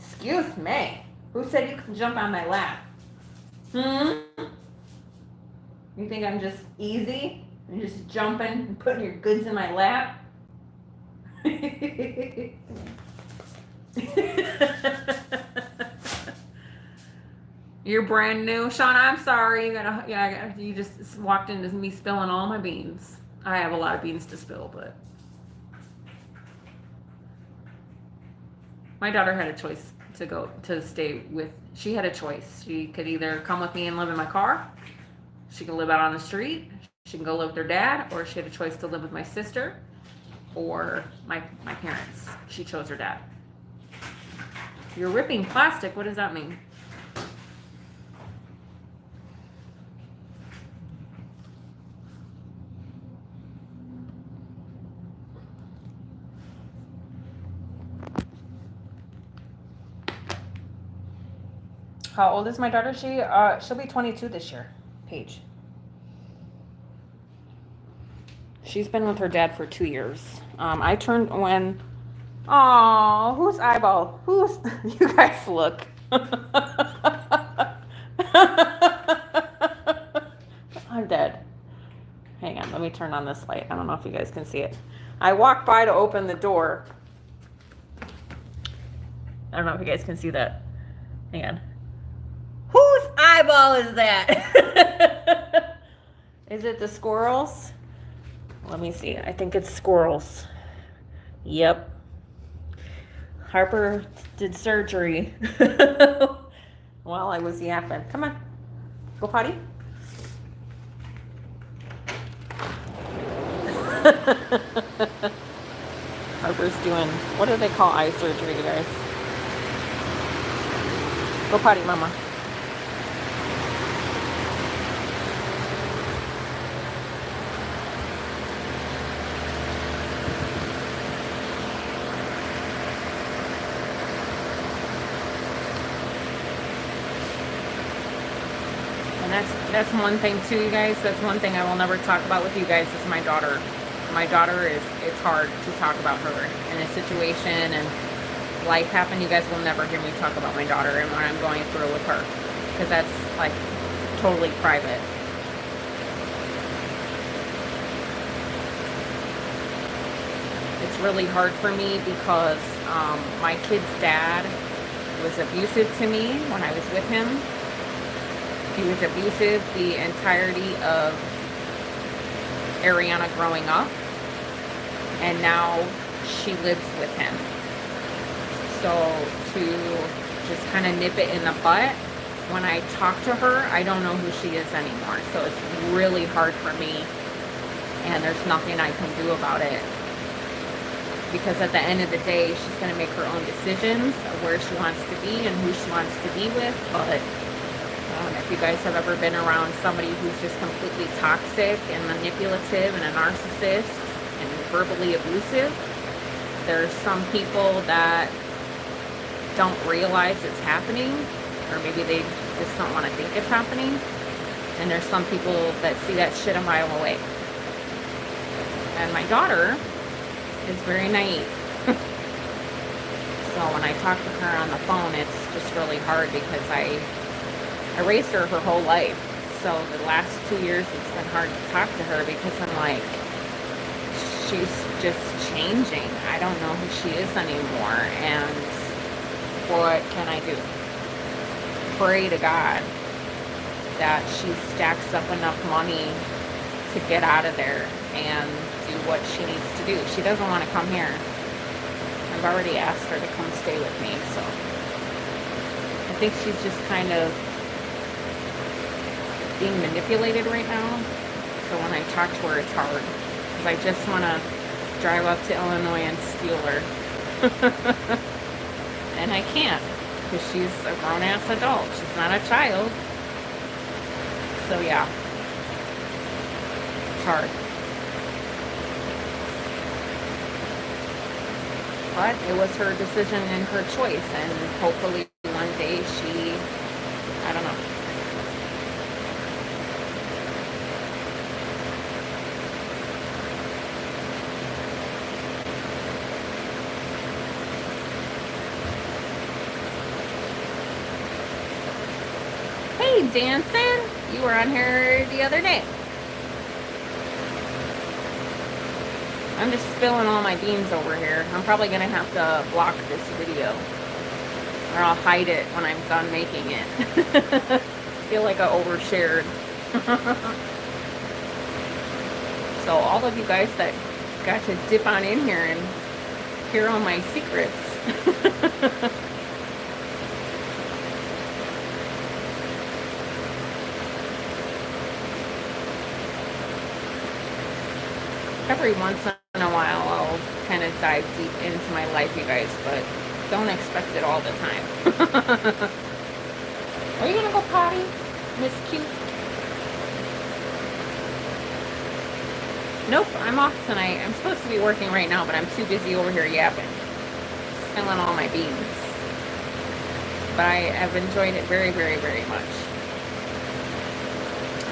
Excuse me. Who said you can jump on my lap? You think I'm just easy? You're just jumping and putting your goods in my lap? You're brand new, Shauna. I'm sorry. You just walked into me spilling all my beans. I have a lot of beans to spill, but my daughter had a choice to stay with. She had a choice. She could either come with me and live in my car. She could live out on the street. She can go live with her dad, or she had a choice to live with my sister or my parents. She chose her dad. You're ripping plastic. What does that mean? How old is my daughter? She'll be 22 this year, Paige. She's been with her dad for 2 years. I turned when. Oh, whose eyeball? Who's? You guys look. I'm dead. Hang on, let me turn on this light. I don't know if you guys can see it. I walked by to open the door. I don't know if you guys can see that. Hang on. Whose eyeball is that? Is it the squirrels? Let me see. I think it's squirrels. Yep. Harper did surgery while I was yapping. Come on. Go potty. Harper's doing, what do they call eye surgery, you guys? Go potty, mama. And that's one thing too, you guys. That's one thing I will never talk about with you guys is my daughter. My daughter it's hard to talk about her in a situation, and life happened, you guys will never hear me talk about my daughter and what I'm going through with her, because that's like totally private. It's really hard for me because my kid's dad was abusive to me when I was with him. He was abusive the entirety of Ariana growing up, and now she lives with him. So to just kind of nip it in the butt, when I talk to her, I don't know who she is anymore. So it's really hard for me, and there's nothing I can do about it. Because at the end of the day, she's going to make her own decisions of where she wants to be and who she wants to be with. But if you guys have ever been around somebody who's just completely toxic and manipulative and a narcissist and verbally abusive, there's some people that don't realize it's happening, or maybe they just don't want to think it's happening. And there's some people that see that shit a mile away. And my daughter is very naive. So when I talk to her on the phone, it's just really hard because I raised her whole life. So the last 2 years, it's been hard to talk to her because I'm like, she's just changing. I don't know who she is anymore. And what can I do? Pray to God that she stacks up enough money to get out of there and do what she needs to do. She doesn't want to come here. I've already asked her to come stay with me, so I think she's just kind of being manipulated right now. So when I talk to her, it's hard because I just want to drive up to Illinois and steal her. And I can't because she's a grown-ass adult. She's not a child. So yeah, it's hard. But it was her decision and her choice, and hopefully one day she, I don't know. Hey, Dancing, you were on here the other day. I'm just spilling all my beans over here. I'm probably going to have to block this video, or I'll hide it when I'm done making it. I feel like I overshared. So all of you guys that got to dip on in here and hear all my secrets. Every once in a while, I'll kind of dive deep into my life, you guys, but don't expect it all the time. Are you gonna go potty, Miss Cute? Nope, I'm off tonight. I'm supposed to be working right now, but I'm too busy over here yapping, spilling all my beans. But I have enjoyed it very, very, very much.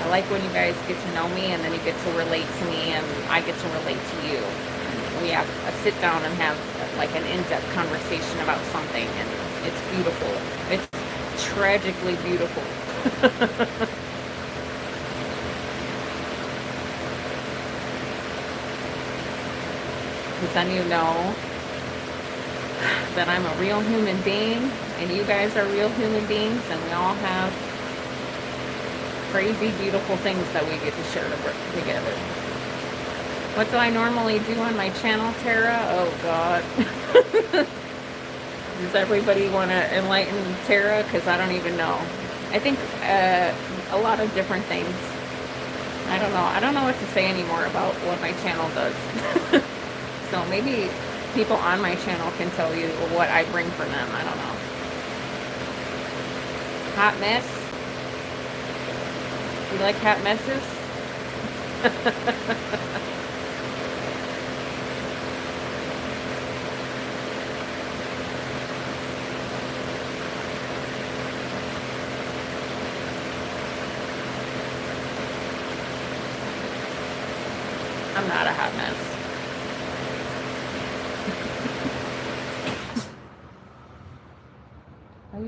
I like when you guys get to know me and then you get to relate to me and I get to relate to you. And we have a sit down and have like an in-depth conversation about something, and it's beautiful. It's tragically beautiful. Because then you know that I'm a real human being and you guys are real human beings, and we all have crazy, beautiful things that we get to share together. What do I normally do on my channel, Tara? Oh, God. Does everybody want to enlighten Tara? Because I don't even know. I think a lot of different things. I don't know. I don't know what to say anymore about what my channel does. So maybe people on my channel can tell you what I bring for them. I don't know. Hot mess? You like hot messes? I'm not a hot mess.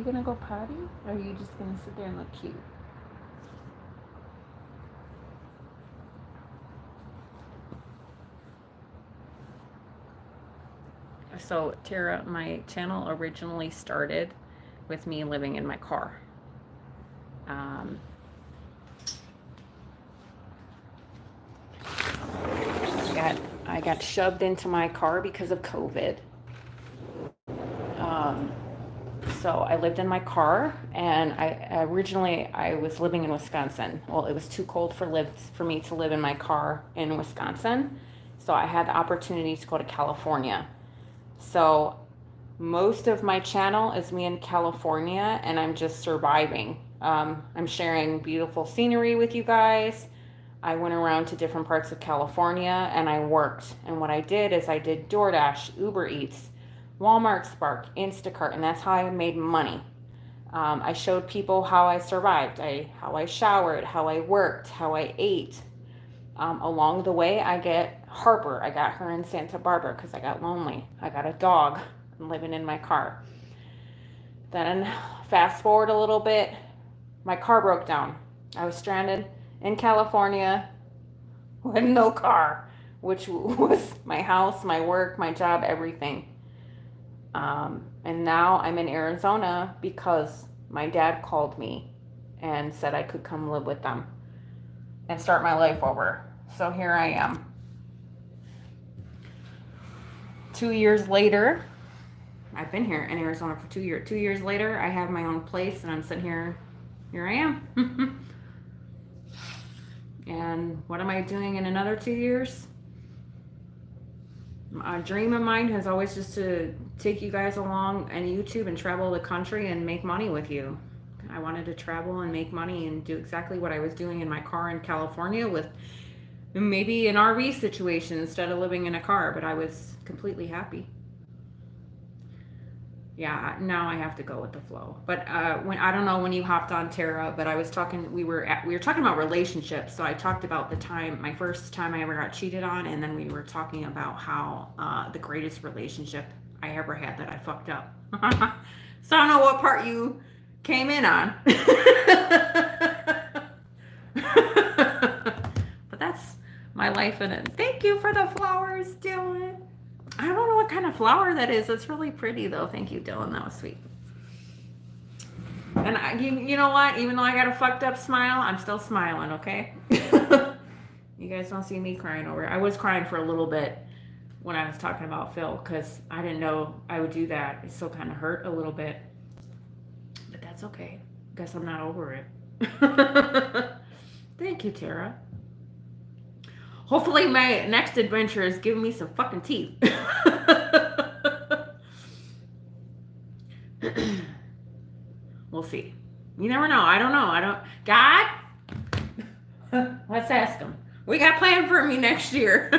you gonna go potty? Or are you just gonna sit there and look cute? So, Tara, my channel originally started with me living in my car. I got shoved into my car because of COVID. So I lived in my car, and I was living in Wisconsin. Well, it was too cold for me to live in my car in Wisconsin, so I had the opportunity to go to California. So most of my channel is me in California, and I'm just surviving. I'm sharing beautiful scenery with you guys. I went around to different parts of California and I worked. And what I did is I did DoorDash, Uber Eats, Walmart Spark, Instacart, and that's how I made money. I showed people how I survived, how I showered, how I worked, how I ate. Along the way, I get Harper. I got her in Santa Barbara because I got lonely. I got a dog living in my car. Then fast forward a little bit, my car broke down. I was stranded in California with no car, which was my house, my work, my job, everything. And now I'm in Arizona because my dad called me and said I could come live with them and start my life over. So here I am. 2 years later, I've been here in Arizona for 2 years. 2 years later, I have my own place and I'm sitting here. Here I am. And what am I doing in another 2 years? A dream of mine has always just to take you guys along on YouTube and travel the country and make money with you. I wanted to travel and make money and do exactly what I was doing in my car in California with maybe an RV situation instead of living in a car, but I was completely happy. Yeah, now I have to go with the flow. But when I don't know when you hopped on, Tara, but I was talking. We were talking about relationships. So I talked about my first time I ever got cheated on, and then we were talking about how the greatest relationship I ever had that I fucked up. So I don't know what part you came in on. But that's my life in it. Thank you for the flowers, Dylan. I don't know what kind of flower that is. It's really pretty, though. Thank you, Dylan. That was sweet. And you know what? Even though I got a fucked up smile, I'm still smiling, okay? You guys don't see me crying over it. I was crying for a little bit when I was talking about Phil because I didn't know I would do that. It still kind of hurt a little bit. But that's okay. Guess I'm not over it. Thank you, Tara. Hopefully my next adventure is giving me some fucking teeth. We'll see. You never know. I don't know. God? Let's ask him. We got planned for me next year.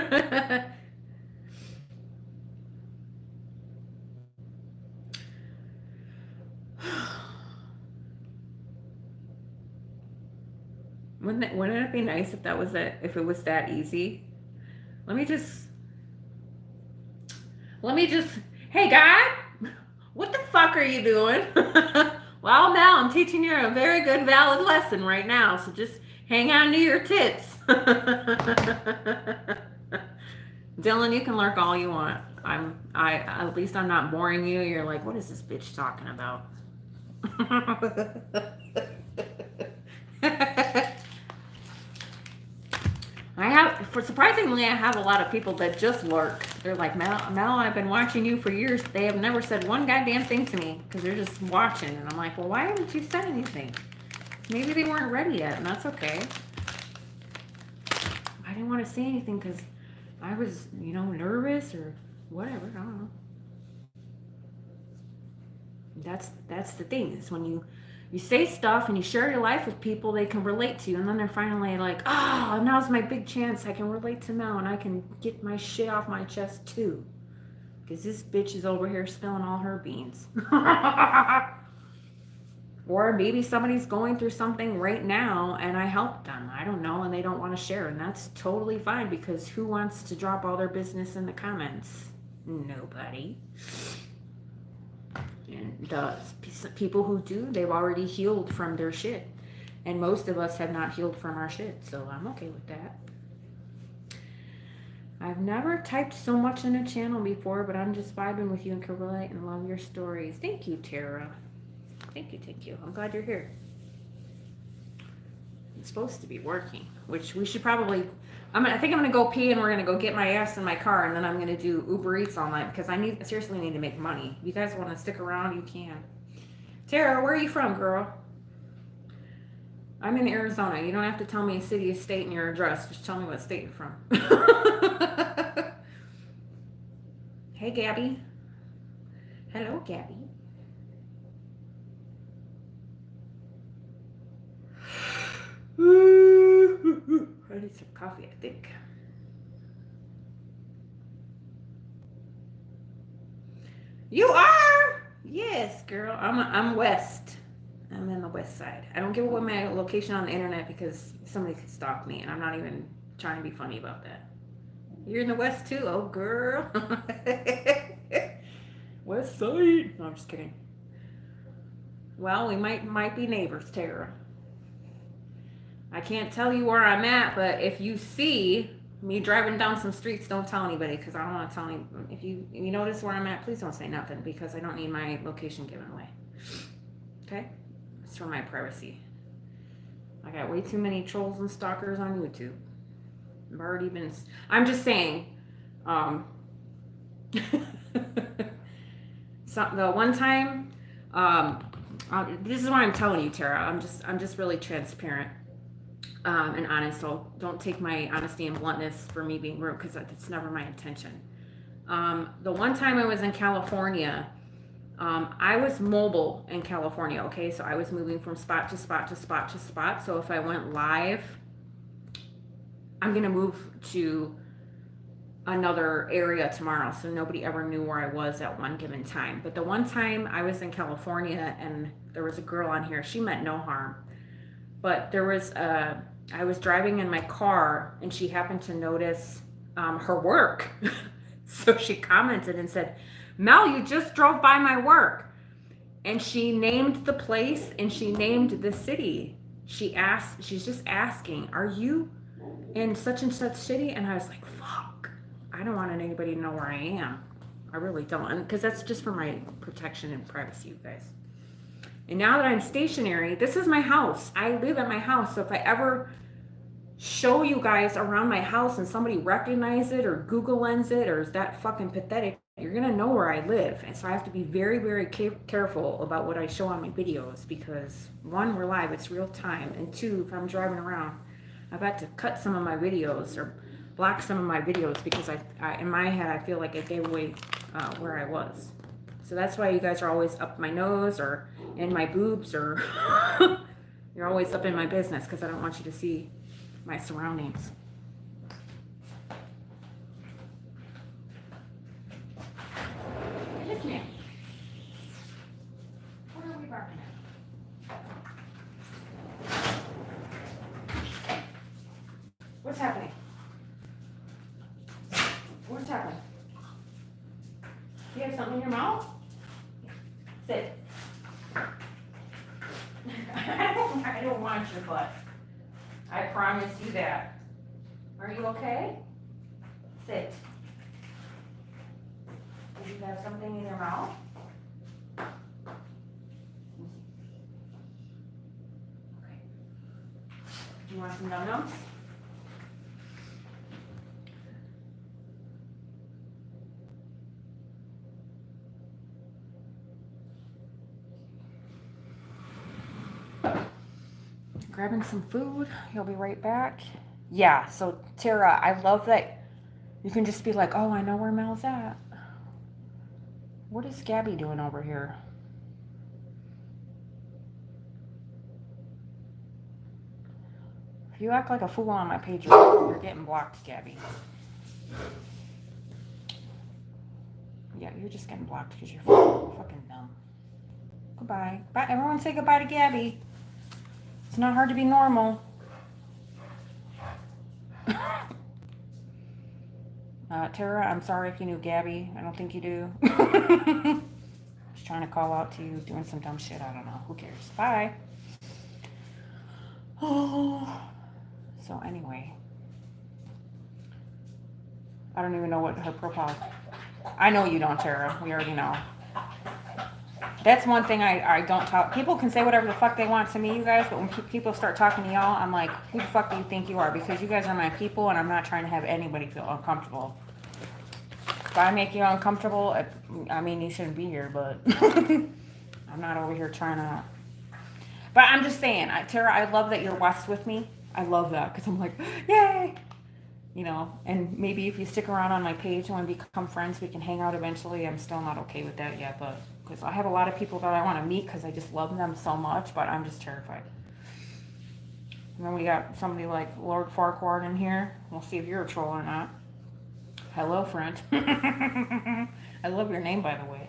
Wouldn't it be nice if if it was that easy? Let me just, hey God, what the fuck are you doing? Well, Mel, I'm teaching you a very good, valid lesson right now, so just hang on to your tits. Dylan, you can lurk all you want. At least I'm not boring you. You're like, what is this bitch talking about? Surprisingly, I have a lot of people that just lurk. They're like, Mel, I've been watching you for years. They have never said one goddamn thing to me because they're just watching. And I'm like, well, why haven't you said anything? Maybe they weren't ready yet, and that's okay. I didn't want to say anything because I was, nervous or whatever. I don't know. That's the thing, is when you say stuff and you share your life with people, they can relate to you, and then they're finally like, oh, now's my big chance. I can relate to Mel and I can get my shit off my chest too, because this bitch is over here spilling all her beans. Or maybe somebody's going through something right now and I helped them, I don't know, and they don't want to share, and that's totally fine, because who wants to drop all their business in the comments? Nobody. And people who do, they've already healed from their shit. And most of us have not healed from our shit, so I'm okay with that. I've never typed so much in a channel before, but I'm just vibing with you and can relate and love your stories. Thank you, Tara. Thank you, thank you. I'm glad you're here. It's supposed to be working, which we should probably... I think I'm going to go pee and we're going to go get my ass in my car, and then I'm going to do Uber Eats all night because I seriously need to make money. If you guys want to stick around, you can. Tara, where are you from, girl? I'm in Arizona. You don't have to tell me a city, a state, and your address. Just tell me what state you're from. Hey, Gabby. Hello, Gabby. I need some coffee, I think. You are? Yes, girl. I'm west. I'm in the west side. I don't give away my location on the internet because somebody could stalk me, and I'm not even trying to be funny about that. You're in the west too? Oh, girl. West side. No, I'm just kidding. Well, we might be neighbors, Tara. I can't tell you where I'm at, but if you see me driving down some streets, don't tell anybody because I don't want to tell anybody. If you notice where I'm at, please don't say nothing because I don't need my location given away. Okay? It's for my privacy. I got way too many trolls and stalkers on YouTube. I've already been... I'm just saying... So, the one time... this is why I'm telling you, Tara. I'm just really transparent. And honest, so don't take my honesty and bluntness for me being rude because that's never my intention. The one time I was in California, I was mobile in California, okay? So I was moving from spot to spot to spot to spot. So if I went live, I'm going to move to another area tomorrow. So nobody ever knew where I was at one given time. But the one time I was in California and there was a girl on here, she meant no harm. But there was I was driving in my car and she happened to notice her work. So she commented and said, Mel, you just drove by my work. And she named the place and she named the city. She's just asking, are you in such and such city? And I was like, fuck, I don't want anybody to know where I am. I really don't. Because that's just for my protection and privacy, you guys. And now that I'm stationary, this is my house. I live at my house. So if I ever show you guys around my house and somebody recognize it or Google Lens it or is that fucking pathetic, you're going to know where I live. And so I have to be very, very careful about what I show on my videos because one, we're live, it's real time. And two, if I'm driving around, I've had to cut some of my videos or block some of my videos because I in my head, I feel like I gave away where I was. So that's why you guys are always up my nose or in my boobs or you're always up in my business because I don't want you to see my surroundings. Yes, ma'am. What are we barking at? What's happening? What's happening? You have something in your mouth? Sit. I don't want your butt. I promise you that. Are you okay? Sit. Do you have something in your mouth? Okay. Do you want some num-nums? Grabbing some food. You'll be right back. Yeah, so Tara, I love that you can just be like, oh, I know where Mel's at. What is Gabby doing over here? If you act like a fool on my page, you're getting blocked, Gabby. Yeah, you're just getting blocked because you're fucking dumb. Goodbye. Bye. Everyone say goodbye to Gabby. It's not hard to be normal. Tara, I'm sorry if you knew Gabby. I don't think you do. Just trying to call out to you, doing some dumb shit. I don't know. Who cares? Bye. Oh. So anyway, I don't even know what her profile. I know you don't, Tara. We already know. That's one thing I don't talk. People can say whatever the fuck they want to me, you guys, but when people start talking to y'all, I'm like, who the fuck do you think you are? Because you guys are my people, and I'm not trying to have anybody feel uncomfortable. If I make you uncomfortable, I mean, you shouldn't be here, but I'm not over here trying to. But I'm just saying, Tara, I love that you're West with me. I love that because I'm like, yay! You know, and maybe if you stick around on my page and we become friends, we can hang out eventually. I'm still not okay with that yet, but because I have a lot of people that I want to meet because I just love them so much, but I'm just terrified. And then we got somebody like Lord Farquhar in here. We'll see if you're a troll or not. Hello, friend. I love your name, by the way.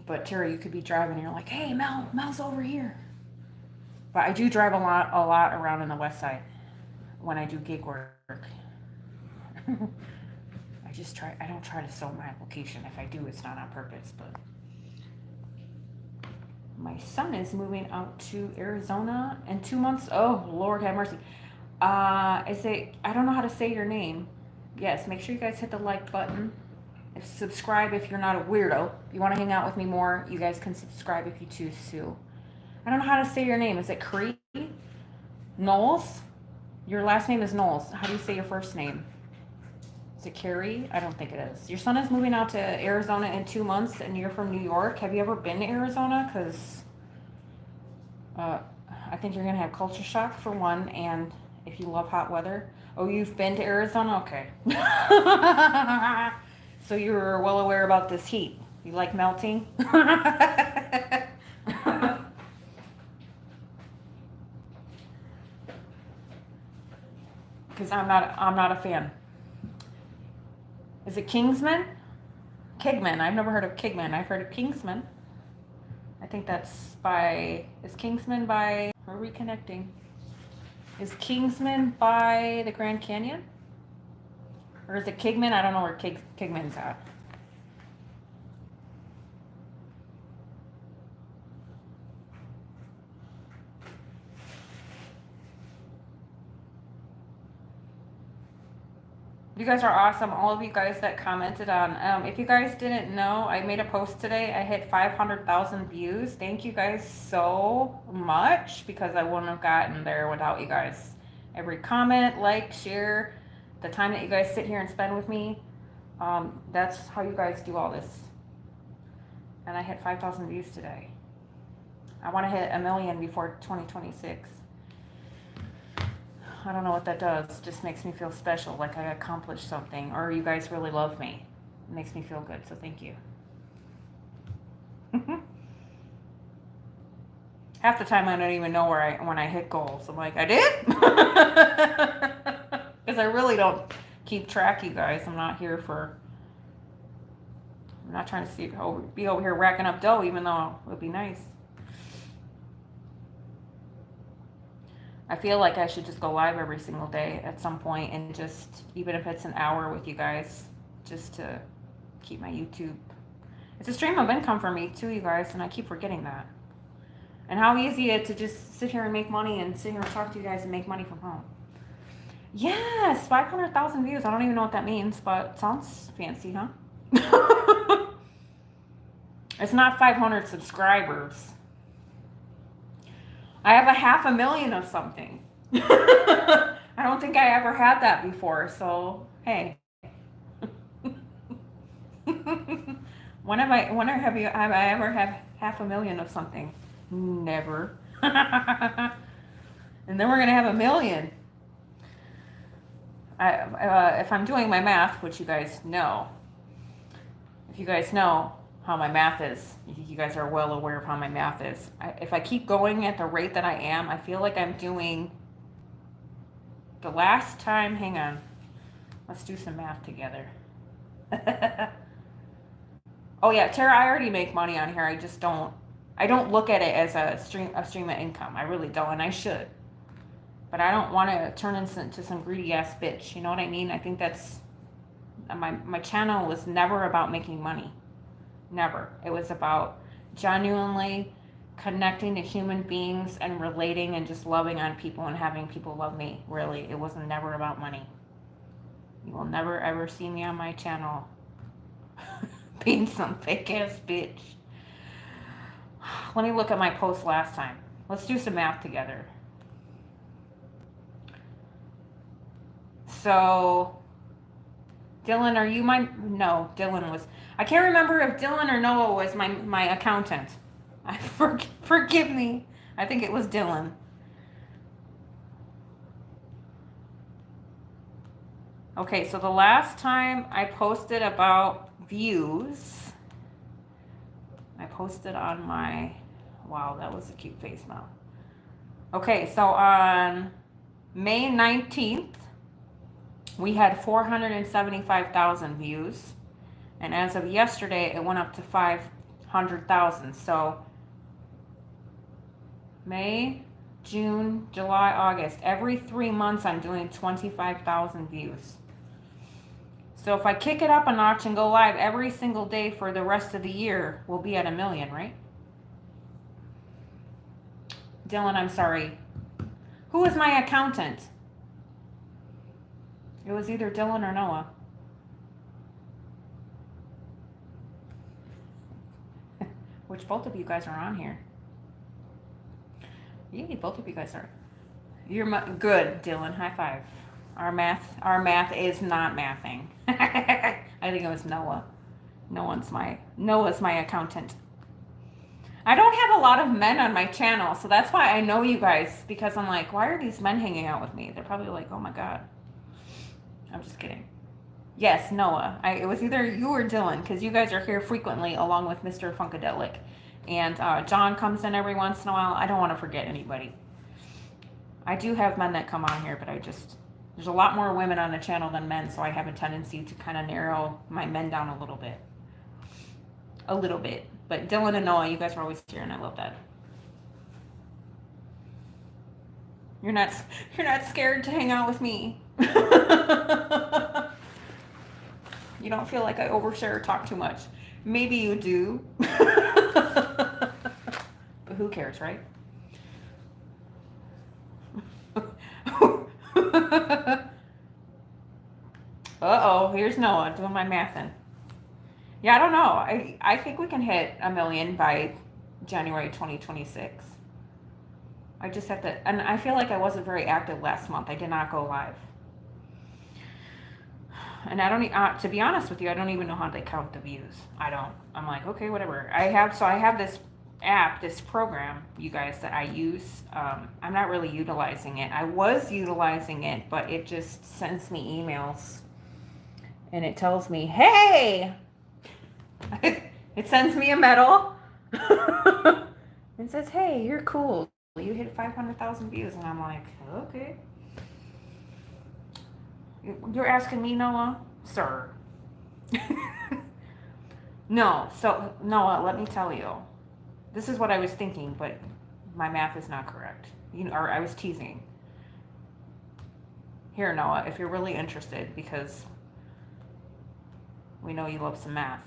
But Terry, you could be driving and you're like, hey, Mel's over here. But I do drive a lot around in the West Side when I do gig work. I don't try to sell my application. If I do, it's not on purpose, but my son is moving out to Arizona in 2 months. Oh, Lord have mercy. I don't know how to say your name. Yes, make sure you guys hit the like button. Subscribe if you're not a weirdo. If you want to hang out with me more, you guys can subscribe if you choose to. I don't know how to say your name. Is it Cree? Knowles? Your last name is Knowles. How do you say your first name? Is it Carrie? I don't think it is. Your son is moving out to Arizona in 2 months, and you're from New York. Have you ever been to Arizona? Because I think you're going to have culture shock, for one, and if you love hot weather. Oh, you've been to Arizona? Okay. So you're well aware about this heat. You like melting? Because I'm not a fan. Is it Kingsman? Kigman. I've never heard of Kigman. I've heard of Kingsman. I think that's is Kingsman by, we're reconnecting. Is Kingsman by the Grand Canyon? Or is it Kigman? I don't know where Kigman's at. You guys are awesome. All of you guys that commented on. If you guys didn't know, I made a post today. I hit 500,000 views. Thank you guys so much because I wouldn't have gotten there without you guys. Every comment, like, share, the time that you guys sit here and spend with me. That's how you guys do all this. And I hit 5,000 views today. I want to hit 1 million before 2026. I don't know what that does. It just makes me feel special, like I accomplished something, or you guys really love me. It makes me feel good, so thank you. Half the time I don't even know when I hit goals. I'm like, I did? Because I really don't keep track, you guys. I'm not trying to be over here racking up dough, even though it would be nice. I feel like I should just go live every single day at some point and just, even if it's an hour with you guys, just to keep my YouTube. It's a stream of income for me too, you guys, and I keep forgetting that. And how easy it to just sit here and make money and sit here and talk to you guys and make money from home. Yes, 500,000 views. I don't even know what that means, but it sounds fancy, huh? It's not 500 subscribers. I have 500,000 of something. I don't think I ever had that before, so hey. When have I ever had 500,000 of something? Never. And then we're gonna have 1 million. If I'm doing my math, which you guys know, if you guys know how my math is, you guys are well aware of how my math is. If I keep going at the rate that I am, I feel like I'm doing the last time. Hang on, let's do some math together. Oh yeah, Tara, I already make money on here. I don't look at it as a stream of income. I really don't, and I should. But I don't want to turn into some greedy ass bitch. You know what I mean? I think that's my channel was never about making money. Never. It was about genuinely connecting to human beings and relating and just loving on people and having people love me. Really, it was never about money. You will never ever see me on my channel being some fake ass bitch. Let me look at my post last time. Let's do some math together. So, Dylan, are you my... No, Dylan was... I can't remember if Dylan or Noah was my accountant. Forgive me. I think it was Dylan. Okay, so the last time I posted about views, I posted on my... Wow, that was a cute face now. Okay, so on May 19th, we had 475,000 views. And as of yesterday, it went up to 500,000. So May, June, July, August. Every 3 months, I'm doing 25,000 views. So if I kick it up a notch and go live every single day for the rest of the year, we'll be at 1 million, right? Dylan, I'm sorry. Who was my accountant? It was either Dylan or Noah. Which both of you guys are on here. Yay, both of you guys are. You're good, Dylan. High five. Our math is not mathing. I think it was Noah. Noah's my accountant. I don't have a lot of men on my channel, so that's why I know you guys, because I'm like, why are these men hanging out with me? They're probably like, oh my God. I'm just kidding. Yes, Noah. It was either you or Dylan, because you guys are here frequently along with Mr. Funkadelic. And John comes in every once in a while. I don't want to forget anybody. I do have men that come on here, but there's a lot more women on the channel than men, so I have a tendency to kind of narrow my men down a little bit. A little bit. But Dylan and Noah, you guys are always here, and I love that. You're not scared to hang out with me. You don't feel like I overshare or talk too much. Maybe you do. But who cares, right? Uh-oh, here's Noah doing my mathing. Yeah, I don't know. I think we can hit 1 million by January 2026. I just have to, and I feel like I wasn't very active last month. I did not go live. And I don't, to be honest with you, I don't even know how they count the views. I don't. I'm like, okay, whatever. I have this app, this program, you guys, that I use. I'm not really utilizing it. I was utilizing it, but it just sends me emails. And it tells me, hey! It sends me a medal. It says, hey, you're cool. You hit 500,000 views. And I'm like, okay. You're asking me, Noah? Sir. No. So, Noah, let me tell you. This is what I was thinking, but my math is not correct. Or I was teasing. Here, Noah, if you're really interested, because we know you love some math.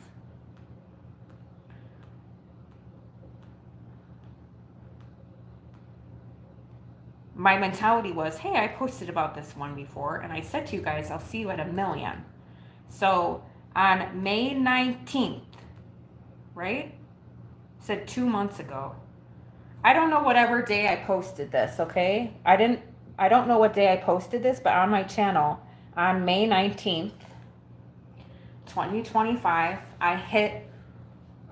My mentality was, hey, I posted about this one before, and I said to you guys, I'll see you at 1 million. So on May 19th, right? Said 2 months ago. I don't know whatever day I posted this, okay? I don't know what day I posted this, but on my channel, on May 19th, 2025, I hit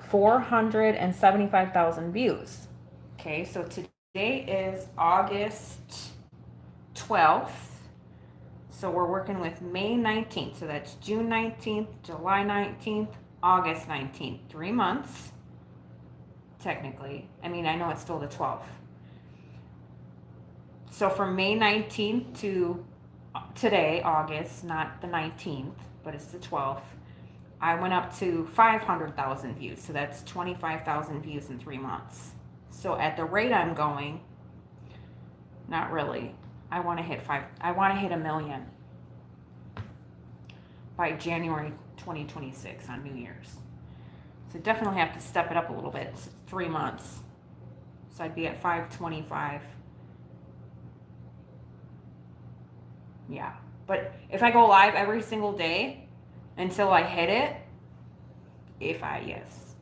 475,000 views. Okay, so today is August 12th. So we're working with May 19th. So that's June 19th, July 19th, August 19th. 3 months, technically. I mean, I know it's still the 12th. So from May 19th to today, August, not the 19th, but it's the 12th, I went up to 500,000 views. So that's 25,000 views in 3 months. So at the rate I'm going, not really. I want to hit $1 million by January 2026 on New Year's. So definitely have to step it up a little bit. It's 3 months. So I'd be at 525. Yeah. But if I go live every single day until I hit it, yes.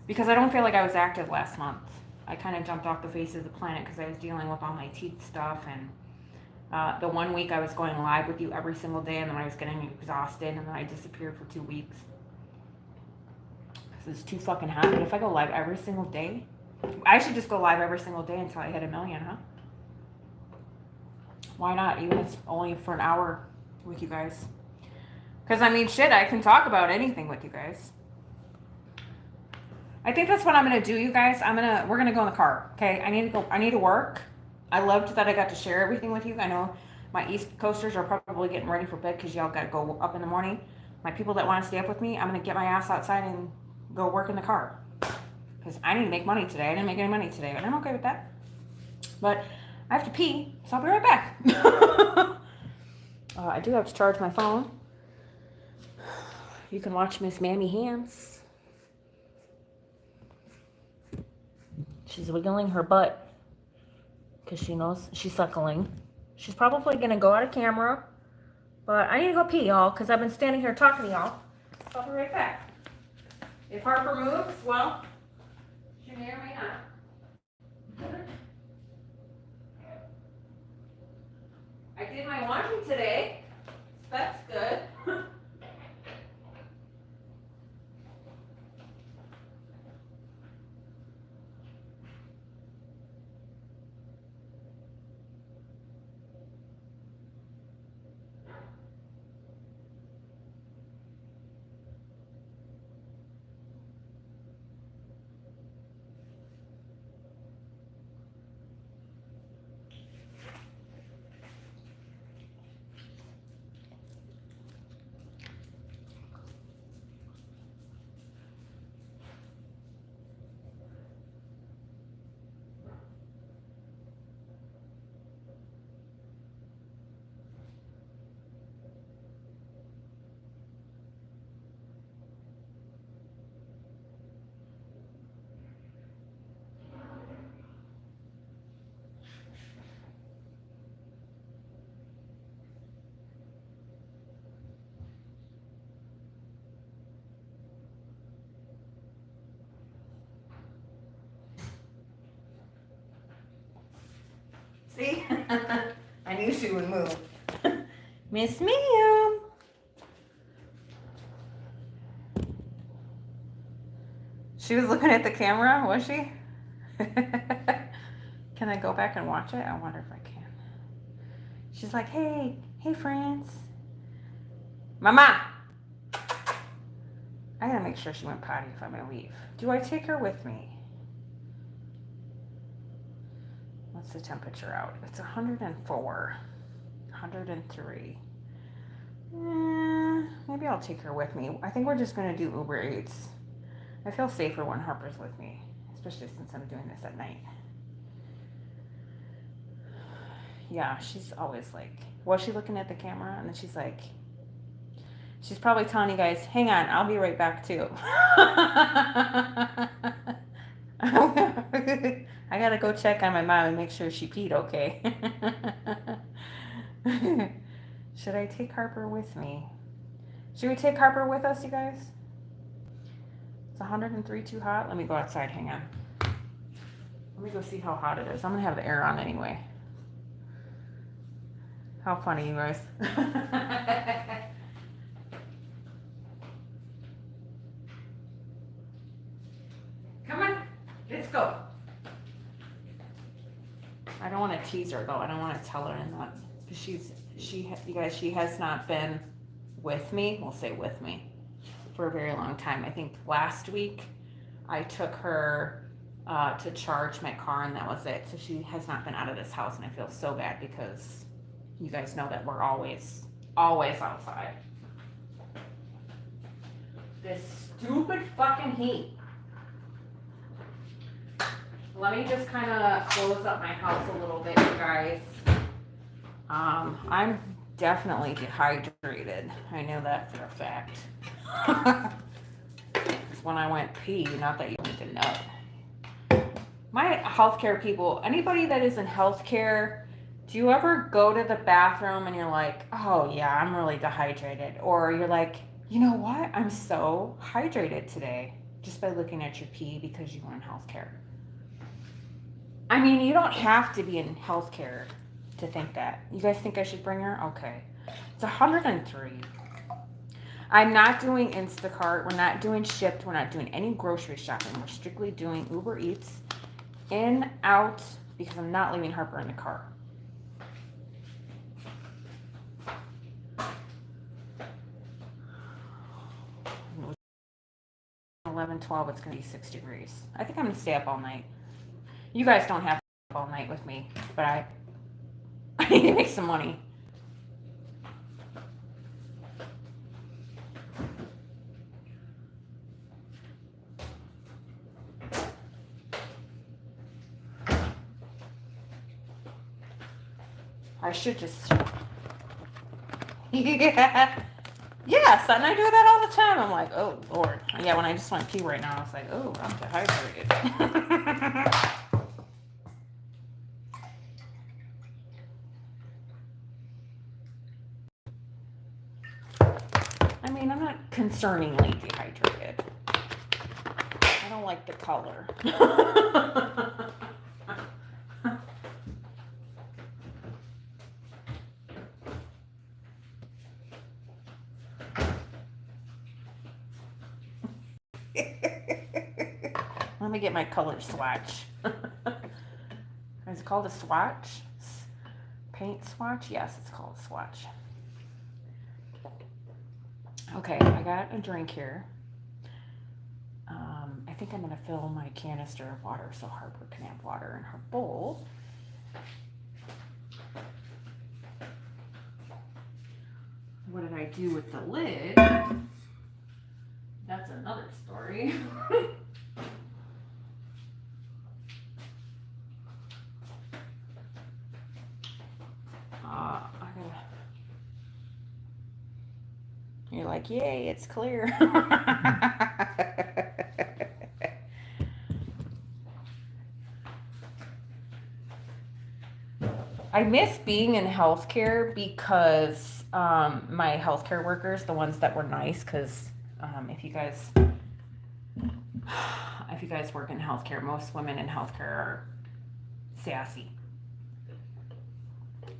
Because I don't feel like I was active last month. I kind of jumped off the face of the planet because I was dealing with all my teeth stuff. And the 1 week I was going live with you every single day, and then I was getting exhausted, and then I disappeared for 2 weeks. Because it's too fucking hot. But if I go live every single day, I should just go live every single day until I hit 1 million, huh? Why not? Even if it's only for an hour with you guys. Because, I mean, shit, I can talk about anything with you guys. I think that's what I'm going to do, you guys. We're going to go in the car, okay? I need to work. I loved that I got to share everything with you. I know my East Coasters are probably getting ready for bed because y'all got to go up in the morning. My people that want to stay up with me, I'm going to get my ass outside and go work in the car. Because I need to make money today. I didn't make any money today, and I'm okay with that. But I have to pee, so I'll be right back. I do have to charge my phone. You can watch Miss Mammy Hands. She's wiggling her butt because she knows she's suckling. She's probably going to go out of camera. But I need to go pee, y'all, because I've been standing here talking to y'all. So I'll be right back. If Harper moves, well, she may or may not. I did my laundry today. So that's good. See? I knew she would move. Miss Ma'am. She was looking at the camera, was she? Can I go back and watch it? I wonder if I can. She's like, hey friends. Mama! I gotta make sure she went potty if I'm gonna leave. Do I take her with me? What's the temperature out? It's 104, 103. Maybe I'll take her with me. I think we're just going to do Uber Eats. I feel safer when Harper's with me, especially since I'm doing this at night. Yeah, she's always like, was she looking at the camera? And then she's like, she's probably telling you guys, hang on, I'll be right back too. I gotta go check on my mom and make sure she peed okay. Should I take Harper with me? Should we take Harper with us, you guys? It's 103 too hot. Let me go outside. Hang on. Let me go see how hot it is. I'm gonna have the air on anyway. How funny, you guys. Come on, let's go. I don't want to tease her though. I don't want to tell her and not, because you guys, she has not been with me. We'll say with me for a very long time. I think last week I took her to charge my car, and that was it. So she has not been out of this house, and I feel so bad because you guys know that we're always outside. This stupid fucking heat. Let me just kind of close up my house a little bit, you guys. I'm definitely dehydrated. I know that for a fact. It's when I went pee, not that you need to know. My healthcare people, anybody that is in healthcare, do you ever go to the bathroom and you're like, oh yeah, I'm really dehydrated? Or you're like, you know what? I'm so hydrated today just by looking at your pee because you were in healthcare. I mean, you don't have to be in healthcare to think that. You guys think I should bring her? Okay. It's 103. I'm not doing Instacart. We're not doing Shipt. We're not doing any grocery shopping. We're strictly doing Uber Eats, in, out, because I'm not leaving Harper in the car. 11, 12, it's going to be 6 degrees. I think I'm going to stay up all night. You guys don't have to stay up all night with me, but I need to make some money. I should just... Yeah. Yes, and I do that all the time. I'm like, oh, Lord. Yeah, when I just went pee right now, I was like, oh, I'm dehydrated. I mean, I'm not concerningly dehydrated. I don't like the color. Let me get my color swatch. Is it called a swatch? Paint swatch? Yes, it's called a swatch. Okay, I got a drink here. I think I'm going to fill my canister of water so Harper can have water in her bowl. What did I do with the lid? That's another story. You're like, yay, it's clear. I miss being in healthcare because my healthcare workers, the ones that were nice, because if you guys work in healthcare, most women in healthcare are sassy.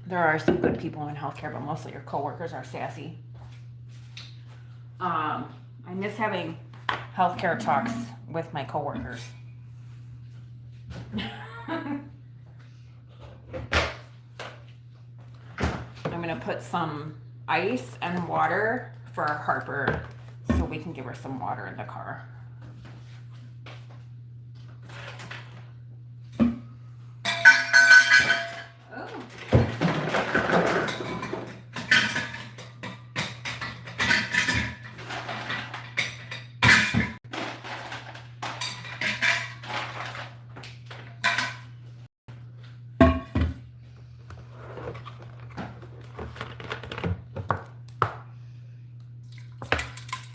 There are some good people in healthcare, but mostly your coworkers are sassy. I miss having healthcare talks with my coworkers. I'm gonna put some ice and water for Harper so we can give her some water in the car.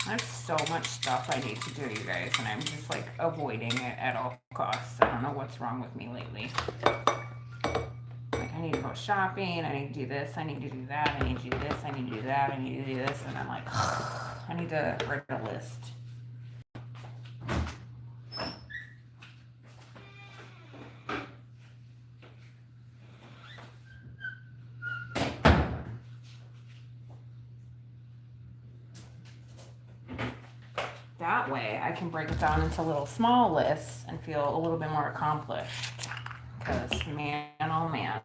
There's so much stuff I need to do, you guys, and I'm just like avoiding it at all costs. I don't know what's wrong with me lately. Like, I need to go shopping, I need to do this, I need to do that, I need to do this, I need to do that, I need to do this, and I'm like, I need to write a list. That way I can break it down into little small lists and feel a little bit more accomplished. Because, man, oh man.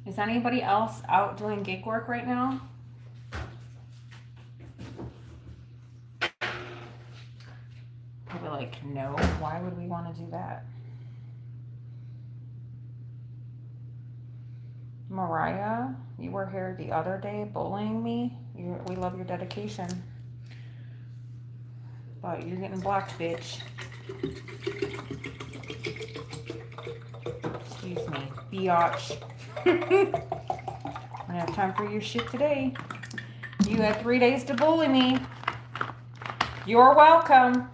Is anybody else out doing gig work right now? like, no, why would we want to do that? Mariah, you were here the other day bullying me. We love your dedication. But you're getting blocked, bitch. Excuse me, biatch. I don't have time for your shit today. You had 3 days to bully me. You're welcome.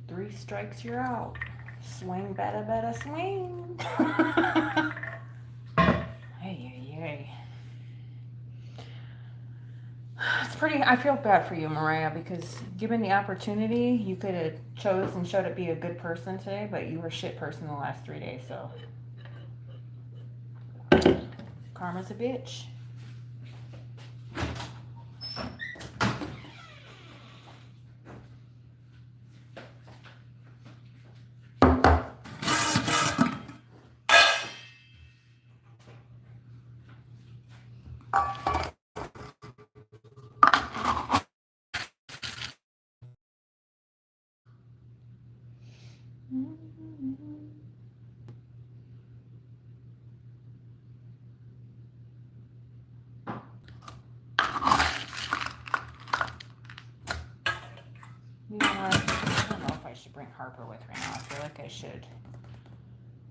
Three strikes, you're out. Swing, better, swing. Hey. It's pretty, I feel bad for you, Mariah, because given the opportunity, you could have chose and showed it be a good person today, but you were a shit person the last 3 days, so. Karma's a bitch. You know what? I don't know if I should bring Harper with right now. I feel like I should.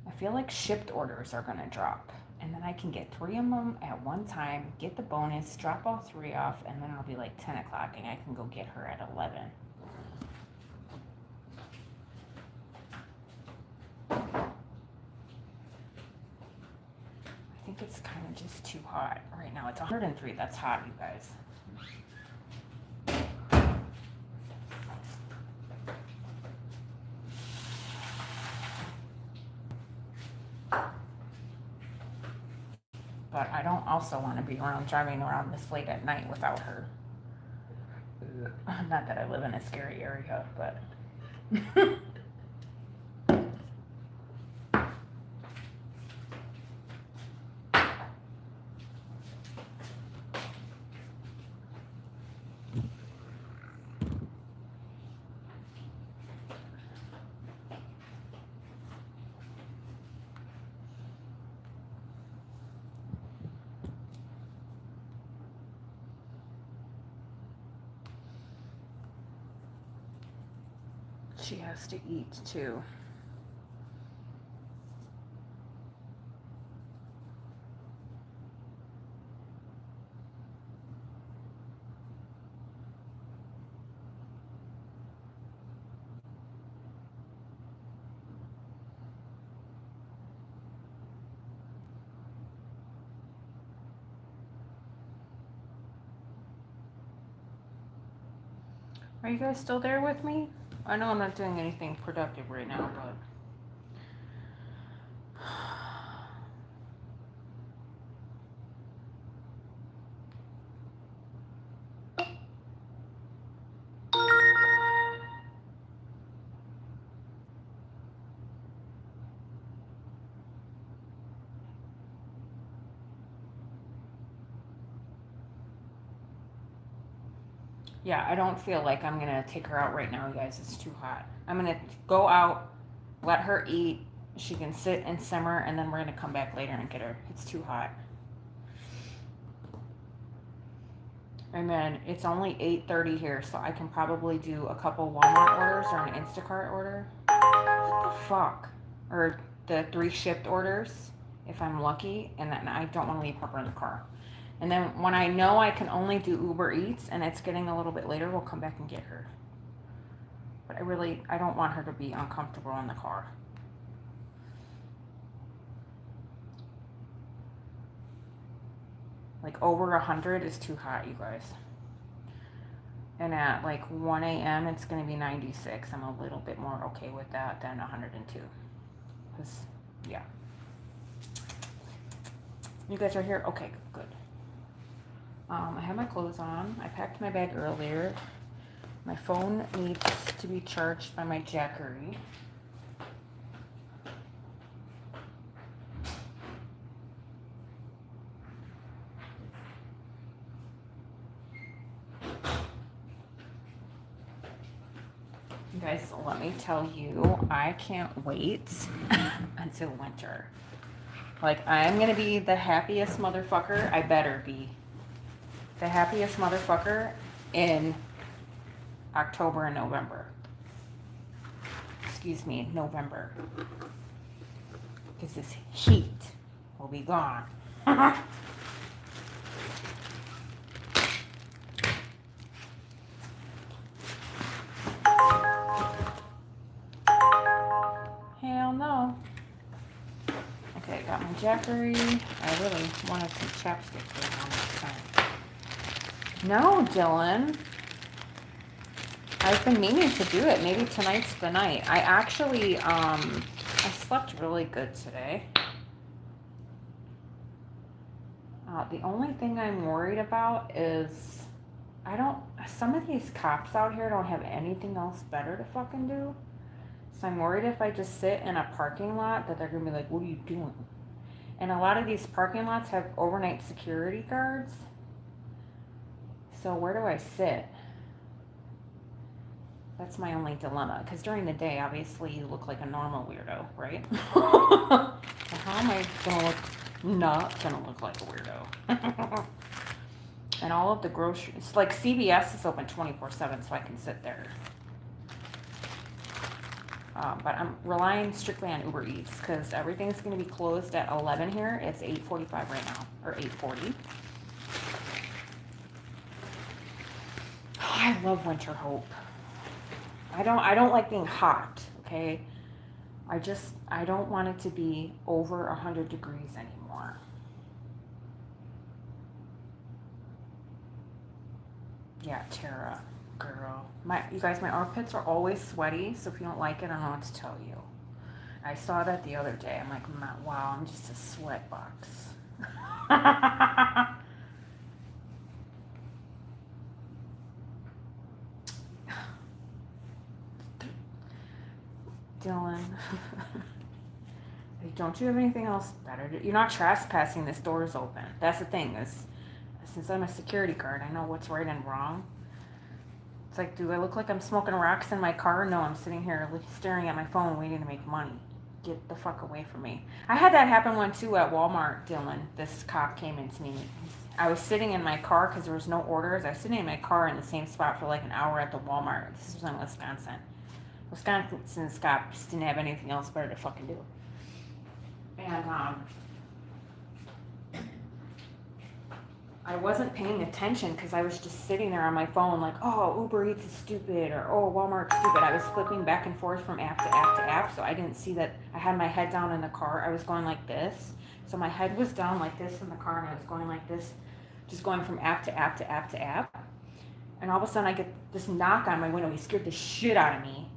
I feel like shipped orders are gonna drop. And then I can get 3 of them at one time, get the bonus, drop all 3 off, and then it'll be like 10 o'clock and I can go get her at 11. I think it's kind of just too hot right now. It's 103. That's hot, you guys. But I don't also want to be driving around this late at night without her. Not that I live in a scary area, but. She has to eat too. Are you guys still there with me? I know I'm not doing anything productive right now, but. Yeah, I don't feel like I'm gonna take her out right now, you guys. It's too hot. I'm gonna go out, let her eat. She can sit and simmer, and then we're gonna come back later and get her. It's too hot. And then it's only 8:30 here, so I can probably do a couple Walmart orders or an Instacart order. What the fuck? Or the 3 shipped orders, if I'm lucky, and then I don't want to leave Harper in the car. And then when I know I can only do Uber Eats and it's getting a little bit later, we'll come back and get her. But I don't want her to be uncomfortable in the car. Like over 100 is too hot, you guys. And at like 1 a.m. it's going to be 96. I'm a little bit more okay with that than 102. Because, yeah. You guys are here? Okay, good. I have my clothes on. I packed my bag earlier. My phone needs to be charged by my Jackery. You guys, let me tell you, I can't wait until winter. Like, I'm gonna be the happiest motherfucker. I better be the happiest motherfucker in October and November. Excuse me, November. Because this heat will be gone. Hell no. Okay, got my Jackery. I really wanted some chapstick going on this time. No, Dylan. I've been meaning to do it. Maybe tonight's the night. I actually, I slept really good today. The only thing I'm worried about is some of these cops out here don't have anything else better to fucking do. So I'm worried if I just sit in a parking lot that they're going to be like, what are you doing? And a lot of these parking lots have overnight security guards. So where do I sit? That's my only dilemma. Because during the day, obviously, you look like a normal weirdo, right? So how am I going to look, not going to look like a weirdo? And all of the groceries, like CVS is open 24/7, so I can sit there. But I'm relying strictly on Uber Eats because everything's going to be closed at 11 here. It's 8:45 right now, or 8:40. I love winter hope. I don't like being hot, okay? I don't want it to be over 100 degrees anymore. Yeah, Tara, girl. You guys, my armpits are always sweaty, so if you don't like it, I don't know what to tell you. I saw that the other day. I'm like, wow, I'm just a sweat box. Dylan. Don't you have anything else better to do? You're not trespassing. This door is open. That's the thing. Since I'm a security guard, I know what's right and wrong. It's like, do I look like I'm smoking rocks in my car? No, I'm sitting here staring at my phone waiting to make money. Get the fuck away from me. I had that happen one too at Walmart, Dylan. This cop came into me. I was sitting in my car because there was no orders. I was sitting in my car in the same spot for like an hour at the Walmart. This was in Wisconsin. Wisconsin's cops didn't have anything else better to fucking do. And I wasn't paying attention because I was just sitting there on my phone like, oh, Uber Eats is stupid, or oh, Walmart's stupid. I was flipping back and forth from app to app to app, so I didn't see that I had my head down in the car. I was going like this. So my head was down like this in the car, and I was going like this, just going from app to app to app to app. And all of a sudden I get this knock on my window. He scared the shit out of me.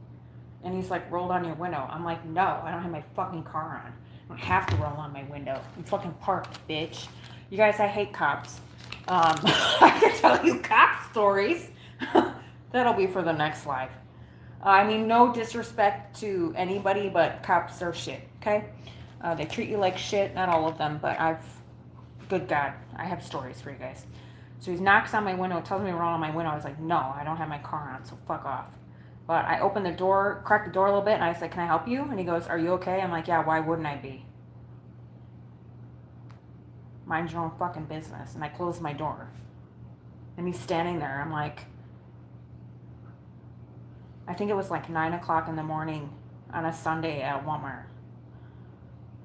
And he's like, roll down your window. I'm like, no, I don't have my fucking car on. I don't have to roll on my window. I'm fucking parked, bitch. You guys, I hate cops. I can tell you cop stories. That'll be for the next live. I mean, no disrespect to anybody, but cops are shit, okay? They treat you like shit. Not all of them, but good God, I have stories for you guys. So he knocks on my window, tells me to roll on my window. I was like, no, I don't have my car on, so fuck off. But I opened the door, cracked the door a little bit, and I was like, can I help you? And he goes, are you okay? I'm like, yeah, why wouldn't I be? Mind your own fucking business. And I closed my door. And he's standing there. I'm like, I think it was like 9 o'clock in the morning on a Sunday at Walmart.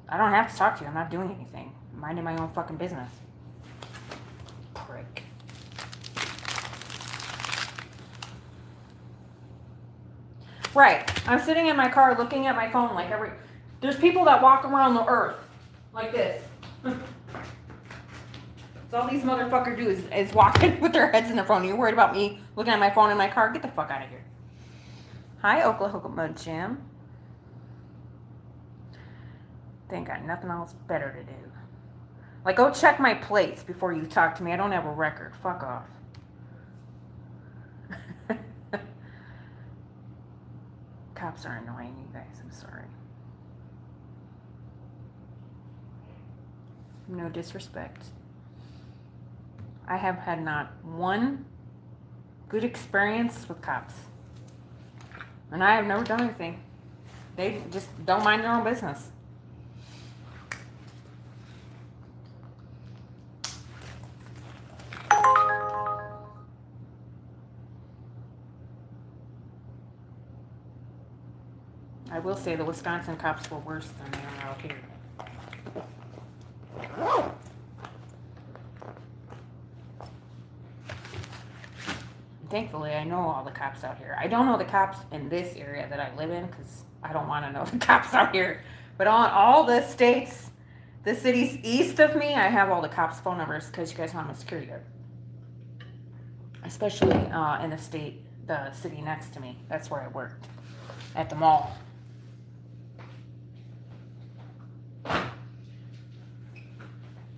I don't have to talk to you. I'm not doing anything. I'm minding my own fucking business. Prick. Right. I'm sitting in my car looking at my phone like there's people that walk around the earth like this. That's all these motherfuckers do is walking with their heads in their phone. You're worried about me looking at my phone in my car? Get the fuck out of here. Hi, Oklahoma Jim. They ain't got nothing else better to do. Like, go check my plates before you talk to me. I don't have a record. Fuck off. Cops are annoying, you guys. I'm sorry. No disrespect. I have had not one good experience with cops. And I have never done anything. They just don't mind their own business. I will say the Wisconsin cops were worse than they are out here. Thankfully, I know all the cops out here. I don't know the cops in this area that I live in because I don't want to know the cops out here. But on all the states, the cities east of me, I have all the cops' phone numbers because you guys know I'm a security guard. Especially in the city next to me. That's where I worked, at the mall.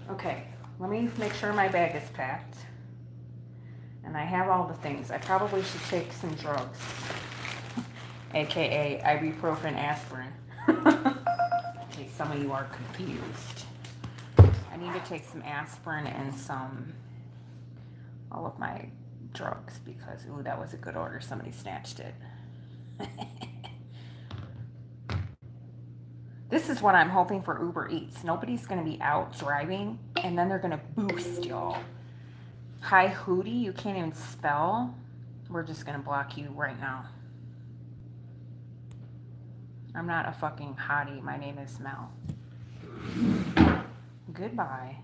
Okay, let me make sure my bag is packed. And I have all the things. I probably should take some drugs. AKA ibuprofen aspirin. In case some of you are confused. I need to take some aspirin and all of my drugs because, ooh, that was a good order. Somebody snatched it. This is what I'm hoping for Uber Eats. Nobody's going to be out driving, and then they're going to boost y'all. Hi, Hootie, you can't even spell. We're just going to block you right now. I'm not a fucking hottie. My name is Mel. Goodbye.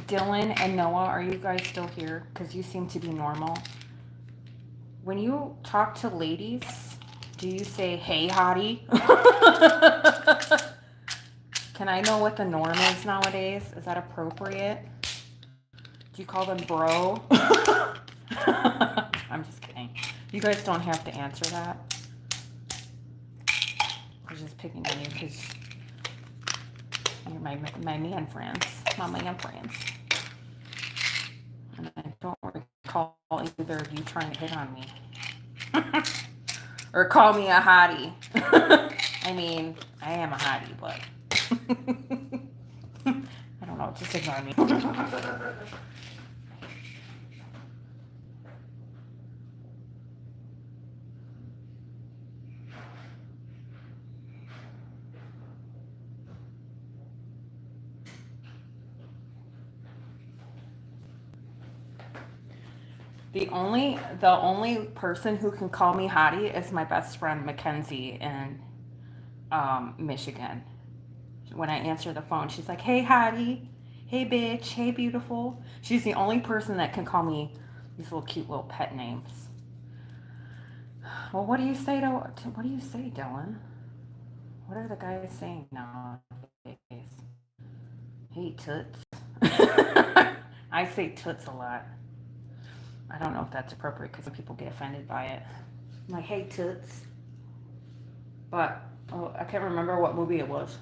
Dylan and Noah, are you guys still here? Because you seem to be normal. When you talk to ladies, do you say, hey, hottie? Can I know what the norm is nowadays? Is that appropriate? Do you call them bro? I'm just kidding. You guys don't have to answer that. I'm just picking on you because you're my man friends. My man friends. And I don't recall either of you trying to hit on me. Or call me a hottie. I mean, I am a hottie, but I don't know, just ignore me. The only person who can call me hottie is my best friend Mackenzie in Michigan. When I answer the phone, she's like, "Hey hottie, hey bitch, hey beautiful." She's the only person that can call me these little cute little pet names. Well, what do you say, Dylan? What are the guys saying nowadays? Hey toots. I say toots a lot. I don't know if that's appropriate because people get offended by it. I'm like, hey, toots. But I can't remember what movie it was.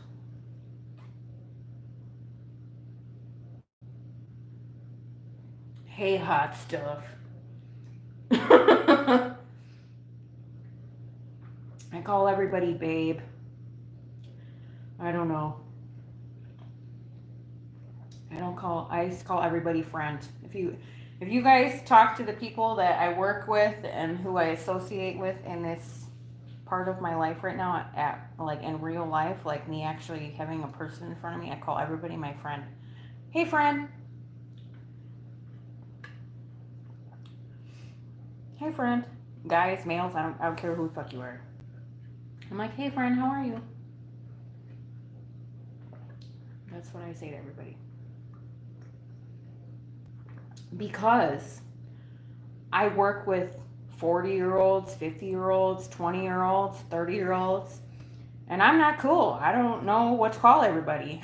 Hey, hot stuff. I call everybody babe. I don't know. I used to call everybody friend. If you guys talk to the people that I work with and who I associate with in this part of my life right now, like in real life, like me actually having a person in front of me, I call everybody my friend. Hey, friend. Hey, friend. Guys, males, I don't care who the fuck you are. I'm like, hey, friend, how are you? That's what I say to everybody. Because I work with 40-year-olds, 50-year-olds, 20-year-olds, 30-year-olds, and I'm not cool. I don't know what to call everybody.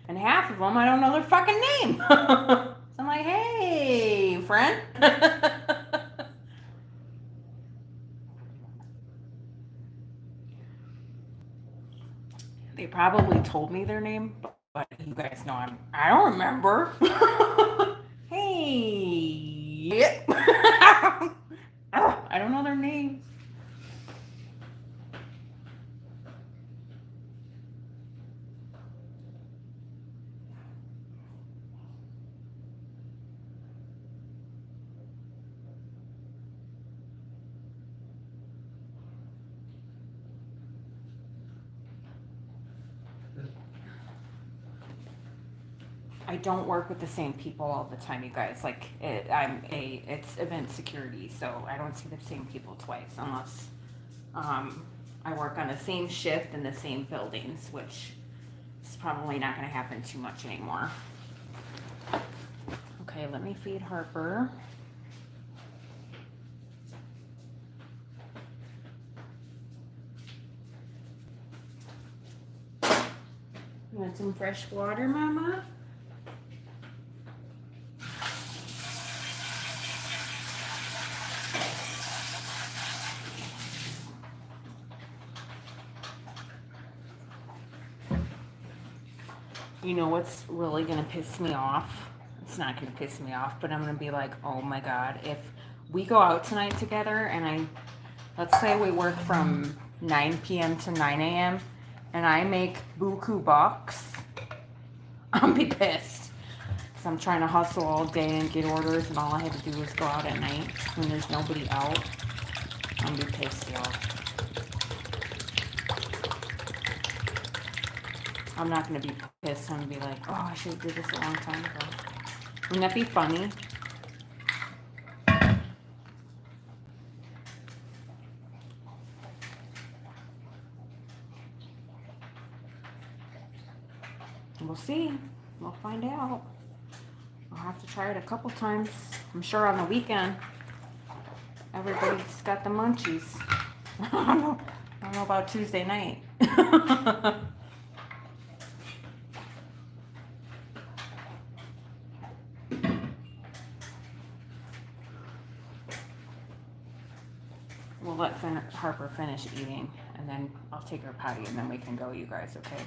And half of them, I don't know their fucking name. So I'm like, hey, friend. They probably told me their name, but you guys know I don't remember. Hey. I don't know their names. I don't work with the same people all the time, you guys. Like, it's event security, so I don't see the same people twice unless I work on the same shift in the same buildings, which is probably not going to happen too much anymore. Okay, let me feed Harper. You want some fresh water, Mama? You know what's really gonna piss me off? It's not gonna piss me off, but I'm gonna be like, oh my God, if we go out tonight together and let's say we work from 9 p.m. to 9 a.m. and I make buku bucks, I'm be pissed. Because I'm trying to hustle all day and get orders, and all I have to do is go out at night when there's nobody out. I'm be pissed, y'all. I'm not going to be pissed. I'm going to be like, oh, I should have did this a long time ago. Wouldn't that be funny? We'll see. We'll find out. I'll have to try it a couple times. I'm sure on the weekend, everybody's got the munchies. I don't know about Tuesday night. We'll let Harper finish eating, and then I'll take her potty, and then we can go, you guys, okay?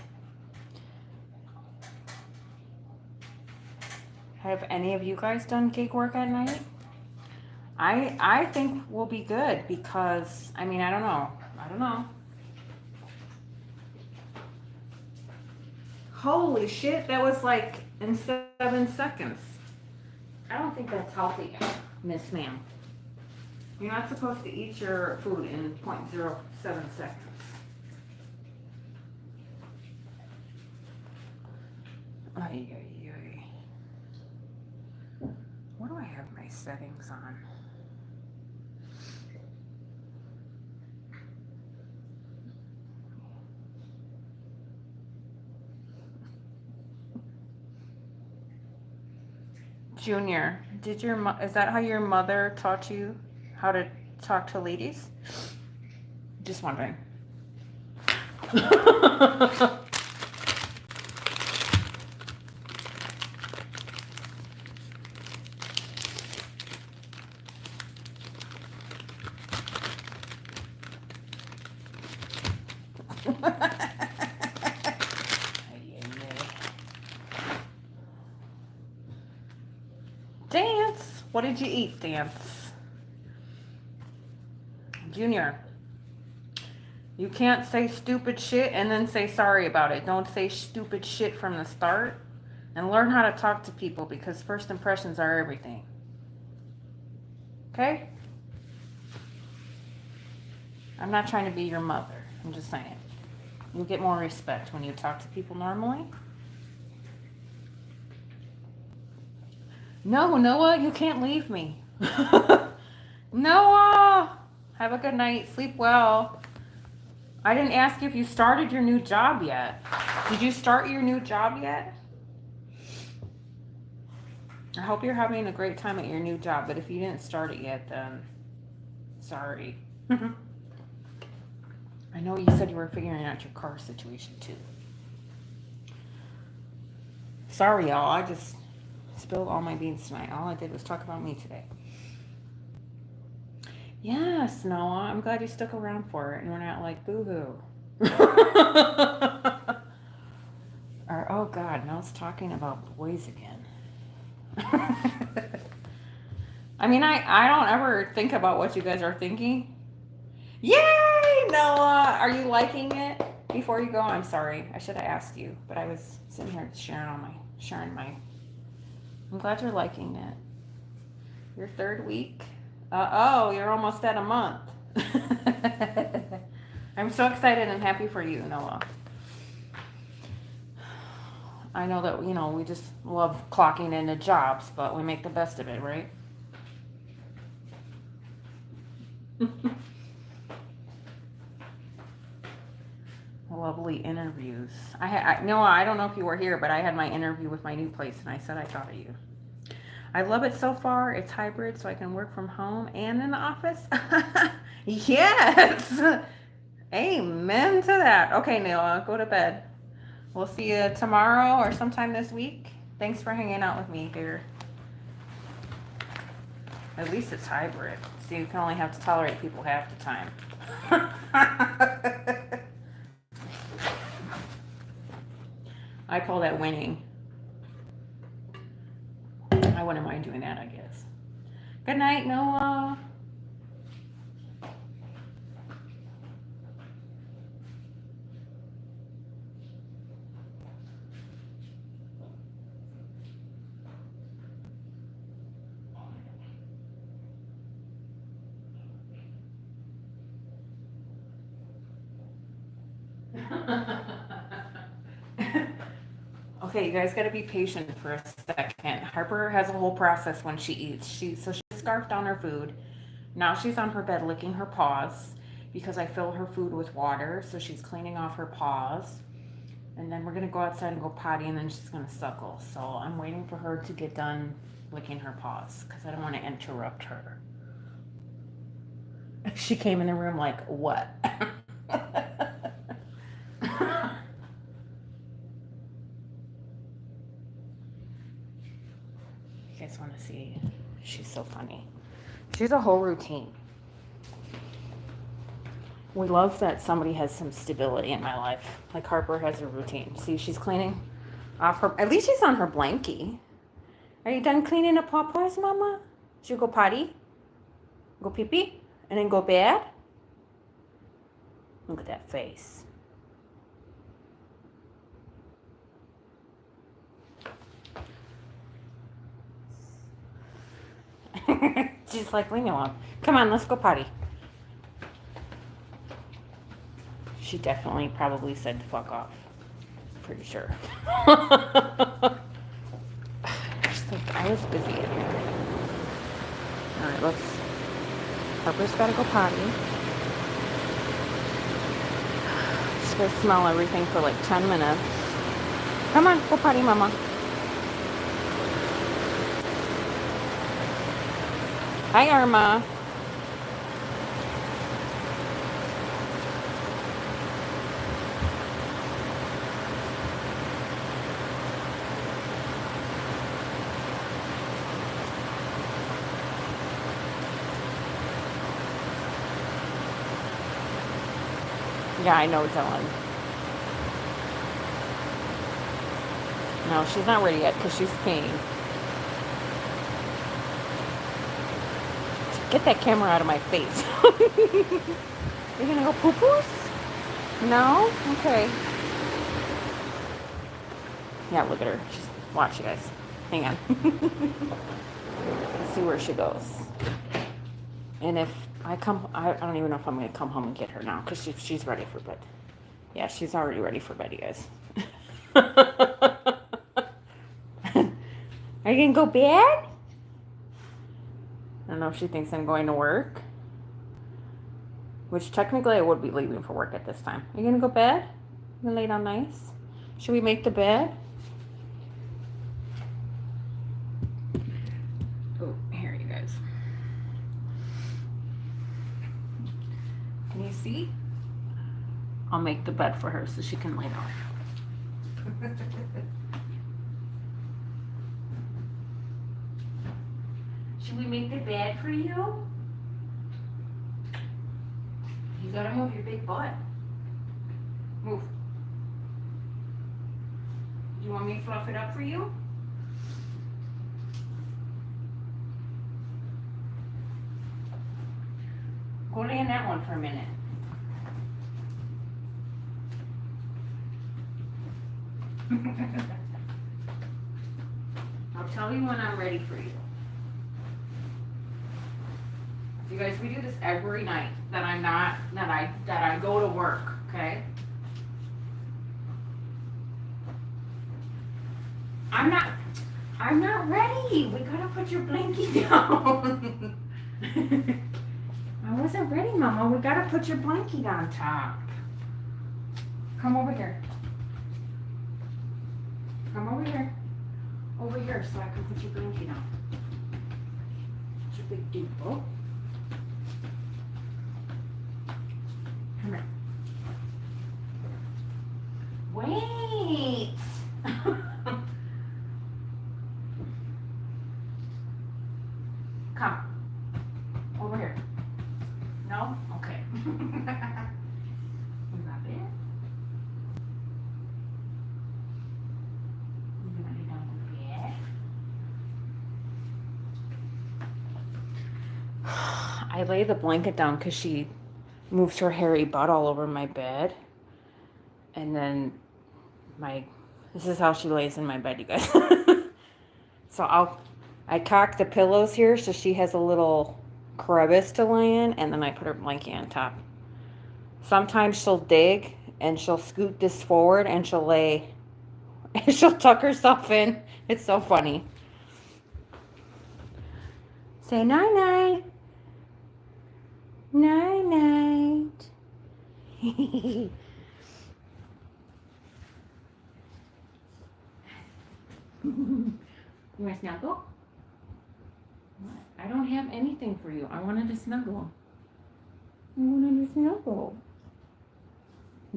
Have any of you guys done gig work at night? I think we'll be good because, I mean, I don't know. Holy shit, that was like in 7 seconds. I don't think that's healthy, Miss Ma'am. You're not supposed to eat your food in 0.07 seconds. Ay, ay, ay. What do I have my settings on? Junior, is that how your mother taught you how to talk to ladies? Just wondering. Dance. What did you eat, Dance? Junior, you can't say stupid shit and then say sorry about it. Don't say stupid shit from the start. And learn how to talk to people because first impressions are everything. Okay? I'm not trying to be your mother. I'm just saying. You get more respect when you talk to people normally. No, Noah, you can't leave me. Noah, have a good night. Sleep well. I didn't ask you if you started your new job yet. Did you start your new job yet? I hope you're having a great time at your new job, but if you didn't start it yet, then sorry. I know you said you were figuring out your car situation too. Sorry, y'all. I just spilled all my beans tonight. All I did was talk about me today. Yes, Noah. I'm glad you stuck around for it and we're not like boo-hoo. Or, oh God, now it's talking about boys again. I mean, I don't ever think about what you guys are thinking. Yay, Noah! Are you liking it? Before you go, I'm sorry. I should have asked you, but I was sitting here sharing my. I'm glad you're liking it. Your third week. Oh, you're almost at a month. I'm so excited and happy for you, Noah. I know that, we just love clocking into jobs, but we make the best of it, right? Lovely interviews. Noah, I don't know if you were here, but I had my interview with my new place, and I said I thought of you. I love it so far. It's hybrid, so I can work from home and in the office. Yes. Amen to that. Okay, Noah, go to bed. We'll see you tomorrow or sometime this week. Thanks for hanging out with me, dear. At least it's hybrid, so you can only have to tolerate people half the time. I call that winning. I wouldn't mind doing that, I guess. Good night, Noah. Okay, you guys got to be patient for a second. Harper has a whole process when she eats. She scarfed down her food. Now she's on her bed licking her paws because I fill her food with water. So she's cleaning off her paws. And then we're going to go outside and go potty, and then she's going to suckle. So I'm waiting for her to get done licking her paws because I don't want to interrupt her. She came in the room like, what? You guys want to see? She's so funny. She's a whole routine. We love that somebody has some stability in my life. Like Harper has a routine. See, she's cleaning off her. At least she's on her blankie. Are you done cleaning up paws, Mama? Should you go potty? Go pee pee? And then go bed? Look at that face. She's like, leave me alone. Come on, let's go potty. She definitely probably said fuck off. Pretty sure. Just like, I was busy in here. Alright, let's. Harper's gotta go potty. She's gonna smell everything for like 10 minutes. Come on, go potty, Mama. Hi, Irma. Yeah, I know, Dylan. No, she's not ready yet because she's peeing. Get that camera out of my face. You're gonna go poo-poos? No? Okay. Yeah, look at her. She's, watch, you guys. Hang on. Let's see where she goes. And if I come, I don't even know if I'm gonna come home and get her now because she's ready for bed. Yeah, she's already ready for bed, you guys. Are you gonna go bed? I don't know if she thinks I'm going to work. Which technically I would be leaving for work at this time. Are you gonna go bed? You gonna lay down nice? Should we make the bed? Oh, here you guys. Can you see? I'll make the bed for her so she can lay down. Should we make the bed for you? You gotta move your big butt. Move. Do you want me to fluff it up for you? Go lay in that one for a minute. I'll tell you when I'm ready for you. You guys, we do this every night that I go to work, okay? I'm not ready. We gotta put your blankie down. I wasn't ready, Mama. We gotta put your blankie on top. Come over here. Come over here. Over here so I can put your blankie down. It's your big dimple. Come here. Wait. Come. Over here. No? Okay. You got it? You gonna lay down on the bed? I lay the blanket down because she moves her hairy butt all over my bed. And then this is how she lays in my bed, you guys. So I cock the pillows here so she has a little crevice to lay in, and then I put her blanket on top. Sometimes she'll dig and she'll scoot this forward and she'll lay and she'll tuck herself in. It's so funny. Say night night. Night night. You want to snuggle? I don't have anything for you. I wanted to snuggle. I wanted to snuggle. I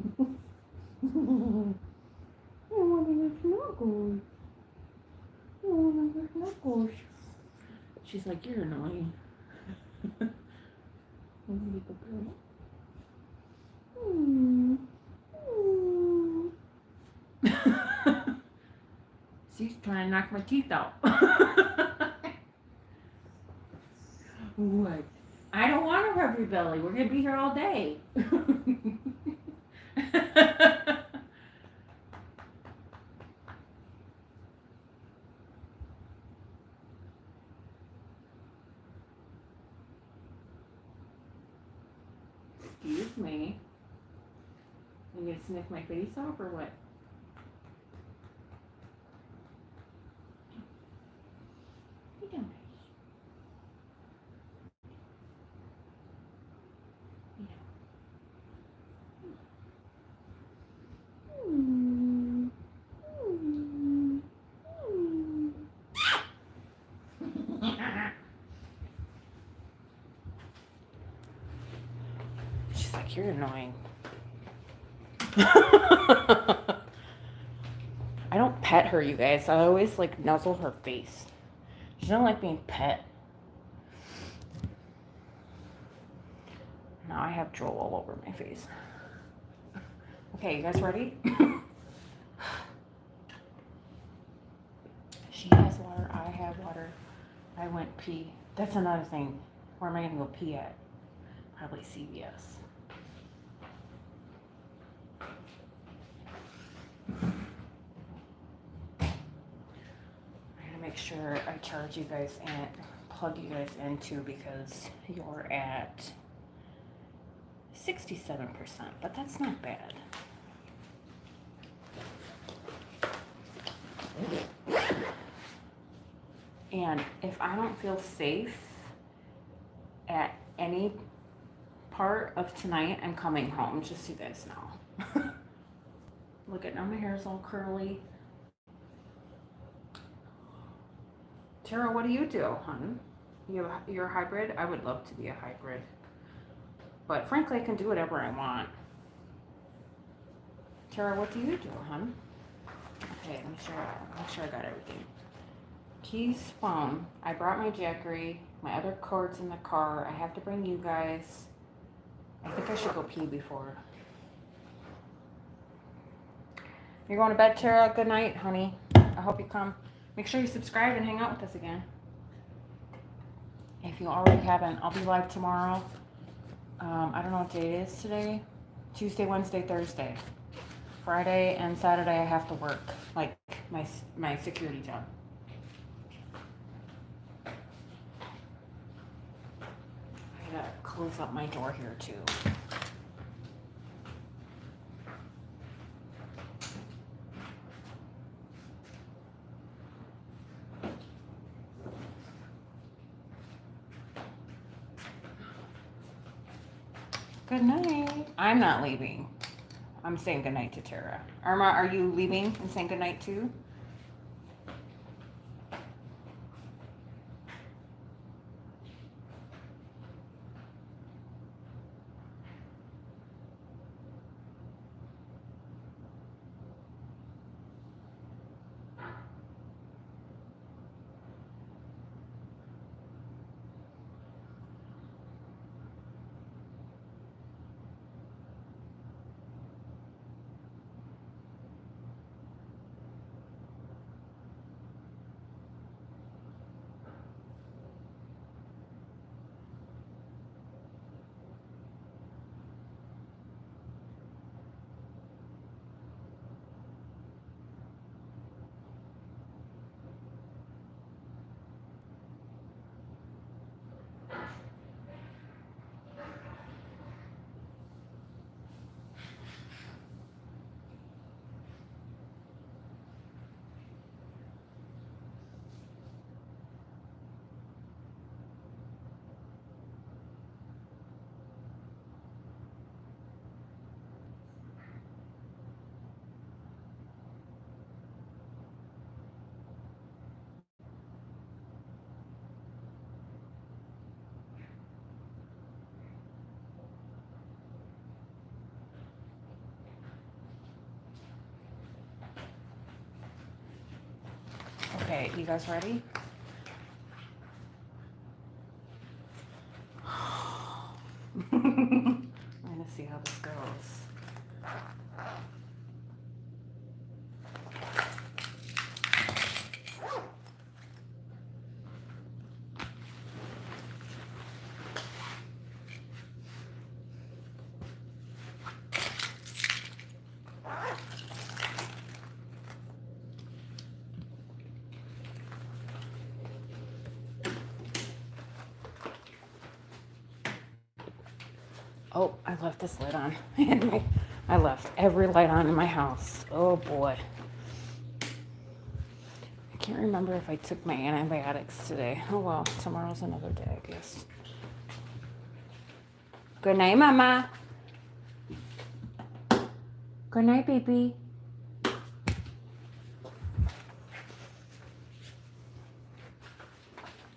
wanted to snuggle. I wanted to snuggle. She's like, you're annoying. She's trying to knock my teeth out. What? I don't want to rub your belly. We're going to be here all day. Excuse me. You going to sniff my face off or what? You doing? She's like, you're annoying. I don't pet her, you guys. I always like nuzzle her face. She doesn't like being pet. Now I have drool all over my face. Okay, you guys ready? She has water, I have water. I went pee. That's another thing. Where am I gonna go pee at? Probably CVS. I gotta make sure I charge you guys and plug you guys into because you're at 67%, but that's not bad. And if I don't feel safe at any part of tonight, I'm coming home, just so you guys know. Look at now, my hair's all curly. Tara, what do you do, hon? You're a hybrid? I would love to be a hybrid. But frankly, I can do whatever I want. Tara, what do you do, hon? Okay, make sure I got everything. Keys, phone. I brought my Jackery. My other cord's in the car. I have to bring you guys. I think I should go pee before. You're going to bed, Tara? Good night, honey. I hope you come. Make sure you subscribe and hang out with us again. If you already haven't, I'll be live tomorrow. I don't know what day it is today. Tuesday, Wednesday, Thursday. Friday and Saturday I have to work, like my security job. I gotta close up my door here too. Good night. I'm not leaving. I'm saying good night to Tara. Arma, are you leaving and saying good night too? Okay, you guys ready? I'm gonna see how this goes. Oh, I left this light on. I left every light on in my house. Oh boy. I can't remember if I took my antibiotics today. Oh well, tomorrow's another day, I guess. Good night, Mama. Good night, baby.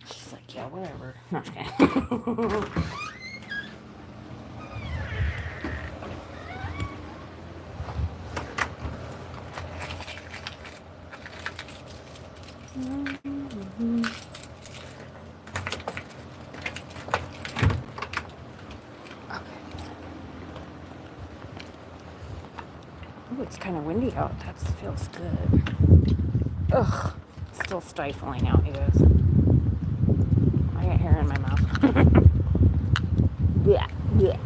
She's like, yeah, whatever. No, I'm just kidding. Oh, it's kind of windy out. That feels good. Ugh, it's still stifling out, you guys. I got hair in my mouth. Yeah, yeah.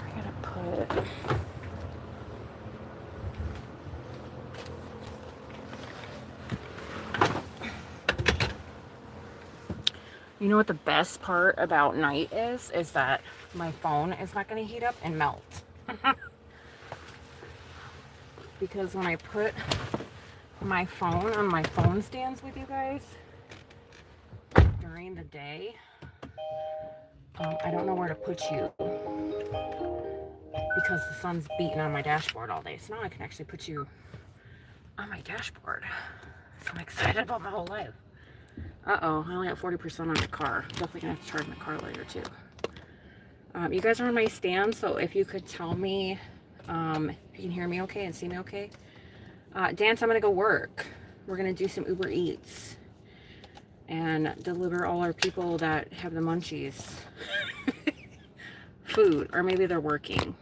I gotta put. You know what the best part about night is that my phone is not going to heat up and melt. Because when I put my phone on my phone stands with you guys during the day, I don't know where to put you because the sun's beating on my dashboard all day. So now I can actually put you on my dashboard. So I'm excited about my whole life. Uh-oh, I only got 40% on my car. Definitely gonna have to charge my car later too. You guys are on my stand, so if you could tell me if you can hear me okay and see me okay. Dance, I'm gonna go work. We're gonna do some Uber Eats and deliver all our people that have the munchies food, or maybe they're working.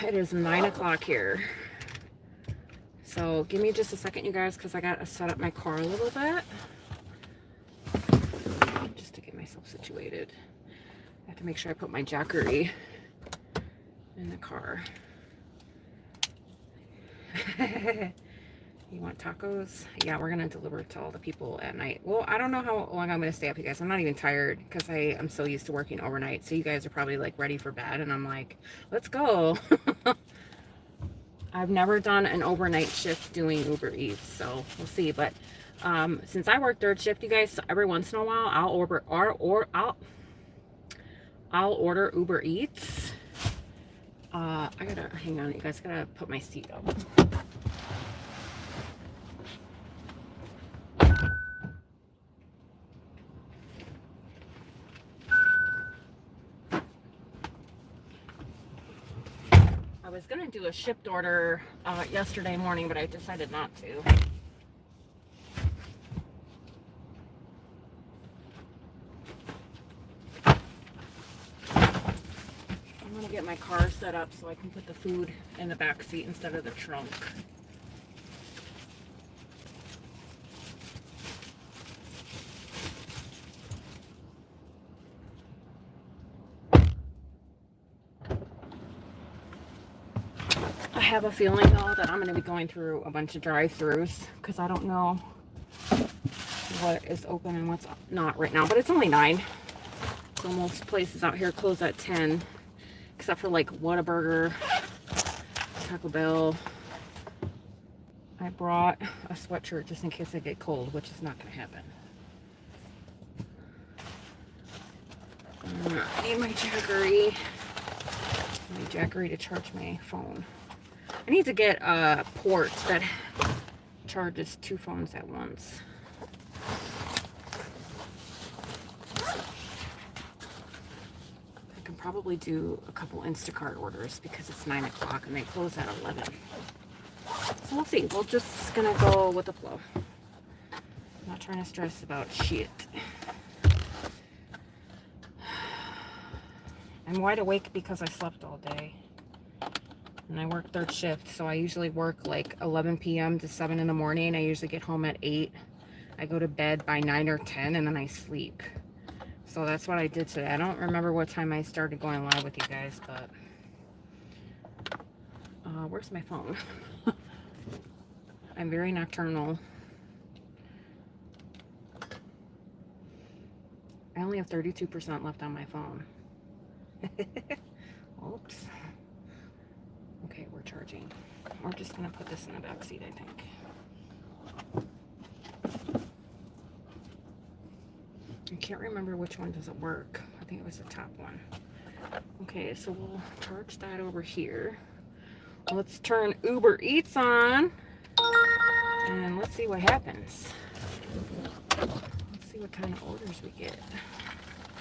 It is 9 o'clock here. So give me just a second, you guys, because I got to set up my car a little bit. Just to get myself situated. I have to make sure I put my jackery in the car. You want tacos? Yeah, we're going to deliver to all the people at night. Well, I don't know how long I'm going to stay up, you guys. I'm not even tired because I'm so used to working overnight. So you guys are probably like ready for bed. And I'm like, let's go. I've never done an overnight shift doing Uber Eats. So we'll see. But since I work third shift, you guys, every once in a while, I'll order Uber Eats. I gotta, hang on, you guys, gotta put my seat up. I was gonna do a shipped order yesterday morning, but I decided not to. I'm gonna get my car set up so I can put the food in the back seat instead of the trunk. I have a feeling though that I'm going to be going through a bunch of drive-thrus because I don't know what is open and what's not right now, but it's only 9. So most places out here close at 10, except for like Whataburger, Taco Bell. I brought a sweatshirt just in case I get cold, which is not going to happen. I need my jackery to charge my phone. I need to get a port that charges 2 phones at once. I can probably do a couple Instacart orders because it's 9 o'clock and they close at 11. So we'll see. We're just gonna go with the flow. I'm not trying to stress about shit. I'm wide awake because I slept all day. And I work third shift, so I usually work like 11 p.m. to 7 in the morning. I usually get home at 8. I go to bed by 9 or 10, and then I sleep. So that's what I did today. I don't remember what time I started going live with you guys, but... where's my phone? I'm very nocturnal. I only have 32% left on my phone. Oops. Okay, we're charging. We're just gonna put this in the back seat, I think. I can't remember which one doesn't work. I think it was the top one. Okay, so we'll charge that over here. Let's turn Uber Eats on. And let's see what happens. Let's see what kind of orders we get.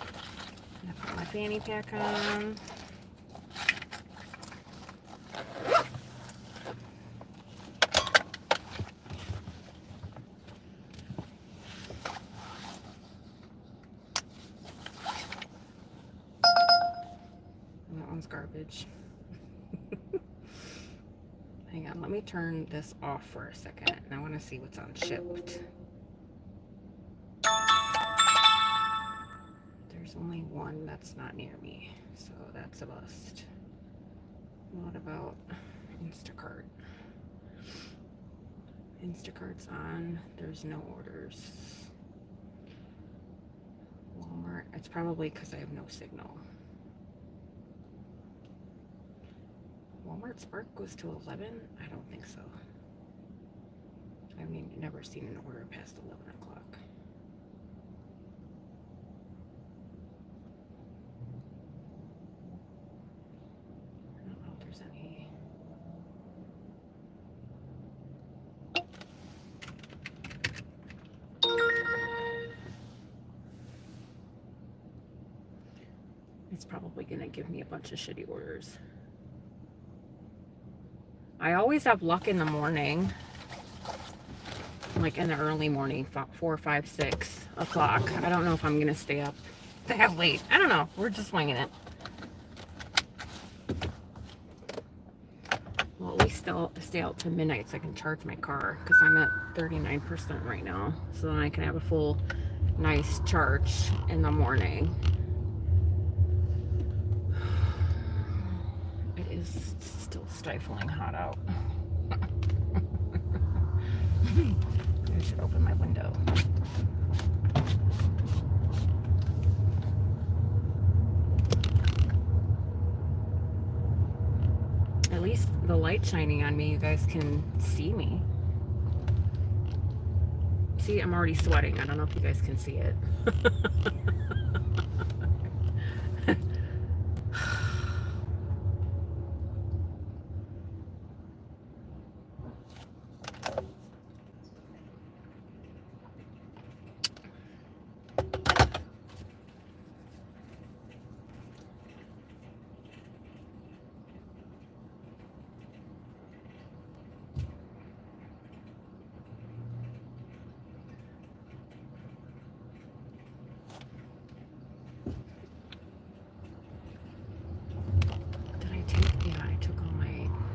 I'm gonna put my fanny pack on. That one's garbage. Hang on, let me turn this off for a second. And I want to see what's on shipped. There's only one that's not near me, so that's a bust. What about Instacart? Instacart's on. There's no orders. Walmart. It's probably because I have no signal. Walmart Spark goes to 11? I don't think so. I've never seen an order past 11 o'clock. I don't know if there's any. It's probably going to give me a bunch of shitty orders. I always have luck in the morning, like in the early morning, 4, 5, 6 o'clock. I don't know if I'm going to stay up that late. I don't know. We're just winging it. stay out to midnight so I can charge my car because I'm at 39% right now. So then I can have a full, nice charge in the morning. It is still stifling hot out. I should open my window. At least the light shining on me, you guys can see me. See, I'm already sweating. I don't know if you guys can see it.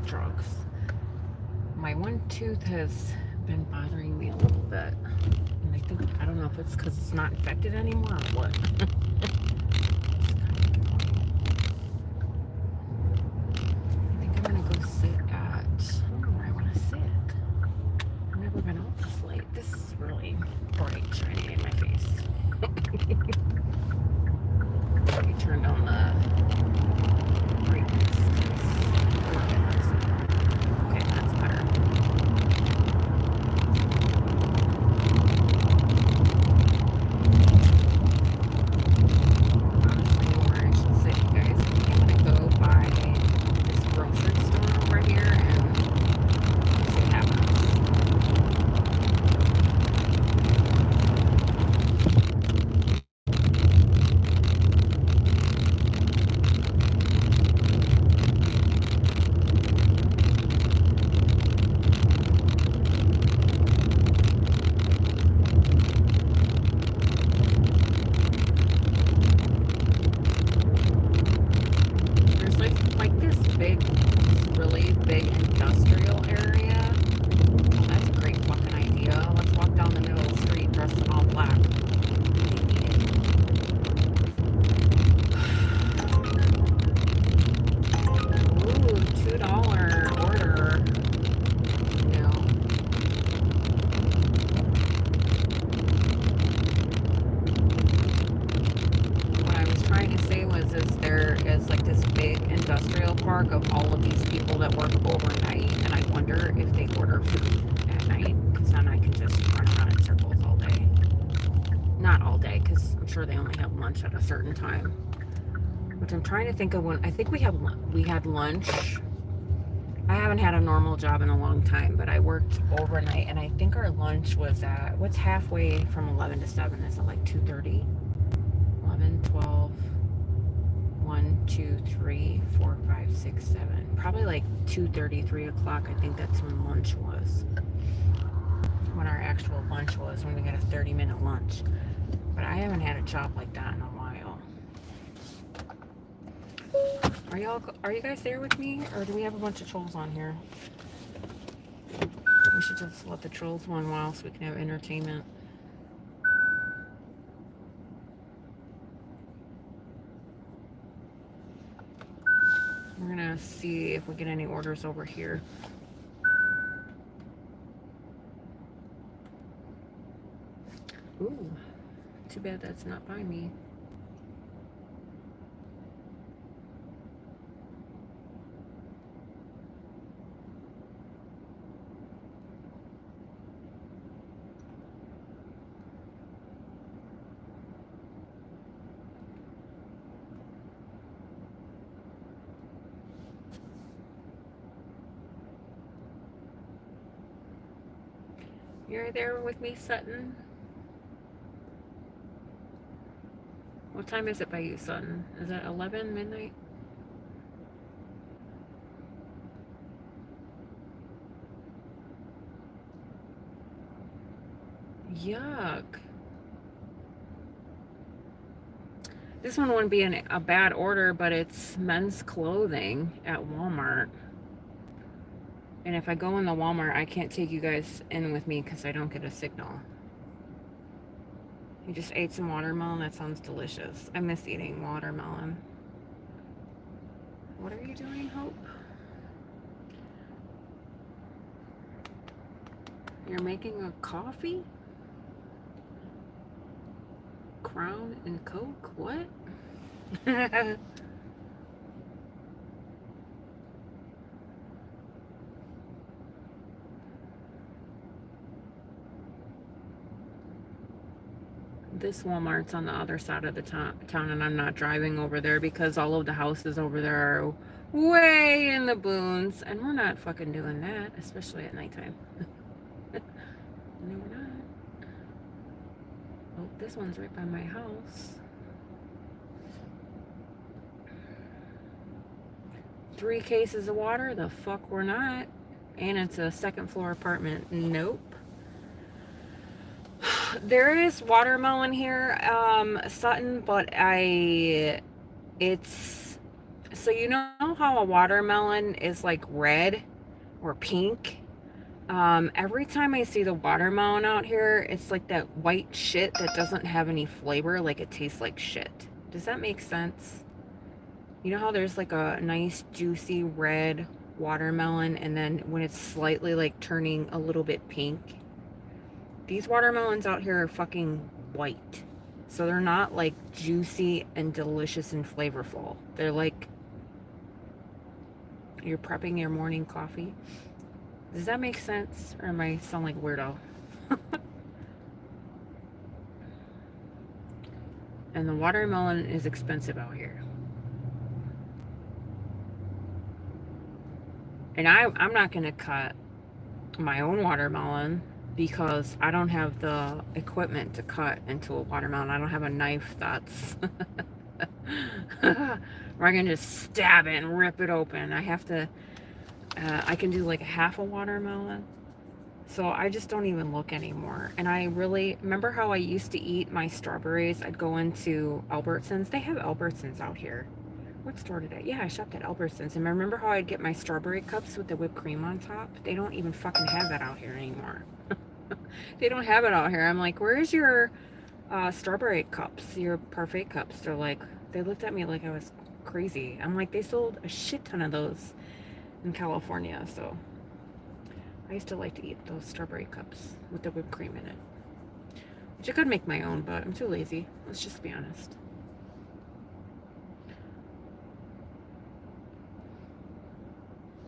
Drugs. My one tooth has been bothering me a little bit, and I don't know if it's because it's not infected anymore or what. I think I'm gonna go sit at, I don't know where I want to sit. I've never been out this late. This is really bright shining in my face. Let me turn down the brightness. Okay, that's better. Honestly, where I should sit, you guys. I think I'm gonna go by this grocery store over here and see what happens. Really big industrial area. Well, that's a great fucking idea. Let's walk down the middle of the street dressed in all black. Ooh, $2 order. No. What I was trying to say was there is like this big industrial park of all of these people that work overnight, and I wonder if they order food at night, because then I can just run around in circles all day. Not all day, because I'm sure they only have lunch at a certain time. Which I'm trying to think of when, I think we had lunch. I haven't had a normal job in a long time, but I worked overnight, and I think our lunch was at, what's halfway from 11 to 7? Is it like 2:30? 11, 12, 1, 2, 3, 4, 5, 6, 7. Probably like 2:30, 3 o'clock. I think that's when lunch was. When our actual lunch was, when we got a 30-minute lunch. But I haven't had a job like that in a while. Are you guys there with me? Or do we have a bunch of trolls on here? We should just let the trolls run wild so we can have entertainment. We're gonna see if we get any orders over here. Ooh, too bad that's not by me. You're there with me, Sutton? What time is it by you, Sutton? Is it 11 midnight? Yuck. This one wouldn't be a bad order, but it's men's clothing at Walmart. And if I go in the Walmart, I can't take you guys in with me because I don't get a signal. You just ate some watermelon? That sounds delicious. I miss eating watermelon. What are you doing, Hope? You're making a coffee? Crown and Coke? What? This Walmart's on the other side of the town, and I'm not driving over there because all of the houses over there are way in the boons, and we're not fucking doing that, especially at nighttime. No, we're not. Oh, this one's right by my house. 3 cases of water? The fuck we're not. And it's a second floor apartment. Nope. There is watermelon here, Sutton, but it's, so you know how a watermelon is like red or pink? Every time I see the watermelon out here, it's like that white shit that doesn't have any flavor, like it tastes like shit. Does that make sense? You know how there's like a nice juicy red watermelon, and then when it's slightly like turning a little bit pink? These watermelons out here are fucking white. So they're not like juicy and delicious and flavorful. They're like you're prepping your morning coffee. Does that make sense? Or am I sound like a weirdo? And the watermelon is expensive out here. And I'm not going to cut my own watermelon because I don't have the equipment to cut into a watermelon. I don't have a knife that's where I can just stab it and rip it open. I have to, I can do like a half a watermelon. So I just don't even look anymore. And I really remember how I used to eat my strawberries. I'd go into Albertsons. They have Albertsons out here. What store did I? Yeah, I shopped at Albertsons. And remember how I'd get my strawberry cups with the whipped cream on top? They don't even fucking have that out here anymore. They don't have it out here. I'm like, where's your strawberry cups, your parfait cups? They're like, they looked at me like I was crazy. I'm like, they sold a shit ton of those in California. So I used to like to eat those strawberry cups with the whipped cream in it. Which I could make my own, but I'm too lazy. Let's just be honest.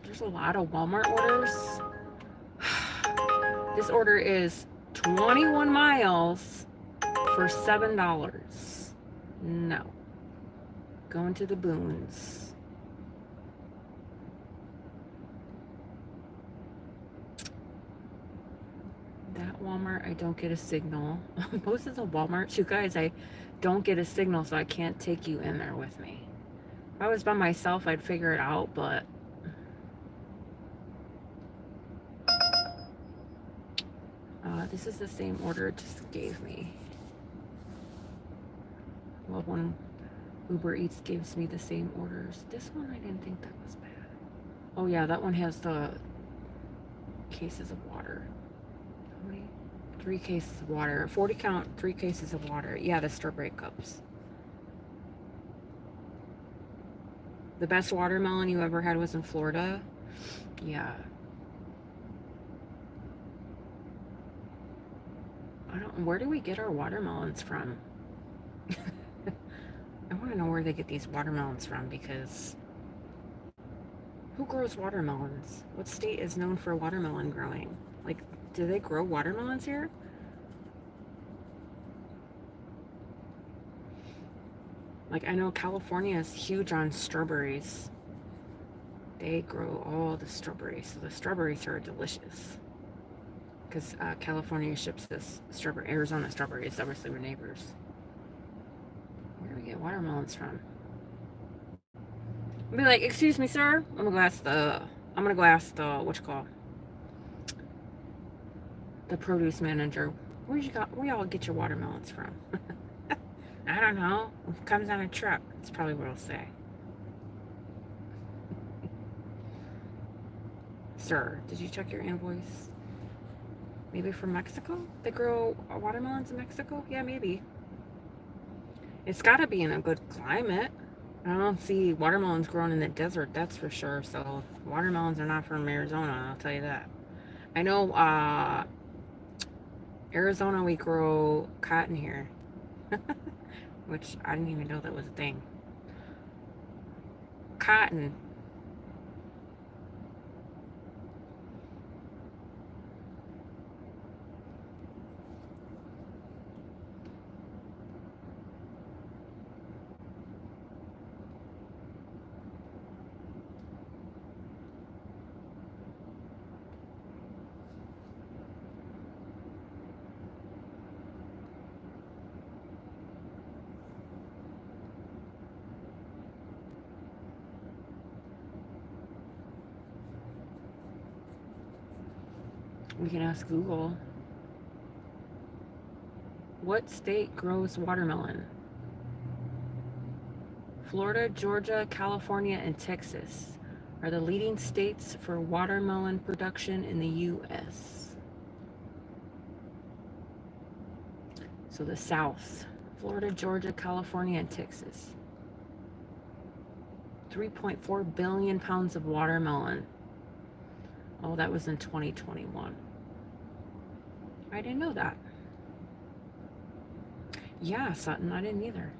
There's a lot of Walmart orders. This order is 21 miles for $7. No. Going to the boons. That Walmart, I don't get a signal. Most of the Walmarts, you guys, I don't get a signal, so I can't take you in there with me. If I was by myself, I'd figure it out, but this is the same order it just gave me. Well, when Uber Eats gives me the same orders. This one, I didn't think that was bad. Oh yeah, that one has the cases of water. How many? 3 cases of water. 40 count, 3 cases of water. Yeah, the strawberry cups. The best watermelon you ever had was in Florida. Yeah. Where do we get our watermelons from? I want to know where they get these watermelons from, because who grows watermelons? What state is known for watermelon growing? Like, do they grow watermelons here? Like, I know California is huge on strawberries. They grow all the strawberries, so the strawberries are delicious. Because California ships us Arizona strawberries. Obviously, we're neighbors. Where do we get watermelons from? I'll be like, excuse me, sir. I'm gonna go ask the what you call the produce manager. Where y'all get your watermelons from? I don't know. It comes on a truck. That's probably what I'll say. Sir, did you check your invoice? Maybe from Mexico? They grow watermelons in Mexico? Yeah, maybe. It's got to be in a good climate. I don't see watermelons growing in the desert, that's for sure. So watermelons are not from Arizona, I'll tell you that. I know Arizona, we grow cotton here. Which I didn't even know that was a thing. Cotton. We can ask Google. What state grows watermelon? Florida, Georgia, California, and Texas are the leading states for watermelon production in the U.S. So the South, Florida, Georgia, California, and Texas. 3.4 billion pounds of watermelon. Oh, that was in 2021. I didn't know that. Yeah, Sutton, I didn't either.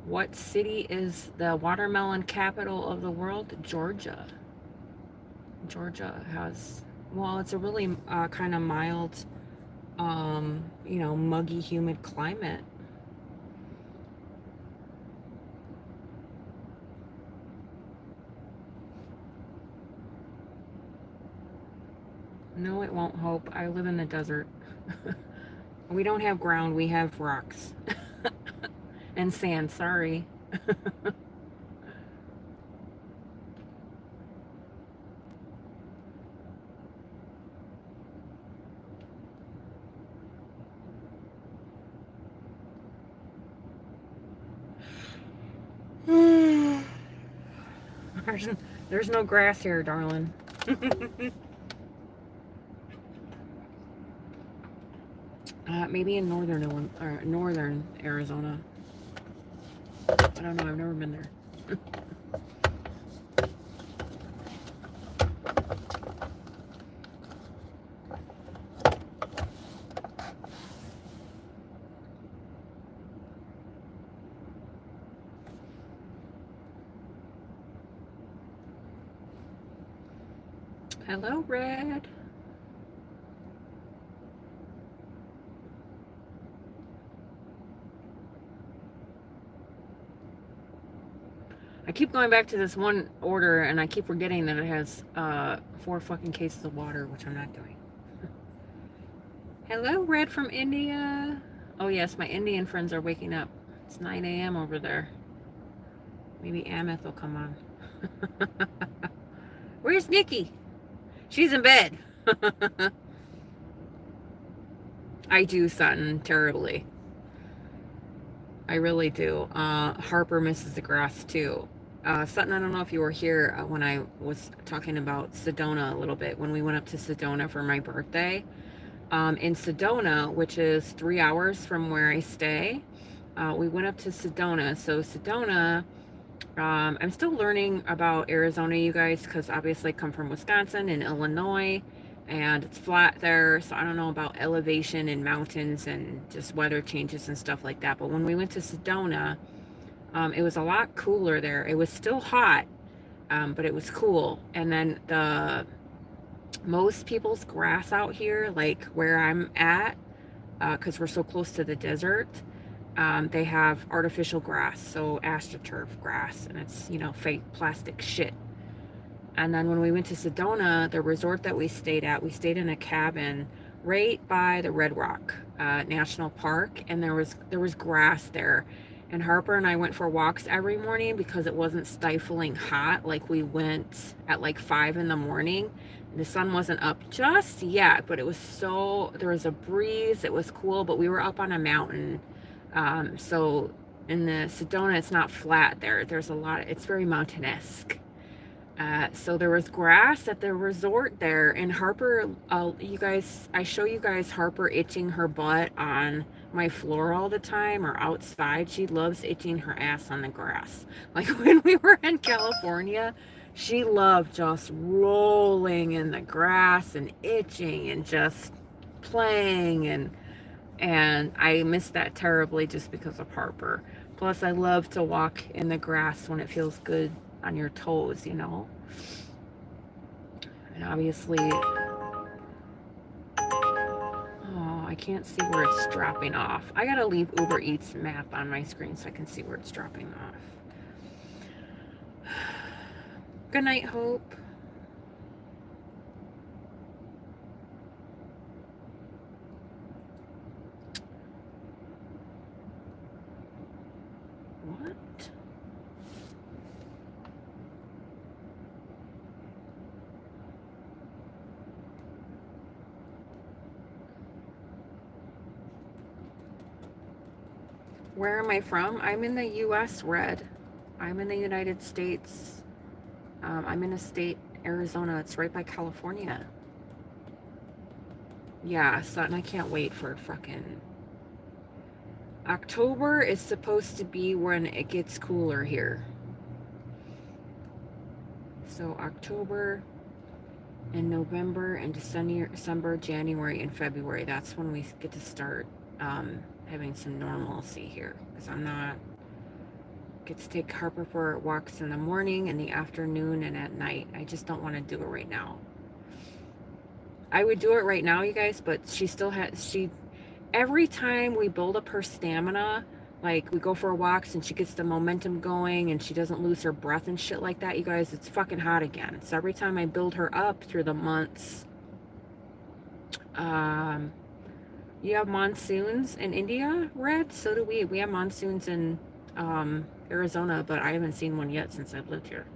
What city is the watermelon capital of the world? Georgia. Georgia has, well, it's a really kind of mild, muggy, humid climate. No, it won't, Hope. I live in the desert. We don't have ground, we have rocks. And sand, sorry. There's no grass here, darling. Maybe in northern Arizona. I don't know. I've never been there. Hello, Red. I keep going back to this one order and I keep forgetting that it has 4 fucking cases of water, which I'm not doing. Hello, Red from India. Oh yes, my Indian friends are waking up. It's 9 a.m. over there. Maybe Ameth will come on. Where's Nikki? She's in bed. I do, Sutton, terribly. I really do. Harper misses the grass too. Sutton, I don't know if you were here when I was talking about Sedona a little bit, when we went up to Sedona for my birthday. In Sedona, which is 3 hours from where I stay, we went up to Sedona. So Sedona, I'm still learning about Arizona, you guys, because obviously I come from Wisconsin and Illinois, and it's flat there, so I don't know about elevation and mountains and just weather changes and stuff like that. But when we went to Sedona, it was a lot cooler there. It was still hot, but it was cool. And then most people's grass out here, like where I'm at, because we're so close to the desert, they have artificial grass, so astroturf grass, and it's, fake plastic shit. And then when we went to Sedona, the resort that we stayed at, we stayed in a cabin right by the Red Rock National Park, and there was grass there, And Harper and I went for walks every morning because it wasn't stifling hot. Like we went at like 5 in the morning. The sun wasn't up just yet, but it was there was a breeze. It was cool, but we were up on a mountain. So in the Sedona, it's not flat there. It's very mountanesque. So there was grass at the resort there, and Harper, I show you guys Harper itching her butt on my floor all the time or outside. She loves itching her ass on the grass. Like when we were in California, she loved just rolling in the grass and itching and just playing, and I miss that terribly just because of Harper. Plus, I love to walk in the grass when it feels good on your toes, you know? And obviously, oh, I can't see where it's dropping off. I gotta leave Uber Eats map on my screen so I can see where it's dropping off. Good night, Hope. What? Where am I from? I'm in the U.S., Red. I'm in the United States. I'm in a state, Arizona. It's right by California. Yeah, so, and I can't wait for fucking... October is supposed to be when it gets cooler here. So October and November and December, January, and February, that's when we get to start having some normalcy here. Because get to take Harper for walks in the morning, in the afternoon, and at night. I just don't want to do it right now. I would do it right now, you guys, but every time we build up her stamina, like we go for walks and she gets the momentum going and she doesn't lose her breath and shit like that, you guys, it's fucking hot again. So every time I build her up through the months, you have monsoons in India, Red? So do we. We have monsoons in Arizona, but I haven't seen one yet since I've lived here.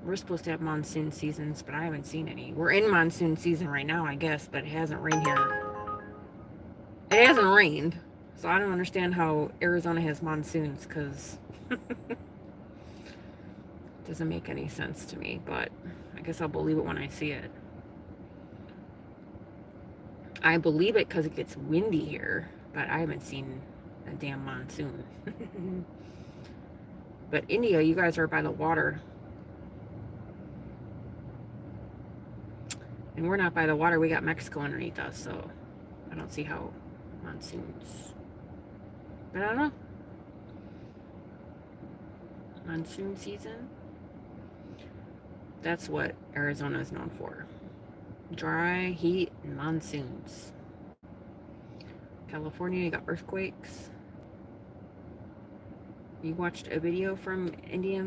We're supposed to have monsoon seasons, but I haven't seen any. We're in monsoon season right now, I guess, but it hasn't rained here. It hasn't rained, so I don't understand how Arizona has monsoons, because it doesn't make any sense to me, but I guess I'll believe it when I see it. I believe it because it gets windy here, but I haven't seen a damn monsoon. But India, you guys are by the water. And we're not by the water. We got Mexico underneath us, so I don't see how monsoons. But I don't know. Monsoon season? That's what Arizona is known for. Dry, heat, and monsoons. California, you got earthquakes. You watched a video from India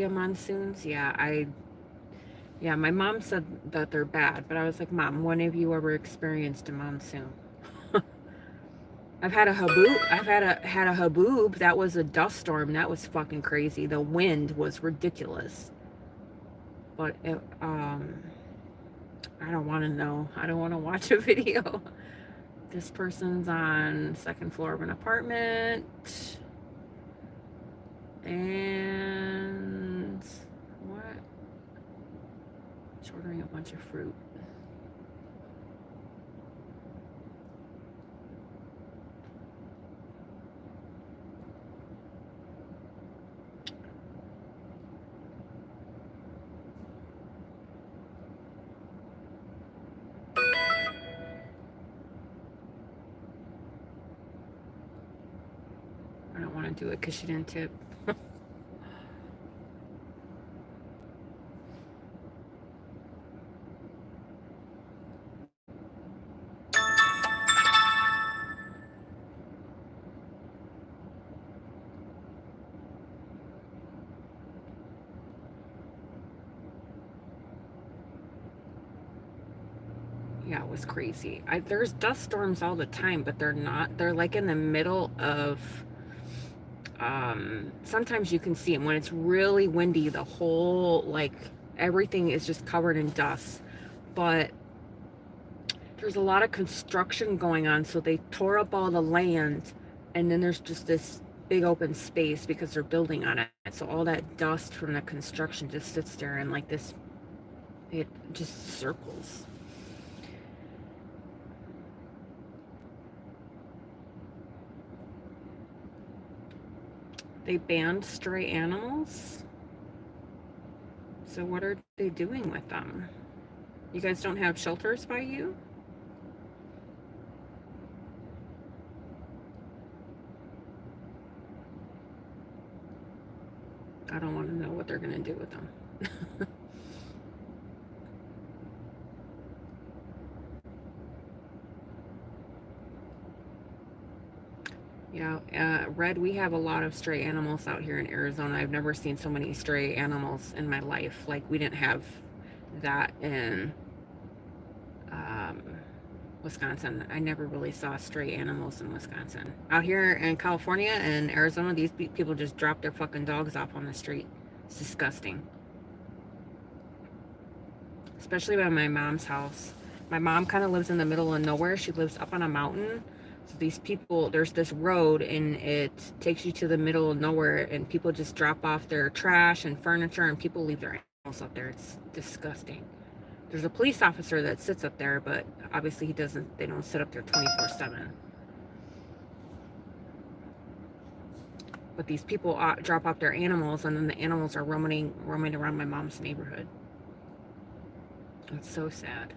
monsoons? Yeah, my mom said that they're bad, but I was like, Mom, when have you ever experienced a monsoon? I've had a haboob. That was a dust storm. That was fucking crazy. The wind was ridiculous. But I don't want to know. I don't want to watch a video. This person's on second floor of an apartment. And what? She's ordering a bunch of fruit. I don't want to do it because she didn't tip. Yeah, it was crazy. There's dust storms all the time, but they're like in the middle of, sometimes you can see them when it's really windy, the whole, like, everything is just covered in dust. But there's a lot of construction going on, so they tore up all the land, and then there's just this big open space because they're building on it. So all that dust from the construction just sits there and like this, it just circles. They banned stray animals. So what are they doing with them? You guys don't have shelters by you? I don't want to know what they're going to do with them. Yeah, Red, we have a lot of stray animals out here in Arizona. I've never seen so many stray animals in my life. Like, we didn't have that in um, Wisconsin. I never really saw stray animals in Wisconsin. Out here in California and Arizona, these people just drop their fucking dogs off on the street. It's disgusting. Especially by my mom's house. My mom kind of lives in the middle of nowhere. She lives up on a mountain. So these people, there's this road and it takes you to the middle of nowhere, and people just drop off their trash and furniture, and people leave their animals up there. It's disgusting. There's a police officer that sits up there, but obviously they don't sit up there 24/7. But these people drop off their animals, and then the animals are roaming around my mom's neighborhood. It's so sad.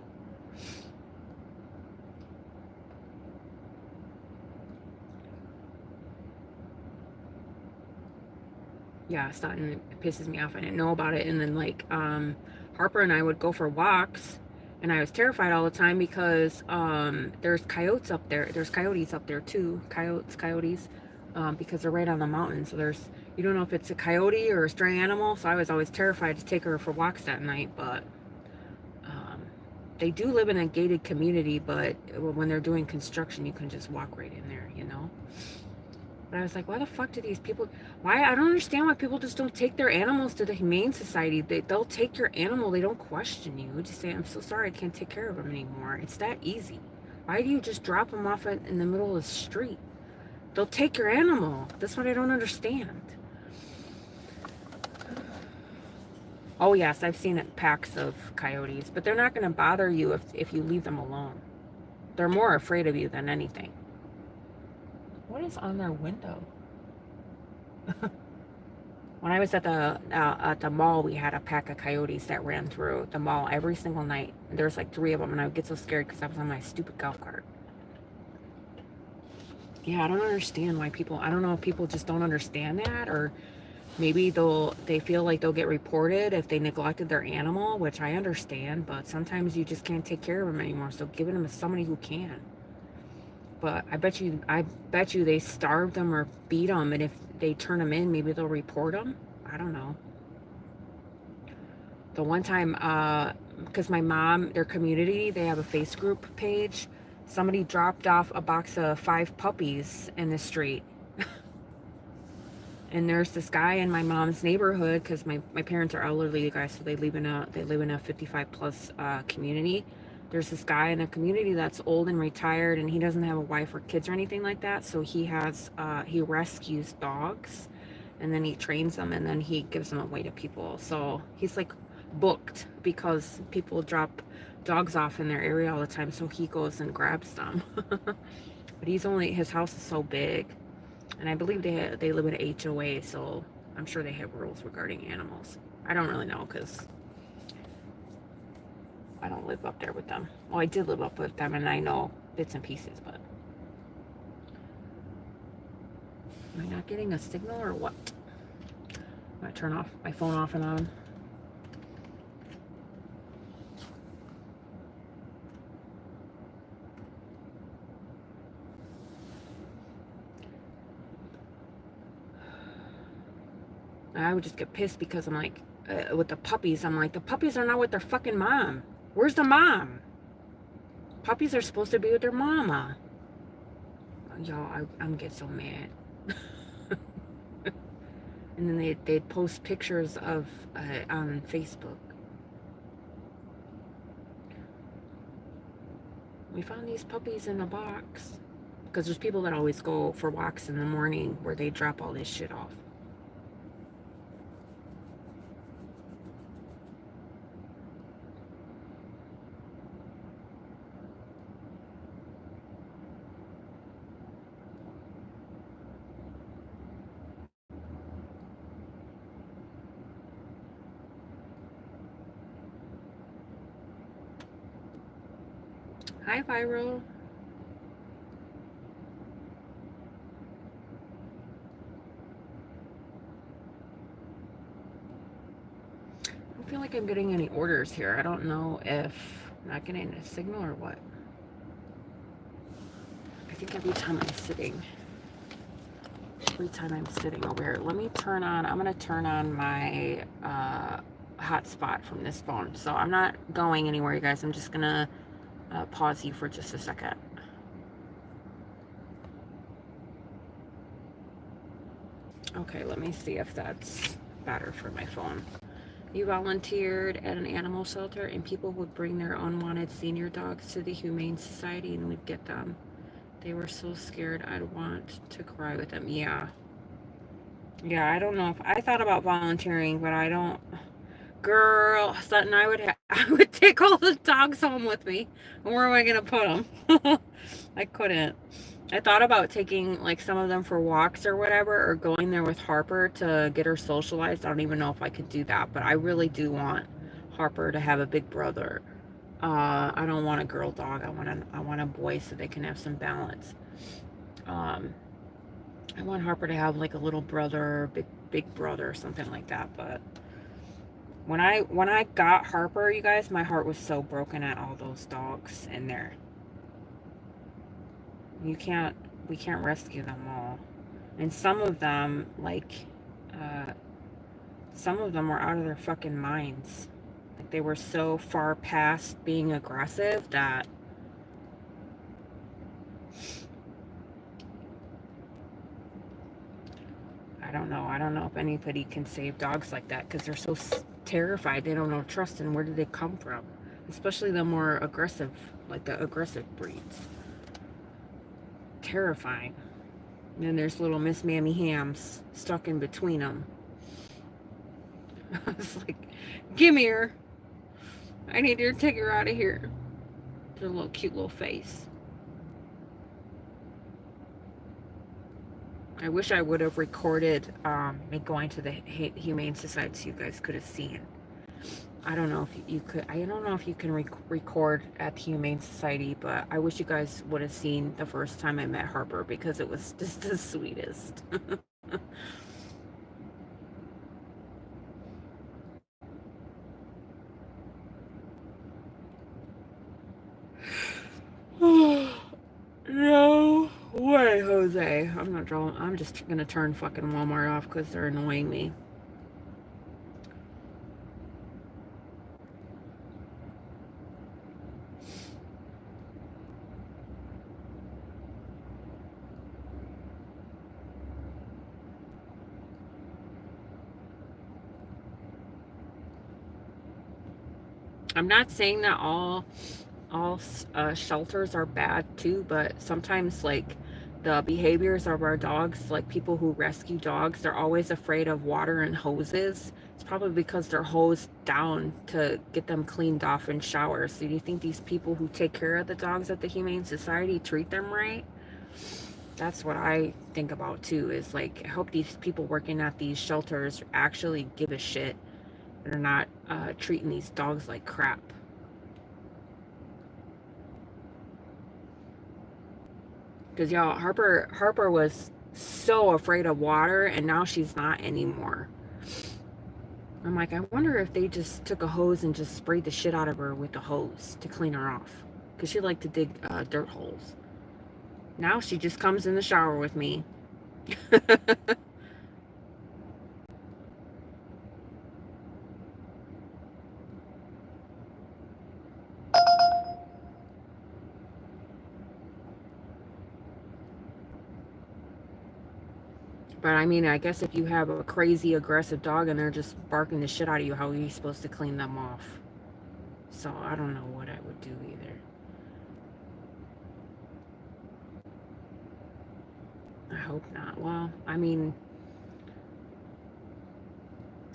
Yeah, and it pisses me off. I didn't know about it, and then like Harper and I would go for walks, and I was terrified all the time because there's coyotes up there. There's coyotes up there too. Coyotes, because they're right on the mountain. So you don't know if it's a coyote or a stray animal. So I was always terrified to take her for walks that night. But um, they do live in a gated community, but when they're doing construction, you can just walk right in there, you know. But I was like, why the fuck do these people, why, I don't understand why people just don't take their animals to the Humane Society. They'll take your animal, they don't question you. Just say, I'm so sorry, I can't take care of them anymore. It's that easy. Why do you just drop them off in the middle of the street? They'll take your animal. That's what I don't understand. Oh yes, I've seen packs of coyotes, but they're not going to bother you if you leave them alone. They're more afraid of you than anything. What is on their window? When I was at the mall, we had a pack of coyotes that ran through the mall every single night. There's like 3 of them, and I would get so scared because I was on my stupid golf cart. Yeah, I don't understand why people. I don't know if people just don't understand that, or maybe they feel like they'll get reported if they neglected their animal, which I understand. But sometimes you just can't take care of them anymore, so giving them to somebody who can. But I bet you they starve them or beat them, and if they turn them in, maybe they'll report them. I don't know. The one time, because my mom, their community, they have a Facebook page. Somebody dropped off a box of 5 puppies in the street. And there's this guy in my mom's neighborhood, because my parents are elderly guys, so they live in a 55 plus community. There's this guy in a community that's old and retired, and he doesn't have a wife or kids or anything like that. So he rescues dogs, and then he trains them, and then he gives them away to people. So he's like booked because people drop dogs off in their area all the time. So he goes and grabs them. But his house is so big. And I believe they live in an HOA, so I'm sure they have rules regarding animals. I don't really know because I don't live up there with them. Well, I did live up with them, and I know bits and pieces, but am I not getting a signal or what? I'm gonna turn off my phone off and on. I would just get pissed because I'm like, with the puppies, I'm like, the puppies are not with their fucking mom. Where's the mom? Puppies are supposed to be with their mama. Y'all, I'm get so mad. And then they'd post pictures of on Facebook. We found these puppies in a box. Because there's people that always go for walks in the morning where they drop all this shit off. Hi, Viral. I don't feel like I'm getting any orders here. I don't know if I'm not getting a signal or what. I think every time I'm sitting over here, let me turn on, I'm going to turn on my hotspot from this phone. So I'm not going anywhere, you guys. I'm just going to pause you for just a second. Okay, let me see if that's better for my phone. You volunteered at an animal shelter and people would bring their unwanted senior dogs to the Humane Society and we'd get them. They were so scared I'd want to cry with them. Yeah. Yeah, I don't know if I thought about volunteering, but I don't. Girl, Sutton, I would take all the dogs home with me. Where am I gonna put them? I couldn't. I thought about taking like some of them for walks or whatever, or going there with Harper to get her socialized. I don't even know if I could do that, but I really do want Harper to have a big brother. I don't want a girl dog. I want a boy so they can have some balance. I want Harper to have like a little brother, big brother, or something like that. But when I got Harper, you guys, my heart was so broken at all those dogs in there. We can't rescue them all. And some of them, like, some of them were out of their fucking minds. Like, they were so far past being aggressive that I don't know. I don't know if anybody can save dogs like that because they're so terrified. They don't know trust, and where do they come from? Especially the more aggressive, like the aggressive breeds. Terrifying. And then there's little Miss Mammy Hams stuck in between them. I was like, give me her. I need her to take her out of here. Their little cute little face. I wish I would have recorded me going to the Humane Society so you guys could have seen. I don't know if you could. I don't know if you can record at the Humane Society, but I wish you guys would have seen the first time I met Harper because it was just the sweetest. No way, Jose. I'm not drawing. I'm just gonna turn fucking Walmart off because they're annoying me. I'm not saying that all shelters are bad too, but sometimes like the behaviors of our dogs, like people who rescue dogs, they're always afraid of water and hoses. It's probably because they're hosed down to get them cleaned off in showers. So do you think these people who take care of the dogs at the Humane Society treat them right? That's what I think about too, is like, I hope these people working at these shelters actually give a shit and are not treating these dogs like crap. Because y'all, Harper was so afraid of water, and now she's not anymore. I'm like, I wonder if they just took a hose and just sprayed the shit out of her with the hose to clean her off. Because she liked to dig dirt holes. Now she just comes in the shower with me. But I mean, I guess if you have a crazy aggressive dog and they're just barking the shit out of you, how are you supposed to clean them off? So I don't know what I would do either. I hope not. Well, I mean,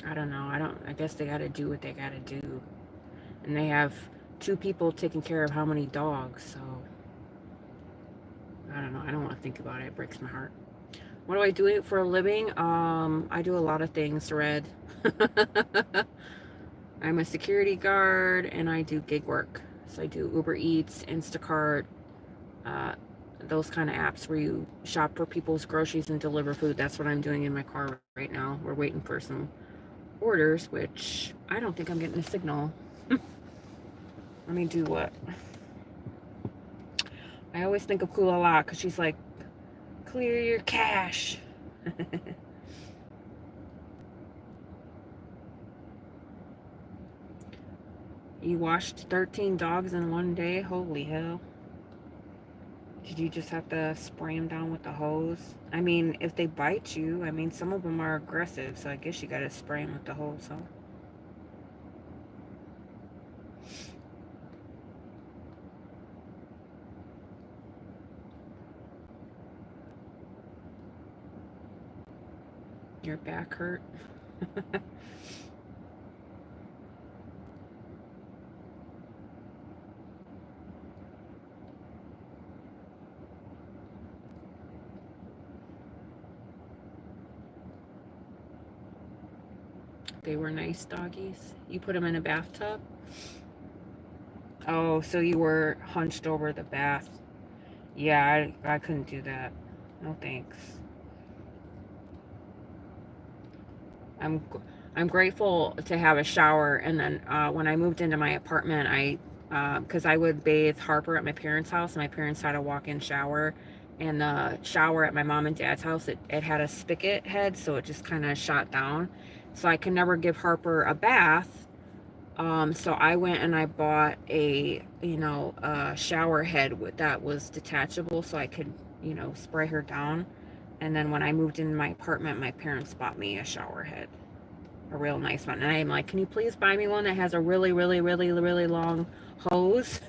I don't know. I guess they got to do what they got to do. And they have 2 people taking care of how many dogs, so I don't know. I don't want to think about it. It breaks my heart. What do I do for a living? I do a lot of things, Red. I'm a security guard and I do gig work. So I do Uber Eats, Instacart, uh, those kind of apps where you shop for people's groceries and deliver food. That's what I'm doing in my car right now. We're waiting for some orders, which I don't think I'm getting a signal. Let me do what? I always think of Kula La because she's like, clear your cache. You washed 13 dogs in one day? Holy hell. Did you just have to spray them down with the hose? I mean, if they bite you, I mean, some of them are aggressive, so I guess you gotta spray them with the hose, huh? Your back hurt? They were nice doggies. You put them in a bathtub? Oh, so you were hunched over the bath. Yeah, I couldn't do that. No thanks. I'm I'm grateful to have a shower. And then when I moved into my apartment, because I would bathe Harper at my parents' house, and my parents had a walk-in shower. And the shower at my mom and dad's house, it had a spigot head, so it just kind of shot down. So I could never give Harper a bath. So I went and I bought a shower head that was detachable, so I could, spray her down. And then when I moved into my apartment, my parents bought me a shower head, a real nice one. And I'm like, can you please buy me one that has a really, really, really, really long hose?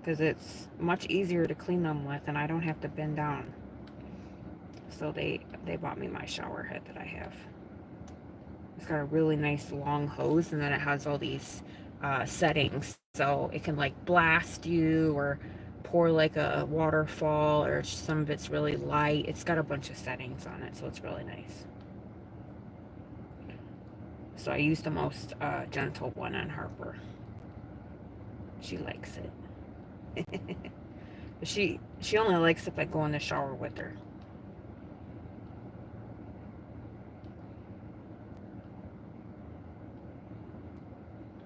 Because it's much easier to clean them with, and I don't have to bend down. So they bought me my shower head that I have. It's got a really nice long hose, and then it has all these settings, so it can like blast you or pour like a waterfall, or some of it's really light. It's got a bunch of settings on it, so it's really nice. So I use the most gentle one on Harper. She likes it. But she only likes if I go in the shower with her.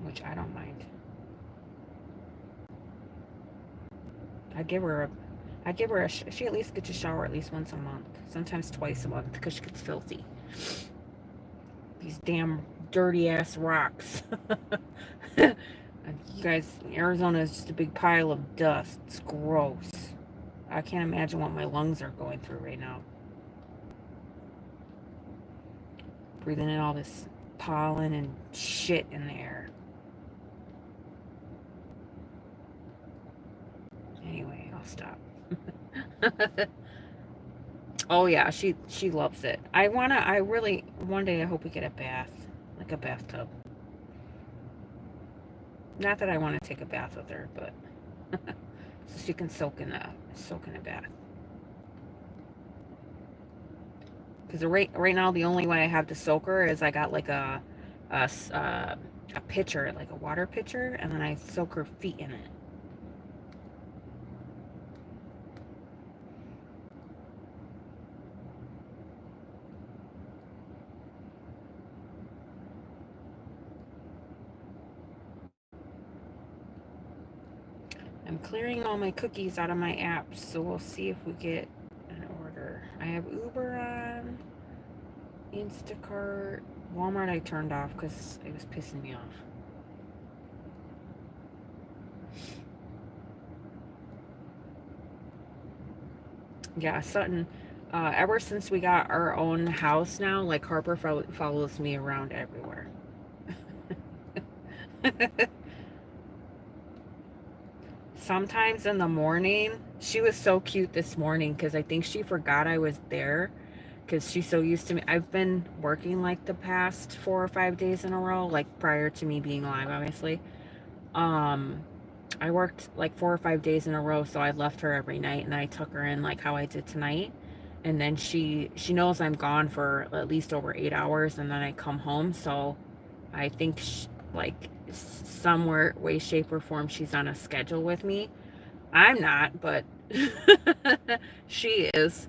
Which I don't mind. I give her a she at least gets a shower at least once a month, sometimes twice a month, because she gets filthy. These damn dirty ass rocks. You guys, Arizona is just a big pile of dust. It's gross. I can't imagine what my lungs are going through right now. Breathing in all this pollen and shit in the air. Anyway, I'll stop. Oh yeah, she loves it. I really, one day I hope we get a bath, like a bathtub. Not that I want to take a bath with her, but so she can soak in a bath. Because right now the only way I have to soak her is I got like a a pitcher, like a water pitcher, and then I soak her feet in it. I'm clearing all my cookies out of my apps, so we'll see if we get an order. I have Uber on, Instacart, Walmart I turned off because it was pissing me off. Yeah, Sutton Ever since we got our own house now, like Harper follows me around everywhere. Sometimes in the morning, she was so cute this morning because I think she forgot I was there because she's so used to me. I've been working like the past 4 or 5 days in a row, like prior to me being alive, obviously. Um, I worked like 4 or 5 days in a row, so I left her every night and I took her in like how I did tonight. And then she knows I'm gone for at least over 8 hours, and then I come home. So I think like somewhere, way, shape, or form, she's on a schedule with me. I'm not, but she is.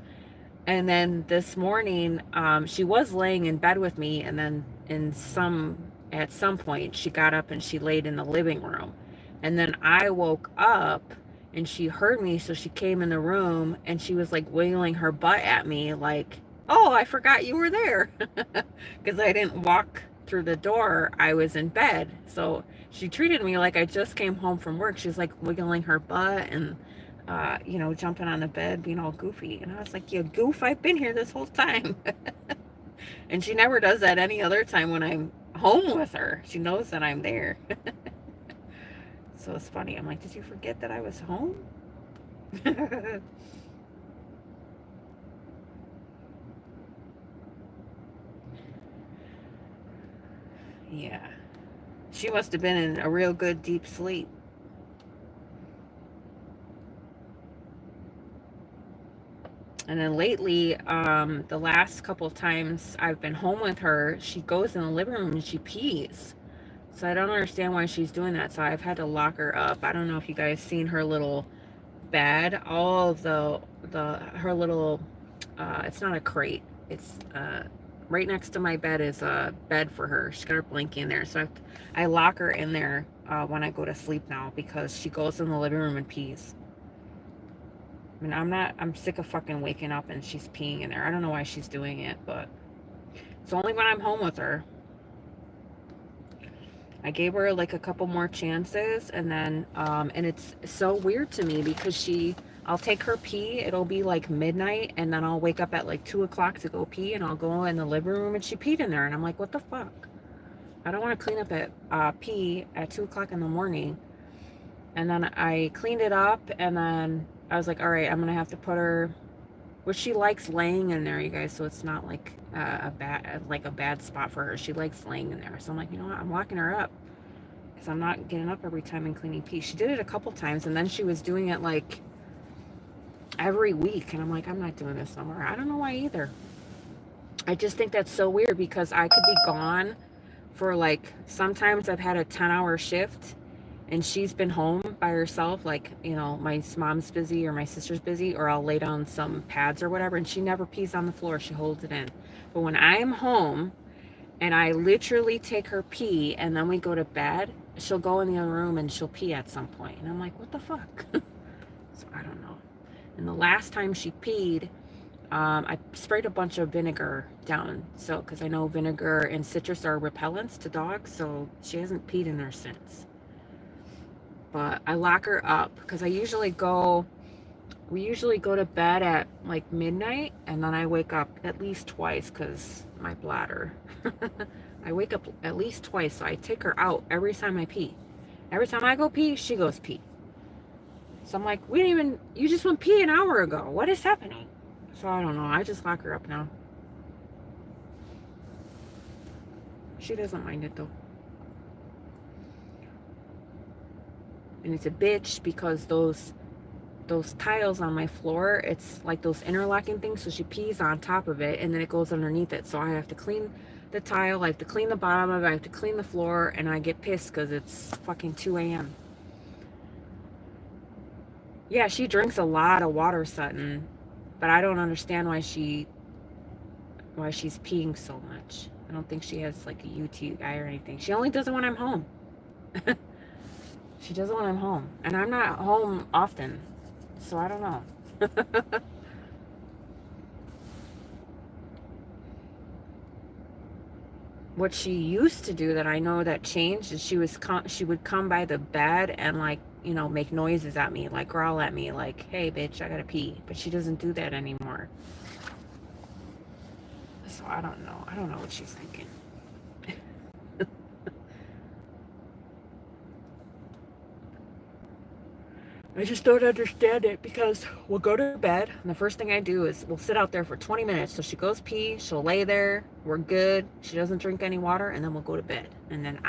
And then this morning, she was laying in bed with me, and then at some point she got up and she laid in the living room. And then I woke up and she heard me, so she came in the room and she was like wiggling her butt at me like, "Oh, I forgot you were there." Because I didn't walk through the door. I was in bed. So she treated me like I just came home from work. She was like wiggling her butt and jumping on the bed, being all goofy. And I was like, "You goof, I've been here this whole time." And she never does that any other time when I'm home with her. She knows that I'm there. So it's funny. I'm like, "Did you forget that I was home?" Yeah. She must have been in a real good deep sleep. And then lately, the last couple of times I've been home with her, she goes in the living room and she pees. So I don't understand why she's doing that. So I've had to lock her up. I don't know if you guys seen her little bed. All of the her little it's not a crate. It's right next to my bed is a bed for her. She's got her blankie in there. So I lock her in there when I go to sleep now because she goes in the living room and pees. I mean, I'm sick of fucking waking up and she's peeing in there. I don't know why she's doing it, but it's only when I'm home with her. I gave her like a couple more chances, and then and it's so weird to me because I'll take her pee, it'll be like midnight, and then I'll wake up at like 2 o'clock to go pee, and I'll go in the living room and she peed in there, and I'm like, what the fuck? I don't want to clean up at pee at 2 o'clock in the morning. And then I cleaned it up, and then I was like, all right, I'm gonna have to put her. Well, she likes laying in there, you guys, so it's not like a bad spot for her. She likes laying in there, so I'm like, you know what? I'm locking her up because I'm not getting up every time and cleaning pee. She did it a couple times, and then she was doing it like every week, and I'm like, I'm not doing this no more. I don't know why either. I just think that's so weird because I could be gone for like, sometimes I've had a 10-hour shift and she's been home by herself, like, my mom's busy or my sister's busy, or I'll lay down some pads or whatever, and she never pees on the floor. She holds it in. But when I'm home and I literally take her pee and then we go to bed, she'll go in the other room and she'll pee at some point. And I'm like, what the fuck? So I don't know. And the last time she peed, I sprayed a bunch of vinegar down. So, because I know vinegar and citrus are repellents to dogs, so she hasn't peed in there since. But I lock her up because we usually go to bed at like midnight, and then I wake up at least twice because my bladder. I wake up at least twice, so I take her out every time I pee. Every time I go pee, she goes pee. So I'm like, you just went pee an hour ago. What is happening? So I don't know. I just lock her up now. She doesn't mind it though. And it's a bitch because those tiles on my floor, it's like those interlocking things, so she pees on top of it and then it goes underneath it, so I have to clean the tile, I have to clean the bottom of it, I have to clean the floor, and I get pissed because it's fucking 2 a.m. Yeah, she drinks a lot of water, Sutton, but I don't understand why she's peeing so much. I don't think she has like a UTI or anything. She only does it when I'm home. She does it when I'm home, and I'm not home often, so I don't know. What she used to do that I know that changed is she would come by the bed and like, make noises at me, like growl at me, like, hey bitch, I gotta pee. But she doesn't do that anymore. So I don't know. I don't know what she's thinking. I just don't understand it because we'll go to bed and the first thing I do is we'll sit out there for 20 minutes. So she goes pee, she'll lay there, we're good. She doesn't drink any water and then we'll go to bed. And then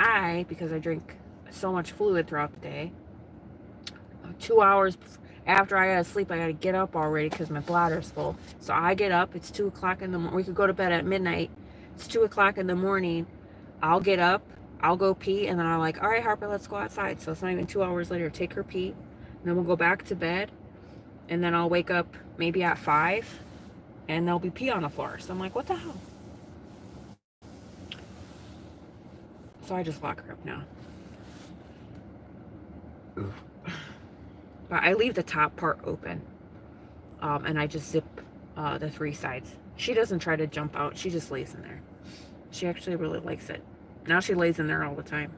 because I drink so much fluid throughout the day, 2 hours after I gotta sleep, I gotta get up already because my bladder's full. So I get up, it's 2 o'clock in the morning. We could go to bed at midnight. It's 2 o'clock in the morning. I'll get up, I'll go pee, and then I'm like, all right, Harper, let's go outside. So it's not even 2 hours later, take her pee. And then we'll go back to bed. And then I'll wake up maybe at 5 and there'll be pee on the floor. So I'm like, what the hell? So I just lock her up now. But I leave the top part open. And I just zip the 3 sides. She doesn't try to jump out. She just lays in there. She actually really likes it. Now she lays in there all the time.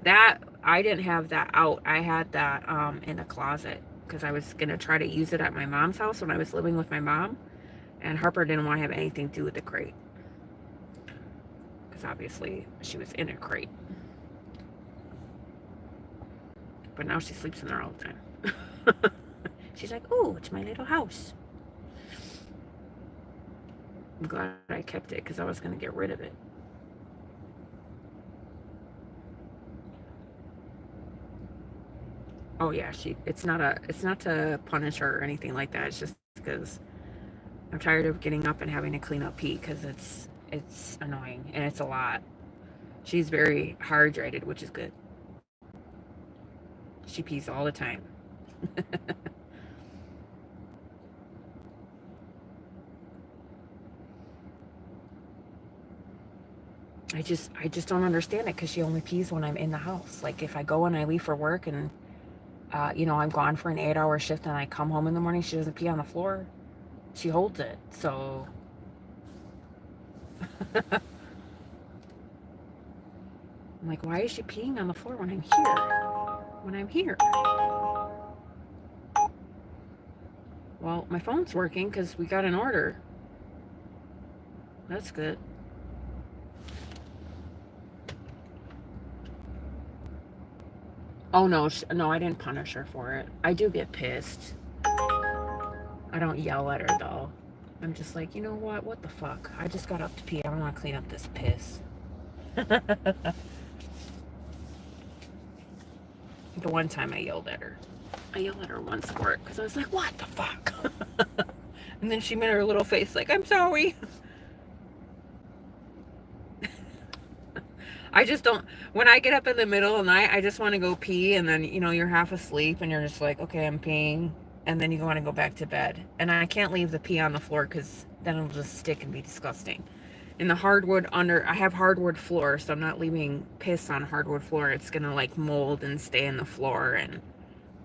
That, I didn't have that out. I had that in a closet because I was going to try to use it at my mom's house when I was living with my mom. And Harper didn't want to have anything to do with the crate. Because obviously she was in a crate. But now she sleeps in there all the time. She's like, oh, it's my little house. I'm glad I kept it because I was going to get rid of it. Oh yeah, it's not to punish her or anything like that. It's just because I'm tired of getting up and having to clean up pee because it's annoying and it's a lot. She's very hydrated, which is good. She pees all the time. I just don't understand it because she only pees when I'm in the house. Like if I go and I leave for work and I'm gone for an 8-hour shift and I come home in the morning, she doesn't pee on the floor. She holds it. So I'm like, why is she peeing on the floor when I'm here? When I'm here. Well, my phone's working because we got an order. That's good. Oh no, no, I didn't punish her for it. I do get pissed. I don't yell at her though. I'm just like, you know what? What the fuck? I just got up to pee. I don't want to clean up this piss. The one time I yelled at her. I yelled at her once for it because I was like, what the fuck? And then she made her little face like, I'm sorry. I just don't, when I get up in the middle of the night, I just want to go pee. And then, you're half asleep and you're just like, okay, I'm peeing. And then you want to go back to bed. And I can't leave the pee on the floor because then it'll just stick and be disgusting. In the hardwood I have hardwood floor, so I'm not leaving piss on hardwood floor. It's going to like mold and stay in the floor and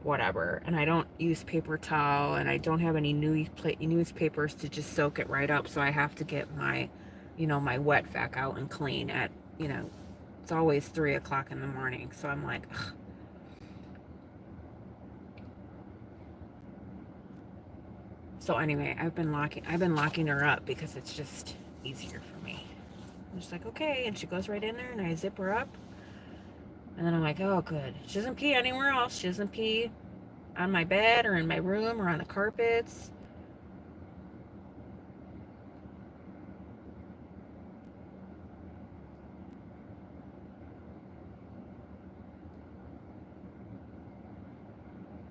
whatever. And I don't use paper towel and I don't have any newspapers to just soak it right up. So I have to get my, my wet vac out and clean at, it's always 3 o'clock in the morning. So I'm like, ugh. So anyway, I've been locking her up because it's just easier for me. I'm just like, okay, and she goes right in there and I zip her up. And then I'm like, oh good. She doesn't pee anywhere else. She doesn't pee on my bed or in my room or on the carpets.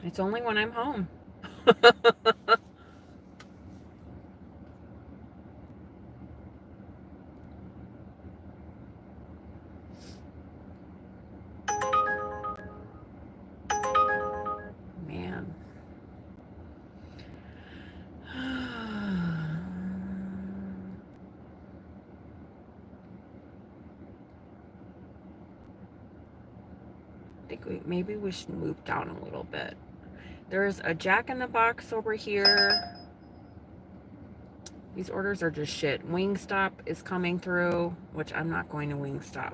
It's only when I'm home. Man. I think maybe we should move down a little bit. There's a Jack in the Box over here. These orders are just shit. Wingstop is coming through, which I'm not going to Wingstop.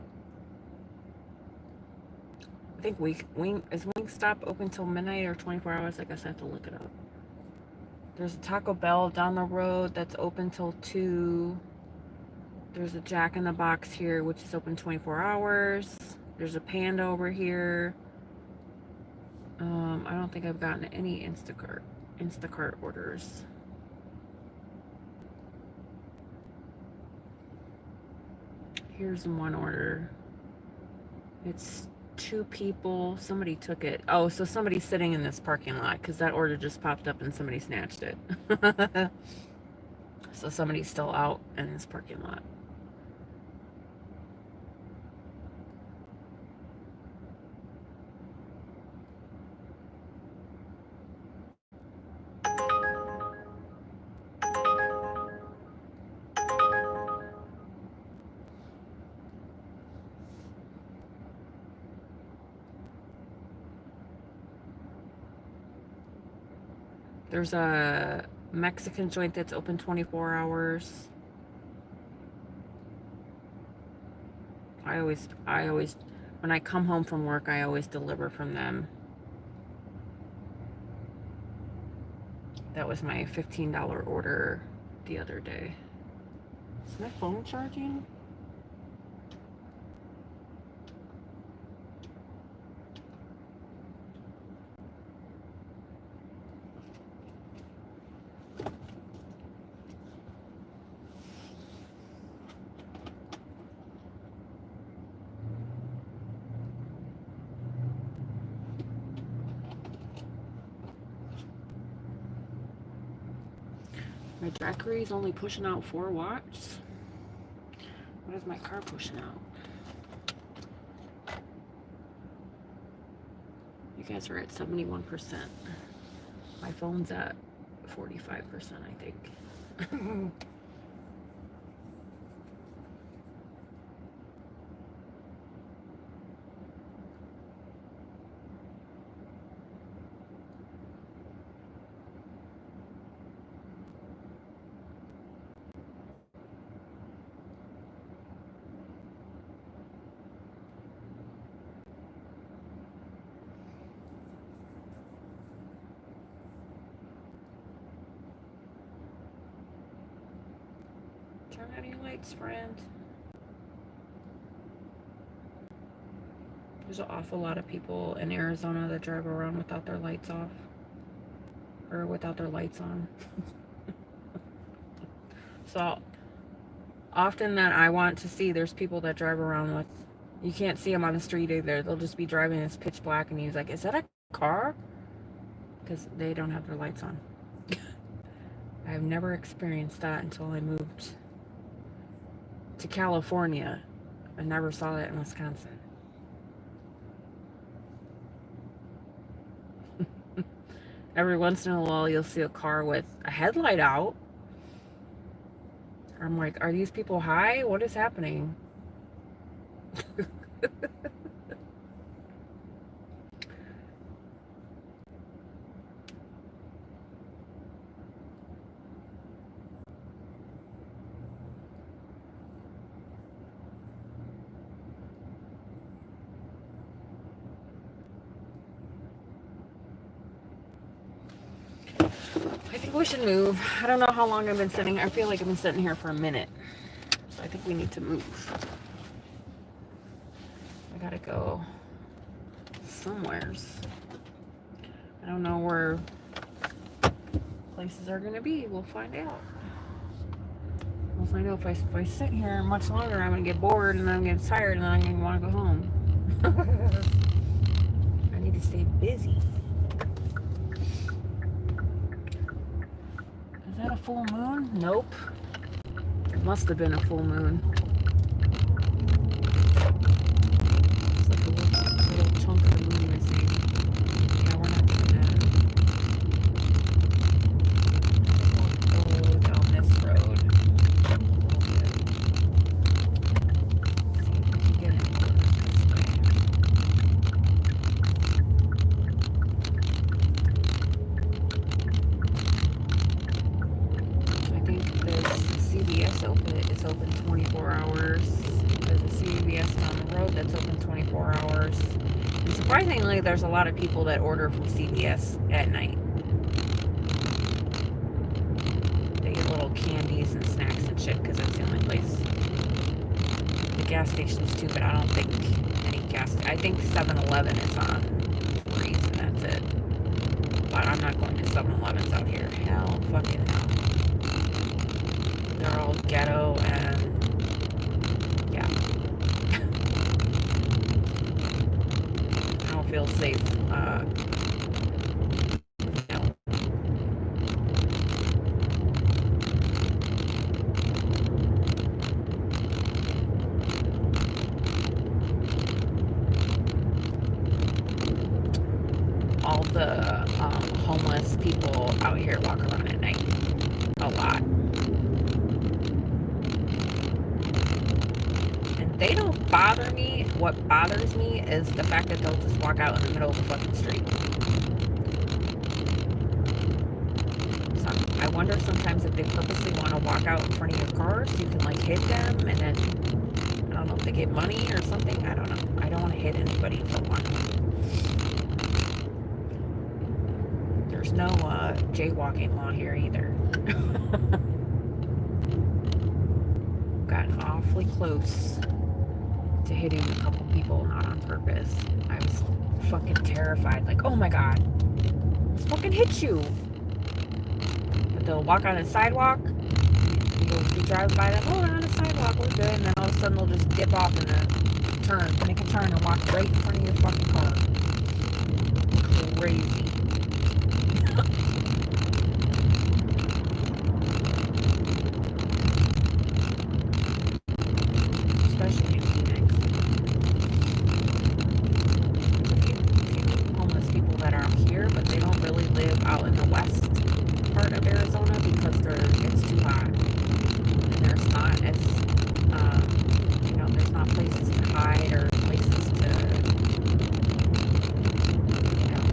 I think is Wingstop open till midnight or 24 hours? I guess I have to look it up. There's a Taco Bell down the road that's open till 2. There's a Jack in the Box here, which is open 24 hours. There's a Panda over here. I don't think I've gotten any Instacart orders. Here's one order. It's 2 people. Somebody took it. Oh, so somebody's sitting in this parking lot because that order just popped up and somebody snatched it. So somebody's still out in this parking lot. There's a Mexican joint that's open 24 hours. I always, when I come home from work, I always deliver from them. That was my $15 order the other day. Is my phone charging? My Jackery is only pushing out 4 watts. What is my car pushing out? You guys are at 71%. My phone's at 45%, I think. Turn on your lights, friend. There's an awful lot of people in Arizona that drive around without their lights off. Or without their lights on. So often that I want to see, there's people that drive around with, you can't see them on the street either. They'll just be driving, it's pitch black, and he's like, is that a car? Because they don't have their lights on. I've never experienced that until I moved to California. I never saw that in Wisconsin. Every once in a while, you'll see a car with a headlight out. I'm like, are these people high? What is happening? I think we should move. I don't know how long I've been sitting. I feel like I've been sitting here for a minute. So I think we need to move. I gotta go somewheres. I don't know where places are gonna be. We'll find out. We'll find out. If I sit here much longer, I'm gonna get bored and I'm gonna get tired and then I'm gonna want to go home. I need to stay busy. Is that a full moon? Nope. It must have been a full moon. It's like a little chunk of the moon missing. Yeah, we're not doing that. We'll go down this road. See if we can get it this way. I think this CVS is open 24 hours. There's a CVS down the road that's open 24 hours. And surprisingly, there's a lot of people that order from CVS at night. candies and snacks and shit because that's the only place. The gas stations too, but I don't think any I think 7-Eleven is on Chores and that's it. But I'm not going to 7-Elevens out here. Hell fucking no. They're all ghetto and yeah. I don't feel safe. No. All the homeless people out here walk around at night a lot. And they don't bother me. What bothers me is the fact that they'll just walk out in the middle of the fucking street. So I wonder sometimes if they purposely want to walk out in front of your car so you can like hit them and then, I don't know, if they get money or something. I don't know. I don't want to hit anybody for one. There's no jaywalking law here either. Gotten awfully close to hitting a couple people, not on purpose. I was fucking terrified. Like, oh my god, let's fucking hit you. But they'll walk on a sidewalk. You'll be driving by them. Oh, we're on a sidewalk. We're good. And then all of a sudden they'll just dip off and turn, make a turn and walk right in front of your fucking car. Crazy. Especially in Phoenix. Homeless people that are out here, but they don't really live out in the west part of Arizona because it's too hot. And there's not as, there's not places to hide or places to,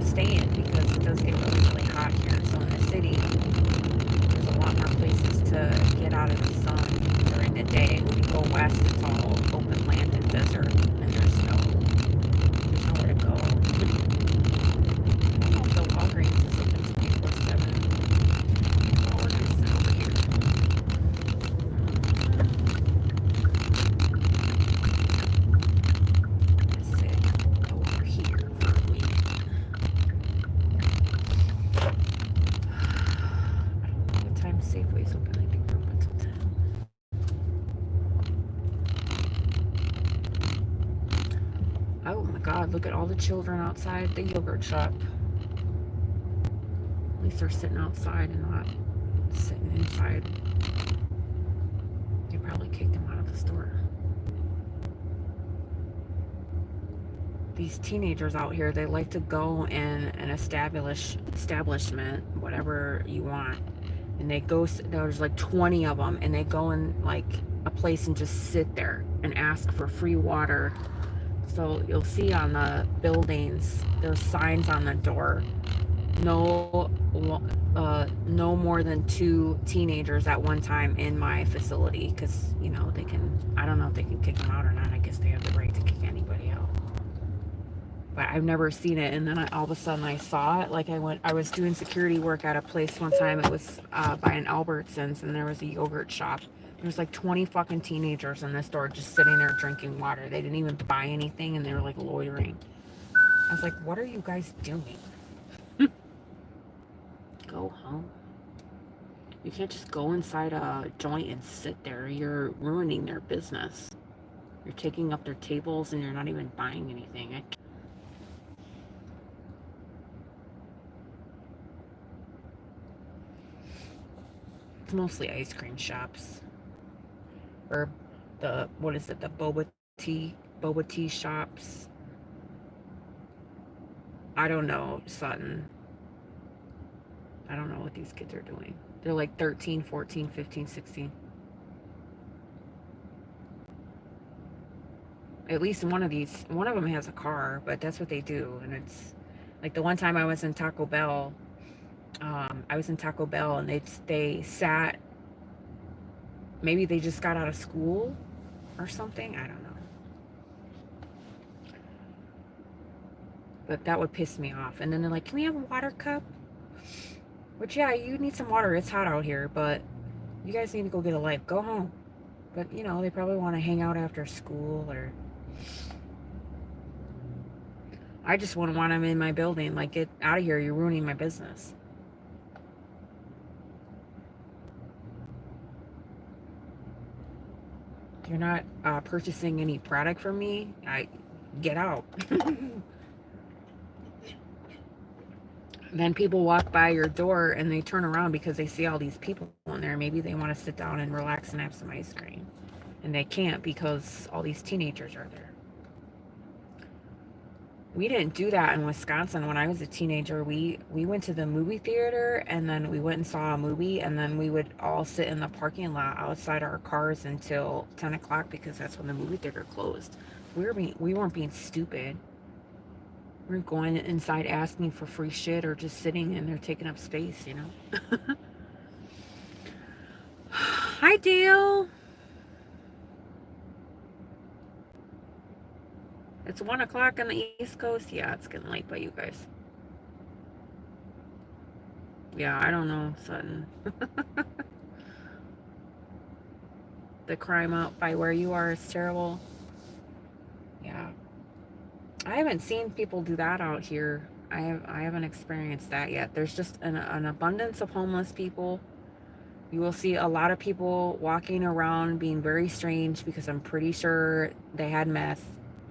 stay in because it does get really, really hot here. So in the city, there's a lot more places to get out of the sun during the day. When you go west, it's all open land and desert, and there's nowhere to go. I don't know if the Walgreens is open 24/7. Oh, we're gonna sit over here. Let's sit over here for a minute. I don't know what time Safeway's open. I think we're open till 10. Oh my god, look at all the children outside the yogurt shop. At least they're sitting outside and not sitting inside. They probably kicked them out of the store. These teenagers out here, they like to go in an establishment, whatever you want, and there's like 20 of them, and they go in like a place and just sit there and ask for free water. So you'll see on the buildings, there's signs on the door, no more than 2 teenagers at one time in my facility, because they can, I don't know if they can kick them out or not. I guess they have the right to kick anybody out, but I've never seen it. And then all of a sudden I saw it. Like I was doing security work at a place one time. It was by an Albertsons, and there was a yogurt shop. There's like 20 fucking teenagers in this store just sitting there drinking water. They didn't even buy anything, and they were like loitering. I was like, what are you guys doing? Go home. You can't just go inside a joint and sit there. You're ruining their business. You're taking up their tables and you're not even buying anything. It's mostly ice cream shops. Or the boba tea shops. I don't know, Sutton. I don't know what these kids are doing. They're like 13, 14, 15, 16. At least one of them has a car, but that's what they do. And it's like the one time I was in Taco Bell, and they sat, maybe they just got out of school or something. I don't know. But that would piss me off. And then they're like, can we have a water cup? Which, yeah, you need some water. It's hot out here, but You guys need to go get a life. Go home. But, you know, they probably want to hang out after school or... I just wouldn't want them in my building. Like, get out of here. You're ruining my business. You're not purchasing any product from me. Get out. Then people walk by your door and they turn around because they see all these people in there. Maybe they want to sit down and relax and have some ice cream. And they can't because all these teenagers are there. We didn't do that in Wisconsin when I was a teenager. We went to the movie theater and then we went and saw a movie, and then we would all sit in the parking lot outside our cars until 10 o'clock because that's when the movie theater closed. We weren't being stupid. We weren't going inside asking for free shit or just sitting in there taking up space, you know. Hi, Dale. It's 1 o'clock on the East Coast. Yeah, it's getting late by you guys. Yeah, I don't know, Sutton. The crime out by where you are is terrible. Yeah. I haven't seen people do that out here. I haven't experienced that yet. There's just an abundance of homeless people. You will see a lot of people walking around being very strange because I'm pretty sure they had meth.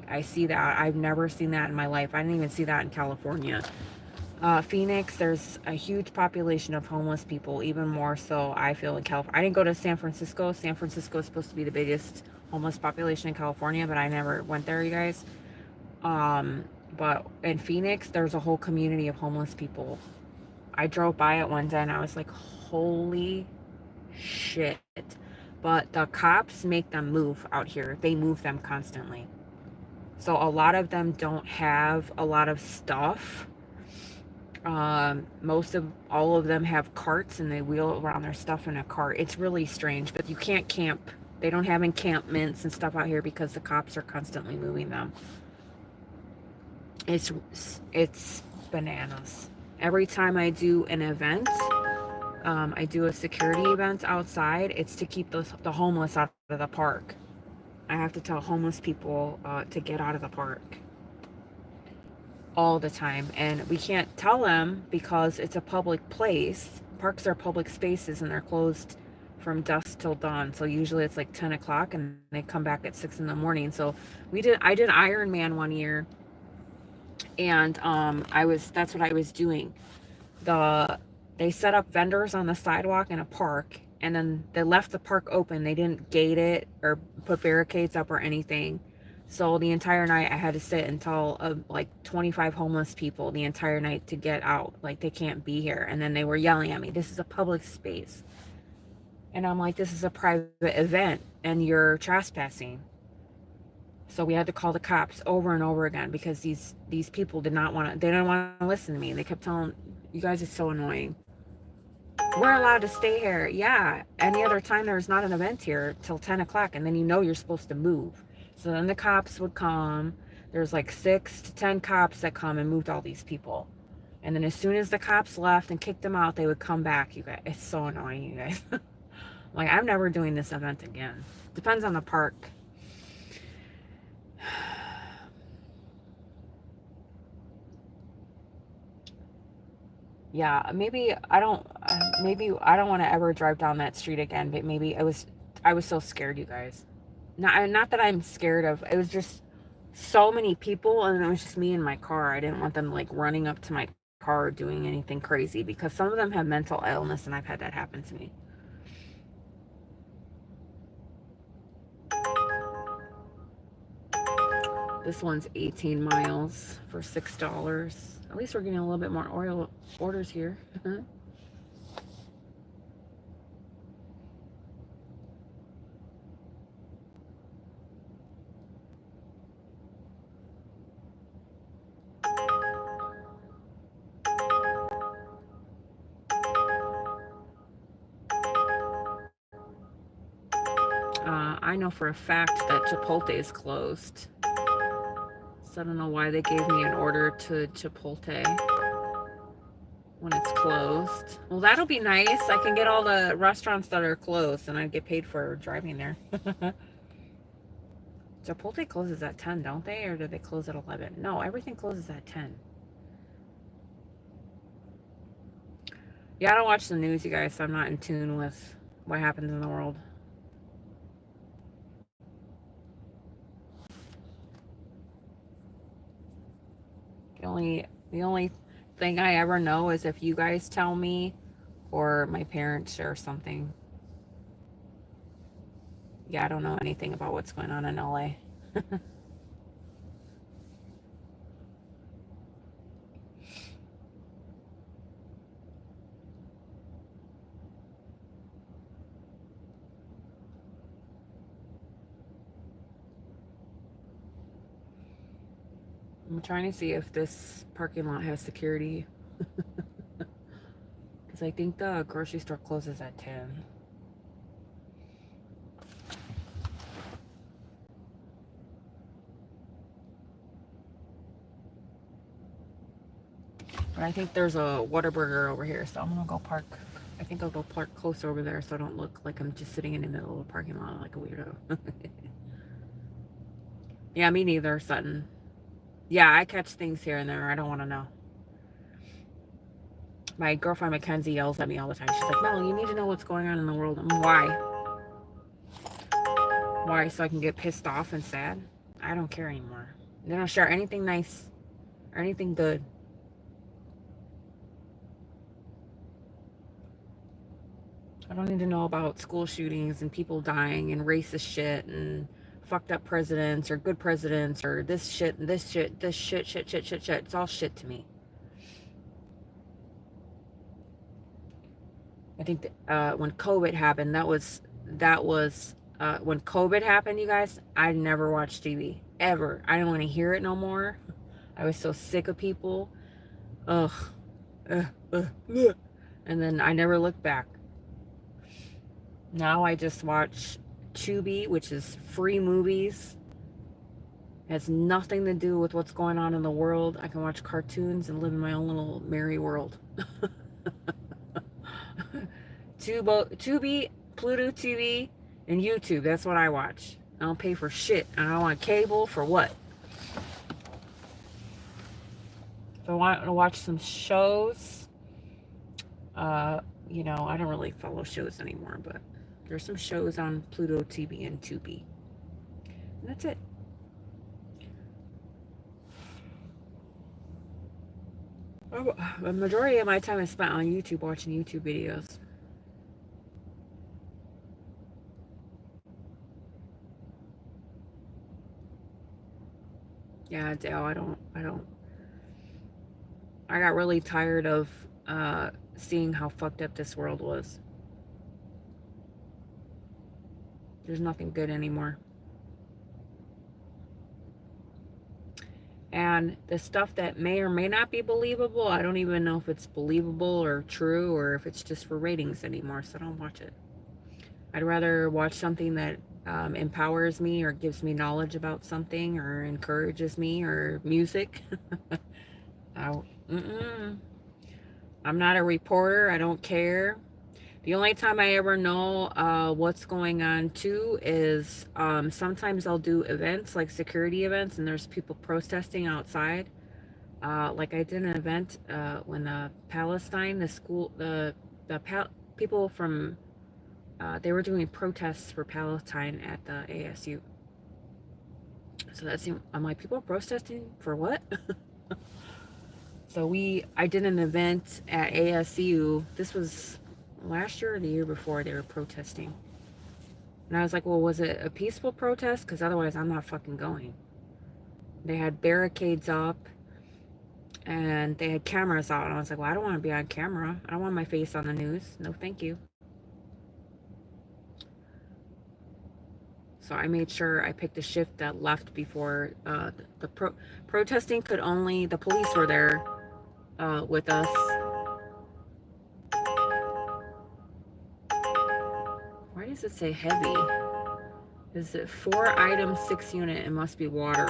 I see that. I've never seen that in my life. I didn't even see that in California. Phoenix, there's a huge population of homeless people, even more so I feel in California. I didn't go to San Francisco. San Francisco is supposed to be the biggest homeless population in California, but I never went there, you guys. But in Phoenix, there's a whole community of homeless people. I drove by it one day and I was like, holy shit. But the cops make them move out here. They move them constantly. So a lot of them don't have a lot of stuff. Most of all of them have carts and they wheel around their stuff in a cart. It's really strange, but you can't camp. They don't have encampments and stuff out here because the cops are constantly moving them. It's bananas. Every time I do an event, I do a security event outside, it's to keep the homeless out of the park. I have to tell homeless people to get out of the park all the time, and we can't tell them because it's a public place. Parks are public spaces and they're closed from dusk till dawn. So usually it's like 10 o'clock and they come back at 6 in the morning. So I did Iron Man one year, and that's what I was doing. They set up vendors on the sidewalk in a park, and then they left the park open. They didn't gate it or put barricades up or anything. So the entire night I had to sit and tell like 25 homeless people the entire night to get out. Like, they can't be here. And then they were yelling at me, this is a public space. And I'm like, this is a private event and you're trespassing. So we had to call the cops over and over again because these people they didn't want to listen to me. They kept telling, you guys are so annoying. We're allowed to stay here. Yeah. Any other time there's not an event here till 10 o'clock, and then you know you're supposed to move. So then the cops would come. There's like 6 to 10 cops that come and moved all these people. And then as soon as the cops left and kicked them out, they would come back. You guys, it's so annoying, you guys. Like, I'm never doing this event again. Depends on the park. Yeah, maybe I don't want to ever drive down that street again, but maybe I was so scared, you guys. Not that I'm scared of, it was just so many people, and it was just me in my car. I didn't want them like running up to my car doing anything crazy, because some of them have mental illness and I've had that happen to me. This one's 18 miles for $6. At least we're getting a little bit more oil orders here. I know for a fact that Chipotle is closed. So I don't know why they gave me an order to Chipotle when it's closed. Well, that'll be nice. I can get all the restaurants that are closed and I get paid for driving there. Chipotle closes at 10, don't they? Or do they close at 11? No, everything closes at 10. Yeah, I don't watch the news, you guys, so I'm not in tune with what happens in the world. The only thing I ever know is if you guys tell me or my parents share something. Yeah, I don't know anything about what's going on in LA. I'm trying to see if this parking lot has security. Because I think the grocery store closes at 10. But I think there's a Whataburger over here, so I'm gonna go park. I think I'll go park closer over there so I don't look like I'm just sitting in the middle of a parking lot like a weirdo. Yeah, me neither, Sutton. Yeah, I catch things here and there. I don't want to know. My girlfriend Mackenzie yells at me all the time. She's like, "Mel, you need to know what's going on in the world." Why? Why? So I can get pissed off and sad? I don't care anymore. They don't share anything nice or anything good. I don't need to know about school shootings and people dying and racist shit and fucked up presidents or good presidents or this shit and this shit, this shit, shit, shit, shit, shit. It's all shit to me. I think that, when COVID happened, that was when COVID happened, you guys, I never watched TV ever. I didn't want to hear it no more. I was so sick of people. Ugh. Ugh. Ugh. Ugh. And then I never looked back. Now I just watch Tubi, which is free movies. It has nothing to do with what's going on in the world. I can watch cartoons and live in my own little merry world. Tubi, Pluto TV, and YouTube. That's what I watch. I don't pay for shit. I don't want cable for what? If I want to watch some shows, you know, I don't really follow shows anymore, but there's some shows on Pluto TV and Tubi. And that's it. The majority of my time is spent on YouTube watching YouTube videos. Yeah, Dale, I got really tired of seeing how fucked up this world was. There's nothing good anymore. And the stuff that may or may not be believable, I don't even know if it's believable or true or if it's just for ratings anymore, so I don't watch it. I'd rather watch something that empowers me or gives me knowledge about something or encourages me, or music. I'm not a reporter. I don't care. The only time I ever know what's going on too is sometimes I'll do events like security events and there's people protesting outside. Like I did an event when Palestine, people from they were doing protests for Palestine at the ASU. So I'm like, people are protesting for what? So I did an event at ASU. This was last year or the year before. They were protesting. And I was like, well, was it a peaceful protest? Because otherwise I'm not fucking going. They had barricades up and they had cameras out. And I was like, well, I don't want to be on camera. I don't want my face on the news. No, thank you. So I made sure I picked a shift that left before the protesting could only, the police were there with us. Why does it say heavy? Is it 4 items, 6 unit? It must be water.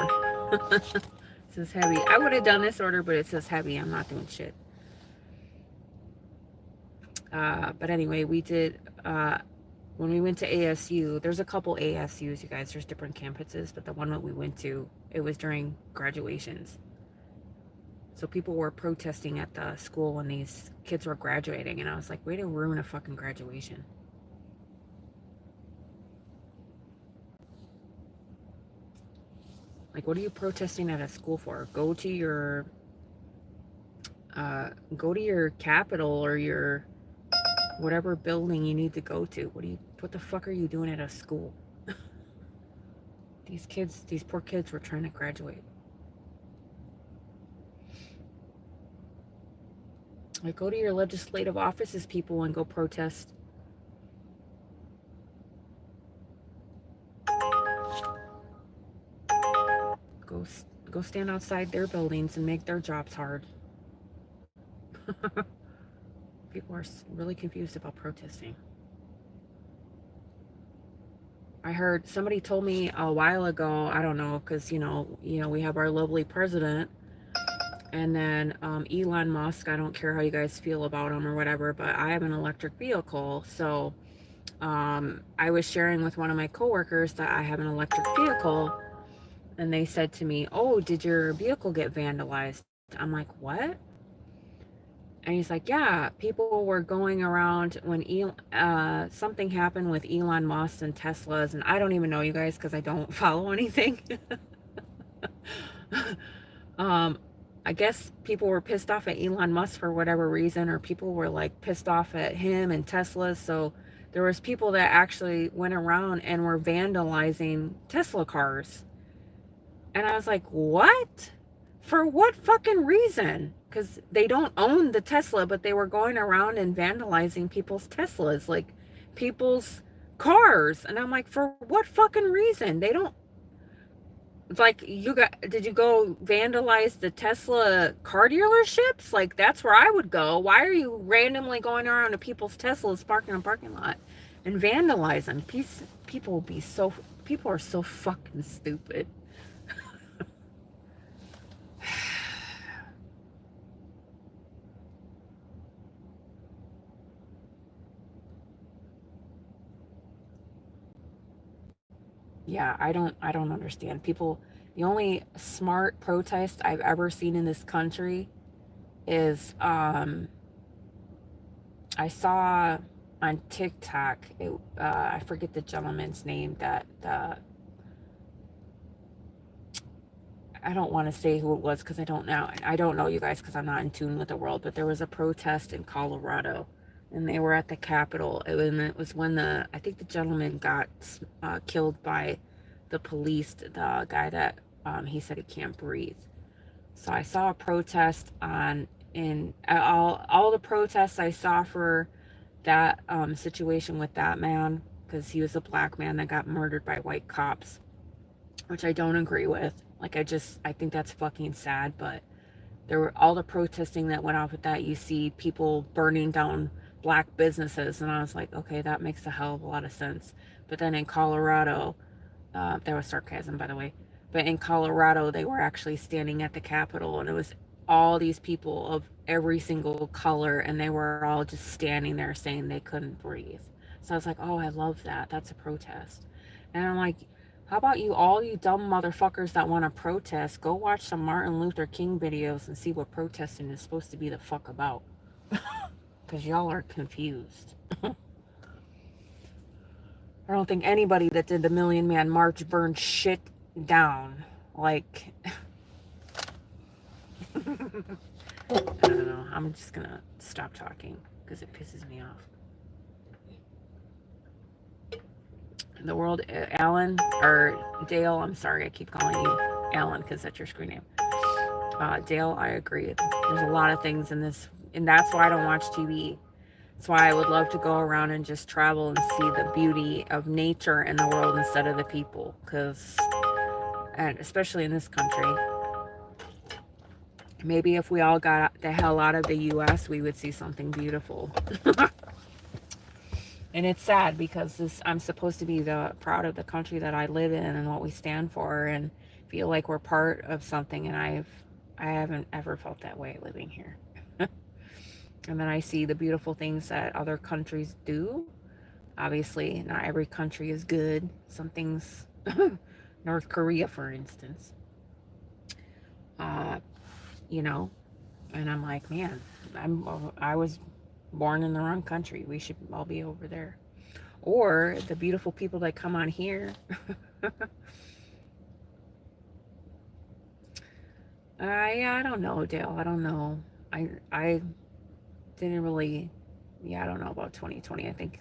It says heavy. I would have done this order, but it says heavy. I'm not doing shit. But anyway, we did, when we went to ASU, there's a couple ASUs, you guys, there's different campuses, but the one that we went to, it was during graduations. So people were protesting at the school when these kids were graduating, and I was like, way to ruin a fucking graduation. Like, what are you protesting at a school for? Go to your capital or your whatever building you need to go to. What the fuck are you doing at a school? These poor kids were trying to graduate. Like, go to your legislative offices, people, and go protest. Go stand outside their buildings and make their jobs hard. People are really confused about protesting. I heard somebody told me a while ago, I don't know, because we have our lovely president, and then Elon Musk. I don't care how you guys feel about him or whatever, but I have an electric vehicle. So I was sharing with one of my coworkers that I have an electric vehicle, and they said to me, "Oh, did your vehicle get vandalized?" I'm like, "What?" And he's like, "Yeah, people were going around when something happened with Elon Musk and Teslas, and I don't even know, you guys, because I don't follow anything." um, I guess people were pissed off at Elon Musk for whatever reason, or people were like pissed off at him and Tesla. So there was people that actually went around and were vandalizing Tesla cars. And I was like, what? For what fucking reason? Because they don't own the Tesla, but they were going around and vandalizing people's Teslas, like people's cars. And I'm like, for what fucking reason? They don't, like, did you go vandalize the Tesla car dealerships? Like, that's where I would go. Why are you randomly going around to people's Teslas parking in a parking lot and vandalizing? People are so fucking stupid. Yeah, I don't understand. The only smart protest I've ever seen in this country is I saw on TikTok, I forget the gentleman's name, that I don't want to say who it was because I don't know, you guys, because I'm not in tune with the world, but there was a protest in Colorado and they were at the Capitol. It was when I think the gentleman got killed by the police, the guy that he said he can't breathe. So I saw a protest in all the protests I saw for that situation with that man, because he was a black man that got murdered by white cops, which I don't agree with. Like, I think that's fucking sad, but there were all the protesting that went off with that. You see people burning down black businesses, and I was like, okay, that makes a hell of a lot of sense. But then in Colorado, that was sarcasm, by the way, but in Colorado, they were actually standing at the Capitol, and it was all these people of every single color, and they were all just standing there saying they couldn't breathe. So I was like, oh, I love that. That's a protest. And I'm like, how about all you dumb motherfuckers that want to protest, go watch some Martin Luther King videos and see what protesting is supposed to be the fuck about. Because y'all are confused. I don't think anybody that did the Million Man March burned shit down. Like, I don't know. I'm just gonna stop talking because it pisses me off. The world, Alan, or Dale, I'm sorry, I keep calling you Alan because that's your screen name. Dale, I agree. There's a lot of things in this, and that's why I don't watch TV. That's why I would love to go around and just travel and see the beauty of nature in the world instead of the people, and especially in this country. Maybe if we all got the hell out of the U.S., we would see something beautiful. And it's sad because I'm supposed to be proud of the country that I live in and what we stand for, and feel like we're part of something. And I haven't ever felt that way living here. And then I see the beautiful things that other countries do. Obviously, not every country is good. Some things, North Korea, for instance, uh, you know, and I'm like, man, I was born in the wrong country. We should all be over there. Or the beautiful people that come on here. I don't know, Dale. I don't know. I didn't really. Yeah, I don't know about 2020. I think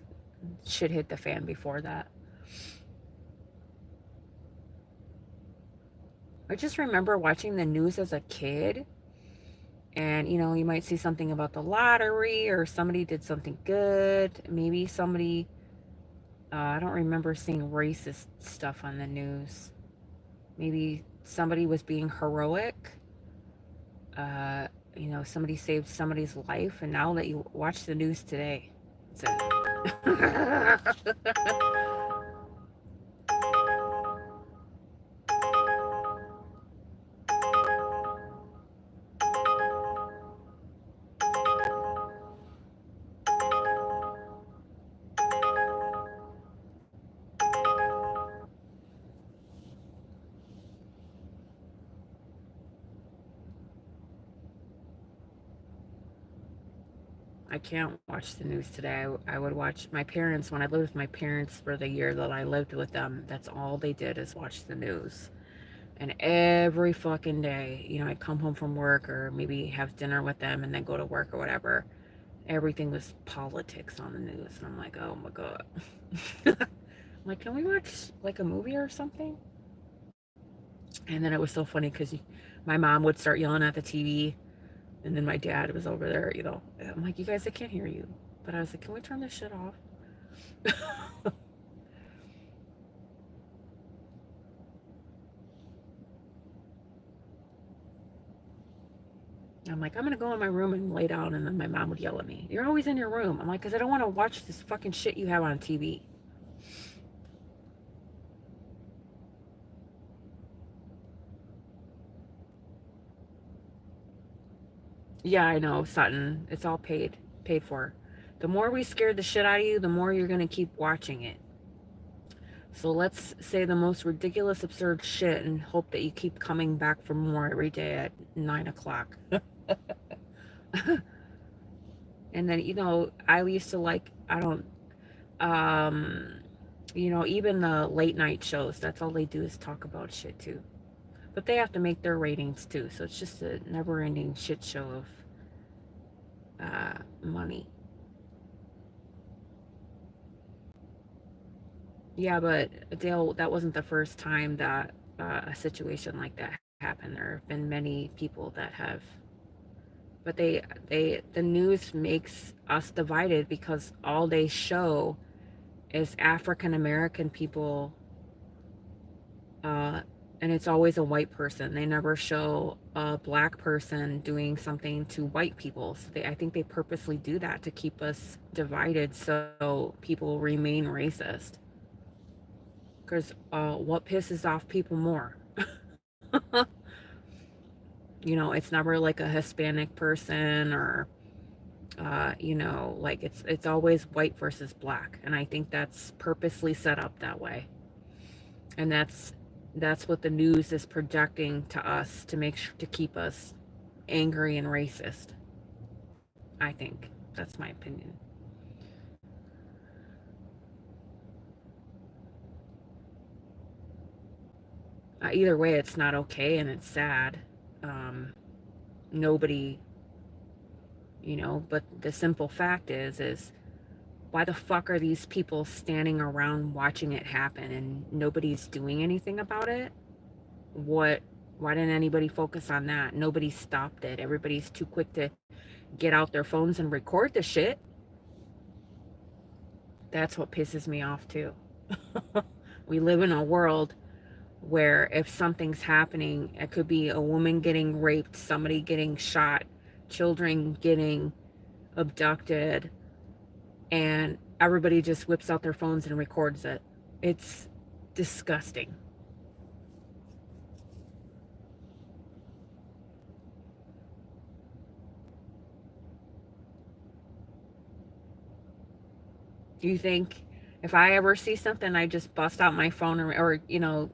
shit hit the fan before that. I just remember watching the news as a kid, and you might see something about the lottery or somebody did something good. Maybe somebody. I don't remember seeing racist stuff on the news. Maybe somebody was being heroic. Uh, somebody saved somebody's life, and now that you watch the news today, it's a I can't watch the news today. I would watch my parents when I lived with my parents for the year that I lived with them. That's all they did is watch the news. And every fucking day, I'd come home from work or maybe have dinner with them and then go to work or whatever. Everything was politics on the news. And I'm like, oh my God. I'm like, can we watch like a movie or something? And then it was so funny because my mom would start yelling at the TV. And then my dad was over there. I'm like, you guys, I can't hear you. But I was like, can we turn this shit off? I'm like, I'm going to go in my room and lay down. And then my mom would yell at me. You're always in your room. I'm like, because I don't want to watch this fucking shit you have on TV. Yeah, I know, Sutton. It's all paid for. The more we scared the shit out of you, the more you're going to keep watching it. So let's say the most ridiculous, absurd shit and hope that you keep coming back for more every day at 9 o'clock. And then, I used to like, I don't, um, even the late night shows, that's all they do is talk about shit too. But they have to make their ratings too. So it's just a never ending shit show of money. Yeah, but Dale, that wasn't the first time that a situation like that happened. There have been many people that have, but the news makes us divided because all they show is African American people, uh, and it's always a white person. They never show a black person doing something to white people. So I think they purposely do that to keep us divided so people remain racist. Because what pisses off people more? It's never like a Hispanic person or like it's always white versus black, and I think that's purposely set up that way, and that's what the news is projecting to us to make sure to keep us angry and racist. I think that's my opinion. Either way, it's not okay and it's sad. Nobody, but the simple fact is why the fuck are these people standing around watching it happen and nobody's doing anything about it? What Why didn't anybody focus on that? Nobody stopped it. Everybody's too quick to get out their phones and record the shit. That's what pisses me off too. We live in a world where if something's happening, it could be a woman getting raped, somebody getting shot, children getting abducted, and everybody just whips out their phones and records it. It's disgusting. You think if I ever see something, I just bust out my phone, or even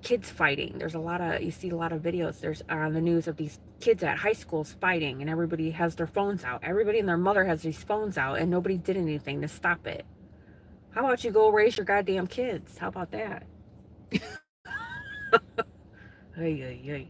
kids fighting. There's a lot of, you see a lot of videos, there's on the news of these kids at high schools fighting, and everybody has their phones out. Everybody and their mother has these phones out, and nobody did anything to stop it. How about you go raise your goddamn kids? How about that? Hey, hey, hey.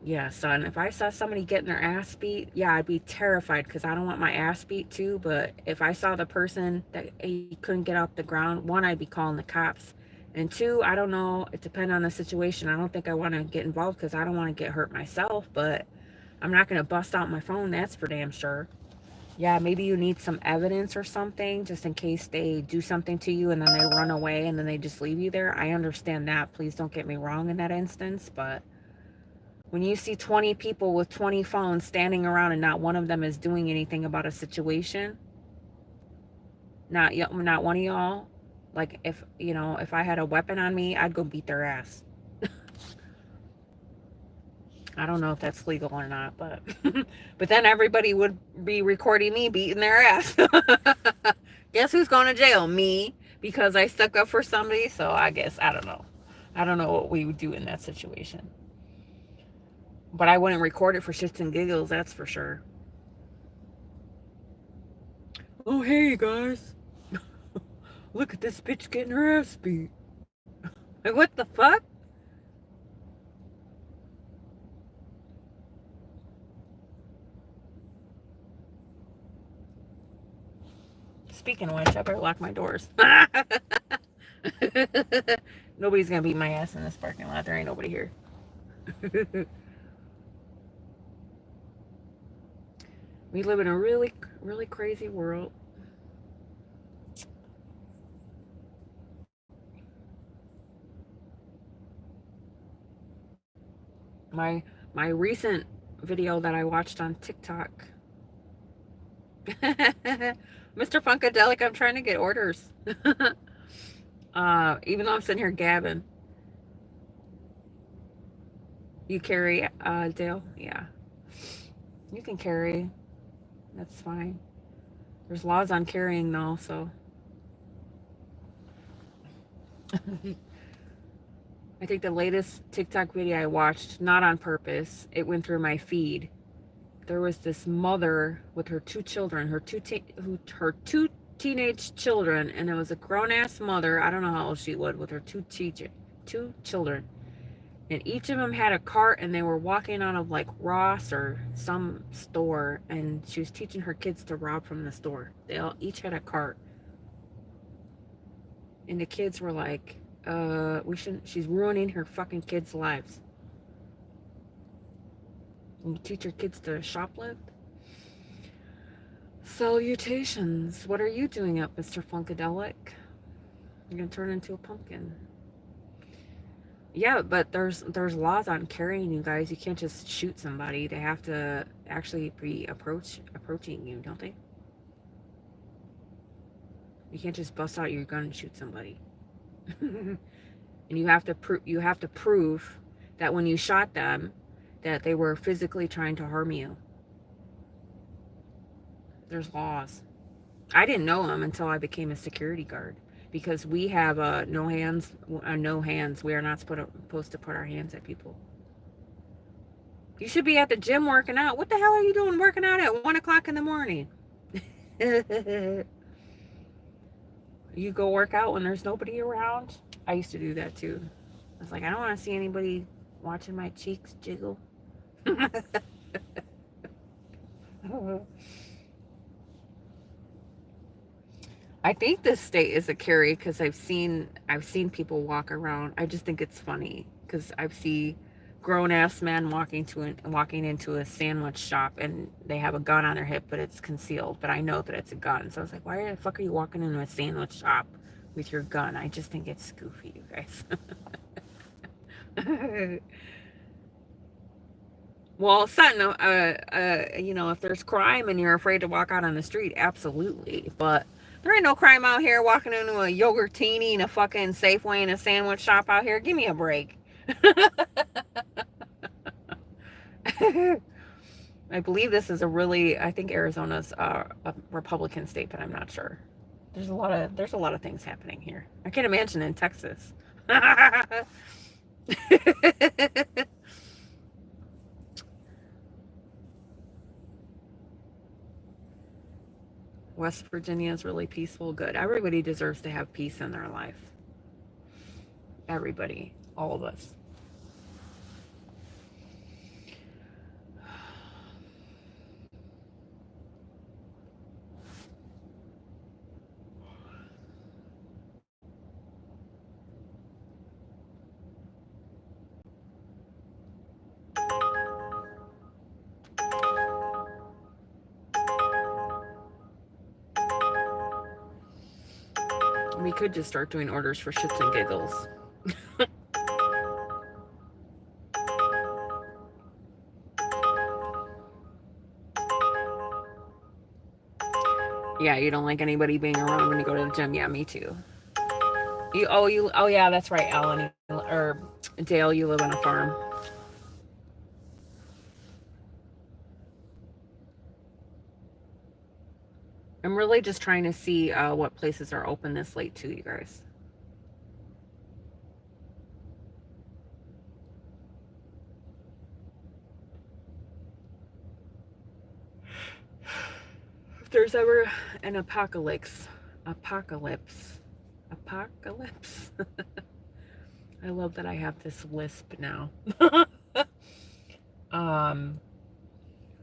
Yeah, son, if I saw somebody getting their ass beat, yeah, I'd be terrified because I don't want my ass beat too. But if I saw the person that he couldn't get off the ground, one, I'd be calling the cops. And two, I don't know, it depends on the situation. I don't think I want to get involved because I don't want to get hurt myself, but I'm not going to bust out my phone, that's for damn sure. Yeah, maybe you need some evidence or something just in case they do something to you and then they run away and then they just leave you there. I understand that. Please don't get me wrong in that instance, but when you see 20 people with 20 phones standing around and not one of them is doing anything about a situation, not one of y'all, like if I had a weapon on me, I'd go beat their ass. I don't know if that's legal or not, but but then everybody would be recording me beating their ass. Guess who's going to jail? Me, because I stuck up for somebody. So I guess I don't know. I don't know what we would do in that situation. But I wouldn't record it for shits and giggles, that's for sure. Oh, hey, guys. Look at this bitch getting her ass beat. Like, what the fuck? Speaking of which, I better lock my doors. Nobody's gonna beat my ass in this parking lot. There ain't nobody here. We live in a really, really crazy world. My my recent video that I watched on TikTok. Mr. Funkadelic, I'm trying to get orders. Even though I'm sitting here gabbing. You carry, Dale? Yeah. You can carry. That's fine. There's laws on carrying though, so. I think the latest TikTok video I watched, not on purpose, it went through my feed. There was this mother with her two children, her two teenage children, and it was a grown-ass mother. I don't know how old she was, with her two children. And each of them had a cart, and they were walking out of like Ross or some store, and she was teaching her kids to rob from the store. They all each had a cart. And the kids were like, we shouldn't, she's ruining her fucking kids' lives. And you teach your kids to shoplift? Salutations. What are you doing up, Mr. Funkadelic? You're gonna turn into a pumpkin. Yeah, but there's laws on carrying, you guys. You can't just shoot somebody. They have to actually be approaching you, don't they? You can't just bust out your gun and shoot somebody. And you have to prove that when you shot them, that they were physically trying to harm you. There's laws. I didn't know them until I became a security guard, because we have no hands. We are not supposed to put our hands at people. You should be at the gym working out. What the hell are you doing working out at 1 o'clock in the morning? You go work out when there's nobody around. I used to do that too. I was like, I don't want to see anybody watching my cheeks jiggle. I think this state is a carry because I've seen people walk around. I just think it's funny because I've seen grown ass men walking into a sandwich shop, and they have a gun on their hip, but it's concealed. But I know that it's a gun, so I was like, why the fuck are you walking into a sandwich shop with your gun? I just think it's goofy, you guys. Well, something, if there's crime and you're afraid to walk out on the street, absolutely. But there ain't no crime out here walking into a yogurtini and a fucking Safeway and a sandwich shop out here. Give me a break. I believe this is a really, I think Arizona's a Republican state, but I'm not sure. There's a lot of things happening here. I can't imagine in Texas. West Virginia is really peaceful. Good. Everybody deserves to have peace in their life. Everybody. All of us. We could just start doing orders for shits and giggles. Yeah, you don't like anybody being around when you go to the gym. Yeah, me too. Oh yeah, that's right, Alan or Dale. You live on a farm. I'm really just trying to see what places are open this late too, you guys. If there's ever an apocalypse. I love that I have this lisp now. um,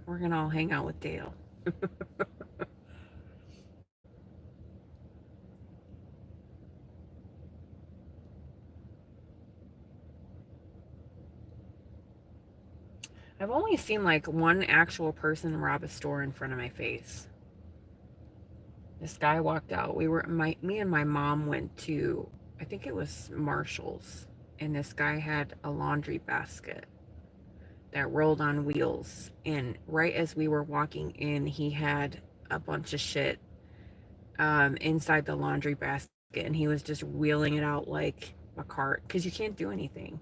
we're gonna all hang out with Dale. I've only seen like one actual person rob a store in front of my face. This guy walked out. Me and my mom went to, I think it was Marshall's, and this guy had a laundry basket that rolled on wheels. And right as we were walking in, he had a bunch of shit inside the laundry basket, and he was just wheeling it out like a cart because you can't do anything.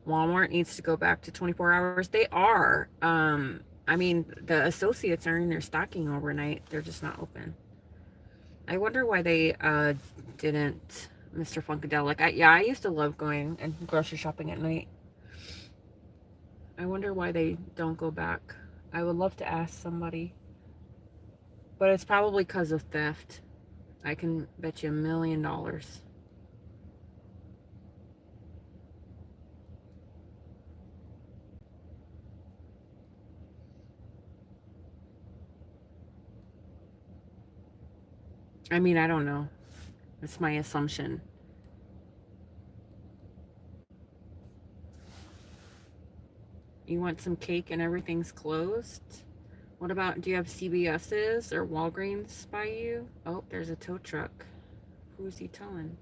Walmart needs to go back to 24 hours. They are. I mean, the associates are in there stocking overnight. They're just not open. I wonder why they didn't, Mr. Funkadelic. I used to love going and grocery shopping at night. I wonder why they don't go back. I would love to ask somebody. But it's probably because of theft. I can bet you $1,000,000. I mean, I don't know. It's my assumption. You want some cake and everything's closed? What about, do you have CVS's or Walgreens by you? Oh, there's a tow truck. Who's he towing?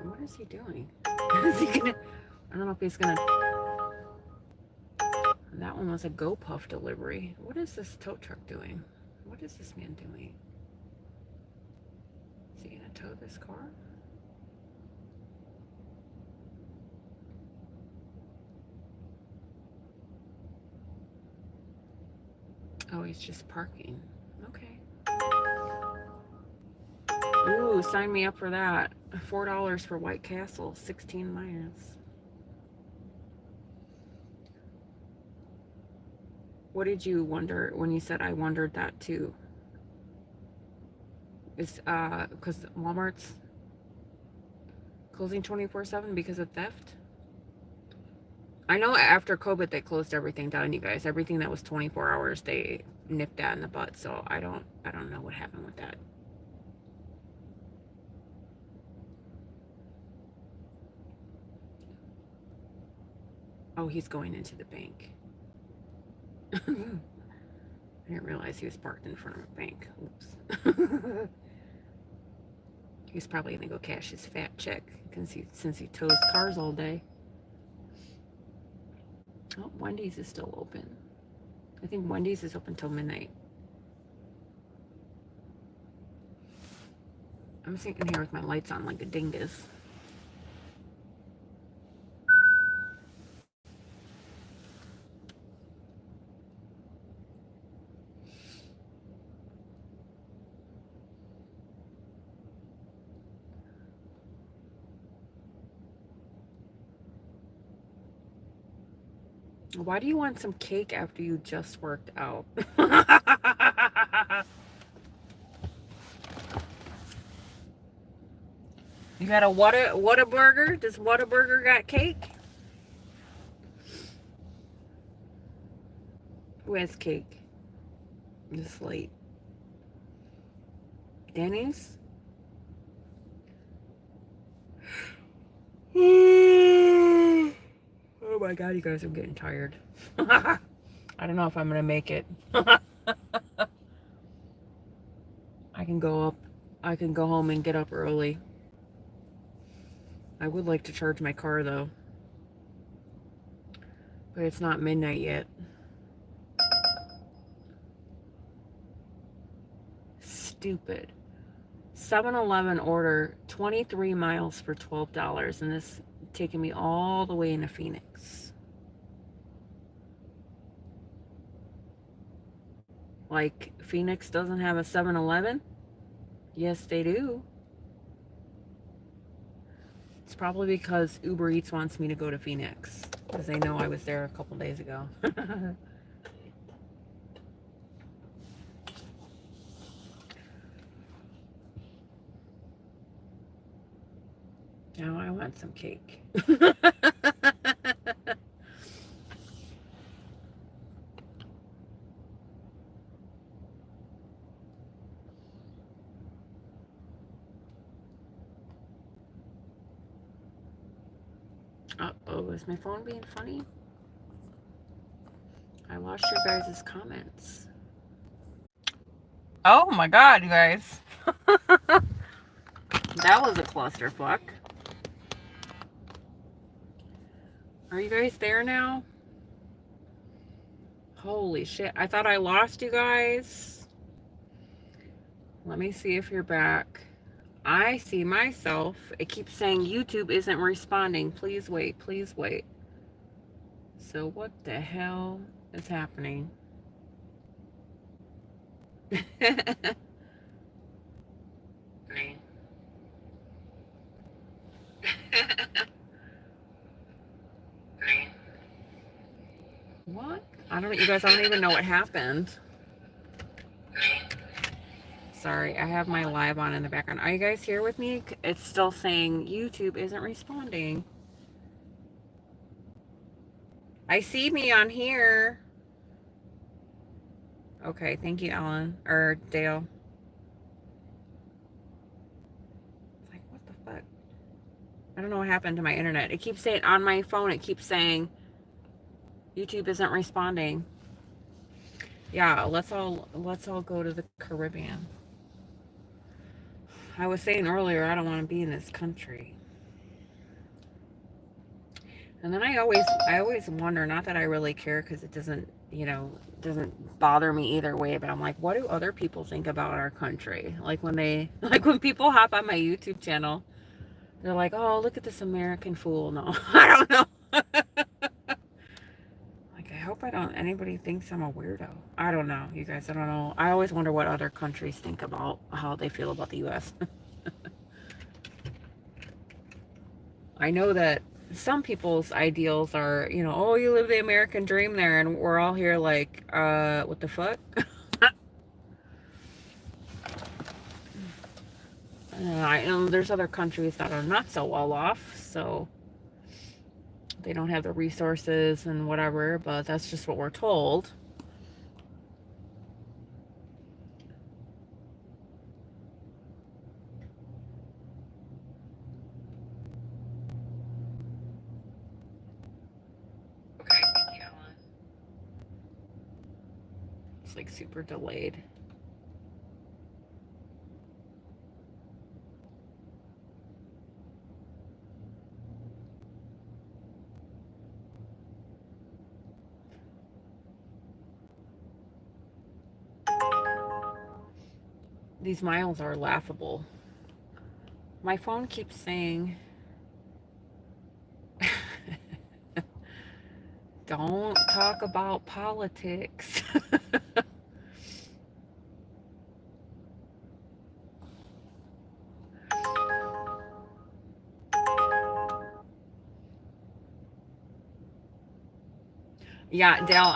What is he doing? Is he gonna, I don't know if he's gonna, that one was a GoPuff delivery. What is this tow truck doing? What is this man doing? Is he gonna tow this car? Oh, he's just parking. Okay. Ooh, sign me up for that. $4 for White Castle, 16 miles. What did you wonder when you said I wondered that too? Is because Walmart's closing 24/7 because of theft? I know after COVID they closed everything down, you guys. Everything that was 24 hours they nipped that in the butt. So I don't know what happened with that. Oh, he's going into the bank. I didn't realize he was parked in front of a bank. Oops. He's probably gonna go cash his fat check since he tows cars all day. Oh, Wendy's is still open. I think Wendy's is open till midnight. I'm sitting here with my lights on like a dingus. Why do you want some cake after you just worked out? You got a Whataburger? Does Whataburger got cake? Who has cake? This late. Denny's? Oh my god, you guys, I'm getting tired. I don't know if I'm gonna make it. I can go home and get up early. I would like to charge my car though. But it's not midnight yet. Stupid. 7-Eleven order 23 miles for $12, and this taking me all the way into Phoenix. Like, Phoenix doesn't have a 7-Eleven? Yes, they do. It's probably because Uber Eats wants me to go to Phoenix, because they know I was there a couple days ago. Now I want some cake. Uh-oh, is my phone being funny? I lost your guys' comments. Oh my god, you guys. That was a clusterfuck. Are you guys there now? Holy shit. I thought I lost you guys. Let me see if you're back. I see myself. It keeps saying YouTube isn't responding. Please wait. Please wait. So what the hell is happening? What? I don't, you guys, I don't even know what happened. Sorry, I have my live on in the background. Are you guys here with me? It's still saying YouTube isn't responding. I see me on here. Okay, thank you, Ellen. Or Dale. It's like, what the fuck? I don't know what happened to my internet. It keeps saying, on my phone, it keeps saying YouTube isn't responding. Yeah, let's all go to the Caribbean. I was saying earlier, I don't want to be in this country. And then I always wonder, not that I really care, because it doesn't, doesn't bother me either way, but I'm like, what do other people think about our country? Like when people hop on my YouTube channel, they're like, oh, look at this American fool. No, I don't know. Like, I hope anybody thinks I'm a weirdo. I don't know, you guys, I don't know. I always wonder what other countries think about how they feel about the U.S. I know that some people's ideals are, oh, you live the American dream there, and we're all here like, what the fuck? I know there's other countries that are not so well off, so they don't have the resources and whatever, but that's just what we're told. Okay, thank you, Ellen. It's like super delayed. These miles are laughable. My phone keeps saying, don't talk about politics. Yeah, Dale,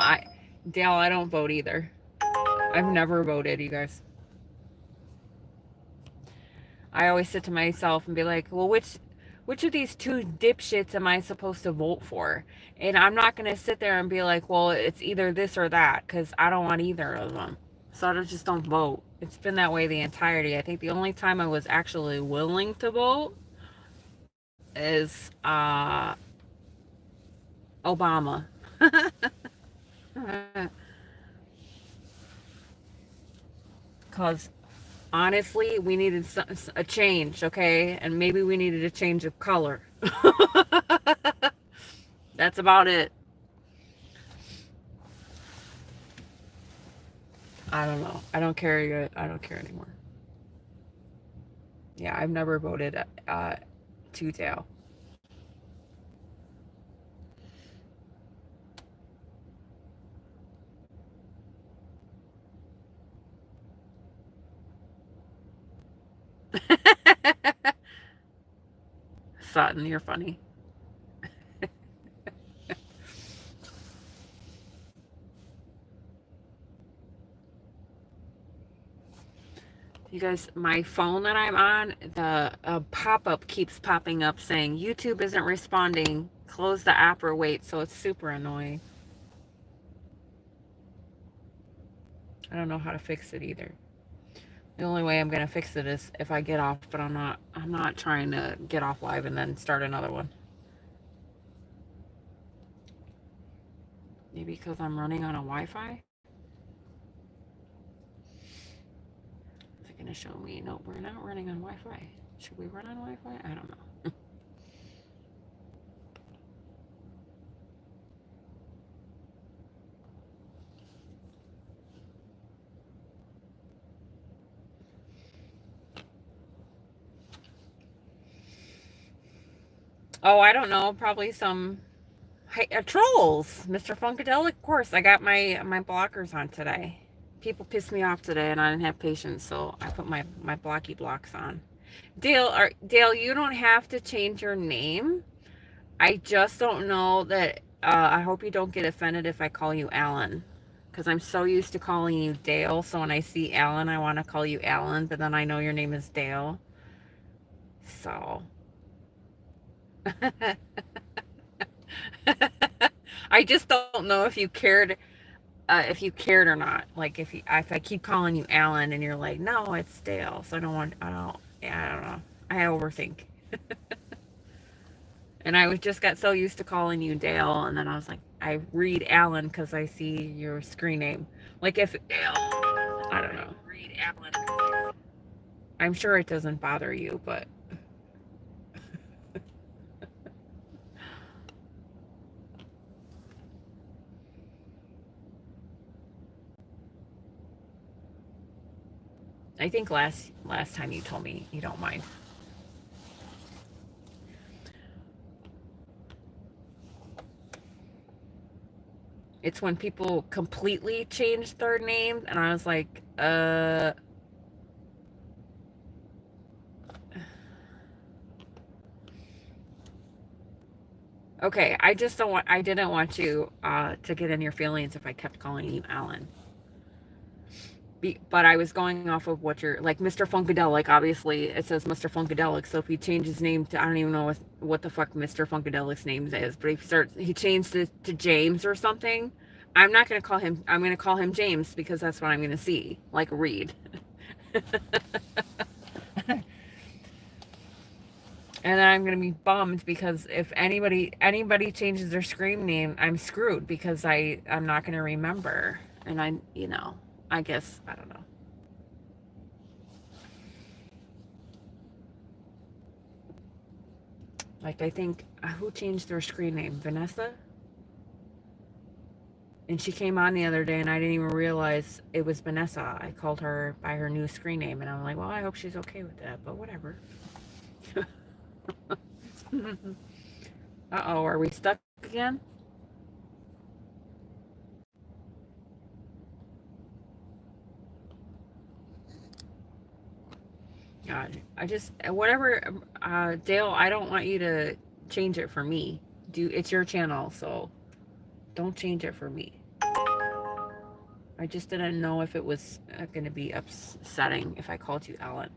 I don't vote either. I've never voted, you guys. I always sit to myself and be like, well, which of these two dipshits am I supposed to vote for? And I'm not going to sit there and be like, well, it's either this or that, because I don't want either of them. So just don't vote. It's been that way the entirety. I think the only time I was actually willing to vote is Obama. Because honestly, we needed a change, okay? And maybe we needed a change of color. That's about it. I don't know. I don't care. I don't care anymore. Yeah, I've never voted two tail. Sutton, you're funny. You guys, my phone that I'm on, the pop-up keeps popping up saying YouTube isn't responding. Close the app or wait. So it's super annoying. I don't know how to fix it either. The only way I'm gonna fix it is if I get off, but I'm not trying to get off live and then start another one. Maybe because I'm running on a Wi-Fi? Is it gonna show me? No, we're not running on Wi-Fi. Should we run on Wi-Fi? I don't know. Oh, I don't know. Probably some trolls. Mr. Funkadelic, of course. I got my blockers on today. People pissed me off today, and I didn't have patience, so I put my blocky blocks on. Dale, you don't have to change your name. I just don't know that. I hope you don't get offended if I call you Alan, because I'm so used to calling you Dale. So when I see Alan, I want to call you Alan, but then I know your name is Dale. So. I just don't know if you cared or not. Like if I keep calling you Alan and you're like, no, it's Dale. So I don't know. I overthink. And I just got so used to calling you Dale, and then I was like, I read Alan because I see your screen name. Like if Dale, I don't know. I'm sure it doesn't bother you, but I think last time you told me you don't mind. It's when people completely change their name, and I was like, okay, I didn't want you to get in your feelings if I kept calling you Alan. But I was going off of what you're like, Mr. Funkadelic. Obviously, it says Mr. Funkadelic. So if he changed his name to, I don't even know what the fuck Mr. Funkadelic's name is, but he changed it to James or something. I'm not gonna call him. I'm gonna call him James because that's what I'm gonna see, like Reed. And then I'm gonna be bummed because if anybody changes their screen name, I'm screwed because I'm not gonna remember. And I guess I don't know. Like I think who changed their screen name? Vanessa? And she came on the other day and I didn't even realize it was Vanessa. I called her by her new screen name and I'm like, well, I hope she's okay with that, but whatever. Uh-oh, are we stuck again? God, I just, whatever, Dale, I don't want you to change it for me. It's your channel, so don't change it for me. I just didn't know if it was going to be upsetting if I called you Ellen.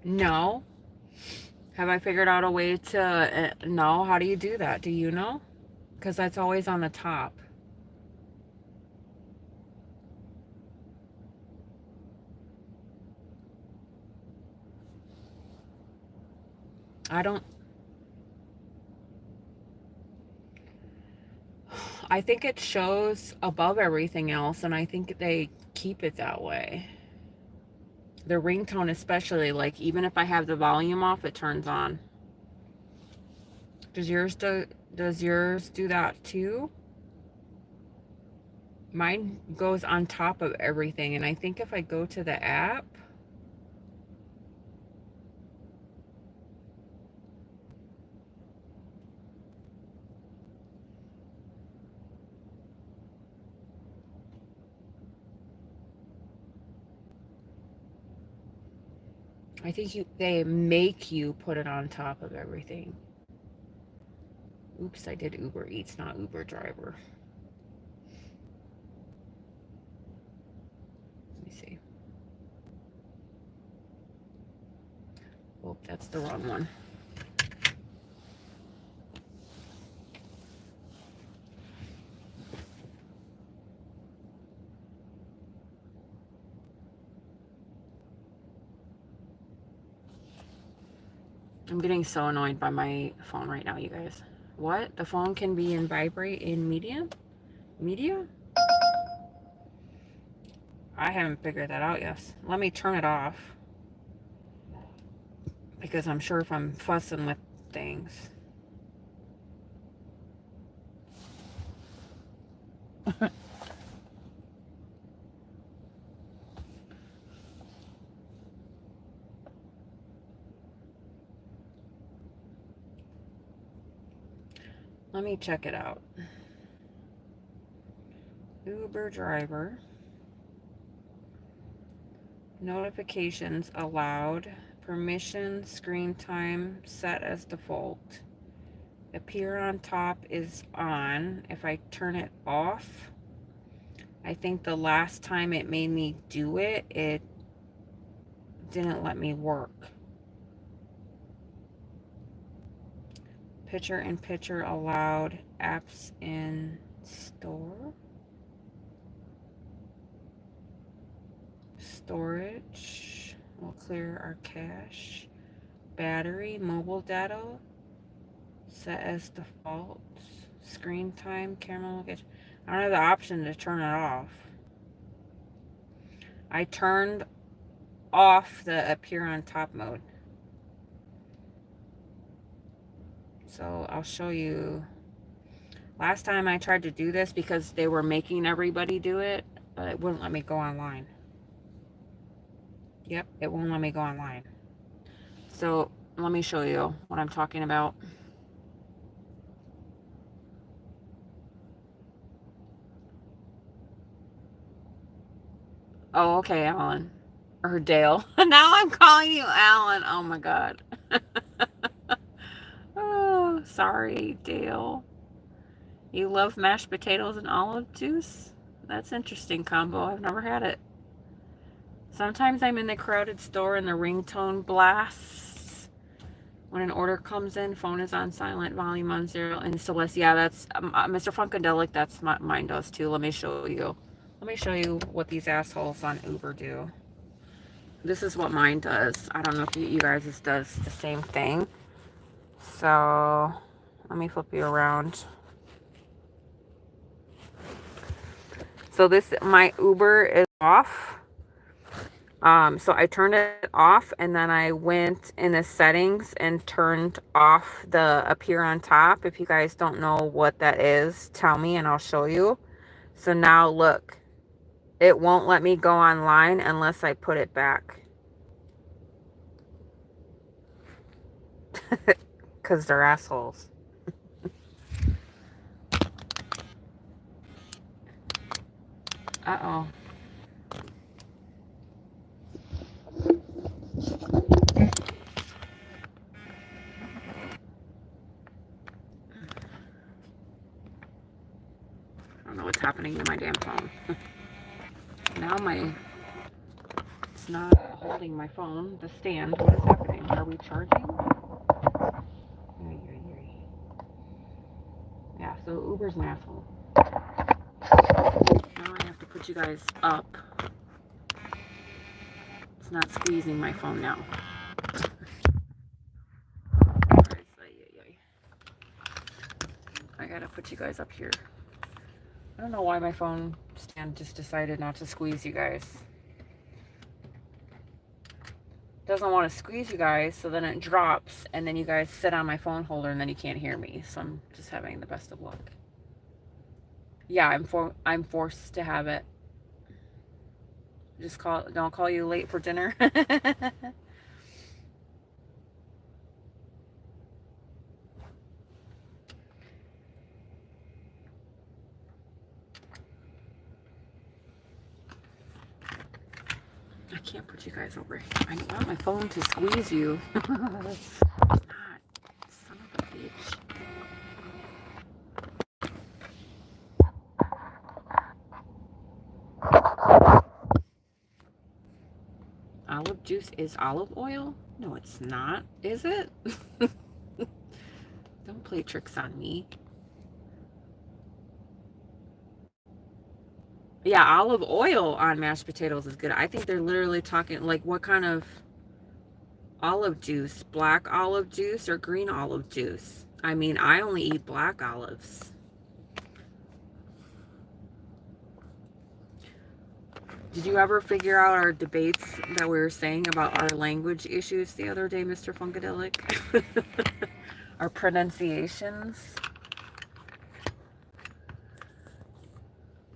No. Have I figured out a way to no? How do you do that? Do you know? Because that's always on the top. I don't. I think it shows above everything else, and I think they keep it that way. The ringtone, especially, like even if I have the volume off, it turns on. Does yours do that too? Mine goes on top of everything, and I think if I go to the app, I think they make you put it on top of everything. Oops, I did Uber Eats, not Uber driver. Let me see. Oh, that's the wrong one. I'm getting so annoyed by my phone right now, you guys. What? The phone can be in vibrate in media? Media? I haven't figured that out yet. Let me turn it off. Because I'm sure if I'm fussing with things. Let me check it out. Uber driver. Notifications allowed. Permission screen time set as default. Appear on top is on. If I turn it off, I think the last time it made me do it, it didn't let me work. Picture in picture allowed. Apps in store. Storage. We'll clear our cache. Battery, mobile data, set as default. Screen time, camera location. I don't have the option to turn it off. I turned off the appear on top mode. So I'll show you. Last time I tried to do this because they were making everybody do it, but it wouldn't let me go online. Yep, it won't let me go online. So let me show you what I'm talking about. Oh, okay, Alan. Or Dale. Now I'm calling you Alan. Oh my God. Oh, sorry, Dale. You love mashed potatoes and olive juice? That's interesting combo. I've never had it. Sometimes I'm in the crowded store and the ringtone blasts. When an order comes in, phone is on silent, volume on 0, and Celeste. Yeah, that's Mr. Funkadelic. That's mine does too. Let me show you. Let me show you what these assholes on Uber do. This is what mine does. I don't know if you guys does the same thing. So let me flip you around. So this, my Uber is off. So I turned it off, and then I went in the settings and turned off the appear on top. If you guys don't know what that is, tell me and I'll show you. So now look, it won't let me go online unless I put it back. Because they're assholes. Uh-oh. I don't know what's happening to my damn phone. Now it's not holding my phone, the stand. What is happening? Are we charging? Yeah, so Uber's an asshole. Now I have to put you guys up. It's not squeezing my phone now. I gotta put you guys up here. I don't know why my phone stand just decided not to squeeze you guys. Doesn't want to squeeze you guys, so then it drops, and then you guys sit on my phone holder, and then you can't hear me. So I'm just having the best of luck. Yeah, I'm forced to have it. Just don't call you late for dinner. I can't put you guys over. I want my phone to squeeze you. It's not. Son of a bitch. Olive juice is olive oil? No, it's not. Is it? Don't play tricks on me. Yeah, olive oil on mashed potatoes is good. I think they're literally talking like what kind of olive juice? Black olive juice or green olive juice? I mean, I only eat black olives. Did you ever figure out our debates that we were saying about our language issues the other day, Mr. Funkadelic? Our pronunciations?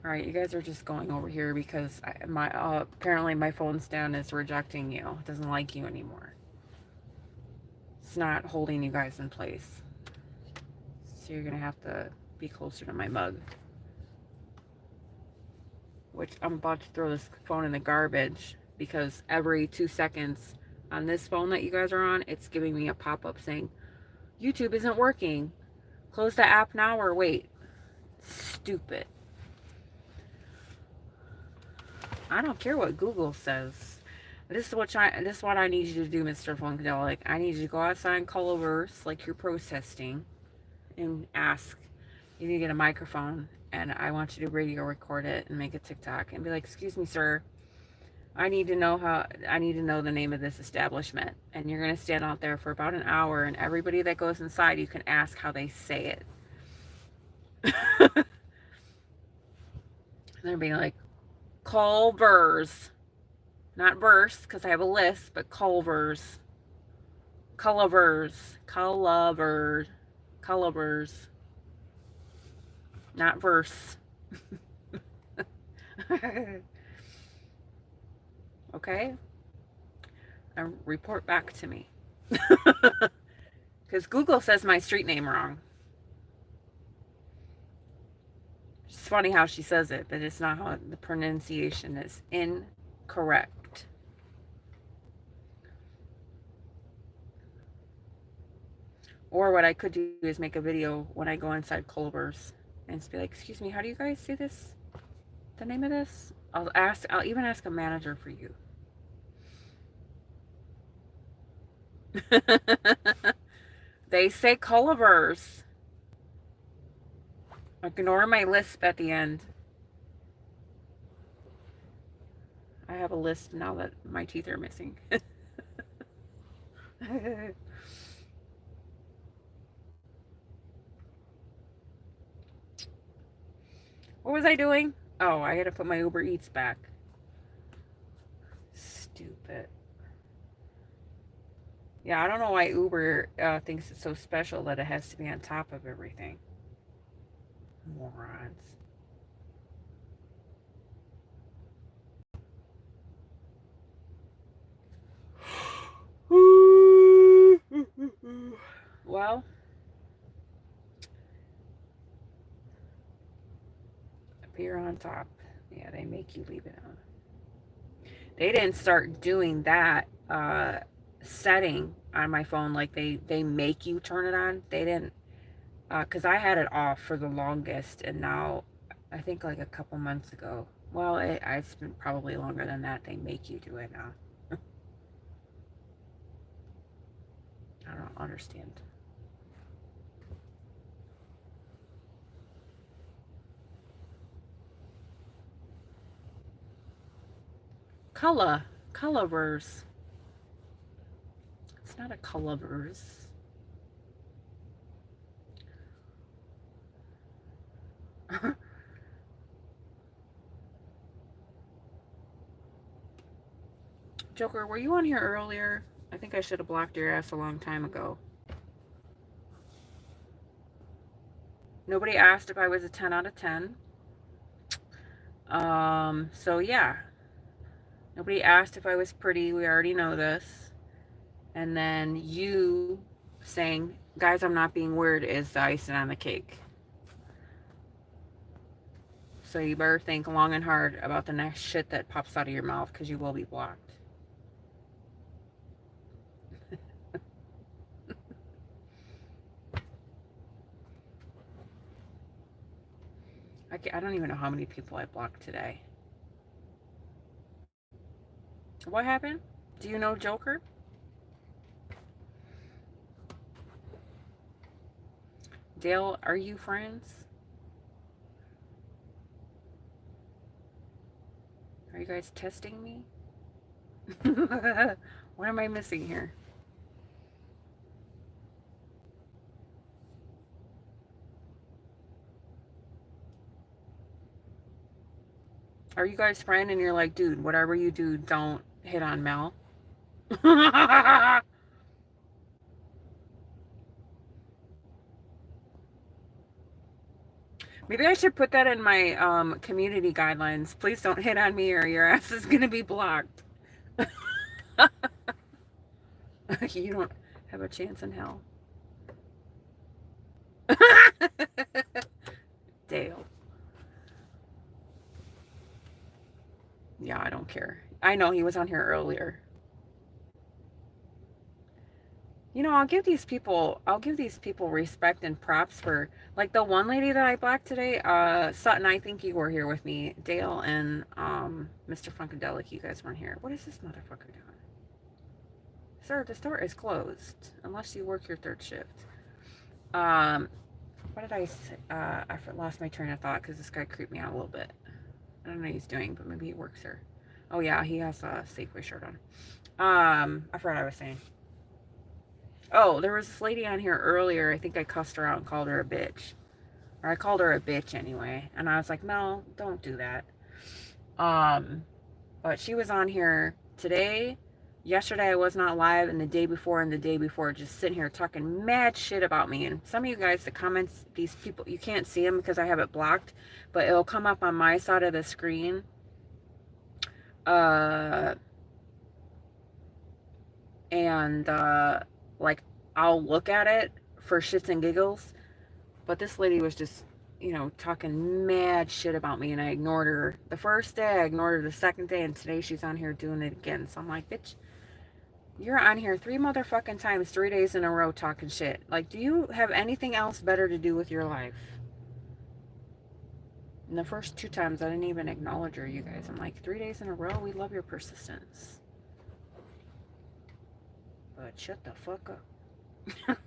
All right, you guys are just going over here because apparently my phone stand is rejecting you. It doesn't like you anymore. It's not holding you guys in place. So you're gonna have to be closer to my mug. Which I'm about to throw this phone in the garbage because every 2 seconds on this phone that you guys are on, it's giving me a pop-up saying, YouTube isn't working. Close the app now or wait. Stupid. I don't care what Google says. This is what I need you to do, Mr. Funkadelic. I need you to go outside and Colorverse like you're protesting and ask. You need to get a microphone and I want you to radio record it and make a TikTok and be like, excuse me, sir. I need to know the name of this establishment. And you're gonna stand out there for about an hour and everybody that goes inside, you can ask how they say it. They're being like, Culvers. Not verse, because I have a list, but Culvers. Culvers. Culvers. Culvers. Not verse. Okay? And report back to me. Because Google says my street name wrong. It's funny how she says it, but it's not how the pronunciation is incorrect. Or what I could do is make a video when I go inside Culver's and just be like, excuse me, how do you guys say this? The name of this? I'll even ask a manager for you. They say Culver's. Ignore my lisp at the end. I have a list now that my teeth are missing. What was I doing? Oh, I had to put my Uber Eats back. Stupid. Yeah, I don't know why Uber thinks it's so special that it has to be on top of everything. Morons. Well, appear on top. Yeah, they make you leave it on. They didn't start doing that setting on my phone like they make you turn it on. They didn't, because I had it off for the longest, and now I think like a couple months ago. Well, it's been probably longer than that. They make you do it now. I don't understand. Colorverse. It's not a colorverse. Joker, were you on here earlier? I think I should have blocked your ass a long time ago. Nobody asked if I was a 10 out of 10. So yeah. Nobody asked if I was pretty. We already know this. And then you saying, guys, I'm not being weird, is the icing on the cake. So you better think long and hard about the next shit that pops out of your mouth, because you will be blocked. I don't even know how many people I blocked today. What happened? Do you know Joker? Dale, are you friends? Are you guys testing me? What am I missing here? Are you guys friends and you're like, dude, whatever you do, don't hit on Mel? Maybe I should put that in my community guidelines. Please don't hit on me or your ass is going to be blocked. You don't have a chance in hell. Dale. Yeah, I don't care. I know he was on here earlier. You know, I'll give these people respect and props for, like, the one lady that I blocked today, Sutton, I think you were here with me, Dale and Mr. Funkadelic, you guys weren't here. What is this motherfucker doing? Sir, the store is closed unless you work your third shift. What did I say? I lost my train of thought because this guy creeped me out a little bit. I don't know what he's doing, but maybe he works here. Oh yeah, he has a Safeway shirt on. I forgot what I was saying. Oh, there was this lady on here earlier. I think I cussed her out and called her a bitch. Or I called her a bitch anyway. And I was like, Mel, don't do that. But she was on here today. Yesterday I was not live, and the day before, just sitting here talking mad shit about me. And some of you guys, the comments, these people, you can't see them because I have it blocked, but it'll come up on my side of the screen. Like, I'll look at it for shits and giggles, but this lady was just, you know, talking mad shit about me, and I ignored her the first day, I ignored her the second day, and today she's on here doing it again. So I'm like, bitch, you're on here 3 motherfucking times 3 days in a row talking shit. Like, do you have anything else better to do with your life? And the first 2 times I didn't even acknowledge her, you guys. I'm like, 3 days in a row, we love your persistence. But shut the fuck up.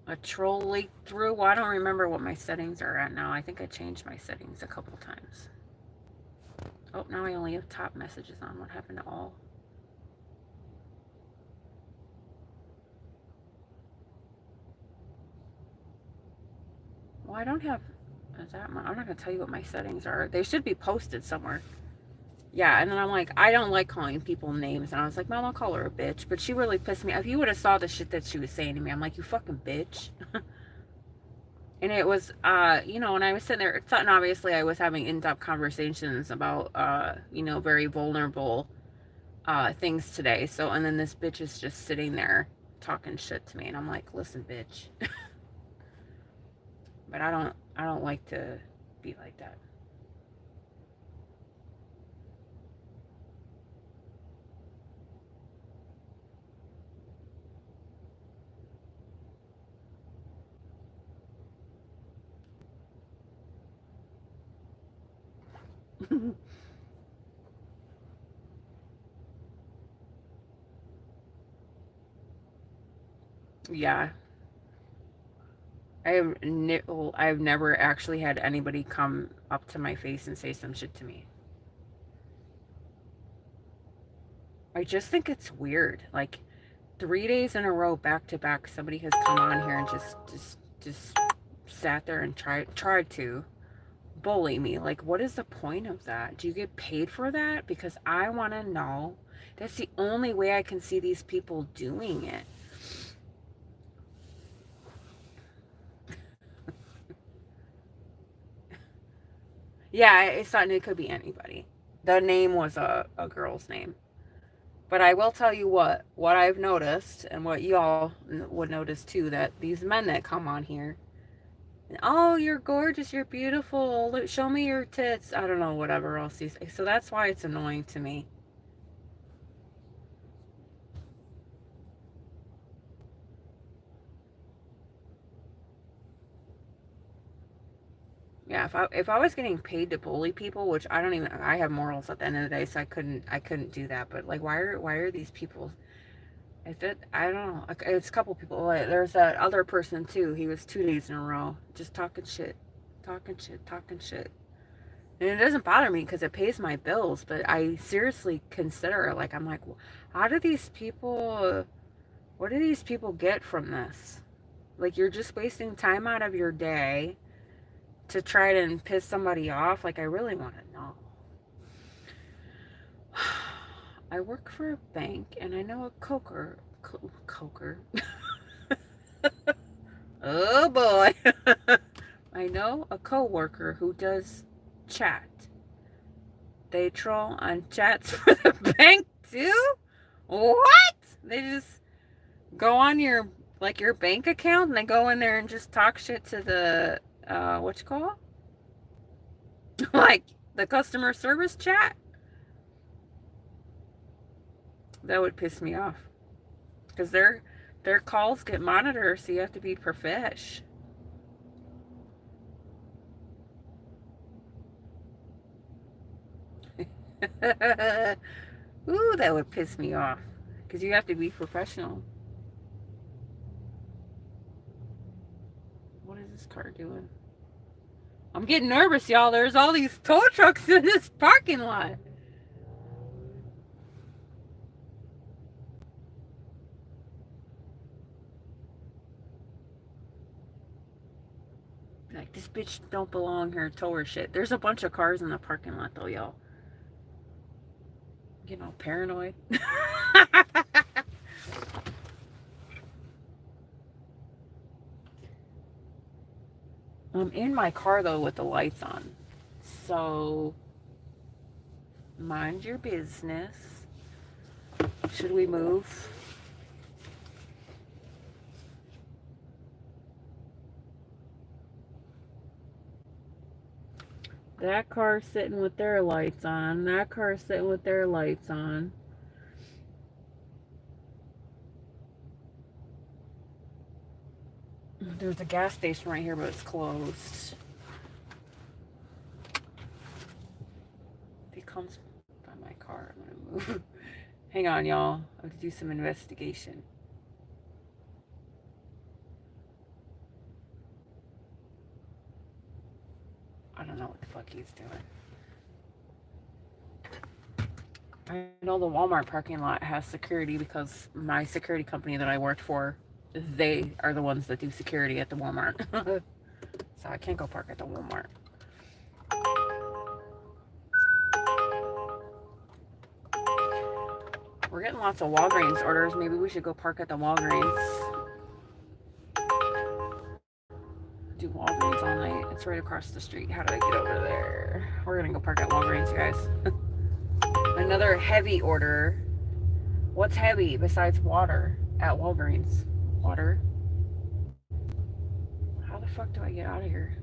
A troll leaked through. Well, I don't remember what my settings are at now. I think I changed my settings a couple times. Oh, now I only have top messages on. What happened to all? Well, I don't have... Is that my... I'm not going to tell you what my settings are. They should be posted somewhere. Yeah, and then I'm like, I don't like calling people names. And I was like, Mom, I'll call her a bitch. But she really pissed me off. If you would have saw the shit that she was saying to me, I'm like, you fucking bitch. And it was, you know, when I was sitting there, and obviously I was having in-depth conversations about, you know, very vulnerable things today. So, and then this bitch is just sitting there talking shit to me. And I'm like, listen, bitch. But I don't like to be like that. Yeah. I've never actually had anybody come up to my face and say some shit to me. I just think it's weird. Like 3 days in a row, back to back, somebody has come on here and just sat there and tried to bully me. Like, what is the point of that? Do you get paid for that? Because I want to know. That's the only way I can see these people doing it. Yeah, it's not. It could be anybody. The name was a girl's name. But I will tell you what I've noticed, and what y'all would notice too, that these men that come on here, oh, you're gorgeous, you're beautiful, look, show me your tits, I don't know, whatever else you say. So that's why it's annoying to me. Yeah, if I was getting paid to bully people, which I don't even, I have morals at the end of the day, so I couldn't do that. But like, why are these people? If it, I don't know. It's a couple people. Like, there's that other person too. He was 2 days in a row just talking shit, talking shit, talking shit. And it doesn't bother me because it pays my bills. But I seriously consider it. Like, I'm like, how do these people? What do these people get from this? Like, you're just wasting time out of your day to try to piss somebody off. Like, I really want to know. I work for a bank and I know a coker. Oh boy. I know a coworker who does chat. They troll on chats for the bank too? What? They just go on your, like, your bank account and they go in there and just talk shit to the what you call it? Like the customer service chat? That would piss me off. Because their calls get monitored, so you have to be profesh. Ooh, that would piss me off. Because you have to be professional. What is this car doing? I'm getting nervous, y'all. There's all these tow trucks in this parking lot. Like, this bitch don't belong here. Tow her shit. There's a bunch of cars in the parking lot, though, y'all. Getting all paranoid. I'm in my car, though, with the lights on. So, mind your business. Should we move? That car's sitting with their lights on. That car's sitting with their lights on. There's a gas station right here, but it's closed. If he comes by my car, I'm gonna move. Hang on, y'all. I have to do some investigation. I don't know what the fuck he's doing. I know the Walmart parking lot has security because my security company that I worked for, they are the ones that do security at the Walmart. So I can't go park at the Walmart. We're getting lots of Walgreens orders. Maybe we should go park at the Walgreens. Do Walgreens all night. It's right across the street. How do I get over there? We're gonna go park at Walgreens, you guys. Another heavy order. What's heavy besides water at Walgreens? Water. How the fuck do I get out of here?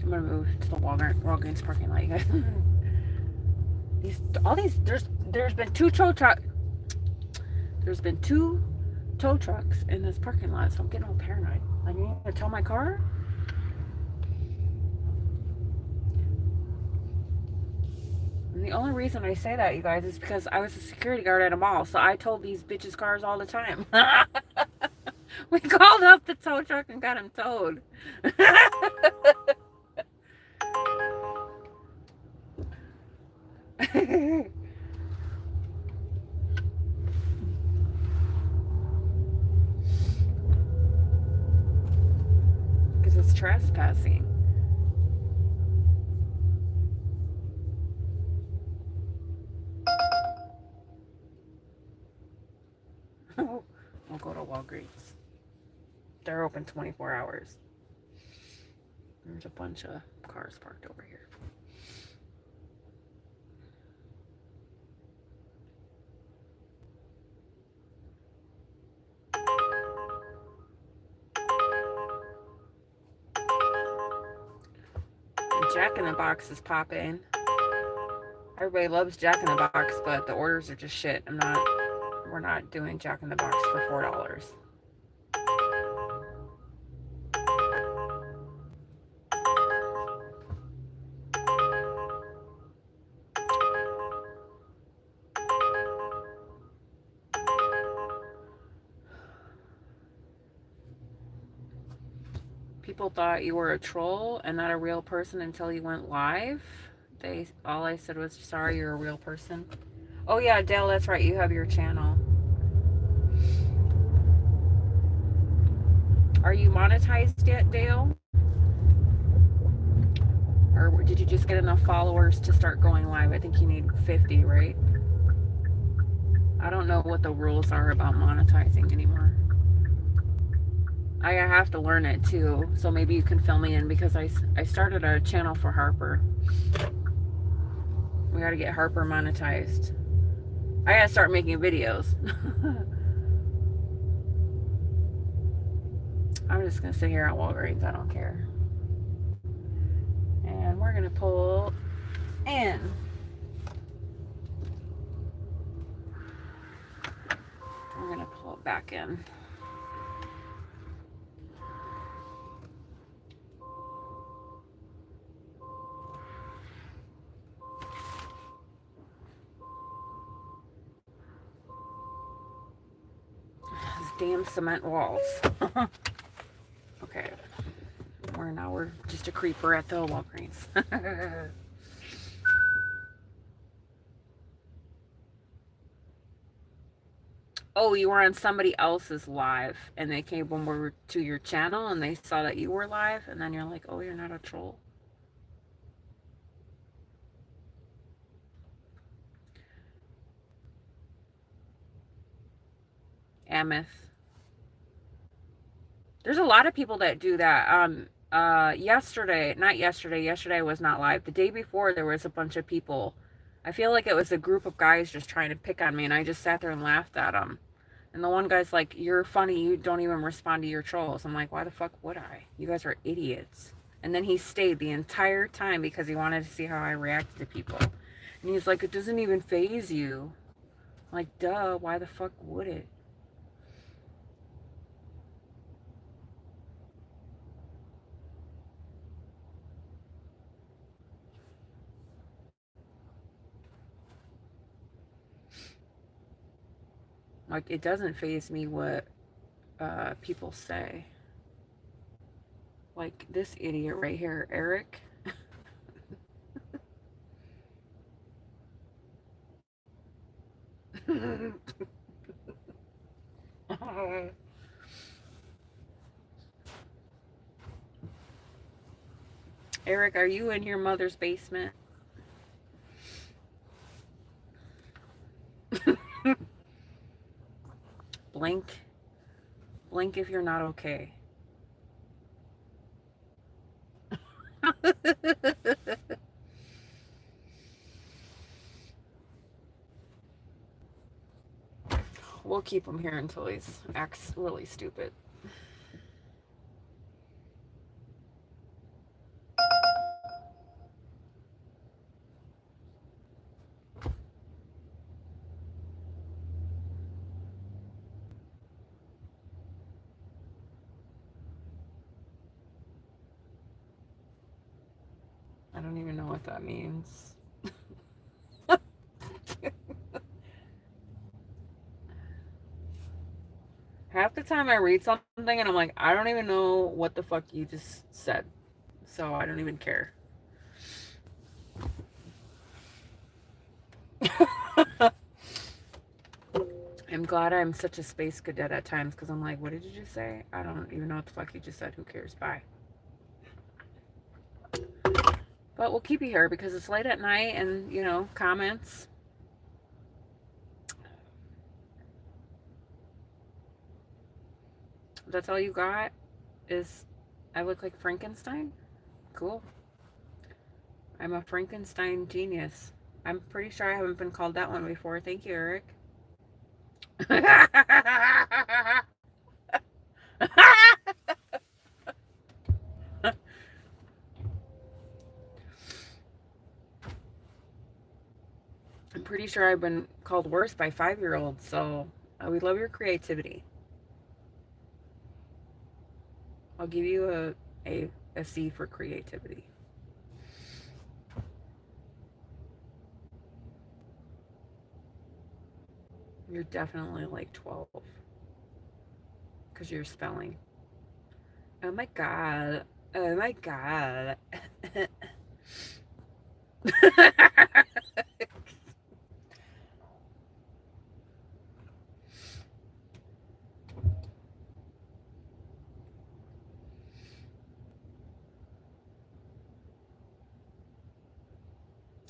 I'm gonna move to the Walgreens parking lot, you guys. There's been two tow trucks. There's been two tow trucks in this parking lot, so I'm getting all paranoid. Like, you need to tow my car? And the only reason I say that, you guys, is because I was a security guard at a mall, so I towed these bitches' cars all the time. We called up the tow truck and got him towed. Because it's trespassing. We'll go to Walgreens. They're open 24 hours. There's a bunch of cars parked over here. Jack in the Box is popping. Everybody loves Jack in the Box, but the orders are just shit. We're not doing Jack in the Box for $4. People thought you were a troll and not a real person until you went live. All I said was, sorry, you're a real person. Oh yeah, Dale, that's right. You have your channel. Are you monetized yet, Dale? Or did you just get enough followers to start going live? I think you need 50, right? I don't know what the rules are about monetizing anymore. I have to learn it too, so maybe you can fill me in, because I started a channel for Harper. We got to get Harper monetized. I got to start making videos. I'm just going to sit here at Walgreens. I don't care. And we're going to pull in. We're going to pull it back in. Damn cement walls. Okay. We're just a creeper at the Walgreens. Oh, you were on somebody else's live and they came over to your channel and they saw that you were live, and then you're like, oh, you're not a troll. Ameth. There's a lot of people that do that. Yesterday I was not live. The day before, there was a bunch of people. I feel like it was a group of guys just trying to pick on me, and I just sat there and laughed at them. And the one guy's like, you're funny, you don't even respond to your trolls. I'm like, why the fuck would I? You guys are idiots. And then he stayed the entire time because he wanted to see how I reacted to people. And he's like, it doesn't even faze you. I'm like, duh, why the fuck would it? Like, it doesn't faze me what people say. Like this idiot right here, Eric. Eric, are you in your mother's basement? Blink. Blink if you're not okay. We'll keep him here until he acts really stupid. I don't even know what that means. Half the time I read something and I'm like, I don't even know what the fuck you just said. So I don't even care. I'm glad I'm such a space cadet at times because I'm like, what did you just say? I don't even know what the fuck you just said. Who cares? Bye. But we'll keep you here because it's late at night and, you know, comments. That's all you got is I look like Frankenstein? Cool. I'm a Frankenstein genius. I'm pretty sure I haven't been called that one before. Thank you, Eric. I'm pretty sure I've been called worse by 5-year-olds, so we love your creativity. I'll give you a C for creativity. You're definitely like 12 because you're spelling. Oh my god. Oh my god.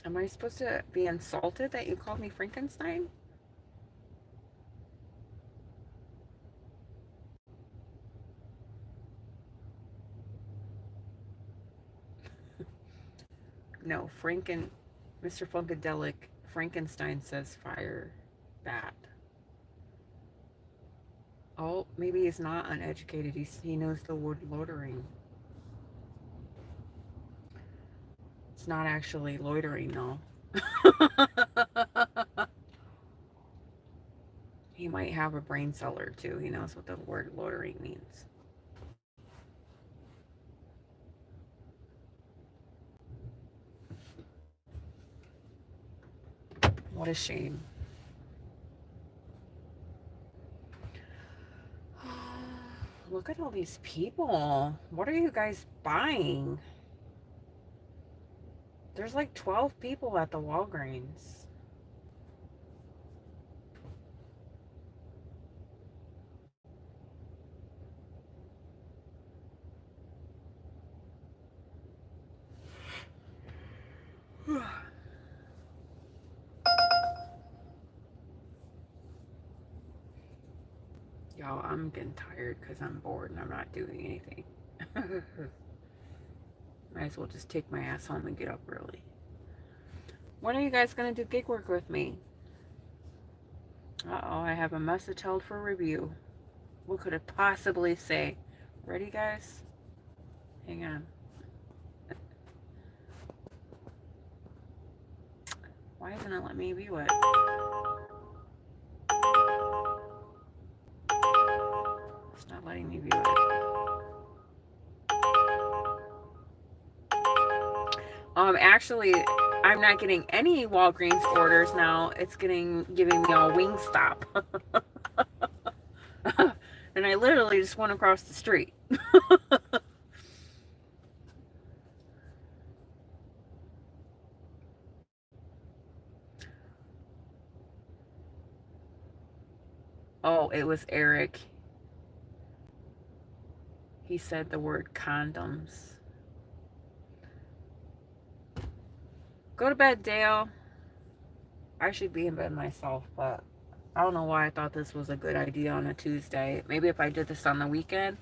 Am I supposed to be insulted that you called me Frankenstein? No, Mr. Funkadelic Frankenstein says fire bat. Oh, maybe he's not uneducated. He knows the word loitering. It's not actually loitering, though. He might have a brain cell or two. He knows what the word loitering means. What a shame. Look at all these people. What are you guys buying? There's like 12 people at the Walgreens. Y'all, I'm getting tired because I'm bored and I'm not doing anything. Might as well just take my ass home and get up early. When are you guys going to do gig work with me? Uh-oh, I have a message held for review. What could it possibly say? Ready, guys? Hang on. Why isn't it letting me view it? It's not letting me view it. Actually, I'm not getting any Walgreens orders now. It's giving me all Wingstop. And I literally just went across the street. Oh, it was Eric. He said the word condoms. Go to bed, Dale. I should be in bed myself, but I don't know why I thought this was a good idea on a Tuesday. Maybe if I did this on the weekend,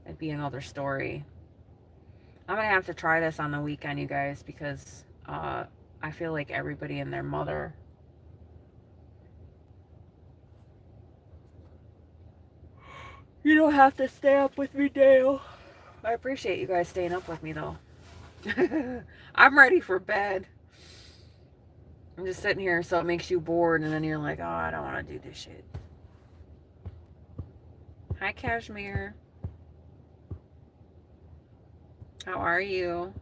it'd be another story. I'm gonna have to try this on the weekend, you guys, because I feel like everybody and their mother. You don't have to stay up with me, Dale. I appreciate you guys staying up with me, though. I'm ready for bed. I'm just sitting here so it makes you bored, and then you're like, oh, I don't want to do this shit. Hi, Cashmere. How are you?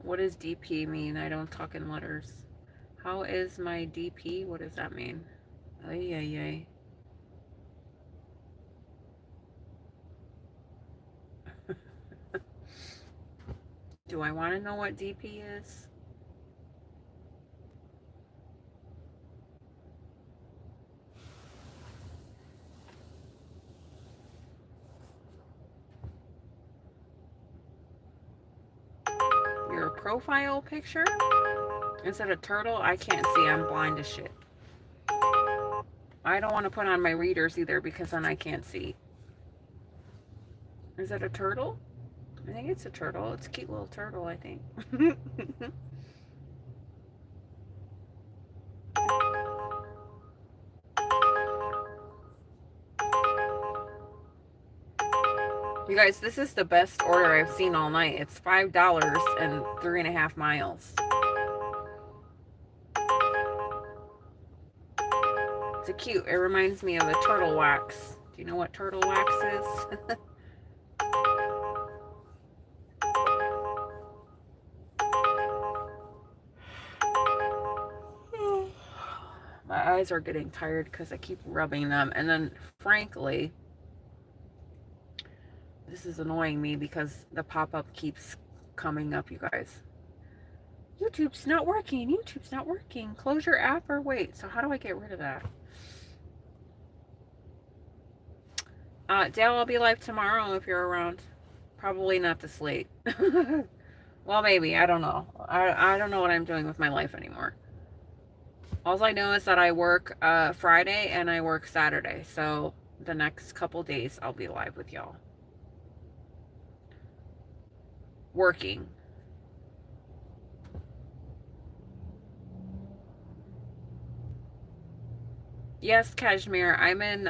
What does DP mean? I don't talk in letters. How is my DP? What does that mean? Ay, ay, ay. Do I want to know what DP is? Your profile picture? Instead of turtle, I can't see. I'm blind as shit. I don't want to put on my readers either because then I can't see. Is it a turtle? I think it's a turtle. It's a cute little turtle, I think. You guys, this is the best order I've seen all night. It's $5 and 3.5 miles. It's a cute. It reminds me of the turtle wax. Do you know what turtle wax is? My eyes are getting tired because I keep rubbing them. And then, frankly, this is annoying me because the pop-up keeps coming up, you guys. YouTube's not working. YouTube's not working. Close your app or wait. So how do I get rid of that? Dale, I'll be live tomorrow if you're around. Probably not this late. Well, maybe. I don't know. I don't know what I'm doing with my life anymore. All I know is that I work Friday and I work Saturday. So the next couple days I'll be live with y'all. Working. Yes, Kashmir, I'm in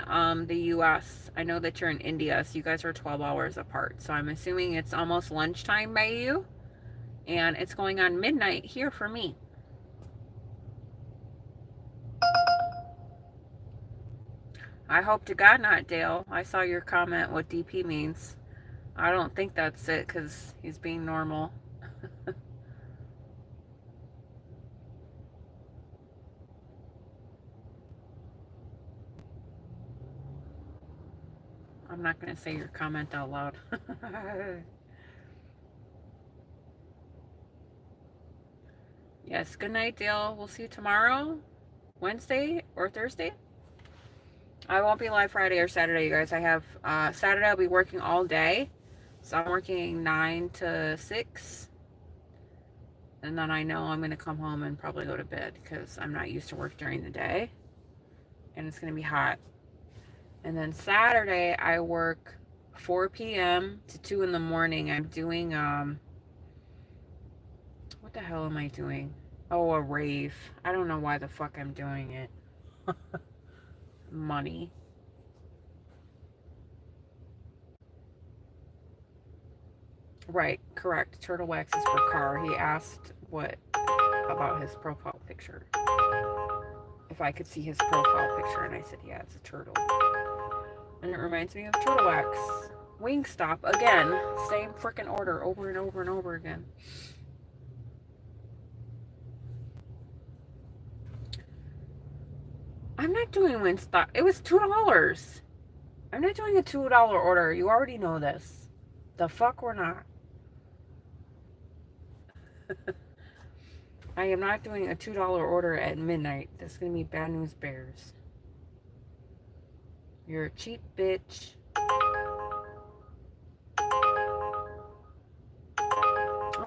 the US. I know that you're in India, so you guys are 12 hours apart. So I'm assuming it's almost lunchtime by you. And it's going on midnight here for me. I hope to God not, Dale. I saw your comment what DP means. I don't think that's it because he's being normal. I'm not going to say your comment out loud. Yes, good night, Dale. We'll see you tomorrow, Wednesday or Thursday. I won't be live Friday or Saturday, you guys. I have Saturday I'll be working all day. So I'm working 9 to 6. And then I know I'm going to come home and probably go to bed because I'm not used to work during the day. And it's going to be hot. And then Saturday I work 4 p.m. to 2 in the morning. I'm doing, what the hell am I doing? Oh, a rave. I don't know why the fuck I'm doing it. Money. Right, correct. Turtle wax is for car. He asked what about his profile picture. If I could see his profile picture, and I said, yeah, it's a turtle. And it reminds me of turtle wax. Wingstop, again. Same freaking order over and over and over again. I'm not doing Wingstop. It was $2. I'm not doing a $2 order. You already know this. The fuck we're not. I am not doing a $2 order at midnight. That's gonna be bad news bears. You're a cheap bitch.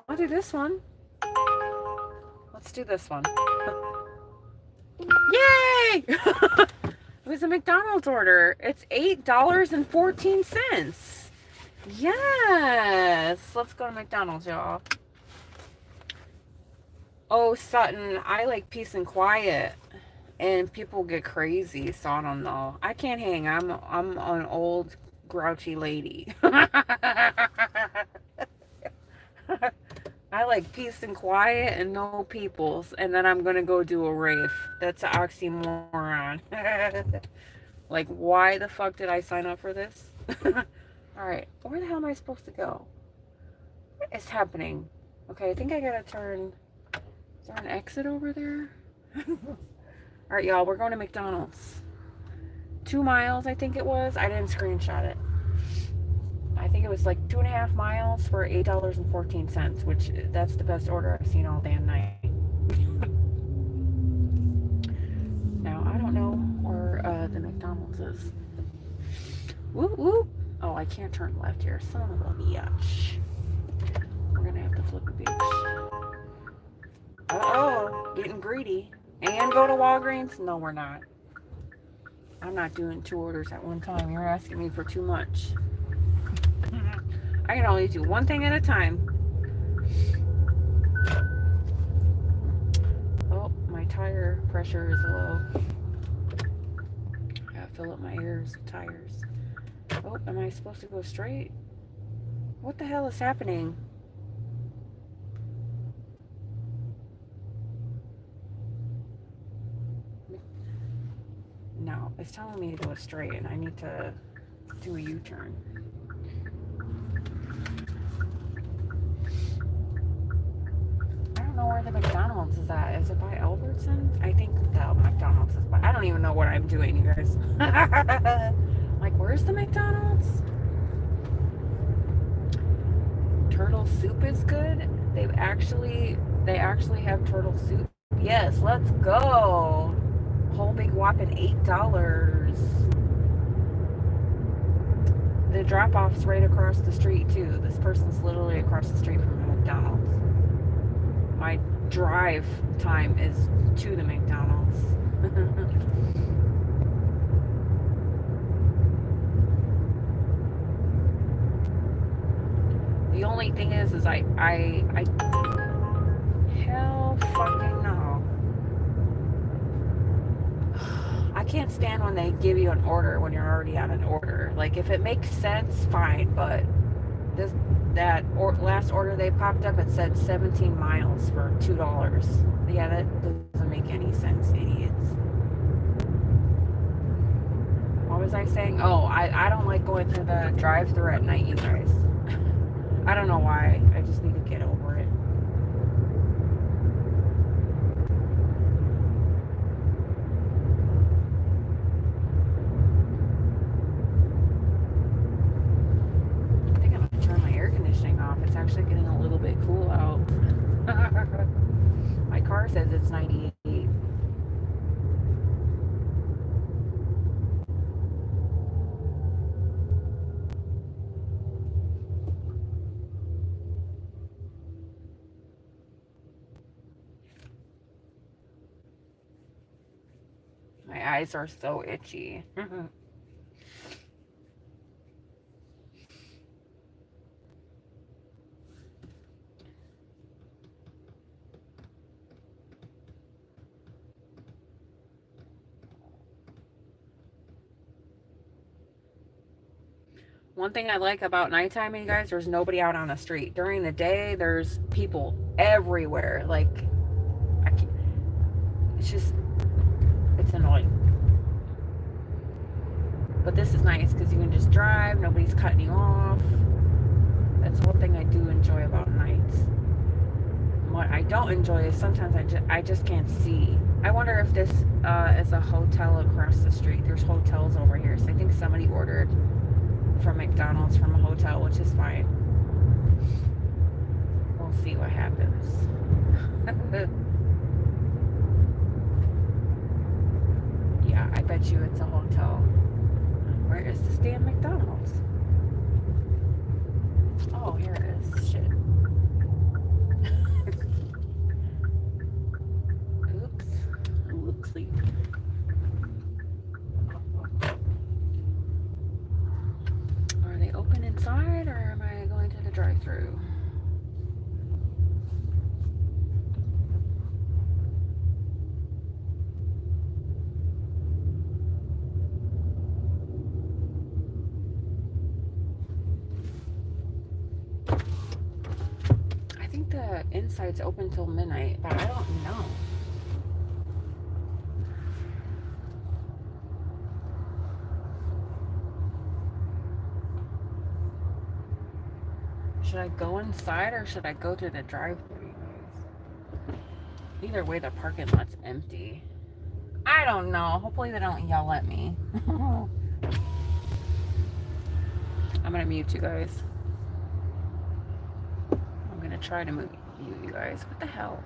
I'll do this one. Let's do this one. Yay! It was a McDonald's order. It's $8.14. Yes! Let's go to McDonald's, y'all. Oh, Sutton, I like peace and quiet. And people get crazy, so I don't know. I can't hang. I'm an old grouchy lady. I like peace and quiet and no peoples, and then I'm gonna go do a rave. That's an oxymoron. Like, why the fuck did I sign up for this? Alright, where the hell am I supposed to go? What is happening? Okay, I think I gotta turn... Is there an exit over there? Alright, y'all, we're going to McDonald's. 2 miles, I think it was. I didn't screenshot it. I think it was like 2.5 miles for $8.14, which that's the best order I've seen all damn night. Now, I don't know where the McDonald's is. Whoop, whoop. Oh, I can't turn left here. Son of a bitch. We're going to have to flip a bitch. Uh-oh, getting greedy. And go to Walgreens? No, we're not. I'm not doing 2 orders at one time. You're asking me for too much. I can only do one thing at a time. Oh, my tire pressure is low. I gotta fill up my ears with tires. Oh, am I supposed to go straight? What the hell is happening? No, it's telling me to go straight and I need to do a U-turn. I don't know where the McDonald's is at. Is it by Albertsons? I think the McDonald's is by... I don't even know what I'm doing, you guys. Like, where's the McDonald's? Turtle soup is good. They actually have turtle soup. Yes, let's go. Whole big whopping $8. The drop-off's right across the street too. This person's literally across the street from the McDonald's. My drive time is to the McDonald's. The only thing is I hell fucking no. I can't stand when they give you an order when you're already on an order. Like, if it makes sense, fine, but last order they popped up, it said 17 miles for $2. Yeah, that doesn't make any sense, idiots. What was I saying? Oh, I don't like going through the drive-thru at night, you guys. I don't know why. I just need to get over it. I think I'm going to turn my air conditioning off. It's actually getting a little bit cool out. My car says it's 98. My eyes are so itchy. One thing I like about nighttime, you guys, there's nobody out on the street. During the day, there's people everywhere. Like, it's annoying. But this is nice because you can just drive. Nobody's cutting you off. That's one thing I do enjoy about nights. What I don't enjoy is sometimes I just can't see. I wonder if this is a hotel across the street. There's hotels over here, so I think somebody ordered from McDonald's from a hotel, which is fine. We'll see what happens. Yeah, I bet you it's a hotel. Where is this damn McDonald's? Oh, here it is. Shit. Oops. Oopsie. Are they open inside, or am I going to the drive-thru? I think the inside's open till midnight, but I don't know. Should I go inside or should I go through the drive-thru? Either way, the parking lot's empty. I don't know. Hopefully they don't yell at me. I'm gonna mute you guys. I'm gonna try to mute you guys. What the hell?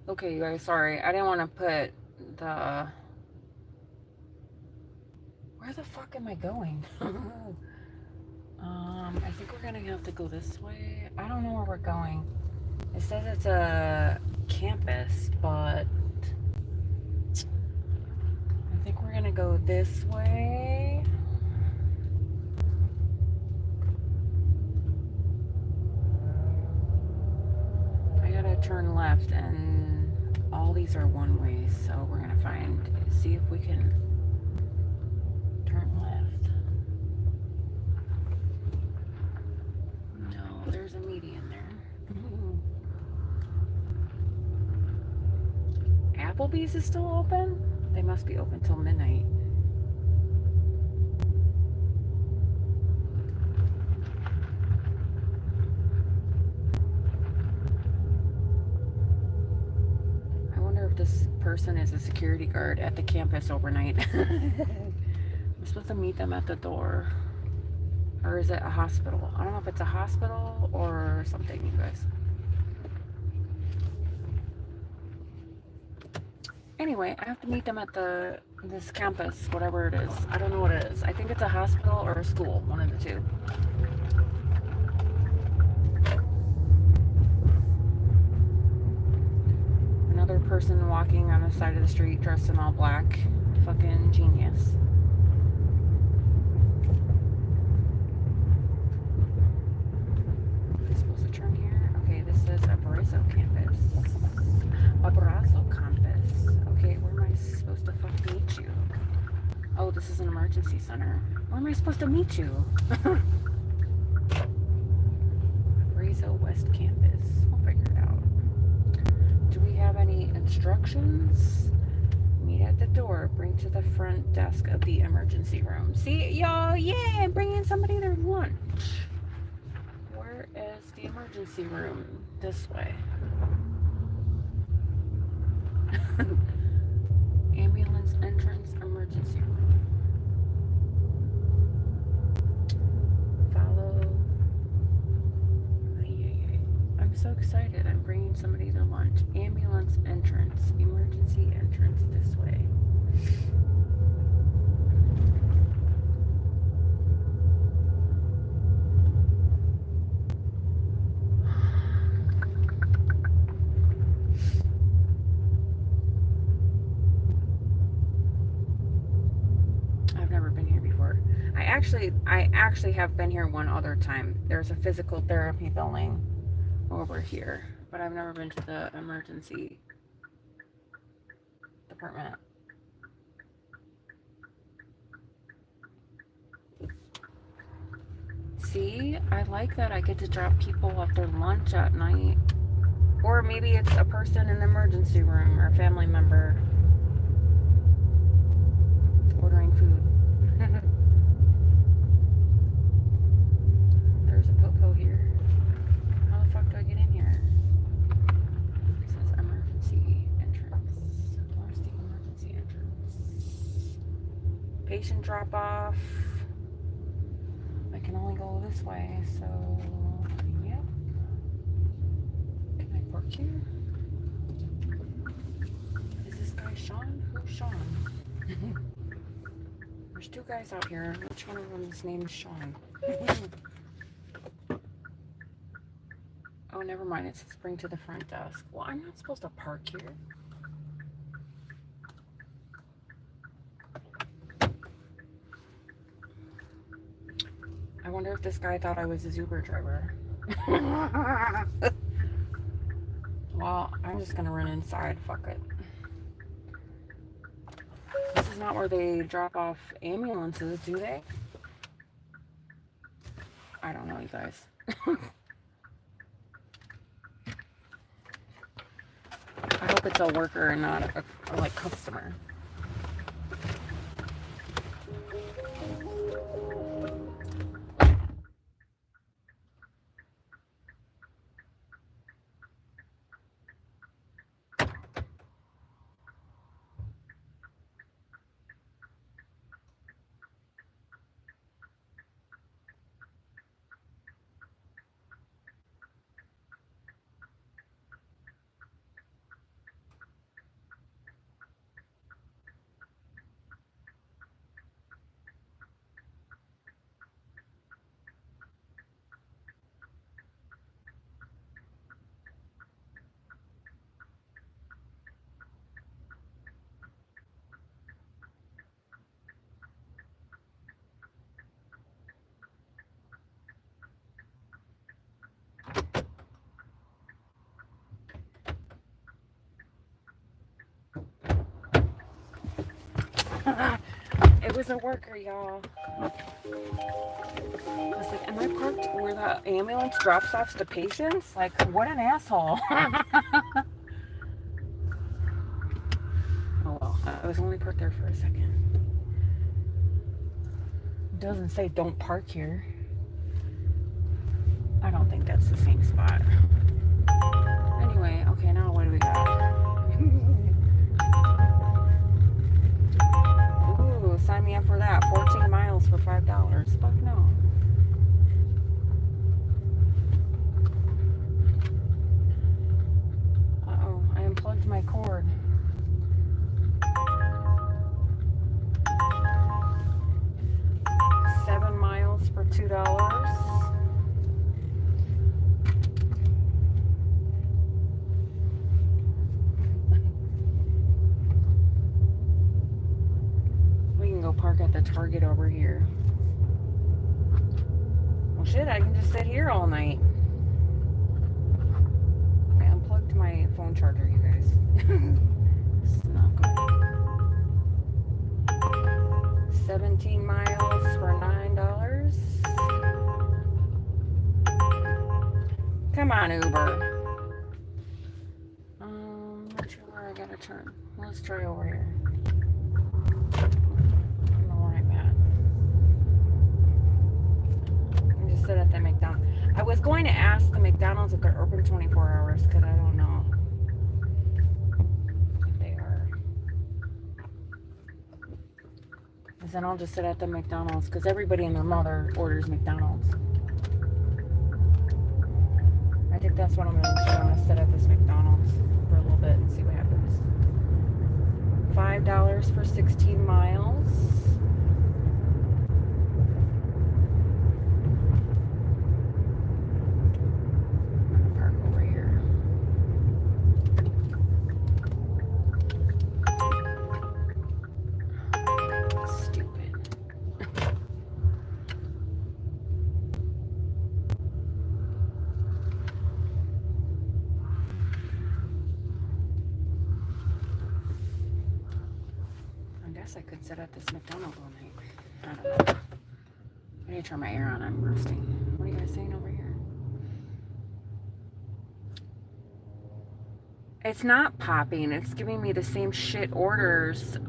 Okay, you guys, sorry. I didn't want to put the... Where the fuck am I going? I think we're gonna have to go this way. I don't know where we're going. It says it's a campus, but I think we're gonna go this way. I gotta turn left, and all these are one way, so we're gonna see if we can turn left. No, there's a median there. Applebee's is still open? They must be open till midnight. I wonder if this person is a security guard at the campus overnight. I'm supposed to meet them at the door. Or is it a hospital? I don't know if it's a hospital or something, you guys. Anyway, I have to meet them at this campus, whatever it is. I don't know what it is. I think it's a hospital or a school, one of the two. Another person walking on the side of the street dressed in all black. Fucking genius. Am I supposed to turn here? Okay, this is Abrazo campus. Abrazo campus. Okay, where am I supposed to fucking meet you? Oh, this is an emergency center. Where am I supposed to meet you? Abrazo West campus. We'll figure it out. Do we have any instructions? Meet at the door. Bring to the front desk of the emergency room. See, y'all, yeah, bringing somebody their lunch. Where is the emergency room? This way. Ambulance entrance, emergency room. Follow. I'm so excited. I'm bringing somebody their lunch. Ambulance entrance, emergency entrance this way. I've never been here before. I actually have been here one other time. There's a physical therapy building over here, but I've never been to the emergency department. See, I like that I get to drop people off their lunch at night. Or maybe it's a person in the emergency room or a family member ordering food. There's a popo here. How the fuck do I get in here? It says emergency entrance. Where's the emergency entrance? Patient drop off. I can only go this way, so yep. Can I park here? Is this guy Sean? Who's Sean? There's two guys out here. Which one of them's name is Sean? Oh, never mind. It says bring to the front desk. Well, I'm not supposed to park here. I wonder if this guy thought I was his Uber driver. Well, I'm just gonna run inside. Fuck it. This is not where they drop off ambulances, do they? I don't know, you guys. I hope it's a worker and not a like customer. It was a worker, y'all. I was like, am I parked where the ambulance drops off the patients? Like, what an asshole. park there for a second. It doesn't say don't park here. I don't think that's the same spot. Anyway, okay, now what do we got? Ooh, sign me up for that. 14 miles for $5. Fuck no. Uh-oh, I unplugged my cord. For $2. We can go park at the Target over here. Well, shit, I can just sit here all night. I unplugged my phone charger, you guys. It's not good. 17 miles for $9. Come on, Uber. Not sure where I gotta turn. Let's try over here. I don't know where I'm at. I'm just sit at the McDonald's. I was going to ask the McDonald's if they're open 24 hours because I don't know if they are. Because then I'll just sit at the McDonald's because everybody and their mother orders McDonald's. I think that's what I'm going to do. I'm going to sit at this McDonald's for a little bit and see what happens. $5 for 16 miles. I'm going to park over here. Stupid. I could sit at this McDonald's all night. I don't know. I need to turn my air on. I'm roasting. What are you guys saying over here? It's not popping. It's giving me the same shit orders.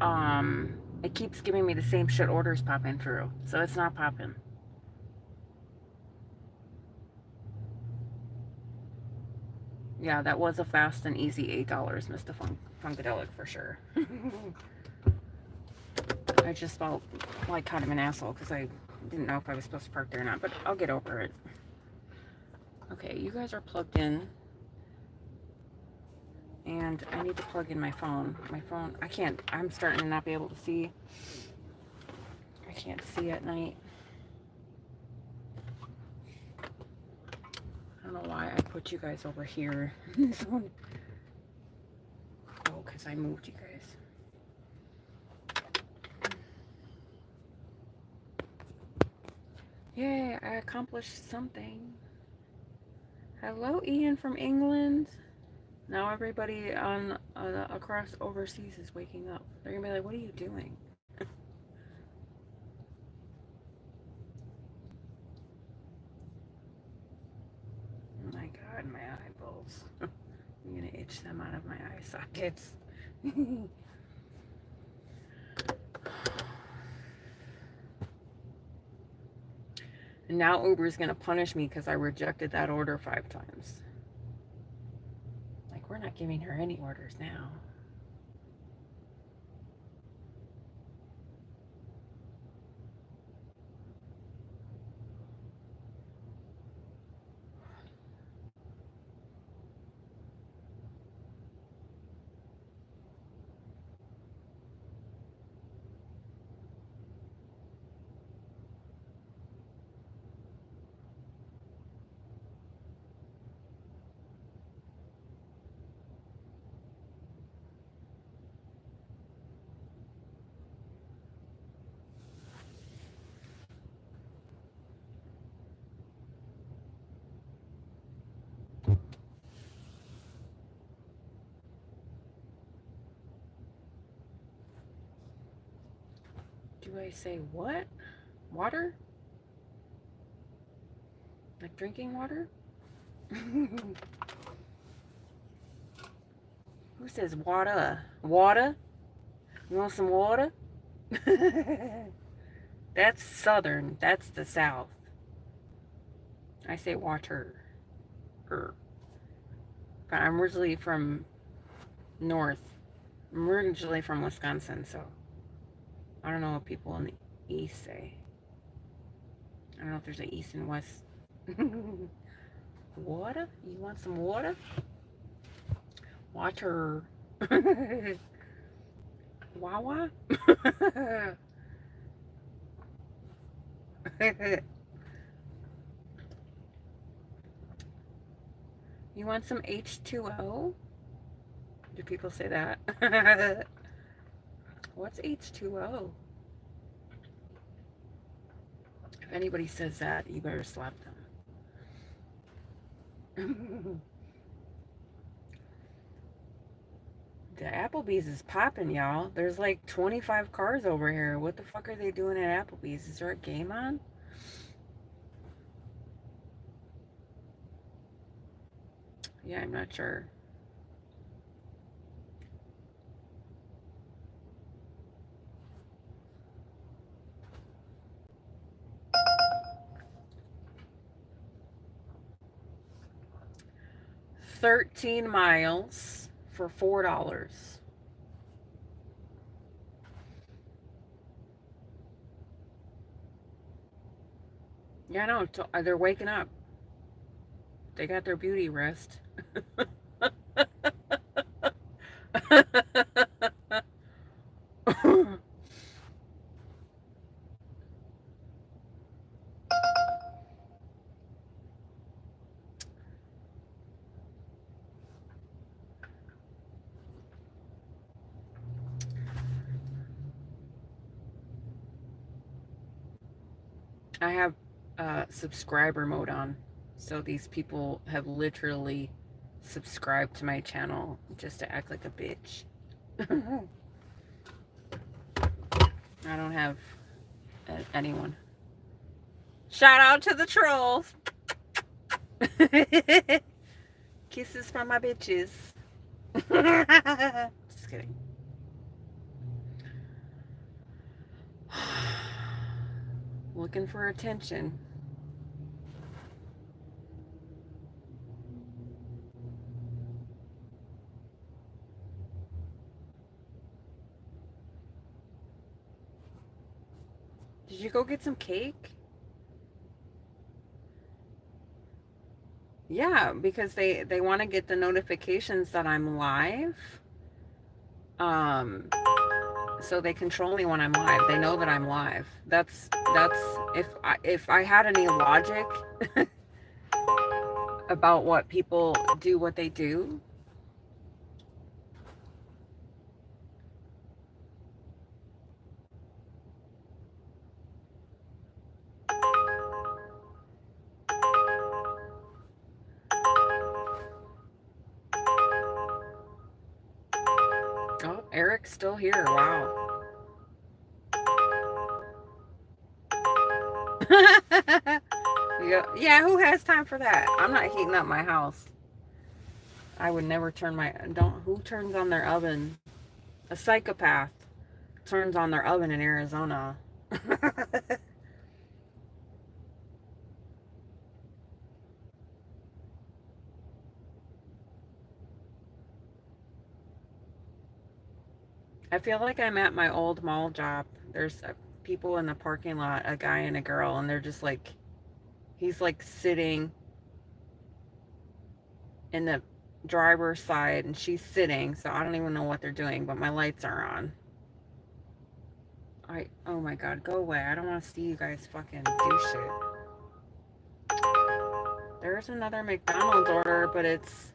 It keeps giving me the same shit orders popping through. So it's not popping. Yeah, that was a fast and easy $8, Mr. Funkadelic, for sure. I just felt like kind of an asshole because I didn't know if I was supposed to park there or not, but I'll get over it. Okay, you guys are plugged in. And I need to plug in my phone. My phone, I'm starting to not be able to see. I can't see at night. I don't know why I put you guys over here. Oh, because I moved you guys. Yay, I accomplished something. Hello, Ian from England. Now everybody on across overseas is waking up. They're gonna be like, "What are you doing?" Oh my God, my eyeballs. I'm gonna itch them out of my eye sockets. And now Uber's gonna punish me because I rejected that order 5 times. Like, we're not giving her any orders now. Do I say what? Water? Like drinking water? Who says water? Water? You want some water? That's southern. That's the south. I say water. But I'm originally from north. I'm originally from Wisconsin, so I don't know what people in the east say. I don't know if there's an east and west. Water? You want some water? Water. Wawa? You want some H2O? Do people say that? What's H2O? If anybody says that, you better slap them. The Applebee's is popping, y'all. There's like 25 cars over here. What the fuck are they doing at Applebee's? Is there a game on? Yeah, I'm not sure. $13 miles for $4. Yeah, no, they're waking up. They got their beauty rest. I have subscriber mode on. So these people have literally subscribed to my channel just to act like a bitch. I don't have anyone. Shout out to the trolls. Kisses from my bitches. Just kidding. Looking for attention. Did you go get some cake? Yeah, because they want to get the notifications that I'm live. So they control me when I'm live. They know that I'm live. That's if I had any logic about what people do what they do. Oh, Eric's still here. Wow. Yeah, who has time for that? I'm not heating up my house. I would never turn my who turns on their oven? A psychopath turns on their oven in Arizona. I feel like I'm at my old mall job. There's people in the parking lot, a guy and a girl, and they're just like, he's like sitting in the driver's side and she's sitting, so I don't even know what they're doing, but my lights are on. Oh my god, go away. I don't want to see you guys fucking do shit. There's another McDonald's order, but it's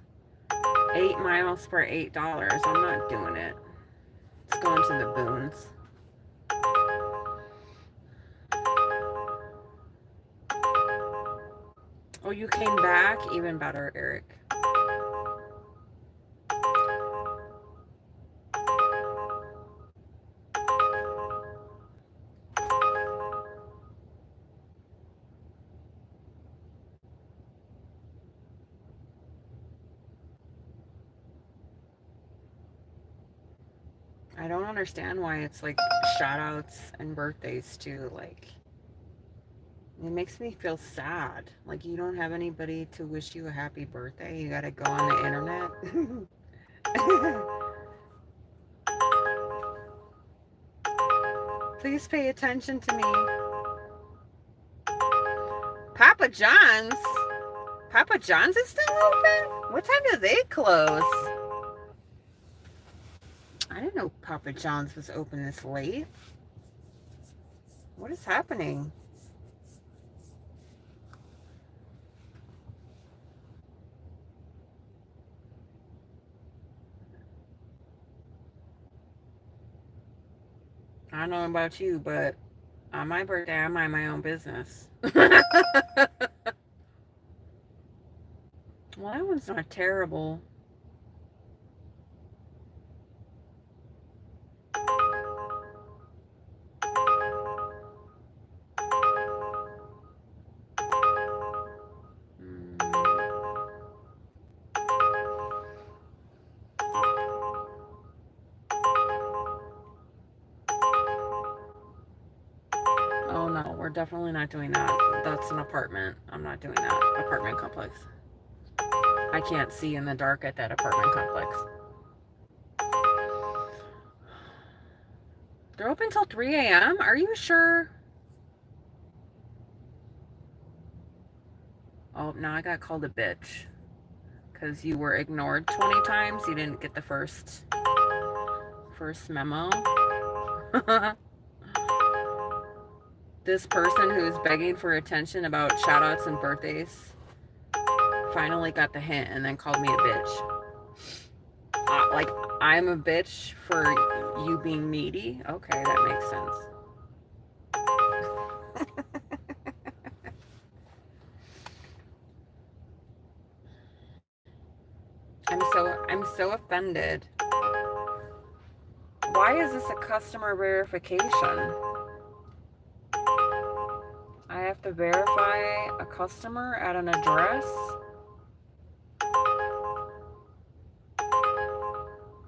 8 miles for $8. I'm not doing it. It's going to the boons. Oh, you came back? Even better, Eric. I don't understand why it's like shout outs and birthdays too. Like, it makes me feel sad. Like, you don't have anybody to wish you a happy birthday. You gotta go on the internet. Please pay attention to me. Papa John's? Papa John's is still open? What time do they close? I didn't know Papa John's was open this late. What is happening? I don't know about you, but on my birthday, I mind my own business. Well, that one's not terrible. Oh no, we're definitely not doing that. That's an apartment. I'm not doing that. Apartment complex. I can't see in the dark at that apartment complex. They're open till 3 a.m.? Are you sure? Oh, now I got called a bitch. Because you were ignored 20 times. You didn't get the first memo. This person who's begging for attention about shout outs and birthdays finally got the hint and then called me a bitch. Like, I'm a bitch for you being needy? Okay, that makes sense. I'm so offended. Why is this a customer verification? I have to verify a customer at an address?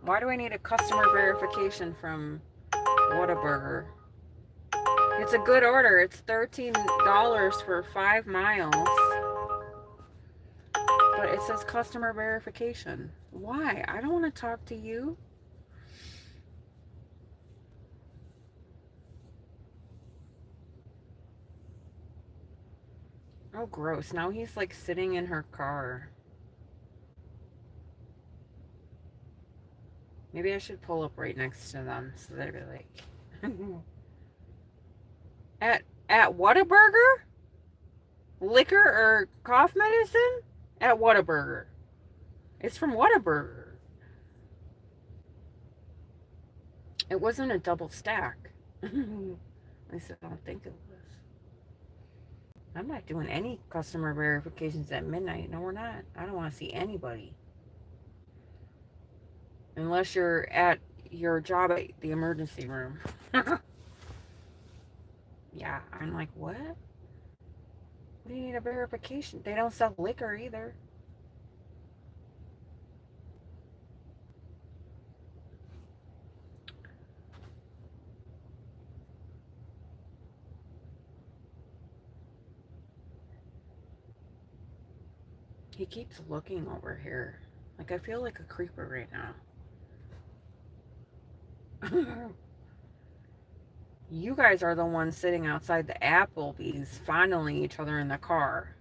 Why do I need a customer verification from Whataburger? It's a good order. It's $13 for 5 miles. But it says customer verification. Why? I don't want to talk to you. Oh, gross. Now he's like sitting in her car. Maybe I should pull up right next to them so they'd be like... At Whataburger? Liquor or cough medicine? At Whataburger. It's from Whataburger. It wasn't a double stack. At least I don't think it was. I'm not doing any customer verifications at midnight. No, we're not. I don't want to see anybody. Unless you're at your job at the emergency room. Yeah, I'm like, what? What do you need a verification? They don't sell liquor either. He keeps looking over here. Like, I feel like a creeper right now. You guys are the ones sitting outside the Applebee's fondling each other in the car.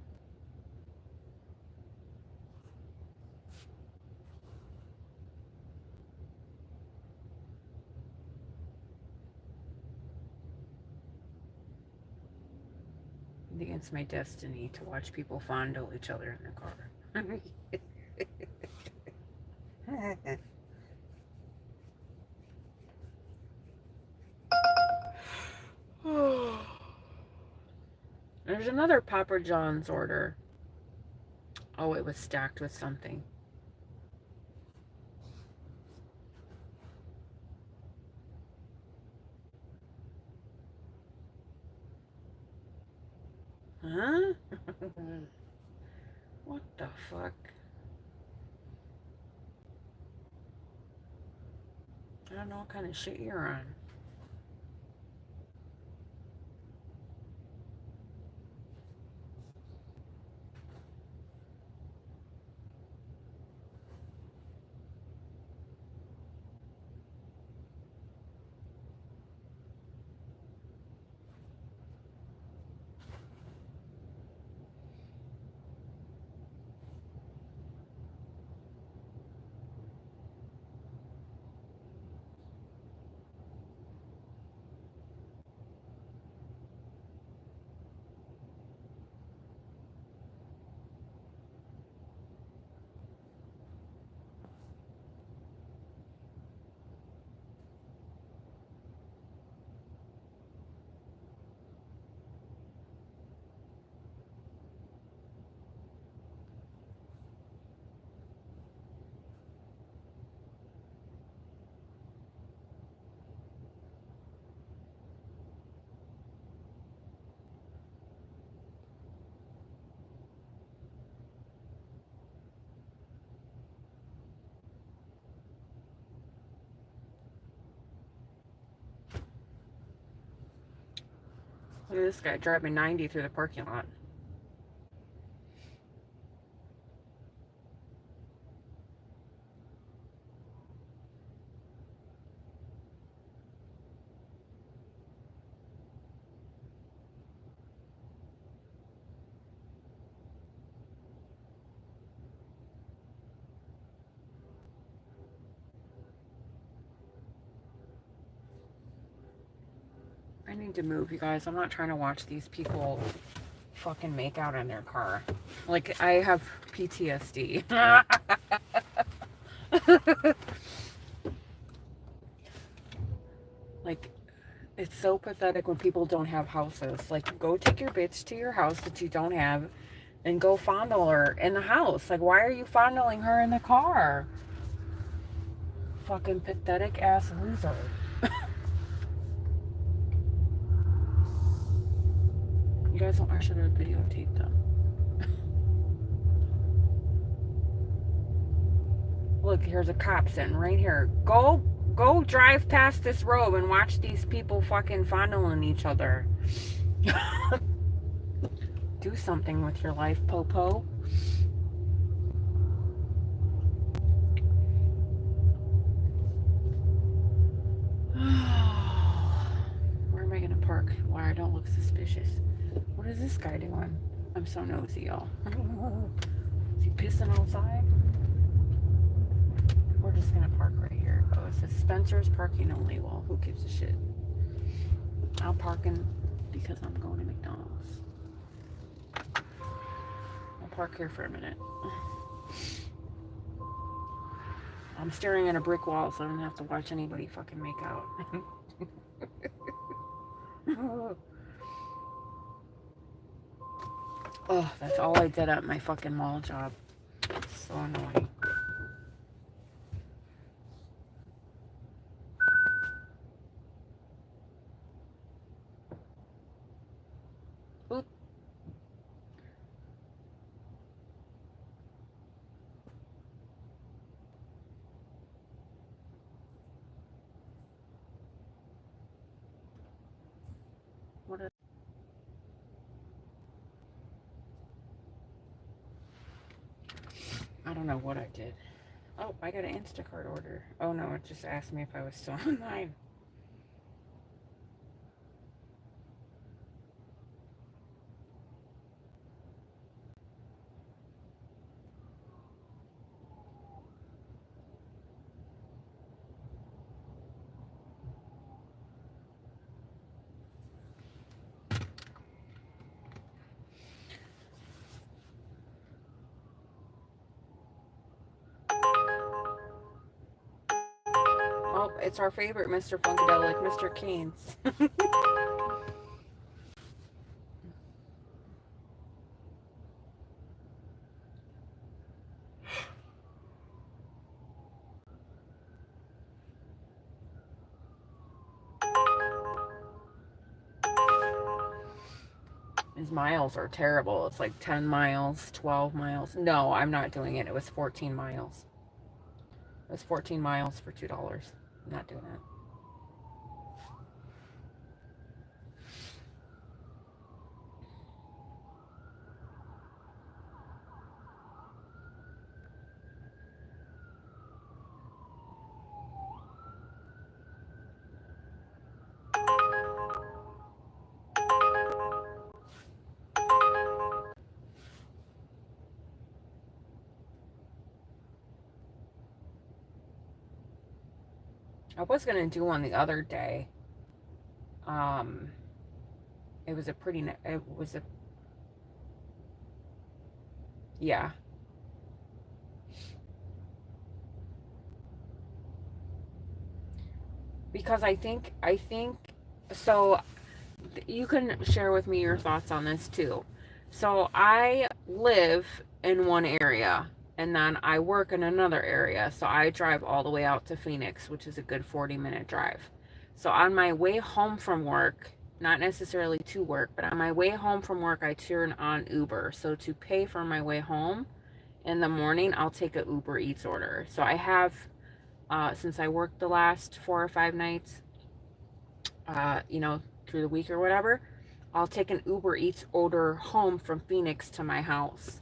I think it's my destiny to watch people fondle each other in the car. There's another Papa John's order. Oh, it was stacked with something. Huh? What the fuck? I don't know what kind of shit you're on. Look at this guy driving 90 through the parking lot. I need to move, you guys. I'm not trying to watch these people fucking make out in their car. Like, I have PTSD. Like, it's so pathetic when people don't have houses. Like, go take your bitch to your house that you don't have and go fondle her in the house. Like, why are you fondling her in the car? Fucking pathetic ass loser. You guys don't, I should have videotaped them. Look, here's a cop sitting right here. Go drive past this road and watch these people fucking fondling each other. Do something with your life, Popo. Where am I gonna park? Why I don't look suspicious? What is this guy doing? I'm so nosy, y'all. Is he pissing outside? We're just gonna park right here. Oh, it says Spencer's parking only. Well, who gives a shit? I'll park in because I'm going to McDonald's. I'll park here for a minute. I'm staring at a brick wall, so I don't have to watch anybody fucking make out. Oh, that's all I did at my fucking mall job. It's so annoying. Oop. What is... I don't know what I did. Oh, I got an Instacart order. Oh no, it just asked me if I was still online. Oh, it's our favorite Mr. Funkadelic, Mr. Keynes. His miles are terrible. It's like 10 miles, 12 miles. No, I'm not doing it. It was 14 miles. It was 14 miles for $2. I'm not doing it. I was gonna do one the other day. It was a pretty. It was a yeah. Because I think so. You can share with me your thoughts on this too. So I live in one area and then I work in another area. So I drive all the way out to Phoenix, which is a good 40-minute drive. So on my way home from work, not necessarily to work, but on my way home from work, I turn on Uber. So to pay for my way home in the morning, I'll take a Uber Eats order. So I have, since I worked the last 4 or 5 nights, through the week or whatever, I'll take an Uber Eats order home from Phoenix to my house.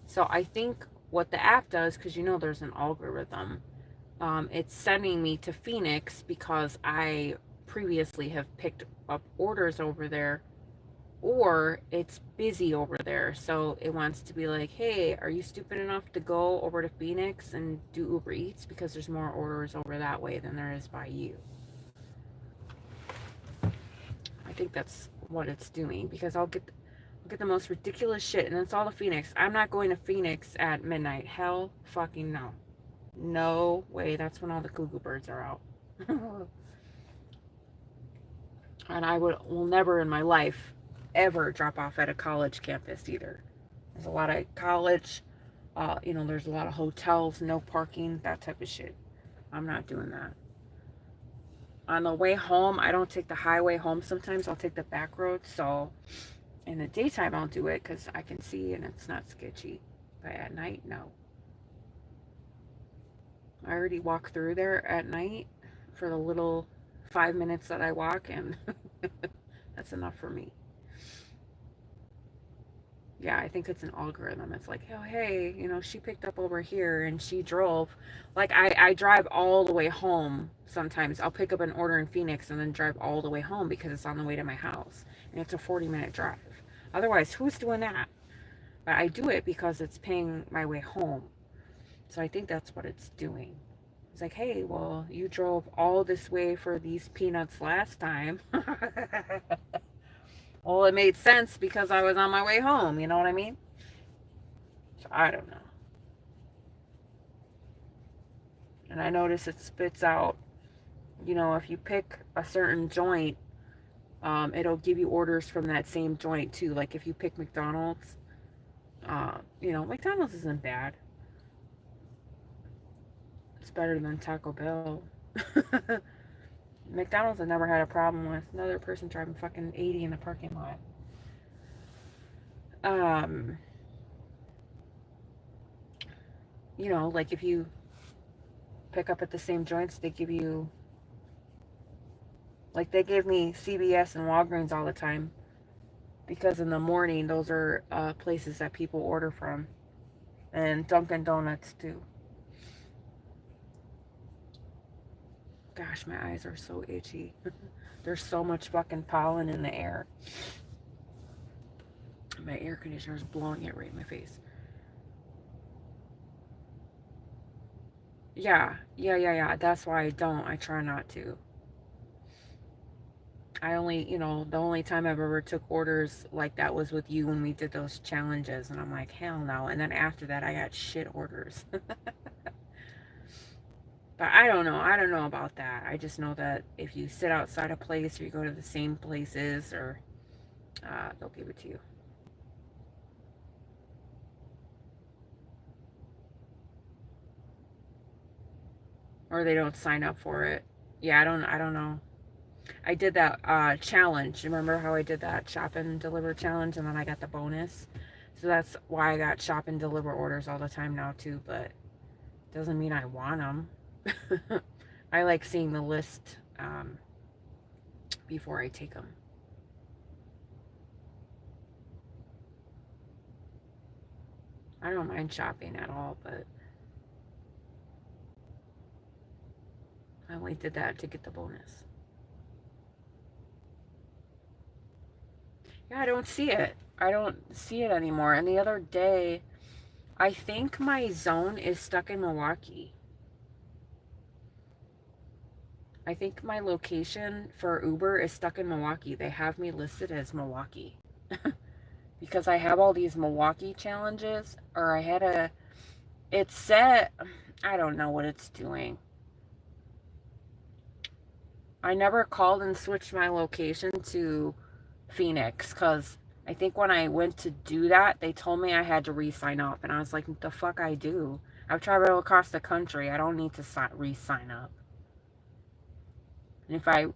So I think what the app does, because there's an algorithm, it's sending me to Phoenix because I previously have picked up orders over there, or it's busy over there. So it wants to be like, hey, are you stupid enough to go over to Phoenix and do Uber Eats because there's more orders over that way than there is by you. I think that's what it's doing because I'll get the most ridiculous shit, and it's all to Phoenix. I'm not going to Phoenix at midnight. Hell fucking no. No way. That's when all the cuckoo birds are out. And I will never in my life ever drop off at a college campus either. There's a lot of college, there's a lot of hotels, no parking, that type of shit. I'm not doing that. On the way home, I don't take the highway home sometimes. I'll take the back road. So in the daytime, I'll do it because I can see and it's not sketchy. But at night, no. I already walk through there at night for the little 5 minutes that I walk, and that's enough for me. Yeah, I think it's an algorithm. It's like, oh, hey, she picked up over here and she drove. Like, I drive all the way home sometimes. I'll pick up an order in Phoenix and then drive all the way home because it's on the way to my house. And it's a 40-minute drive. Otherwise, who's doing that? But I do it because it's paying my way home. So I think that's what it's doing. It's like, hey, well, you drove all this way for these peanuts last time. Well, it made sense because I was on my way home. You know what I mean? So I don't know. And I notice it spits out, if you pick a certain joint, it'll give you orders from that same joint too. Like if you pick McDonald's, McDonald's isn't bad. It's better than Taco Bell. McDonald's I never had a problem with. Another person driving fucking 80 in the parking lot. Like if you pick up at the same joints, they give you, like they gave me CVS and Walgreens all the time because in the morning those are places that people order from, and Dunkin' Donuts too. Gosh, my eyes are so itchy. There's so much fucking pollen in the air. My air conditioner is blowing it right in my face. Yeah. That's why I don't. I try not to. I only, the only time I've ever took orders like that was with you when we did those challenges. And I'm like, hell no. And then after that, I got shit orders. But I don't know. I don't know about that. I just know that if you sit outside a place or you go to the same places, or they'll give it to you. Or they don't sign up for it. Yeah, I don't know. I did that challenge. Remember how I did that shop and deliver challenge and then I got the bonus? So that's why I got shop and deliver orders all the time now too, but doesn't mean I want them. I like seeing the list before I take them. I don't mind shopping at all, but I only did that to get the bonus. Yeah, I don't see it. I don't see it anymore. And the other day, I think my zone is stuck in Milwaukee. I think my location for Uber is stuck in Milwaukee. They have me listed as Milwaukee. Because I have all these Milwaukee challenges, or I had a, it's set, I don't know what it's doing. I never called and switched my location to Phoenix because I think when I went to do that, they told me I had to re-sign up. And I was like, the fuck I do? I've traveled across the country. I don't need to re-sign up. And if I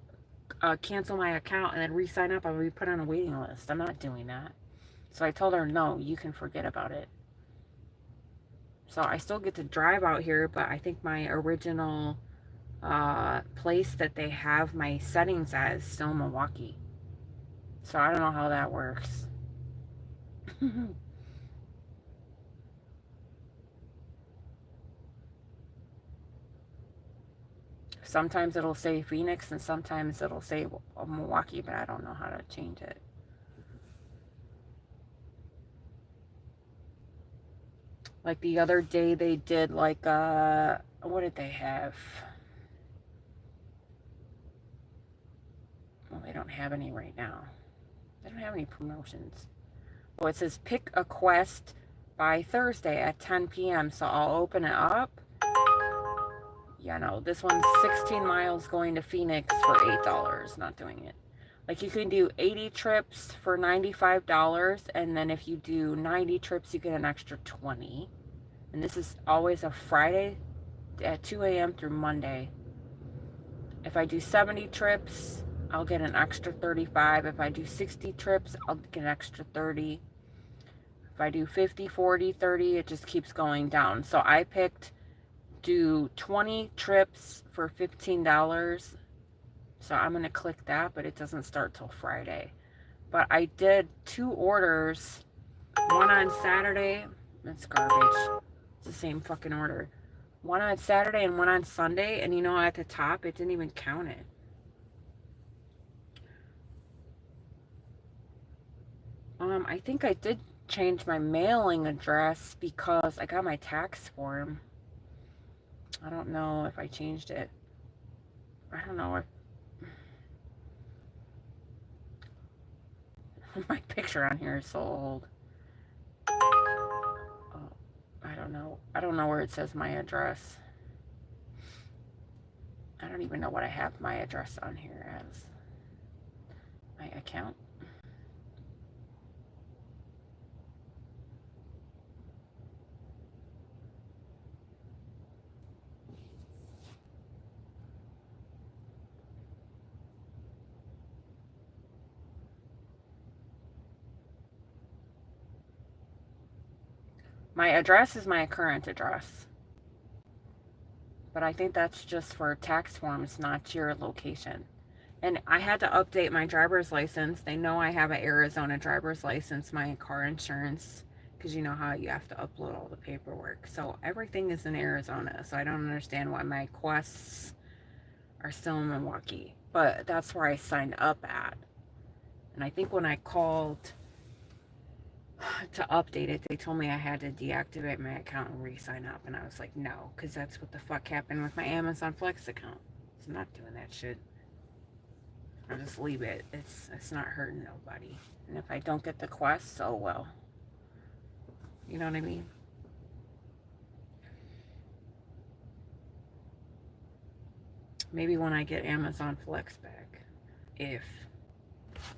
cancel my account and then re-sign up, I'll be put on a waiting list. I'm not doing that. So I told her, no, you can forget about it. So I still get to drive out here, but I think my original place that they have my settings at is still Milwaukee. So I don't know how that works. Sometimes it'll say Phoenix and sometimes it'll say Milwaukee, but I don't know how to change it. Like the other day they did like what did they have? Well, they don't have any right now. They don't have any promotions. Well, it says pick a quest by Thursday at 10 p.m. So I'll open it up. Yeah, no, this one's 16 miles going to Phoenix for $8. Not doing it. Like you can do 80 trips for $95, and then if you do 90 trips, you get an extra 20. And this is always a Friday at 2 a.m. through Monday. If I do 70 trips, I'll get an extra 35. If I do 60 trips, I'll get an extra 30. If I do 50, 40, 30, it just keeps going down. So I picked do 20 trips for $15. So I'm going to click that, but it doesn't start till Friday. But I did 2 orders, one on Saturday. That's garbage. It's the same fucking order. One on Saturday and one on Sunday. And you know, at the top, it didn't even count it. I think I did change my mailing address because I got my tax form. I don't know if I changed it. I don't know if my picture on here is so old. Oh, I don't know. I don't know where it says my address. I don't even know what I have my address on here as. My account. My address is my current address. But I think that's just for tax forms, not your location. And I had to update my driver's license. They know I have an Arizona driver's license, my car insurance, because you know how you have to upload all the paperwork. So everything is in Arizona. So I don't understand why my quests are still in Milwaukee. But that's where I signed up at. And I think when I called to update it, they told me I had to deactivate my account and re-sign up. And I was like, no, because that's what the fuck happened with my Amazon Flex account. So I'm not doing that shit. I'll just leave it. It's not hurting nobody. And if I don't get the quest, oh well. You know what I mean? Maybe when I get Amazon Flex back. If.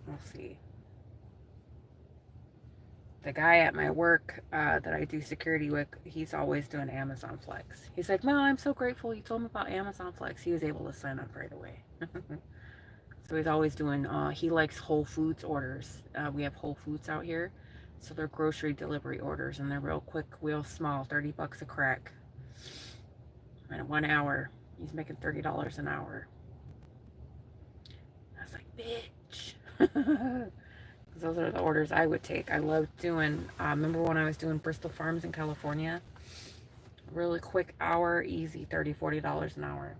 We'll see. The guy at my work that I do security with, he's always doing Amazon Flex. He's like, Mel, I'm so grateful you told me about Amazon Flex. He was able to sign up right away. So he's always doing, he likes Whole Foods orders. We have Whole Foods out here. So they're grocery delivery orders, and they're real quick, real small, 30 bucks a crack. In 1 hour. He's making $30 an hour. I was like, bitch. Because those are the orders I would take. I loved doing, remember when I was doing Bristol Farms in California? Really quick hour, easy, $30, $40 an hour.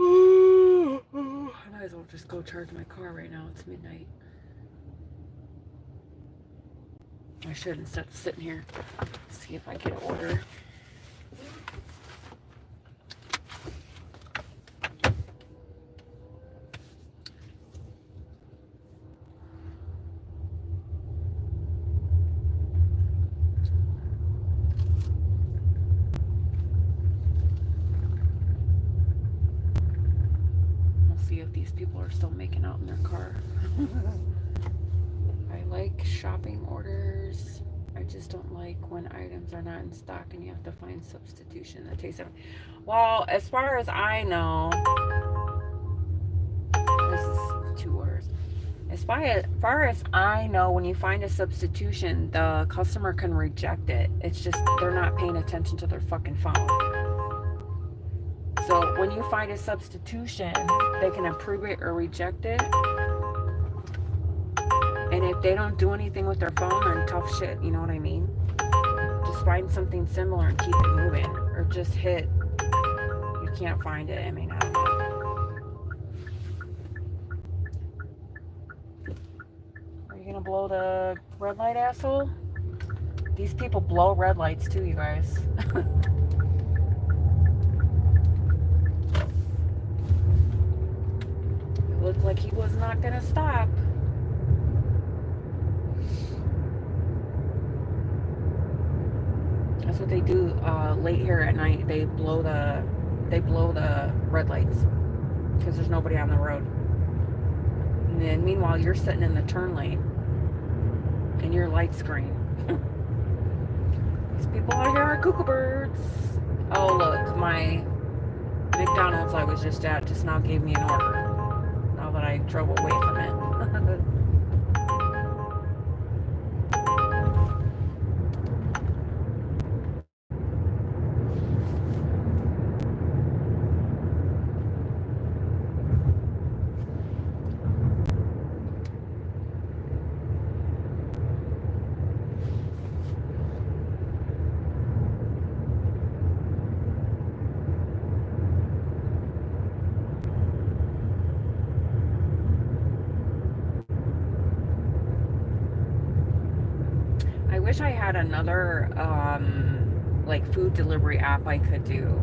I might as well just go charge my car right now. It's midnight. I should, instead of sitting here. See if I can order. We'll see if these people are still making out in their car. I like shopping orders. I just don't like when items are not in stock and you have to find substitution that tastes different. Well, as far as I know, this is 2 orders. As far as I know, when you find a substitution, the customer can reject it. It's just they're not paying attention to their fucking phone. So when you find a substitution, they can approve it or reject it. And if they don't do anything with their phone, then tough shit, you know what I mean? Just find something similar and keep it moving. Or just hit, you can't find it. I mean, I don't know. Are you gonna blow the red light, asshole? These people blow red lights too, you guys. It looked like he was not gonna stop. That's what they do late here at night. They blow the red lights because there's nobody on the road. And then meanwhile, you're sitting in the turn lane and your light's green. These people out here are cuckoo birds. Oh look, my McDonald's I was just at just now gave me an order. Now that I drove away from it. I wish I had another like food delivery app I could do,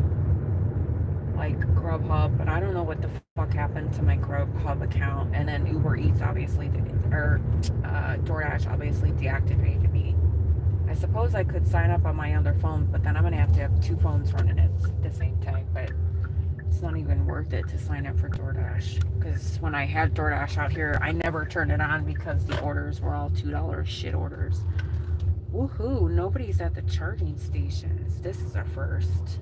like Grubhub, but I don't know what the fuck happened to my Grubhub account. And then Uber Eats obviously or DoorDash obviously deactivated me. I suppose I could sign up on my other phone, but then I'm gonna have to have 2 phones running at the same time. But it's not even worth it to sign up for DoorDash, because when I had DoorDash out here, I never turned it on because the orders were all $2 shit orders. Woohoo, nobody's at the charging stations. This is our first.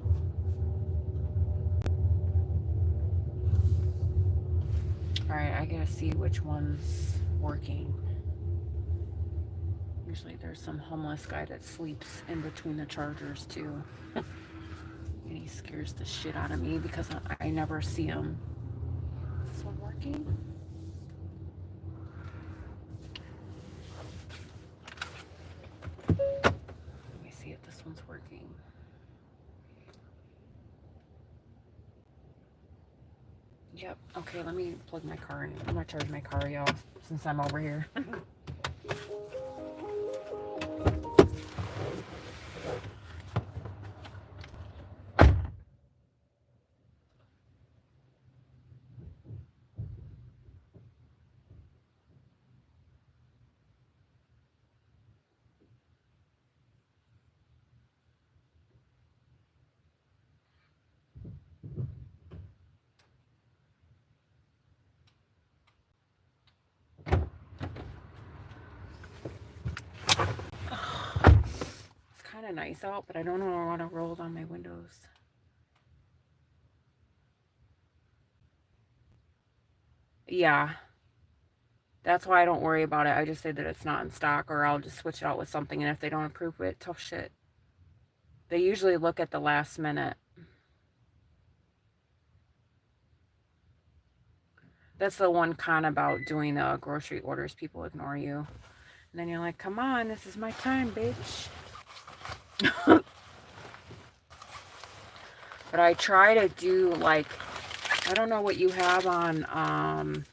Alright, I gotta see which one's working. Usually there's some homeless guy that sleeps in between the chargers too. And he scares the shit out of me because I never see him. Is this one working? Let me see if this one's working. Yep. Okay, let me plug my car in. I'm gonna charge my car, y'all, since I'm over here. It's kind of nice out, but I don't know how to roll down my windows. Yeah. That's why I don't worry about it. I just say that it's not in stock, or I'll just switch it out with something. And if they don't approve it, tough shit. They usually look at the last minute. That's the one con about doing grocery orders. People ignore you. And then you're like, come on, this is my time, bitch. But I try to do, like, I don't know what you have on,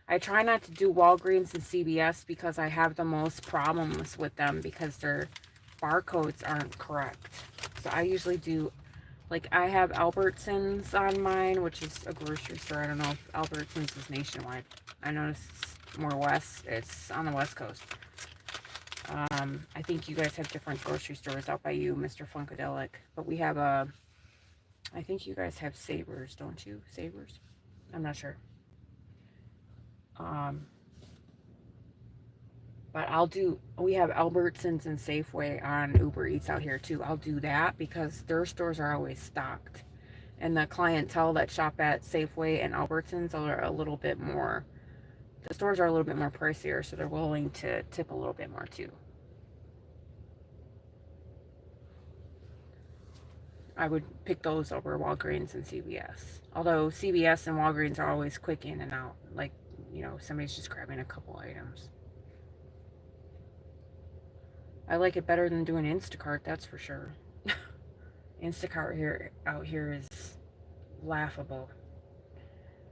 I try not to do Walgreens and CVS because I have the most problems with them because their barcodes aren't correct. So I usually do, like, I have Albertsons on mine, which is a grocery store. I don't know if Albertsons is nationwide. I noticed it's more west. It's on the West Coast. I think you guys have different grocery stores out by you, Mr. Funkadelic. But we have I think you guys have Savers, don't you? Savers? I'm not sure. But we have Albertsons and Safeway on Uber Eats out here too. I'll do that because their stores are always stocked. And the clientele that shop at Safeway and Albertsons are a little bit more, the stores are a little bit more pricier, so they're willing to tip a little bit more too. I would pick those over Walgreens and CVS. Although CVS and Walgreens are always quick in and out. Like, somebody's just grabbing a couple items. I like it better than doing Instacart, that's for sure. Instacart out here is laughable.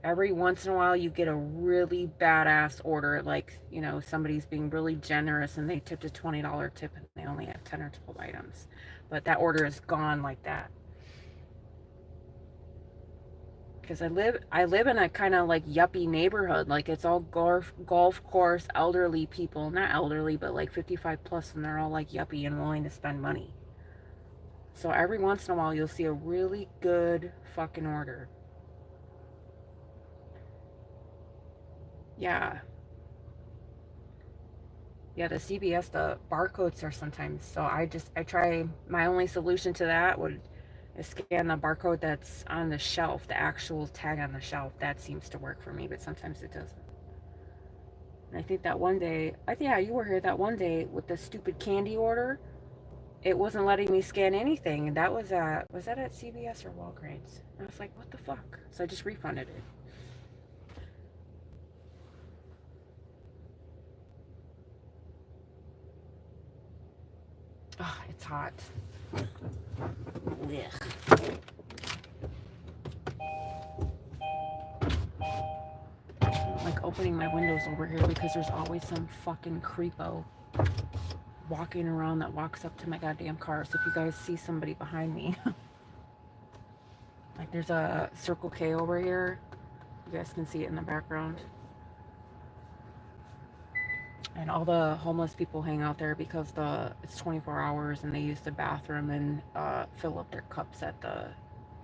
Every once in a while you get a really badass order, like, somebody's being really generous and they tipped a $20 tip and they only had 10 or 12 items. But that order is gone like that. Because I live in a kind of like yuppie neighborhood. Like, it's all golf course, elderly people. Not elderly, but like 55 plus, and they're all like yuppie and willing to spend money. So every once in a while you'll see a really good fucking order. Yeah. Yeah, the CVS, the barcodes are sometimes, so I try, my only solution to that is scan the barcode that's on the shelf, the actual tag on the shelf. That seems to work for me, but sometimes it doesn't. And I think that one day, yeah, you were here that one day with the stupid candy order. It wasn't letting me scan anything. That was that at CVS or Walgreens? And I was like, what the fuck? So I just refunded it. Oh, it's hot. Ugh. Like opening my windows over here because there's always some fucking creepo walking around that walks up to my goddamn car. So if you guys see somebody behind me, like there's a Circle K over here. You guys can see it in the background. And all the homeless people hang out there because it's 24 hours and they use the bathroom and fill up their cups at the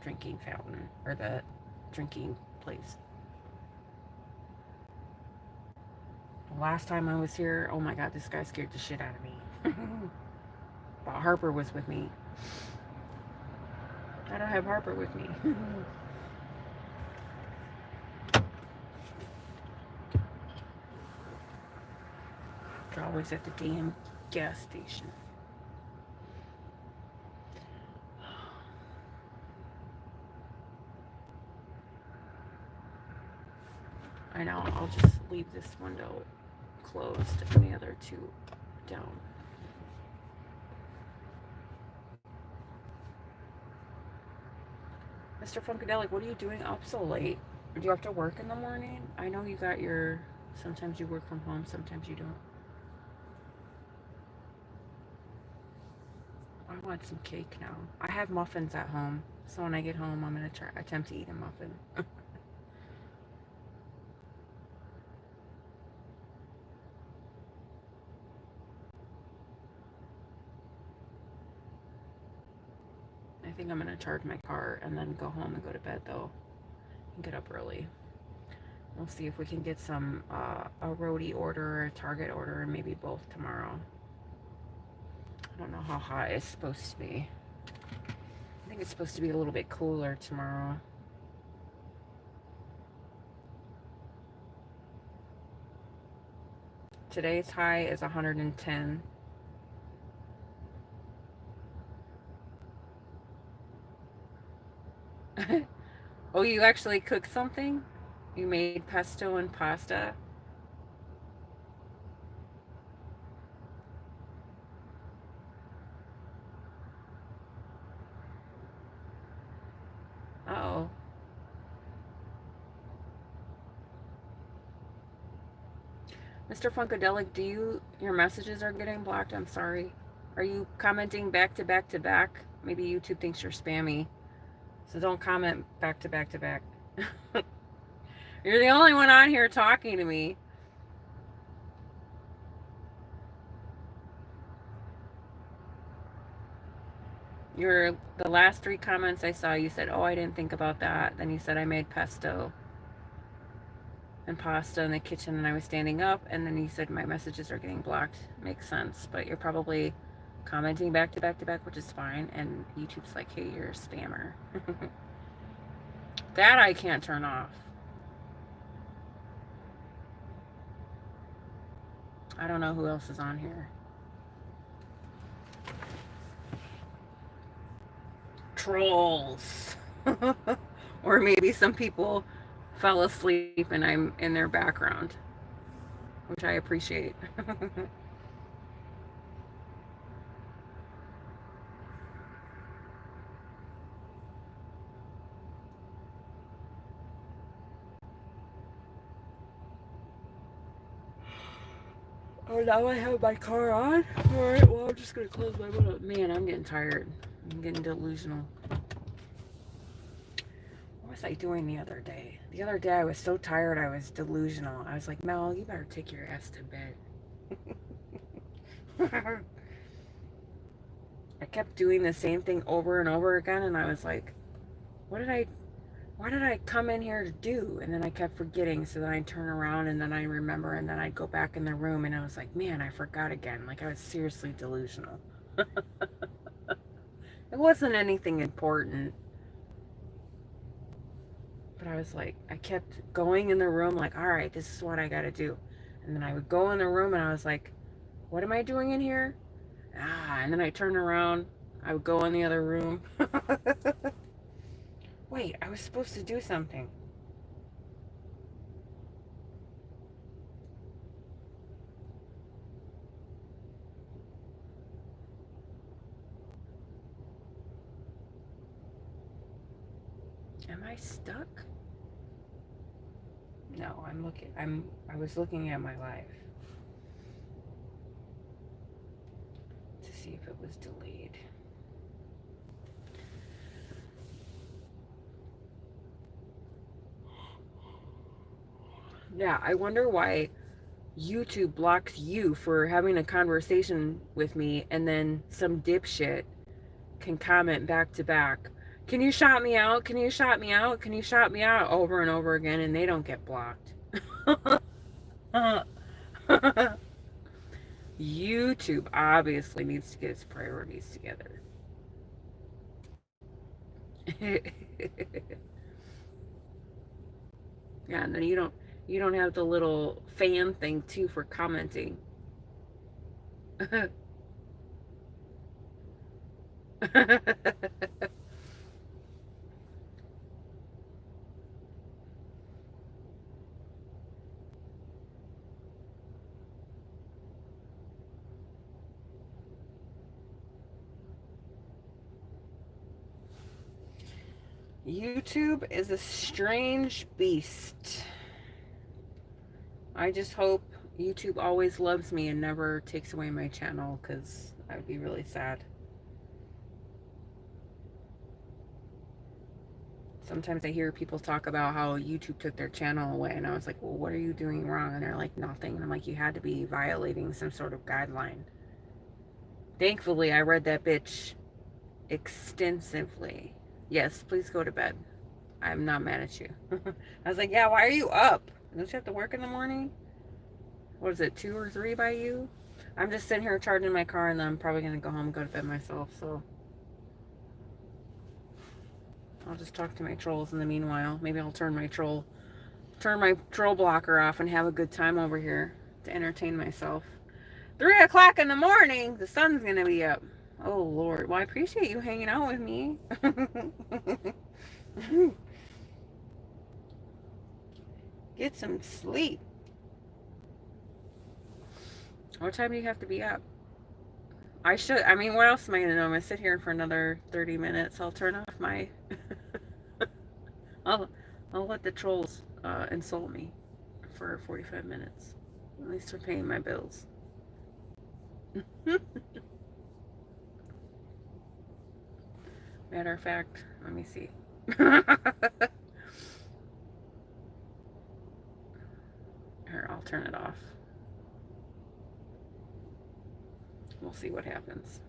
drinking fountain or the drinking place. The last time I was here, oh my god, this guy scared the shit out of me. But Harper was with me. I don't have Harper with me. They're always at the damn gas station. I know, I'll just leave this window closed and the other two down. Mr. Funkadelic, what are you doing up so late? Do you have to work in the morning? I know you got sometimes you work from home, sometimes you don't. I want some cake now. I have muffins at home, so when I get home, I'm going to attempt to eat a muffin. I think I'm going to charge my car and then go home and go to bed, though, and get up early. We'll see if we can get some, a roadie order or a Target order, and maybe both tomorrow. I don't know how hot it's supposed to be. I think it's supposed to be a little bit cooler tomorrow. Today's high is 110. Oh, you actually cooked something? You made pesto and pasta? Uh-oh. Mr. Funkadelic, your messages are getting blocked? I'm sorry. Are you commenting back to back to back? Maybe YouTube thinks you're spammy. So don't comment back to back to back. You're the only one on here talking to me. The last 3 comments I saw, you said, oh, I didn't think about that. Then you said I made pesto and pasta in the kitchen and I was standing up. And then you said my messages are getting blocked. Makes sense. But you're probably commenting back to back to back, which is fine. And YouTube's like, hey, you're a spammer. That I can't turn off. I don't know who else is on here. Trolls. Or maybe some people fell asleep and I'm in their background, which I appreciate. Oh, now I have my car on? Alright, well, I'm just gonna close my window. Man, I'm getting tired. I'm getting delusional. What was I doing the other day? The other day I was so tired I was delusional. I was like, Mel, you better take your ass to bed. I kept doing the same thing over and over again, and I was like, why did I come in here to do? And then I kept forgetting, so then I'd turn around and then I remember, and then I'd go back in the room and I was like, man, I forgot again. Like, I was seriously delusional. It wasn't anything important, but I was like, I kept going in the room like, all right, this is what I gotta do. And then I would go in the room and I was like, what am I doing in here? And then I turn around, I would go in the other room. Wait, I was supposed to do something. Am I stuck? No, I was looking at my life to see if it was delayed. Yeah, I wonder why YouTube blocks you for having a conversation with me and then some dipshit can comment back to back. Can you shout me out? Can you shout me out? Can you shout me out over and over again and they don't get blocked? YouTube obviously needs to get its priorities together. Yeah, and then you don't have the little fan thing too for commenting. YouTube is a strange beast. I just hope YouTube always loves me and never takes away my channel, because I would be really sad. Sometimes I hear people talk about how YouTube took their channel away, and I was like, well, what are you doing wrong? And they're like, nothing. And I'm like, you had to be violating some sort of guideline. Thankfully, I read that bitch extensively. Yes, please go to bed. I'm not mad at you. I was like, yeah, why are you up? Don't you have to work in the morning? What is it, 2 or 3 by you? I'm just sitting here charging my car, and then I'm probably going to go home and go to bed myself, so I'll just talk to my trolls in the meanwhile. Maybe I'll turn my troll blocker off and have a good time over here to entertain myself. 3 o'clock in the morning, the sun's gonna be up. Oh Lord. Well, I appreciate you hanging out with me. Get some sleep. What time do you have to be up? I should. I mean, what else am I gonna know? I'm gonna sit here for another 30 minutes. I'll turn off my. I'll let the trolls insult me for 45 minutes. At least they're paying my bills. Matter of fact, let me see. Here, I'll turn it off. We'll see what happens.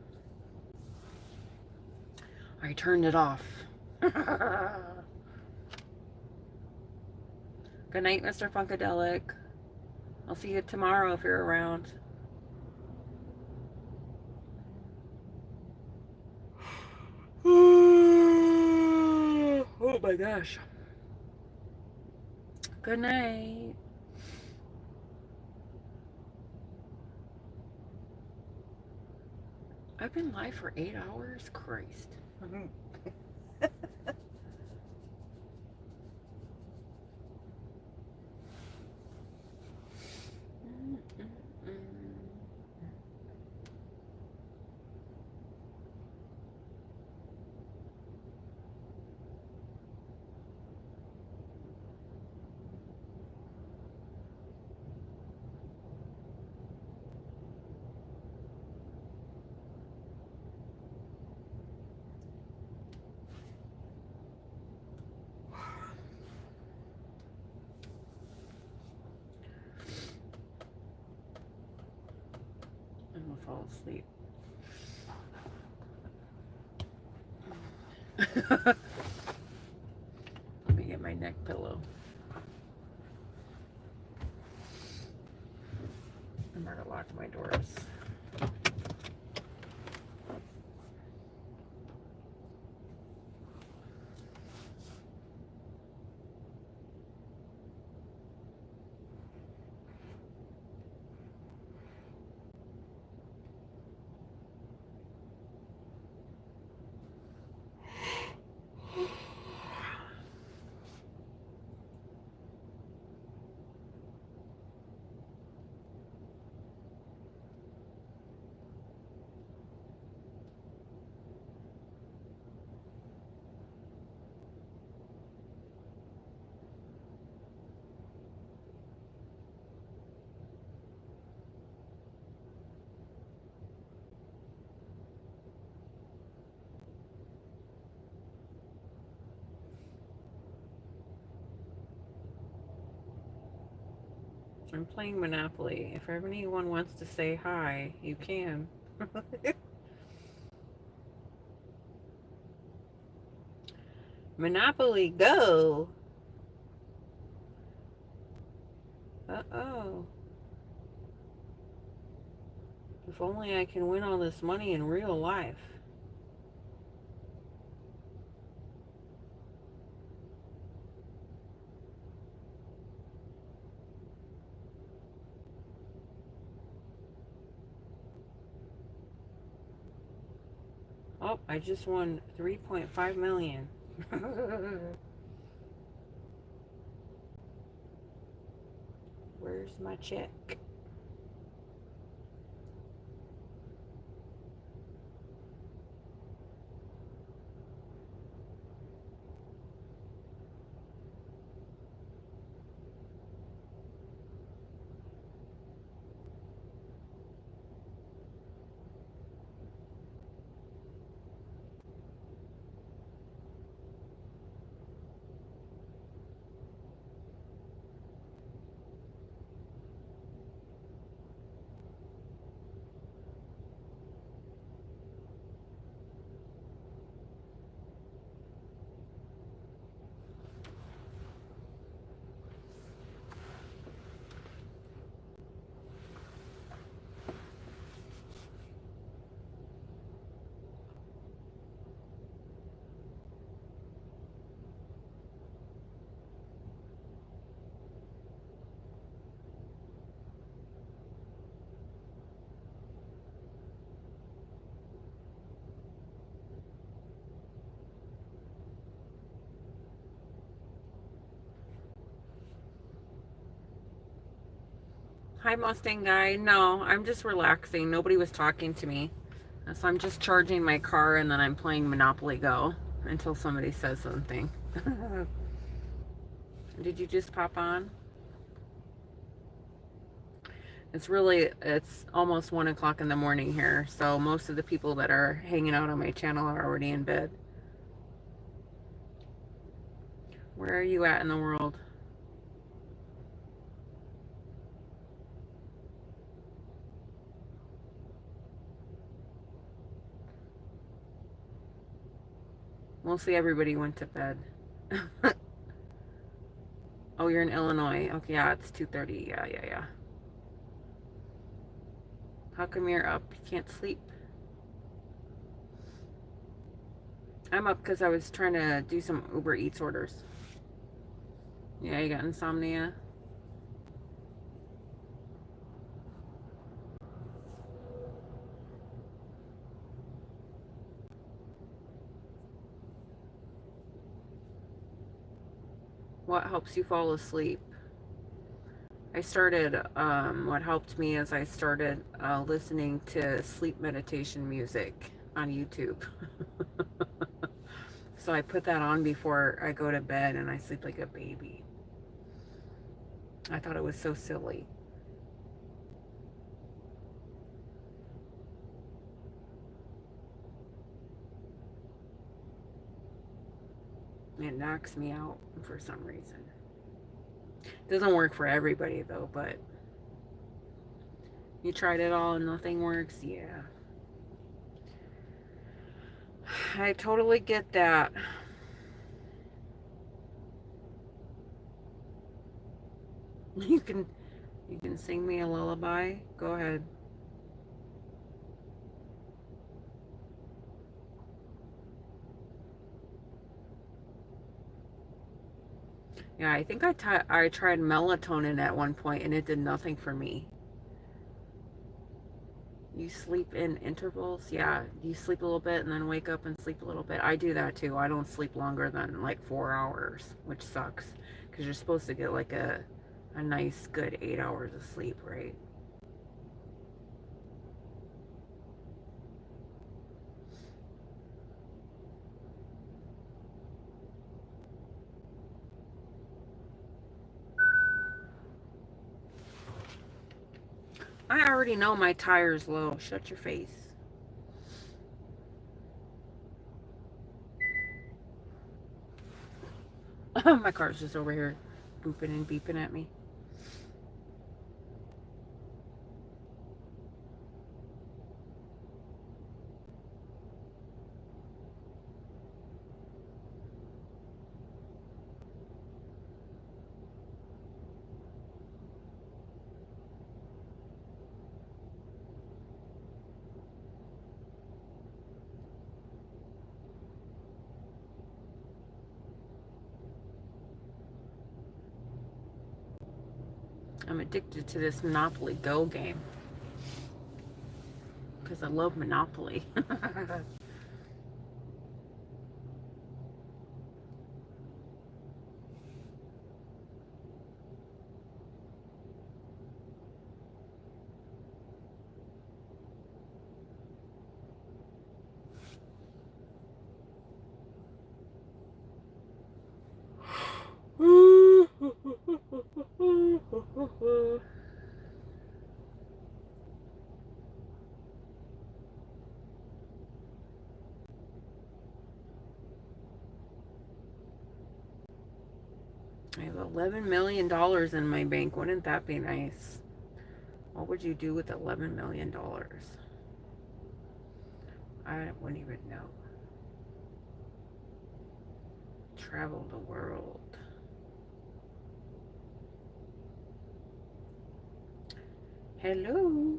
I turned it off. Good night, Mr. Funkadelic. I'll see you tomorrow if you're around. Oh my gosh. Good night. I've been live for 8 hours? Christ. I'm gonna fall asleep. Let me get my neck pillow. I'm gonna lock my doors. I'm playing Monopoly. If anyone wants to say hi, you can. Monopoly, go! Uh-oh. If only I can win all this money in real life. Oh, I just won 3.5 million. Where's my check? Hi, Mustang guy. No, I'm just relaxing. Nobody was talking to me. So I'm just charging my car and then I'm playing Monopoly Go until somebody says something. Did you just pop on? It's almost 1 o'clock in the morning here. So most of the people that are hanging out on my channel are already in bed. Where are you at in the world? Mostly everybody went to bed. Oh, you're in Illinois. Okay, yeah, it's 2:30. Yeah. How come you're up? You can't sleep? I'm up because I was trying to do some Uber Eats orders. Yeah, you got insomnia? What helps you fall asleep? What helped me is I started listening to sleep meditation music on YouTube. So I put that on before I go to bed and I sleep like a baby. I thought it was so silly. It knocks me out for some reason. Doesn't work for everybody though, but you tried it all and nothing works? Yeah. I totally get that. You can sing me a lullaby. Go ahead. Yeah, I think I tried melatonin at one point and it did nothing for me. You sleep in intervals? Yeah, you sleep a little bit and then wake up and sleep a little bit. I do that too. I don't sleep longer than like 4 hours, which sucks because you're supposed to get like a nice good 8 hours of sleep, right? I already know my tire's low. Shut your face. My car's just over here booping and beeping at me. I'm addicted to this Monopoly Go game because I love Monopoly. I have $11 million in my bank. Wouldn't that be nice? What would you do with $11 million? I wouldn't even know. Travel the world. Hello.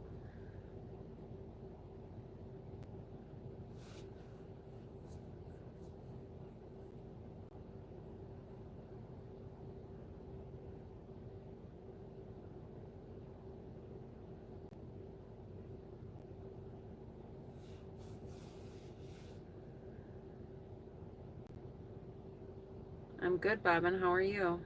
I'm good, Bobbin. How are you?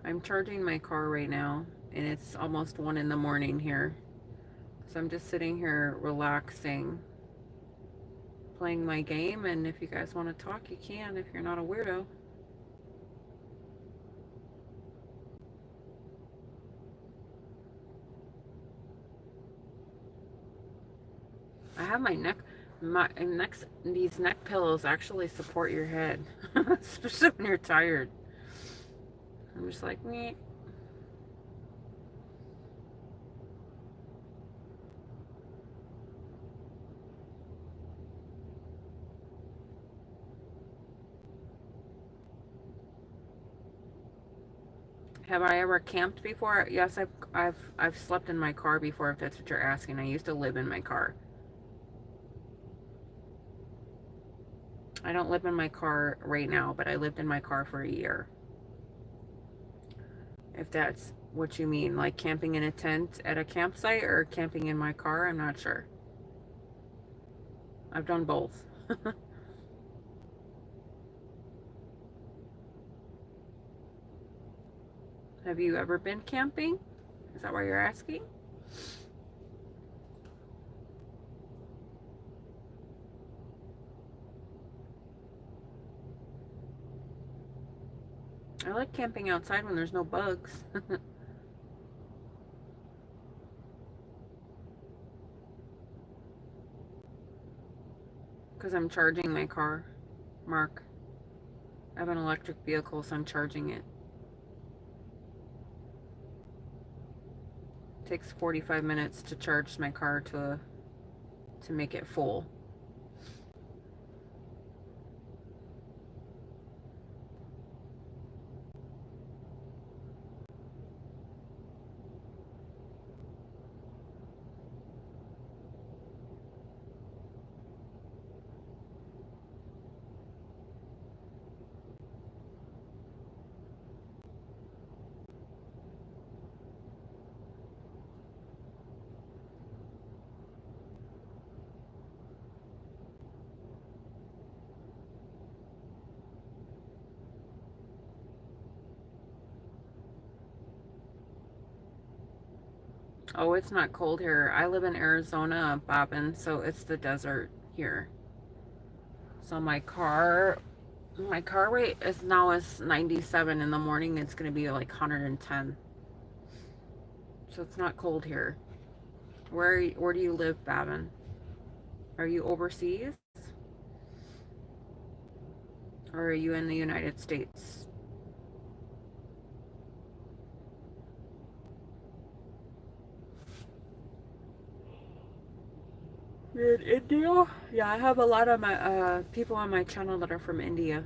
I'm charging my car right now, and it's almost 1 in the morning here. So I'm just sitting here relaxing, playing my game, and if you guys want to talk, you can if you're not a weirdo. I have my these neck pillows actually support your head, especially when you're tired. I'm just like, meh. Have I ever camped before? Yes, I've slept in my car before, if that's what you're asking. I used to live in my car. I don't live in my car right now, but I lived in my car for a year. If that's what you mean, like camping in a tent at a campsite or camping in my car, I'm not sure. I've done both. Have you ever been camping? Is that what you're asking? I like camping outside when there's no bugs. Because I'm charging my car, Mark. I have an electric vehicle, so I'm charging it. It takes 45 minutes to charge my car to make it full. Oh, it's not cold here. I live in Arizona, Bobbin, so it's the desert here. So my car rate is now is 97. In the morning it's going to be like 110. So it's not cold here. Where do you live, Bobbin? Are you overseas? Or are you in the United States? You're in India? Yeah, I have a lot of my people on my channel that are from India.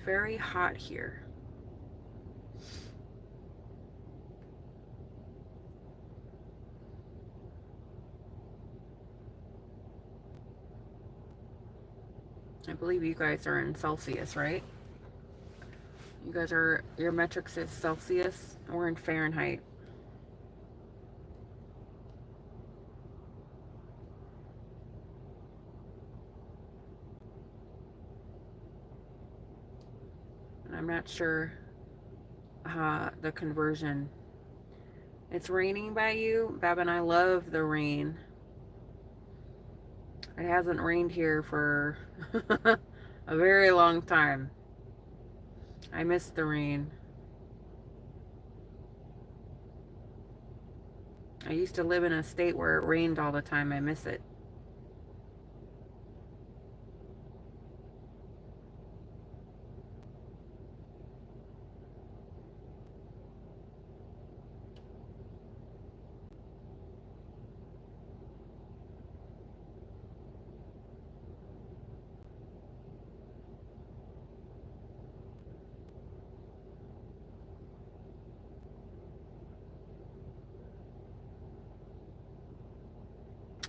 Very hot here. I believe you guys are in Celsius, right? Your metrics is Celsius. We're in Fahrenheit. And I'm not sure the conversion. It's raining by you, Bab, and I love the rain. It hasn't rained here for a very long time. I miss the rain. I used to live in a state where it rained all the time. I miss it.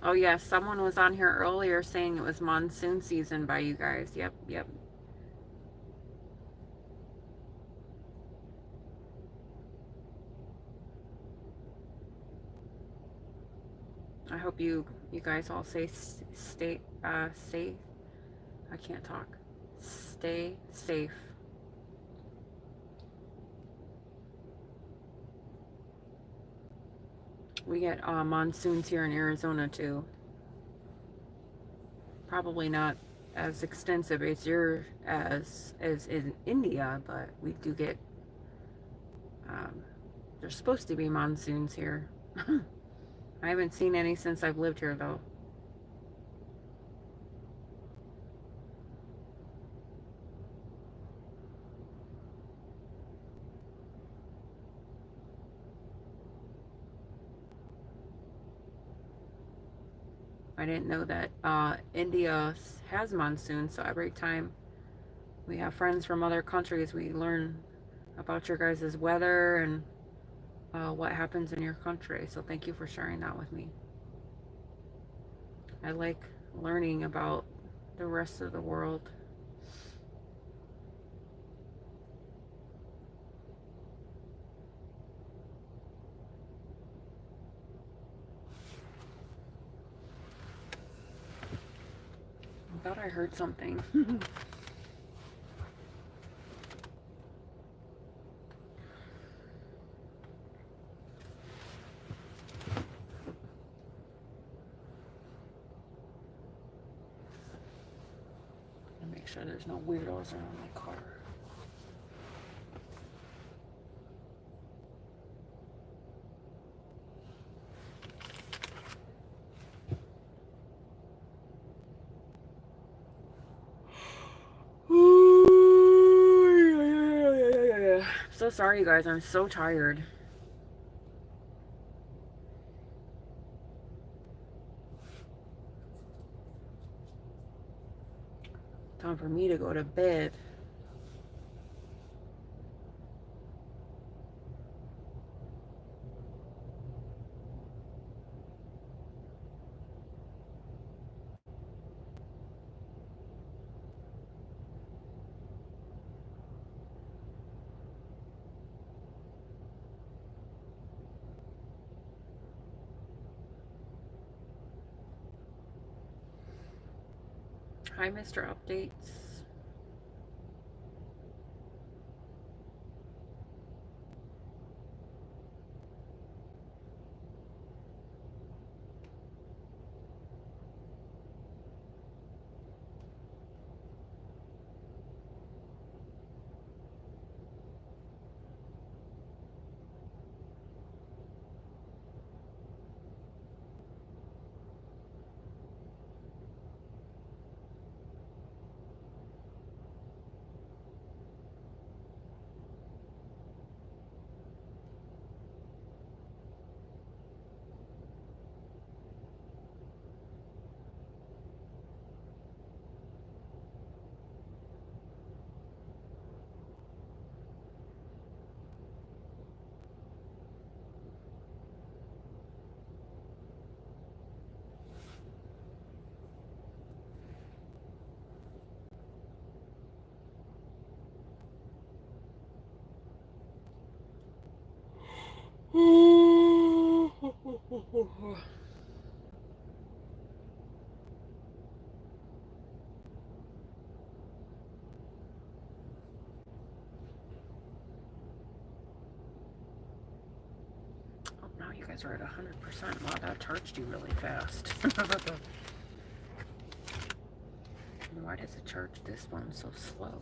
Oh yes, someone was on here earlier saying it was monsoon season by you guys. Yep, yep. I hope you guys all stay safe. I can't talk. Stay safe. We get monsoons here in Arizona too. Probably not as extensive as in India, but we do get. There's supposed to be monsoons here. I haven't seen any since I've lived here though. I didn't know that India has monsoons, so every time we have friends from other countries, we learn about your guys' weather and what happens in your country. So thank you for sharing that with me. I like learning about the rest of the world. I thought I heard something. Make sure there's no weirdos around my car. So sorry, you guys. I'm so tired. Time for me to go to bed. Hi, Mr. Updates. Oh, now you guys are at 100%. Wow, that charged you really fast. Why does it charge this one so slow?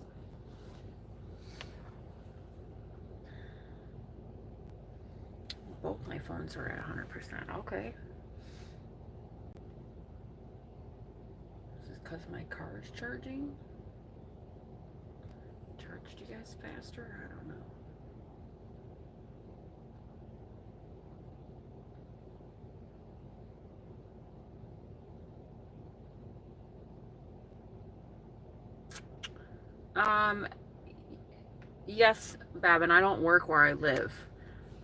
Both my phones are at 100%. Okay. Is this because my car is charging? Charged you guys faster? I don't know. Yes, Babin, I don't work where I live.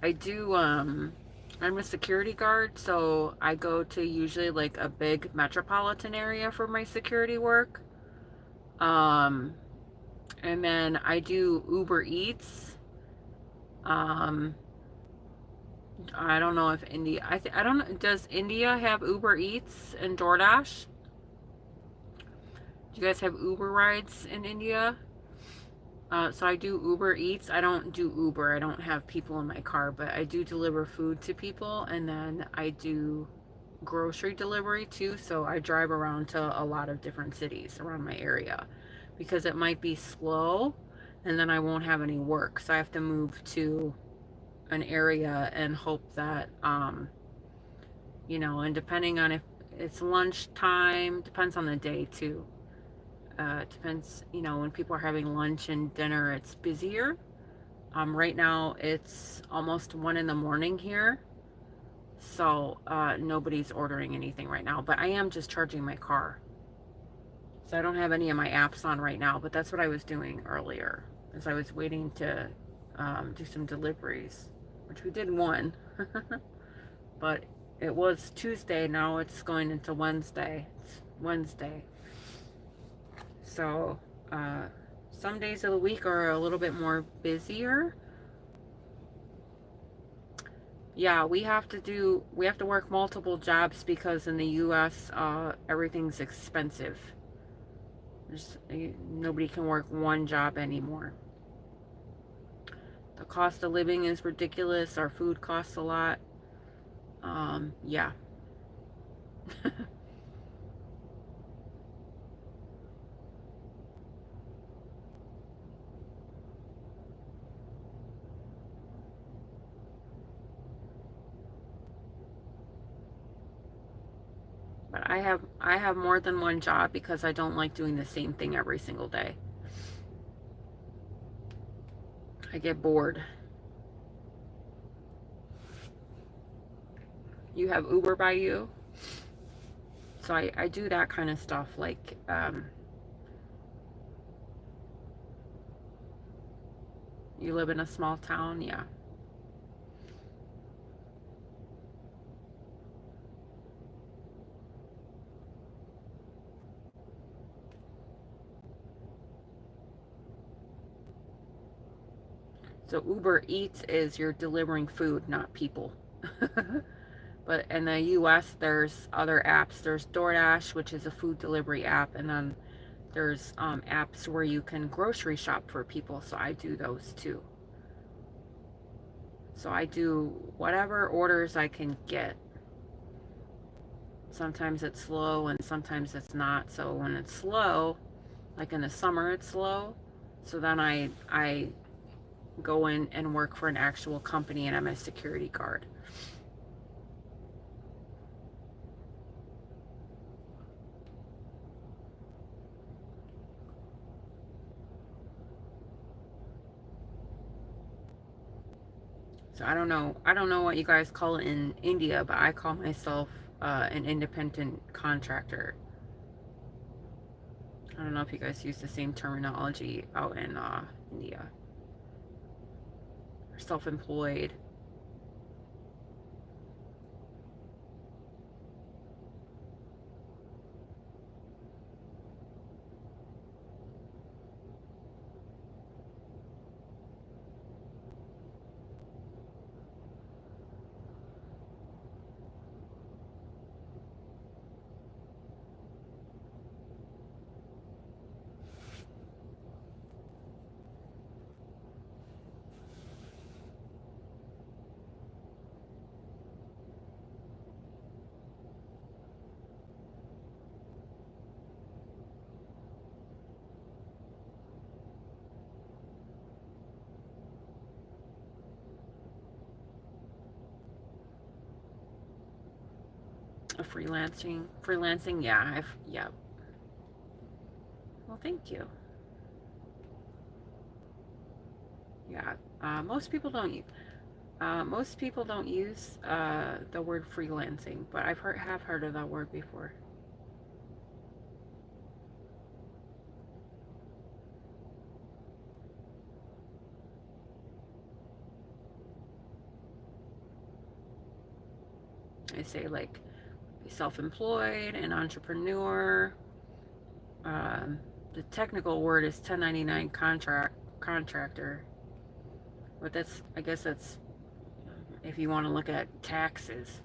I do, I'm a security guard, so I go to usually like a big metropolitan area for my security work. Um, and then I do Uber Eats. Um, I don't know if India, I don't know, does India have Uber Eats and DoorDash? Do you guys have Uber rides in India? So I do Uber Eats. I don't do Uber. I don't have people in my car, but I do deliver food to people, and then I do grocery delivery too. So I drive around to a lot of different cities around my area because it might be slow and then I won't have any work. So I have to move to an area and hope that, and depending on if it's lunchtime, depends on the day too. Depends, when people are having lunch and dinner, it's busier. Right now it's almost 1 in the morning here. So nobody's ordering anything right now, but I am just charging my car. So I don't have any of my apps on right now, but that's what I was doing earlier, as I was waiting to do some deliveries, which we did one, but it was Tuesday. Now it's going into Wednesday. It's Wednesday. So some days of the week are a little bit more busier. Yeah, we have to work multiple jobs because in the US, everything's expensive. Nobody can work one job anymore. The cost of living is ridiculous. Our food costs a lot. Yeah. But I have more than one job because I don't like doing the same thing every single day. I get bored. You have Uber by you? So I do that kind of stuff. Like, you live in a small town? Yeah. So Uber Eats is you're delivering food, not people. But in the US, there's other apps. There's DoorDash, which is a food delivery app, and then there's apps where you can grocery shop for people. So I do those too. So I do whatever orders I can get. Sometimes it's slow and sometimes it's not. So when it's slow, like in the summer, it's slow. So then I go in and work for an actual company and I'm a security guard. So I don't know what you guys call it in India, but I call myself an independent contractor. I don't know if you guys use the same terminology out in India. Or self-employed. A freelancing, yeah, yeah. Well, thank you. Yeah, most people don't use the word freelancing, but have heard of that word before. I say like self-employed, an entrepreneur. The technical word is 1099 contractor, but I guess that's if you want to look at taxes.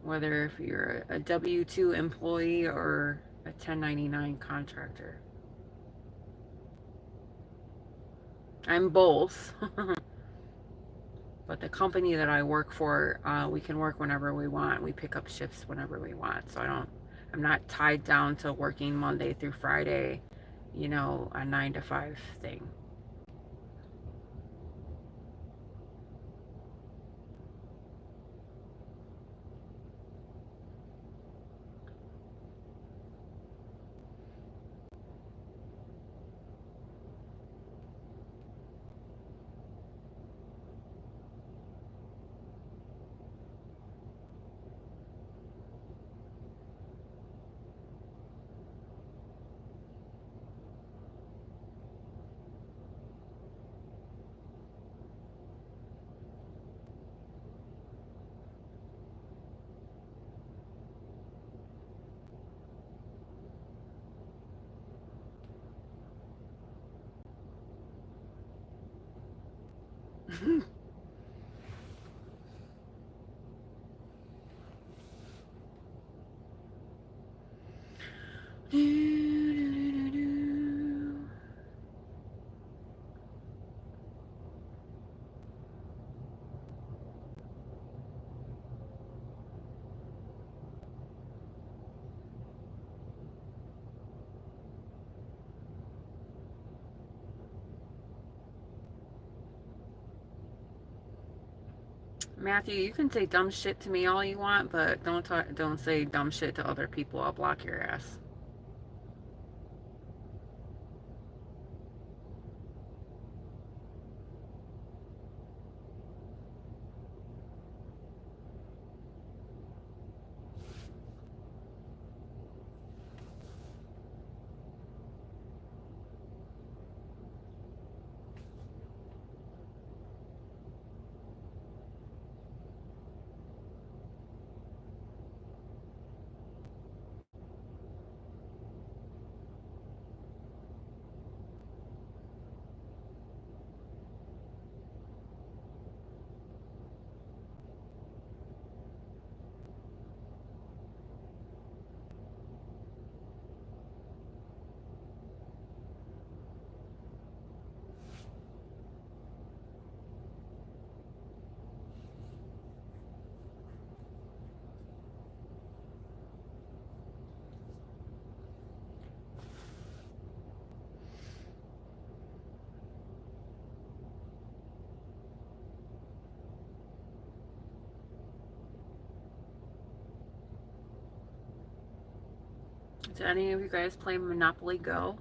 whether if you're a W-2 employee or a 1099 contractor. I'm both. But the company that I work for, we can work whenever we want. We pick up shifts whenever we want. So I'm not tied down to working Monday through Friday, a 9 to 5 thing. Matthew, you can say dumb shit to me all you want, but don't say dumb shit to other people. I'll block your ass. Do any of you guys play Monopoly Go?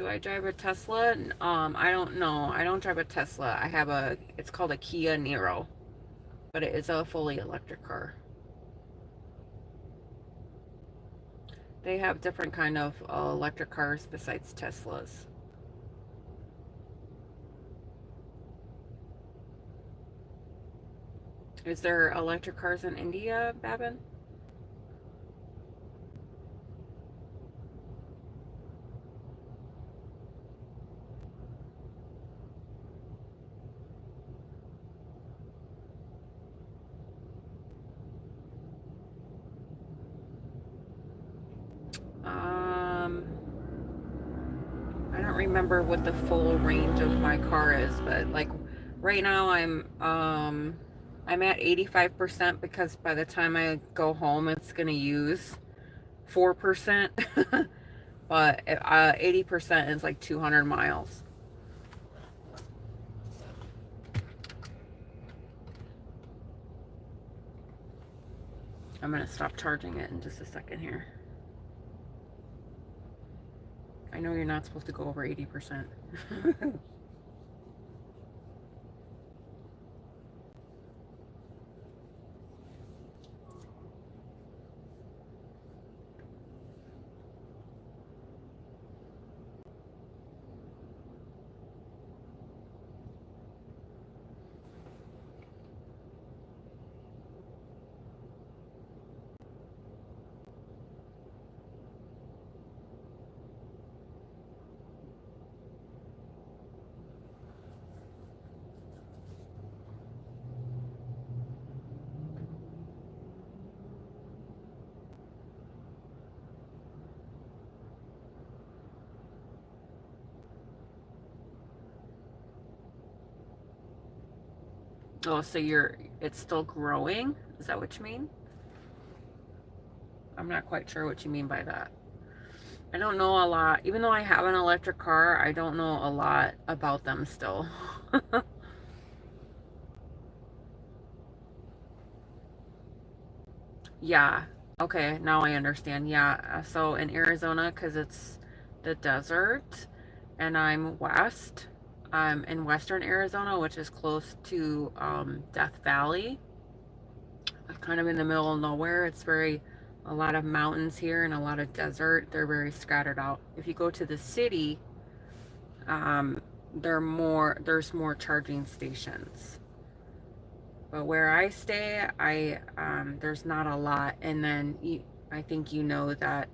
Do I drive a Tesla? I don't know. I don't drive a Tesla. I have it's called a Kia Niro, but it is a fully electric car. They have different kind of electric cars besides Teslas. Is there electric cars in India, Babin? I don't remember what the full range of my car is, but like right now I'm at 85% because by the time I go home it's gonna use 4%. But 80% is like 200 miles. I'm gonna stop charging it in just a second here. I know you're not supposed to go over 80%. Oh, so it's still growing? Is that what you mean? I'm not quite sure what you mean by that. I don't know a lot. Even though I have an electric car, I don't know a lot about them still. Yeah. Okay, now I understand. Yeah. So in Arizona, because it's the desert and I'm west, I'm in western Arizona, which is close to Death Valley. Kind of in the middle of nowhere. It's a lot of mountains here and a lot of desert. They're very scattered out. If you go to the city, um, there's more charging stations. But where I stay, there's not a lot. And then I think you know that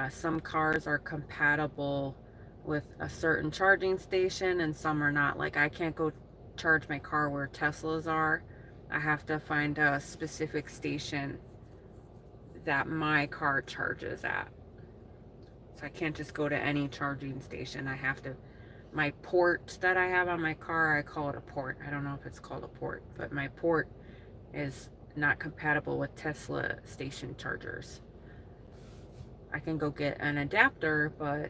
some cars are compatible with a certain charging station and some are not. Like I can't go charge my car where Teslas are. I have to find a specific station that my car charges at. So I can't just go to any charging station. I have to, my port that I have on my car, I call it a port. I don't know if it's called a port, but my port is not compatible with Tesla station chargers. I can go get an adapter, but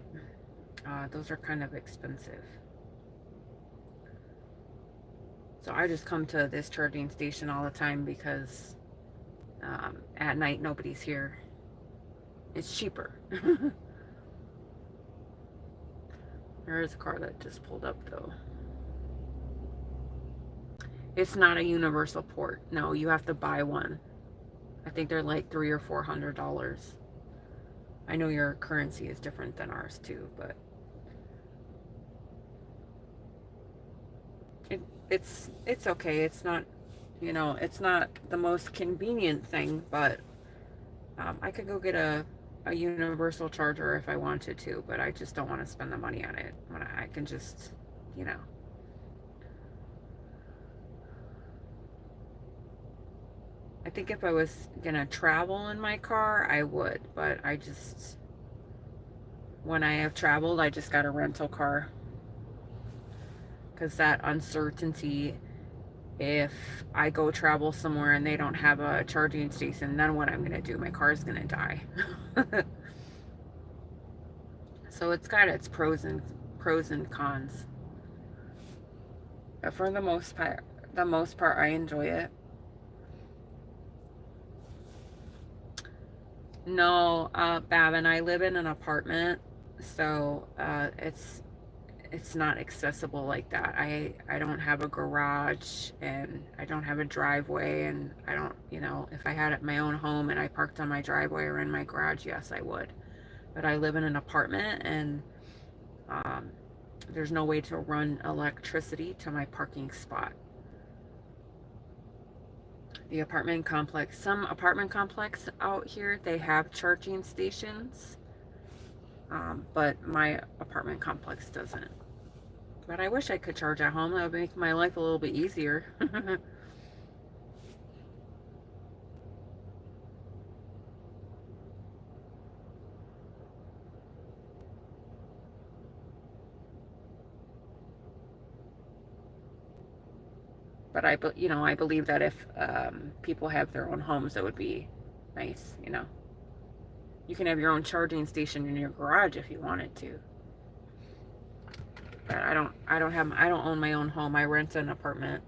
those are kind of expensive. So I just come to this charging station all the time because at night nobody's here. It's cheaper. There is a car that just pulled up though. It's not a universal port. No, you have to buy one. I think they're like $300 or $400. I know your currency is different than ours too, but it's okay. It's not, it's not the most convenient thing, but I could go get a universal charger if I wanted to, but I just don't want to spend the money on it when I can just, you know. I think if I was gonna travel in my car, I would, but when I have traveled, I just got a rental car because that uncertainty, if I go travel somewhere and they don't have a charging station, then what I'm gonna do? My car's gonna die. So it's got its pros and cons. But for the most part, I enjoy it. No, Babin, I live in an apartment, So it's not accessible like that. I don't have a garage, and I don't have a driveway, and I don't, if I had my own home and I parked on my driveway or in my garage, yes, I would. But I live in an apartment, and um, there's no way to run electricity to my parking spot. The apartment complex, some apartment complex out here, they have charging stations, but my apartment complex doesn't. But I wish I could charge at home. That would make my life a little bit easier. But I believe that if people have their own homes, it would be nice. You can have your own charging station in your garage if you wanted to. But I don't own my own home. I rent an apartment.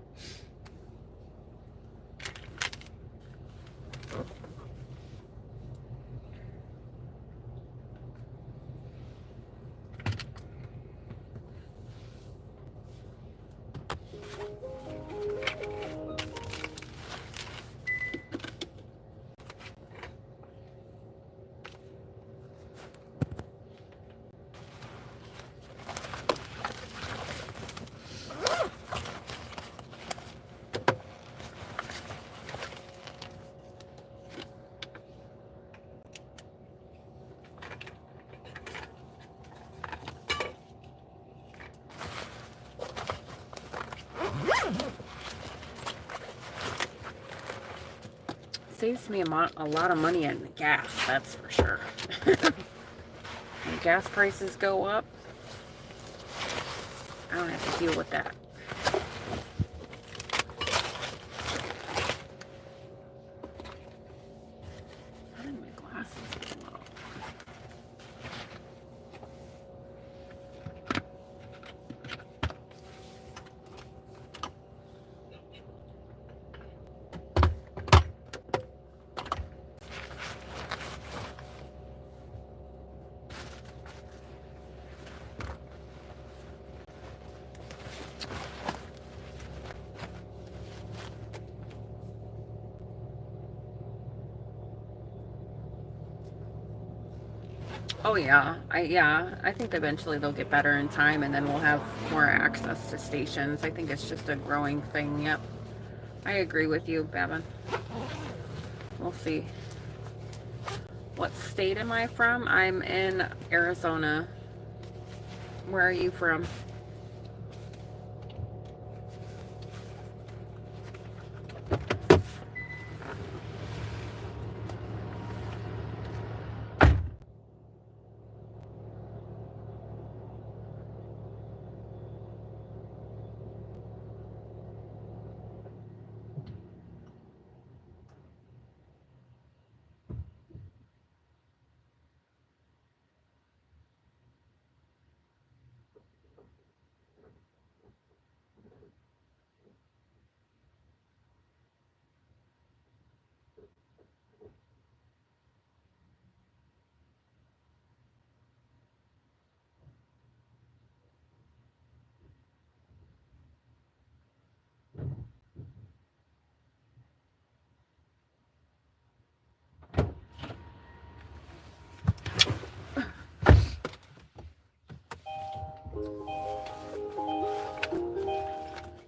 Saves me a lot of money in gas, that's for sure. When gas prices go up, I don't have to deal with that. How did my glasses go up? Oh yeah, I think eventually they'll get better in time, and then we'll have more access to stations. I think it's just a growing thing. Yep, I agree with you, Bevan. We'll see. What state am I from? I'm in Arizona. Where are you from?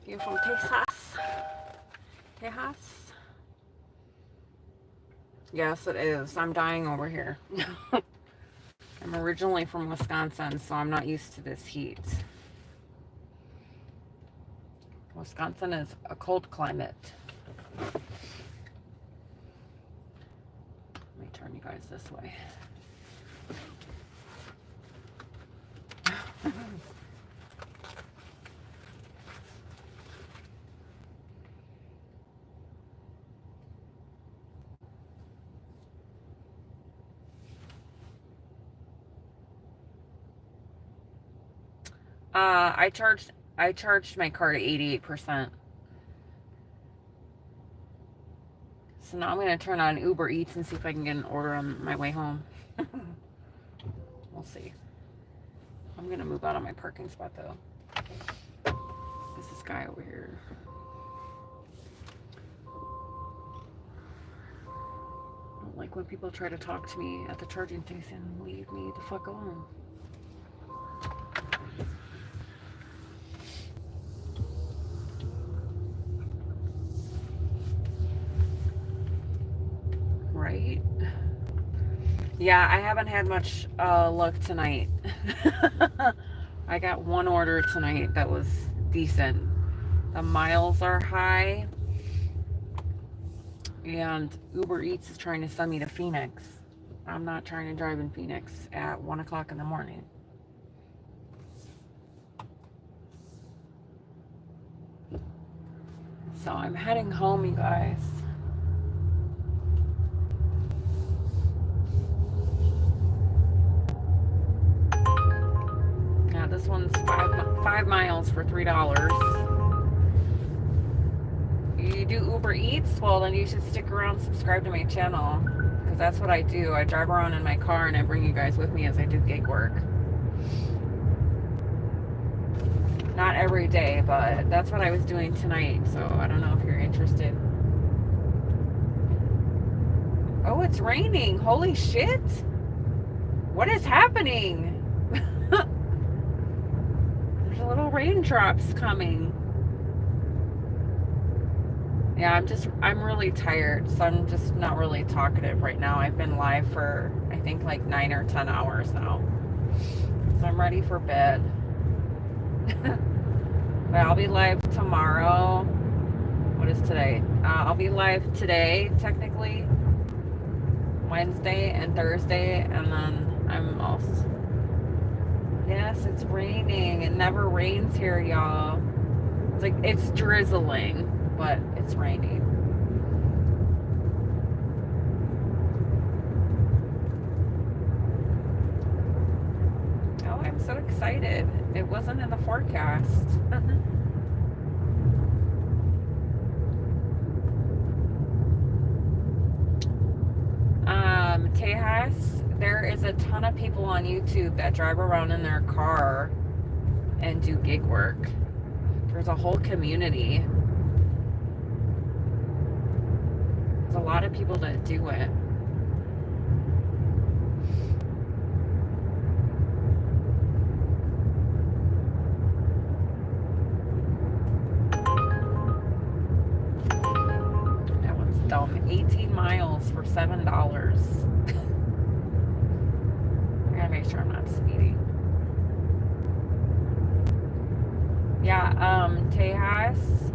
You from Texas? Texas? Yes, it is. I'm dying over here. I'm originally from Wisconsin, so I'm not used to this heat. Wisconsin is a cold climate. Let me turn you guys this way. I charged my car to 88%. So now I'm gonna turn on Uber Eats and see if I can get an order on my way home. We'll see. I'm gonna move out of my parking spot though. There's this guy over here. I don't like when people try to talk to me at the charging station. Leave me the fuck alone. Right? Yeah, I haven't had much luck tonight. I got one order tonight that was decent. The miles are high, and Uber Eats is trying to send me to Phoenix. I'm not trying to drive in Phoenix at 1 o'clock in the morning. So I'm heading home, you guys. Yeah, this one's five miles for $3. You do Uber Eats? Well, then you should stick around, subscribe to my channel, because that's what I do. I drive around in my car and I bring you guys with me as I do gig work. Not every day, but that's what I was doing tonight, so I don't know if you're interested. Oh, it's raining. Holy shit. What is happening? There's little raindrops coming. Yeah, I'm really tired, so I'm just not really talkative right now. I've been live for, I think, like 9 or 10 hours now. So I'm ready for bed. But I'll be live tomorrow. What is today? I'll be live today, technically. Wednesday and Thursday, and then I'm also... Yes, it's raining. It never rains here, y'all. It's like, it's drizzling, but it's raining. Oh, I'm so excited. It wasn't in the forecast. Tejas, there is a ton of people on YouTube that drive around in their car and do gig work. There's a whole community. There's a lot of people that do it. That one's dumb. 18 miles for $7. I gotta make sure I'm not speeding. Yeah, Tejas.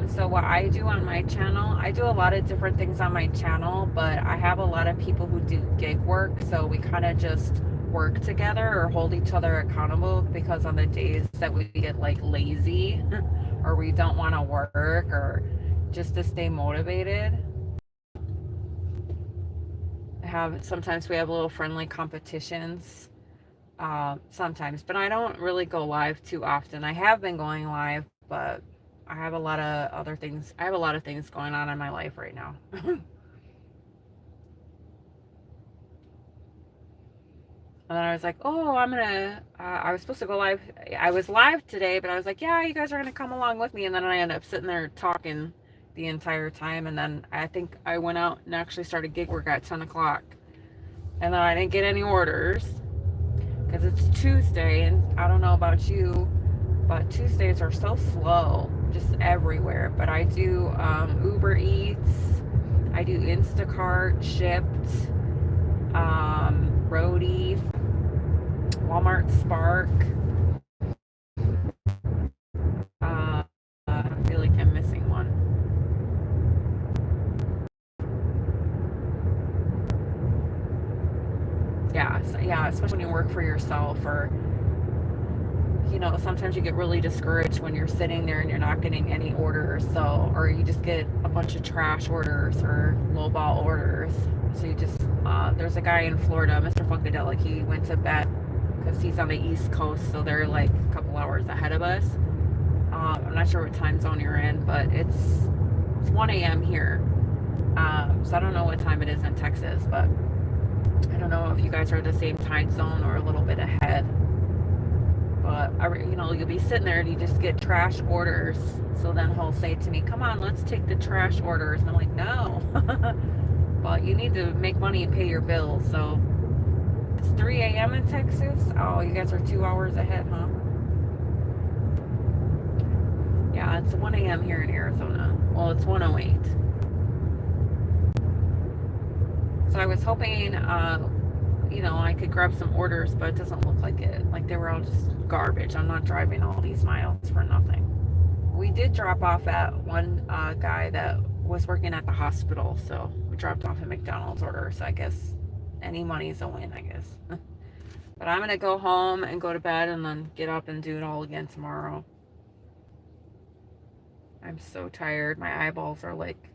So what I do on my channel, I do a lot of different things on my channel, but I have a lot of people who do gig work, so we kind of just work together or hold each other accountable, because on the days that we get like lazy or we don't want to work, or just to stay motivated, sometimes we have little friendly competitions. Sometimes, but I don't really go live too often. I have been going live, but I have a lot of other things. I have a lot of things going on in my life right now. And then I was like, oh, I was supposed to go live. I was live today, but I was like, yeah, you guys are going to come along with me. And then I ended up sitting there talking the entire time. And then I think I went out and actually started gig work at 10 o'clock. And then I didn't get any orders because it's Tuesday. And I don't know about you, but Tuesdays are so slow just everywhere. But I do Uber Eats. I do Instacart, Shipped, Roadie, Walmart Spark. I feel like I'm missing one. Yeah, especially when you work for yourself, or sometimes you get really discouraged when you're sitting there and you're not getting any orders, or you just get a bunch of trash orders or lowball orders. So you just there's a guy in Florida, Mr. Funkadelic. He went to bed because he's on the East Coast, so they're like a couple hours ahead of us. I'm not sure what time zone you're in, but it's 1 a.m. here. So I don't know what time it is in Texas, but I don't know if you guys are the same time zone or a little bit ahead. you know, you'll be sitting there and you just get trash orders. So then he'll say to me, come on, let's take the trash orders. And I'm like, no. But you need to make money and pay your bills. So it's 3 a.m. in Texas. Oh, you guys are 2 hours ahead, huh? Yeah, it's 1 a.m. here in Arizona. Well, it's 1:08. So I was hoping, you know, I could grab some orders, but it doesn't look like it. Like they were all just garbage. I'm not driving all these miles for nothing. We did drop off at one guy that was working at the hospital, so we dropped off a McDonald's order. So I guess any money's a win, I guess. But I'm gonna go home and go to bed and then get up and do it all again tomorrow. I'm so tired. My eyeballs are like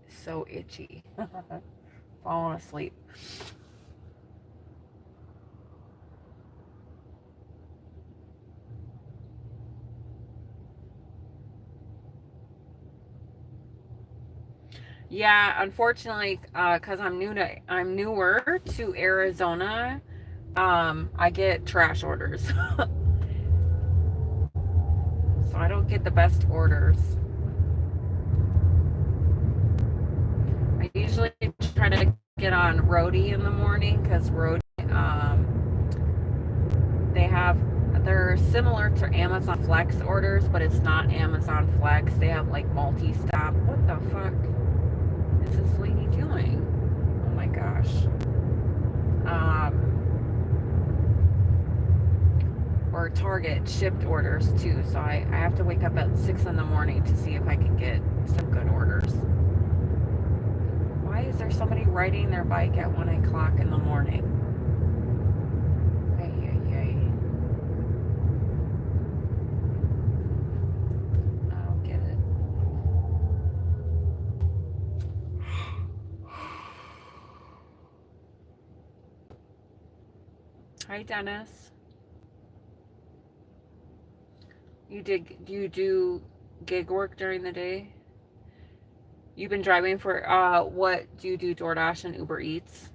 so itchy. Falling asleep. Yeah, unfortunately, because I'm newer to Arizona, I get trash orders. So I don't get the best orders. I usually try to get on Roadie in the morning because Roadie, they're similar to Amazon Flex orders, but it's not Amazon Flex. They have like multi-stop. What the fuck is this lady doing? Oh my gosh. Or Target shipped orders too. So I have to wake up at 6 in the morning to see if I can get some good orders. Why is there somebody riding their bike at 1 o'clock in the morning? Ay, ay, ay. I don't get it. Hi, Dennis. Do you do gig work during the day? You've been driving for what do you do? DoorDash and Uber Eats?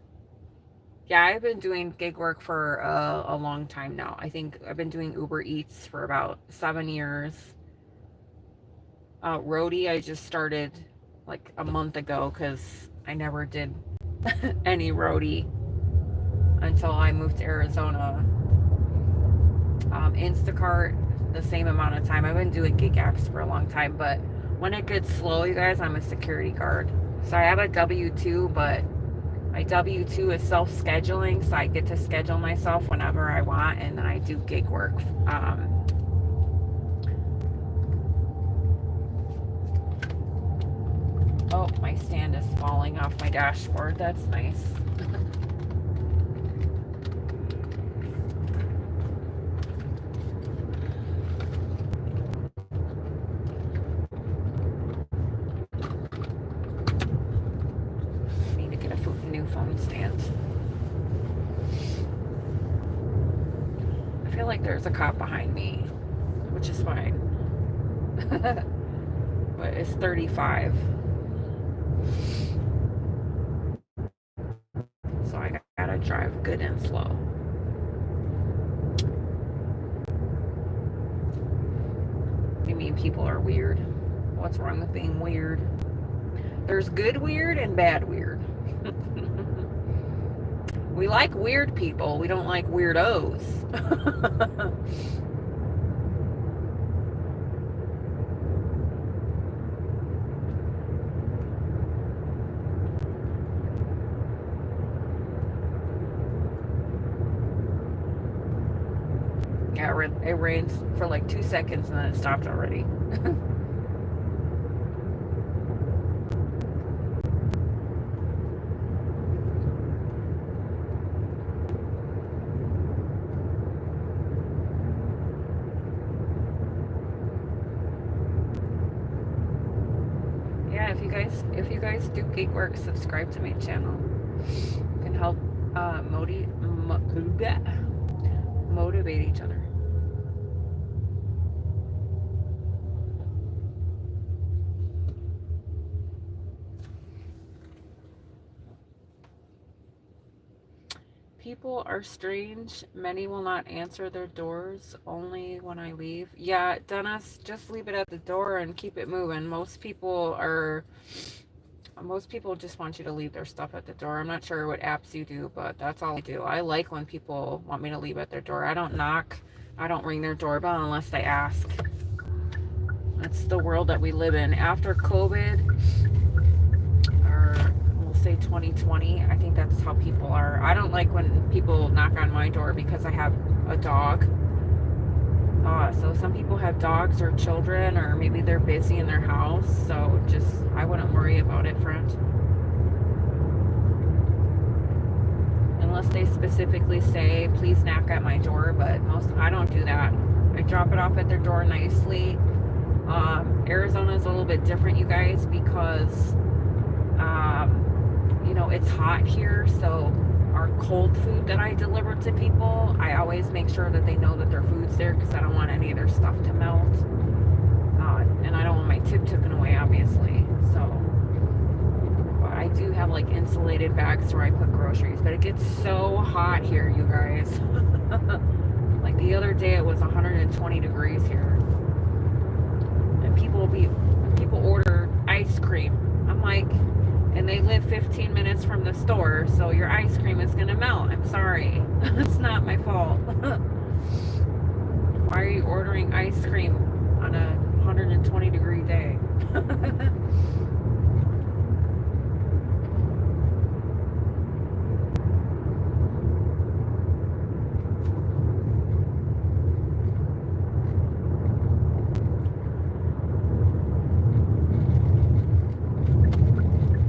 Yeah, I've been doing gig work for a long time now. I think I've been doing Uber Eats for about 7 years. Roadie, I just started like a month ago because I never did any roadie until I moved to Arizona. Instacart, the same amount of time. I've been doing gig apps for a long time, but when it gets slow, you guys, I'm a security guard. So I have a W-2, but my W-2 is self-scheduling, so I get to schedule myself whenever I want, and then I do gig work. Oh, my stand is falling off my dashboard. That's nice. I need to get a new phone stand. I feel like there's a cop behind me, which is fine. But it's 35. So I gotta drive good and slow. You mean people are weird? What's wrong with being weird? There's good weird and bad weird. We like weird people. We don't like weirdos. Yeah, it rains for like 2 seconds and then it stopped already. Yeah, if you guys do gig work, subscribe to my channel. You can help motivate each other. People are strange. Many will not answer their doors only when I leave. Yeah, Dennis, just leave it at the door and keep it moving. Most people just want you to leave their stuff at the door. I'm not sure what apps you do, but that's all I do. I like when people want me to leave at their door. I don't knock. I don't ring their doorbell unless they ask. That's the world that we live in. After COVID, or we'll say 2020, I think that's how people are. I don't like when people knock on my door because I have a dog. So some people have dogs or children, or maybe they're busy in their house. So just, I wouldn't worry about it, friend. Unless they specifically say, please knock at my door, but I don't do that. I drop it off at their door nicely. Arizona is a little bit different, you guys, because, you know, it's hot here. So our cold food that I deliver to people, I always make sure that they know that their food's there, because I don't want any of their stuff to melt. And I don't want my tip taken away, obviously. So, but I do have like insulated bags where I put groceries. But it gets so hot here, you guys. Like the other day, it was 120 degrees here. And people order ice cream. I'm like, and they live 15 minutes from the store, so your ice cream is gonna melt. I'm sorry. It's not my fault. Why are you ordering ice cream on a 120 degree day?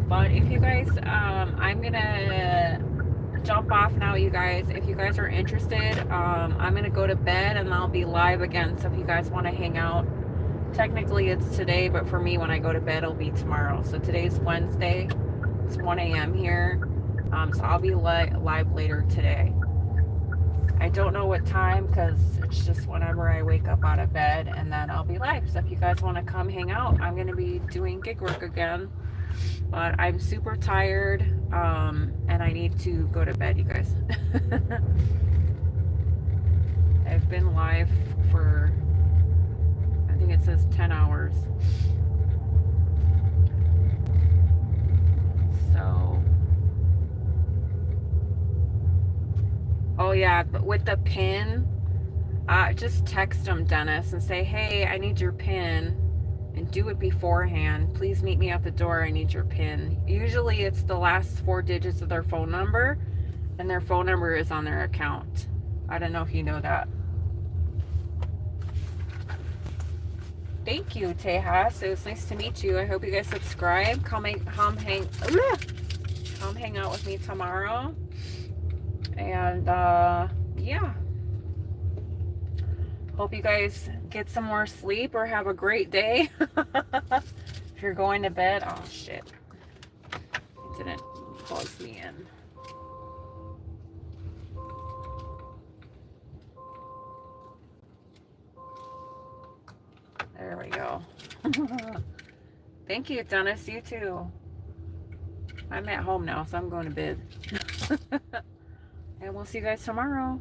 But if you guys, I'm gonna jump off now, you guys. If you guys are interested, I'm gonna go to bed and I'll be live again. So if you guys want to hang out, technically it's today, but for me, when I go to bed, it'll be tomorrow. So today's Wednesday. It's 1 a.m. here. So I'll be live later today. I don't know what time, because it's just whenever I wake up out of bed, and then I'll be live. So if you guys want to come hang out, I'm going to be doing gig work again. But I'm super tired, and I need to go to bed, you guys. I've been live for, I think it says 10 hours. So, oh yeah, but with the pin, just text them, Dennis, and say, hey, I need your pin. And do it beforehand. Please meet me at the door. I need your PIN. Usually it's the last 4 digits of their phone number, and their phone number is on their account. I don't know if you know that. Thank you, Tejas. It was nice to meet you. I hope you guys subscribe. Come hang out with me tomorrow. And yeah. Hope you guys get some more sleep or have a great day. If you're going to bed, oh shit. It didn't plug me in. There we go. Thank you, Dennis. You too. I'm at home now, so I'm going to bed. And we'll see you guys tomorrow.